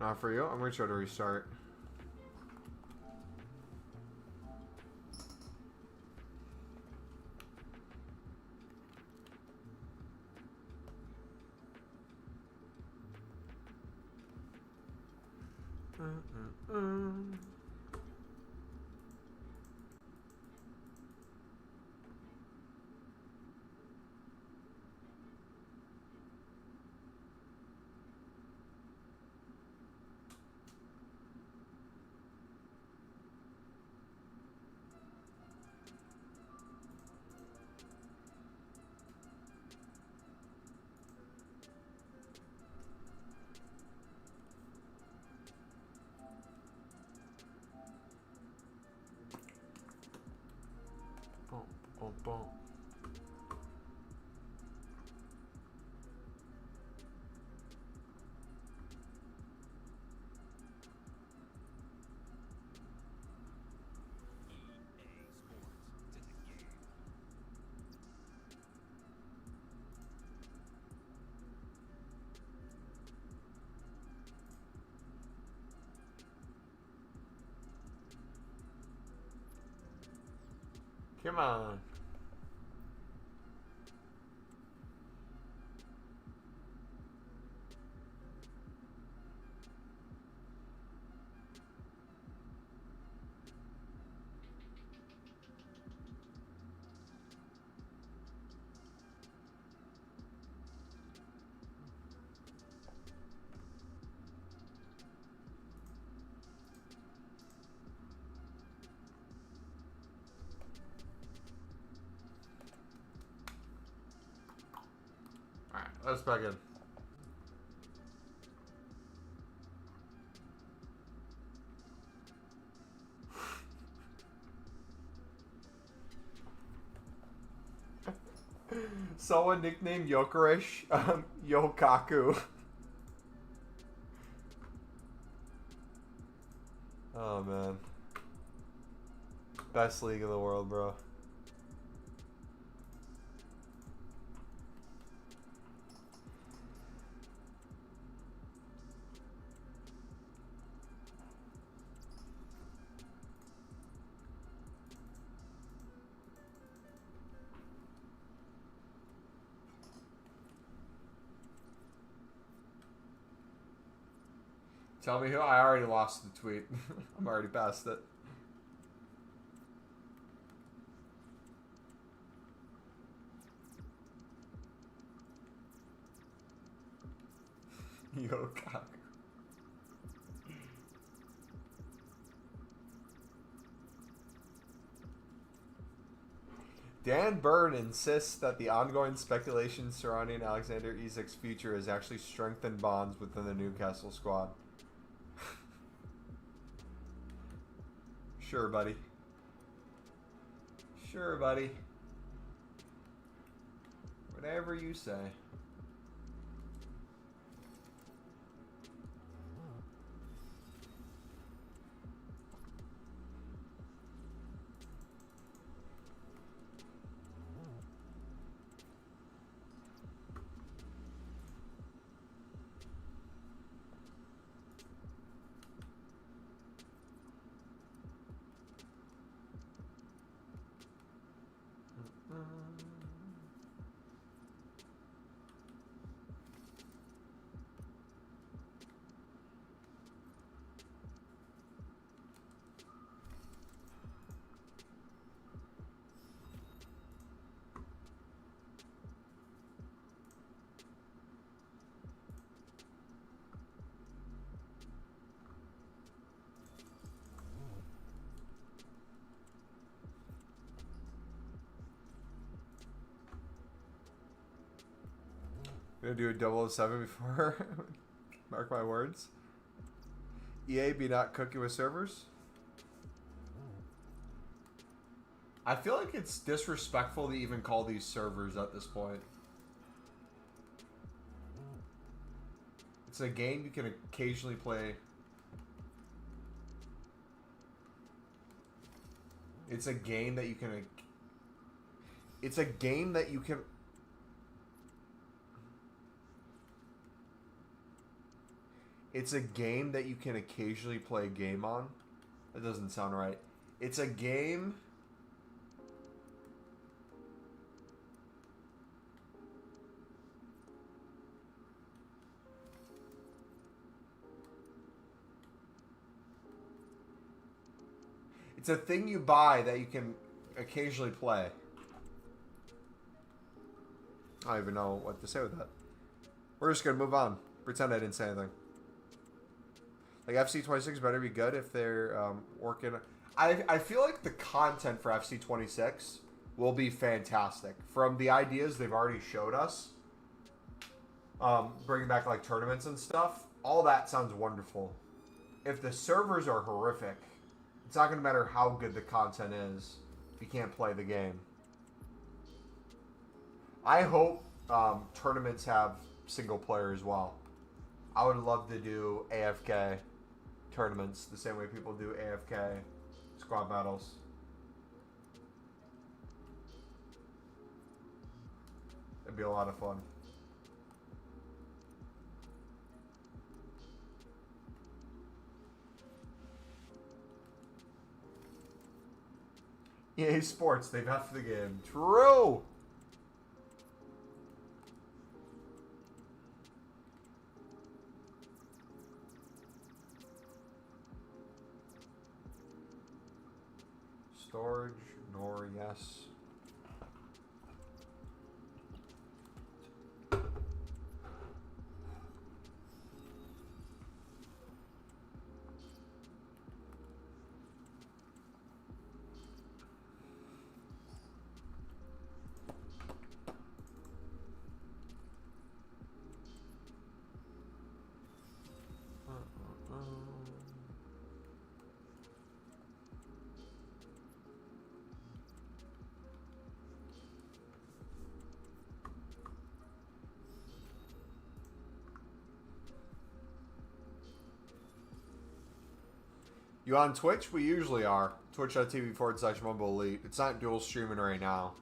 [SPEAKER 1] Not for you? I'm going to try to restart. Boom. Come on. Alright, let's back in. Someone nicknamed Yokarish, Yokaku. Oh man. Best league in the world, bro. Tell me who. I already lost the tweet. I'm already past it. Yokaku. Dan Byrne insists that the ongoing speculation surrounding Alexander Isak's future has actually strengthened bonds within the Newcastle squad. Sure, buddy. Sure, buddy. Whatever you say. Gonna do a 007 before. Mark my words. EA be not cooking with servers. I feel like it's disrespectful to even call these servers at this point. It's a game you can occasionally play. It's a game that you can... It's a game that you can... It's a game that you can occasionally play a game on. That doesn't sound right. It's a game... It's a thing you buy that you can occasionally play. I don't even know what to say with that. We're just gonna move on. Pretend I didn't say anything. Like, FC26 better be good if they're working. I feel like the content for FC26 will be fantastic. From the ideas they've already showed us, bringing back like tournaments and stuff, all that sounds wonderful. If the servers are horrific, it's not going to matter how good the content is if you can't play the game. I hope tournaments have single player as well. I would love to do AFK tournaments the same way people do AFK squad battles. It'd be a lot of fun. EA Sports, they've effed the game. True! Storage, nor yes. You on Twitch? We usually are. Twitch.tv/MumboElite. It's not dual streaming right now.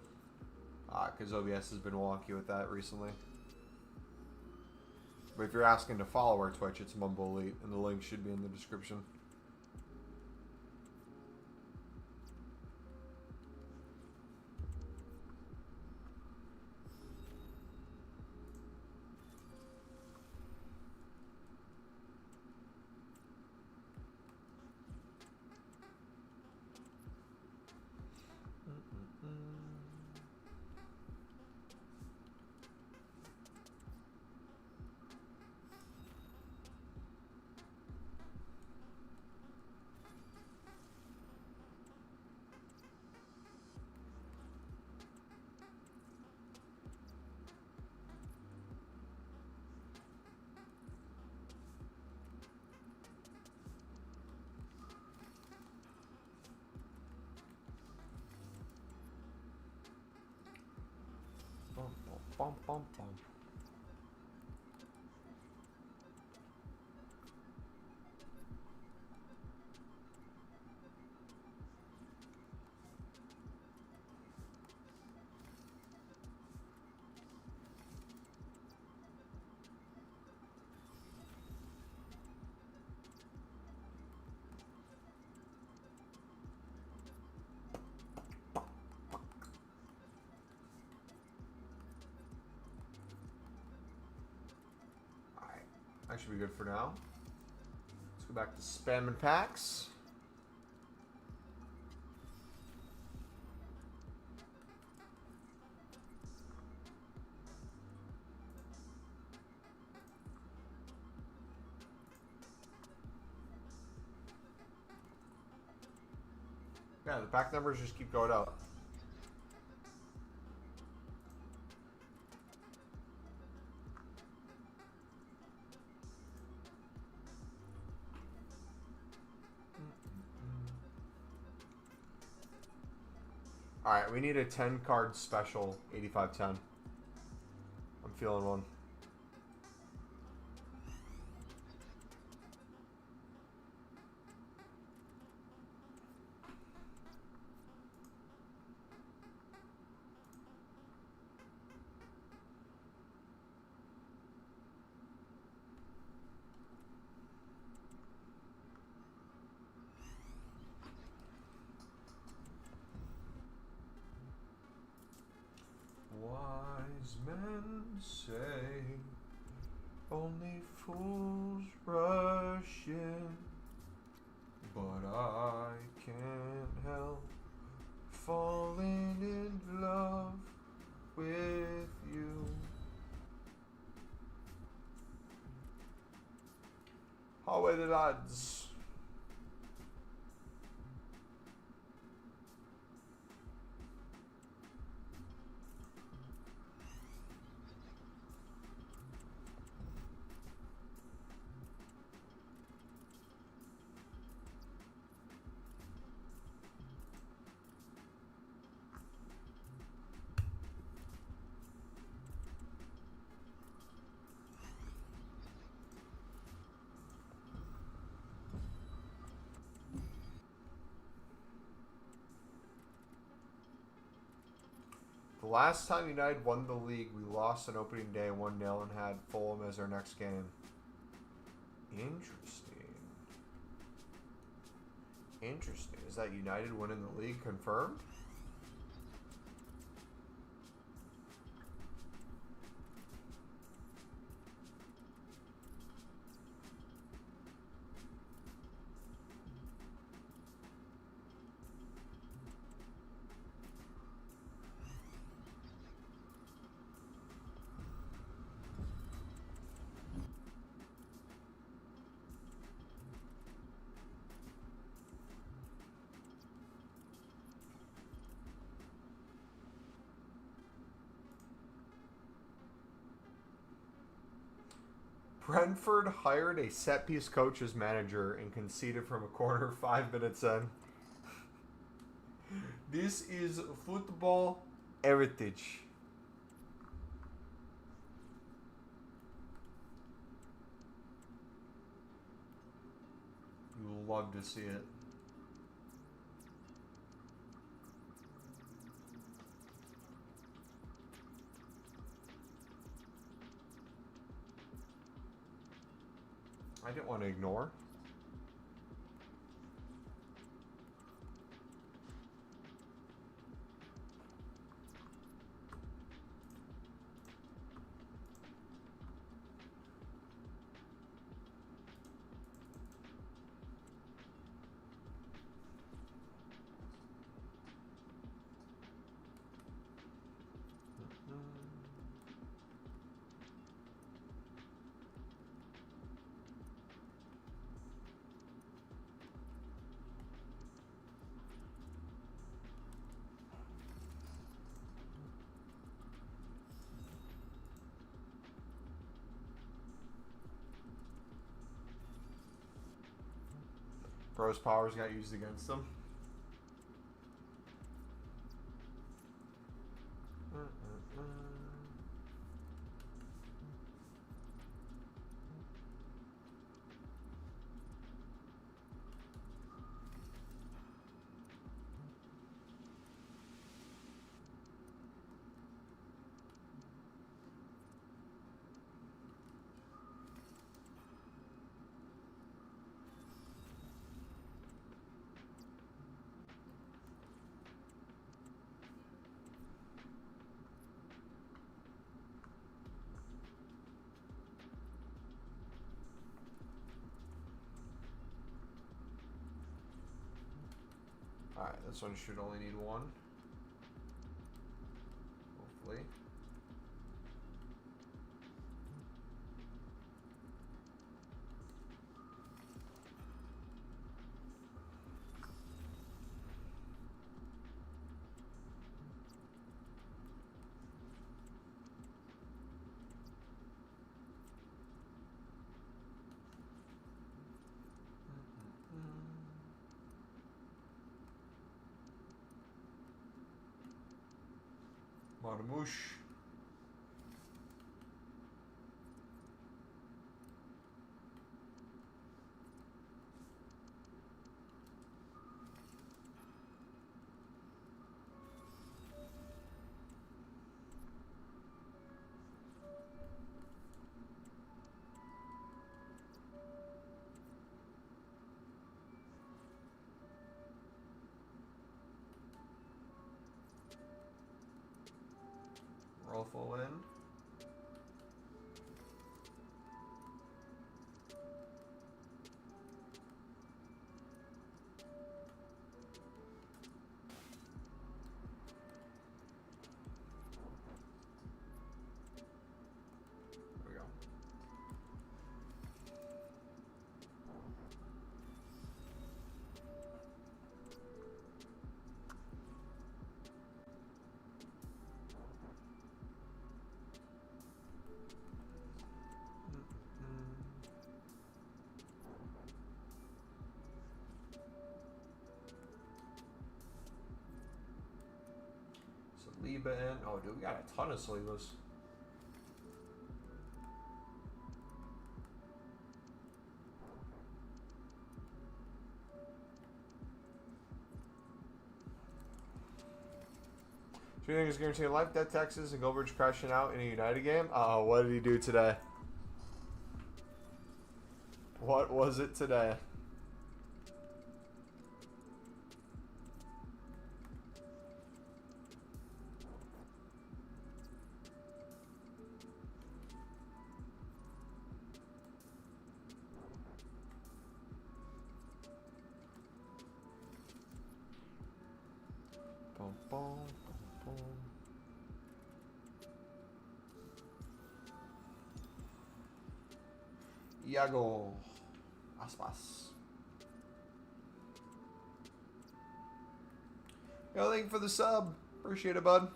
[SPEAKER 1] Because OBS has been wonky with that recently. But if you're asking to follow our Twitch, it's MumboElite. And the link should be in the description. Bum, bum, bum. That should be good for now. Let's go back to spamming packs. Yeah, the pack numbers just keep going up. Alright, we need a 10 card special 85+10. I'm feeling one. Wise men say only fools rush in. But I can't help falling in love with you. How are the lads? The last time United won the league, we lost on opening day 1-0 and had Fulham as our next game. Interesting. Interesting. Is that United winning the league confirmed? Brentford hired a set-piece coach as manager and conceded from a corner 5 minutes in. This is football heritage. You will love to see it. I didn't want to ignore. Bro's powers got used against them. Alright, this one should only need one. Hopefully. Marmouche. Roll full in. Saliba in. Oh, dude, we got a ton of Salibas. Do you think he's guaranteed life, death taxes, and Goldberg's crashing out in a United game? What did he do today? What was it today? Boom, boom, boom, boom. Iago Aspas. Yo, thank you for the sub. Appreciate it, bud.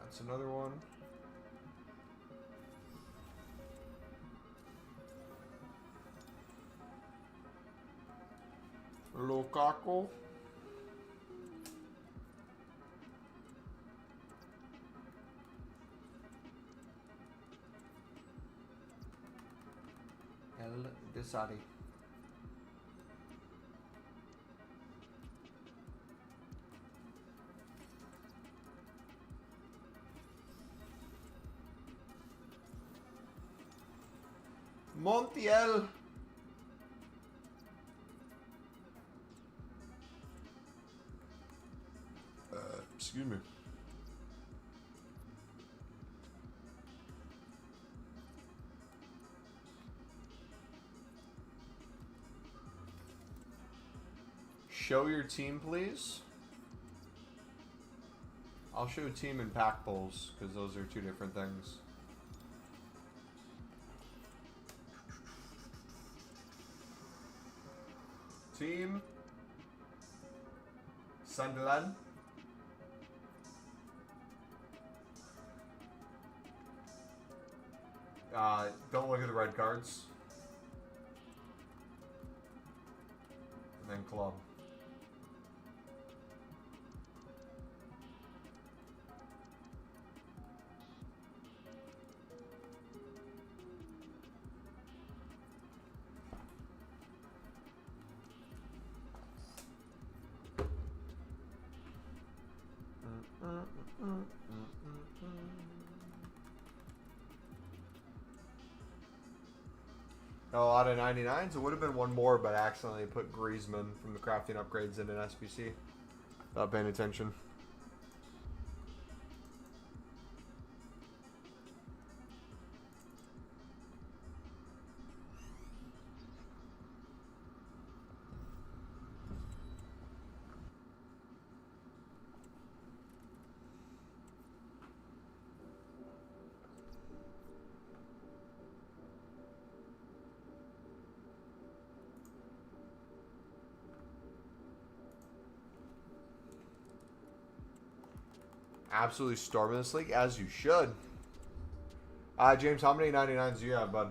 [SPEAKER 1] That's another one. Lukaku. El Desari. Montiel. Excuse me. Show your team, please. I'll show team and pack polls, because those are two different things. Team. Sunderland. Don't look at the red cards. And then club. A lot of 99s. It would have been one more, but I accidentally put Griezmann from the crafting upgrades in an SBC. Without paying attention. Absolutely storming this league, as you should. James, how many 99s do you have, bud?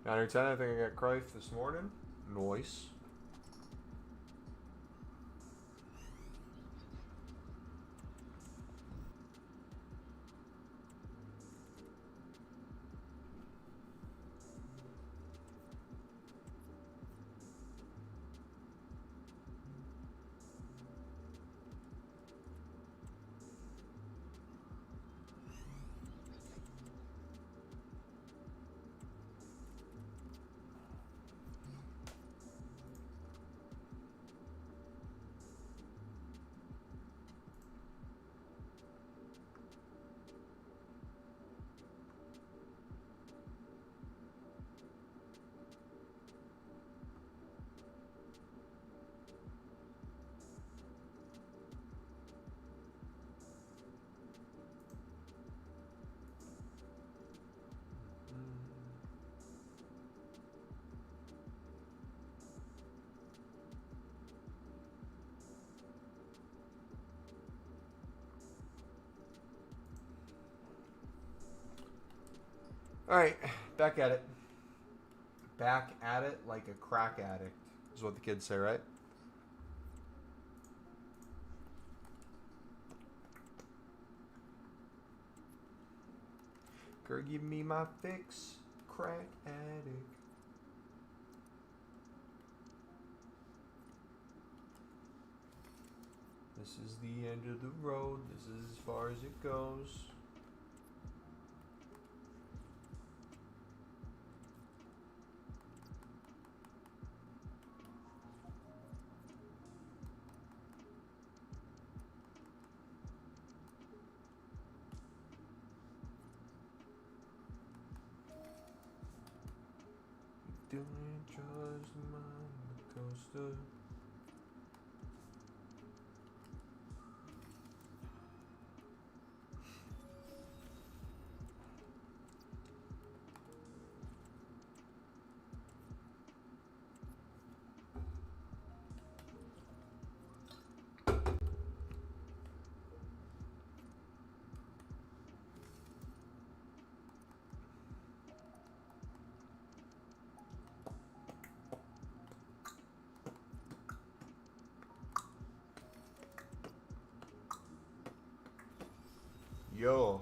[SPEAKER 1] Nine or 10, I think I got Cruyff this morning. Noise. Alright, back at it. Back at it like a crack addict, is what the kids say, right? Girl, give me my fix, crack addict. This is the end of the road. This is as far as it goes. Doing just on the coaster. Yo.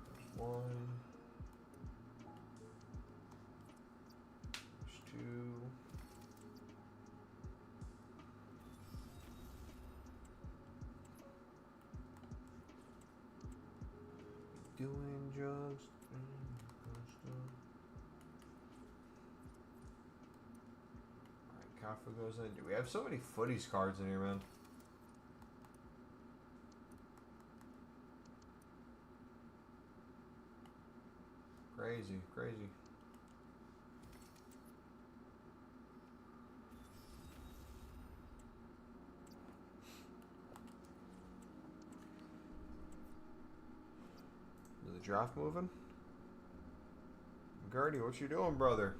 [SPEAKER 1] There's one. There's two. Doing drugs. Alright, Kafka goes in. Dude, we have so many footies cards in here, man. Crazy, crazy. Is the draft moving? Gertie, what you doing, brother?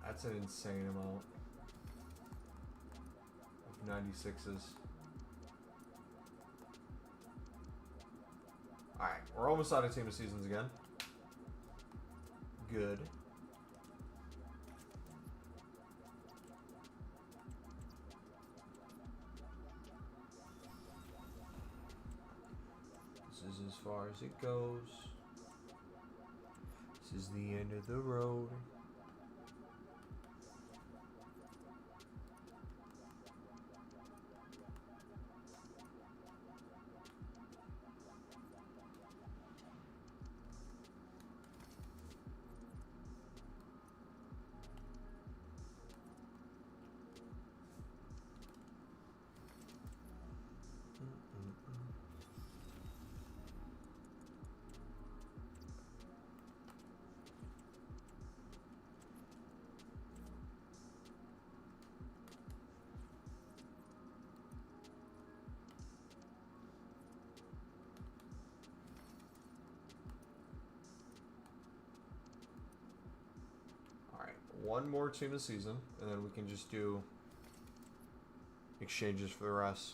[SPEAKER 1] That's an insane amount of 96s. Alright, we're almost out of Team of Seasons again. Good. This is as far as it goes. This is the end of the road. One more team of season, and then we can just do exchanges for the rest.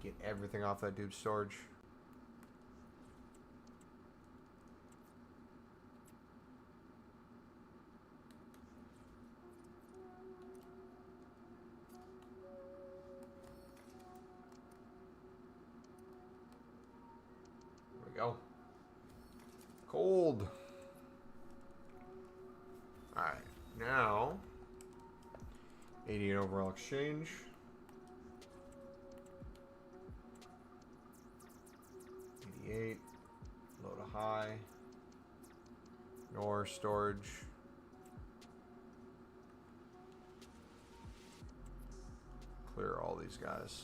[SPEAKER 1] Get everything off that dude's storage. go. Cold. Alright, now 88 overall exchange. 88. Low to high. Nor storage. Clear all these guys.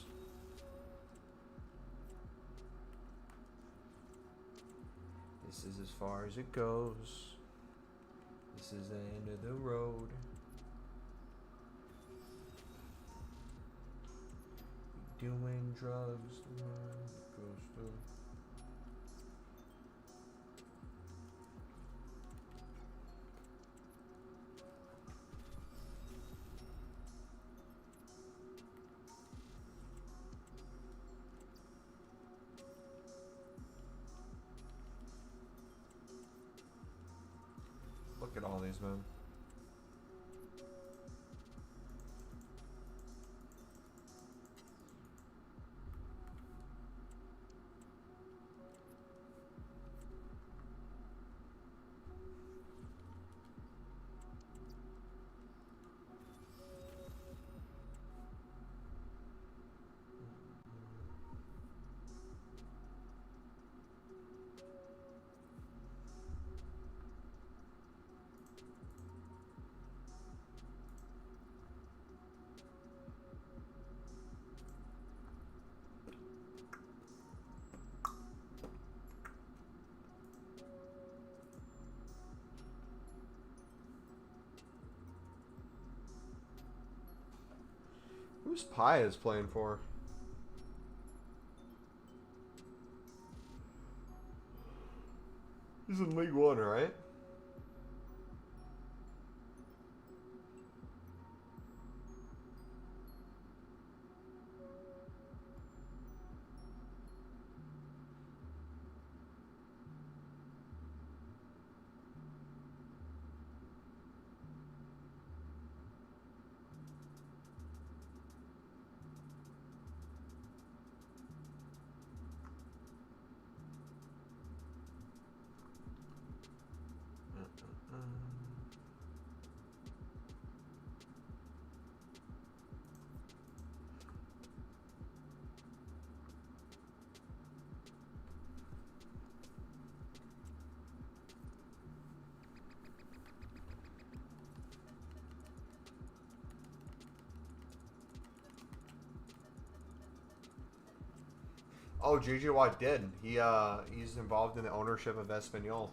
[SPEAKER 1] This is as far as it goes. This is the end of the road. Doing drugs. Goes to. Look at all these, man. Who's Pius playing for? He's in League One, right? Oh, JJ Watt did. He's involved in the ownership of Espanyol.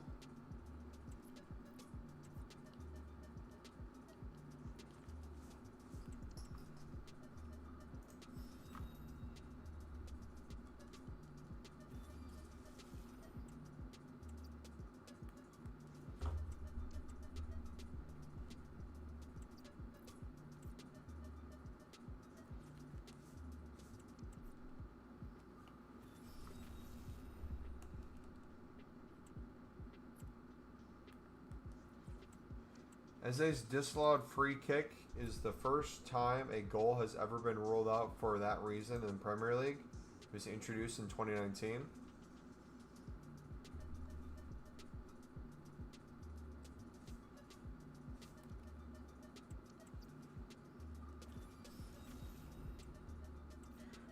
[SPEAKER 1] Eze's disallowed free kick is the first time a goal has ever been ruled out for that reason in Premier League. It was introduced in 2019.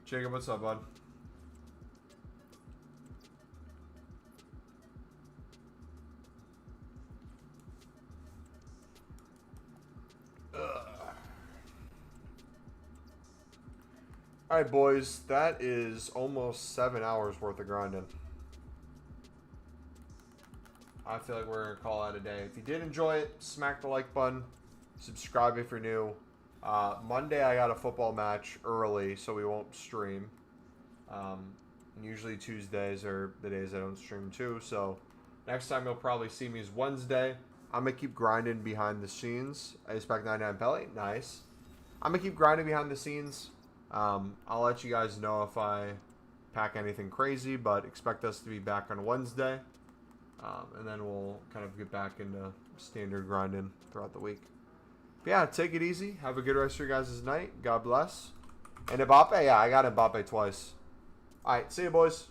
[SPEAKER 1] Jacob, what's up, bud? Alright, boys, that is almost 7 hours worth of grinding. I feel like we're going to call out a day. If you did enjoy it, smack the like button. Subscribe if you're new. Monday, I got a football match early, so we won't stream. And usually Tuesdays are the days I don't stream too. So next time you'll probably see me is Wednesday. I'm going to keep grinding behind the scenes. I expect 99 Pelly. Nice. I'm going to keep grinding behind the scenes. I'll let you guys know if I pack anything crazy, but expect us to be back on Wednesday. And then we'll kind of get back into standard grinding throughout the week. But yeah, take it easy. Have a good rest of your guys' night. God bless. And Mbappe, yeah, I got Mbappe twice. All right, see you, boys.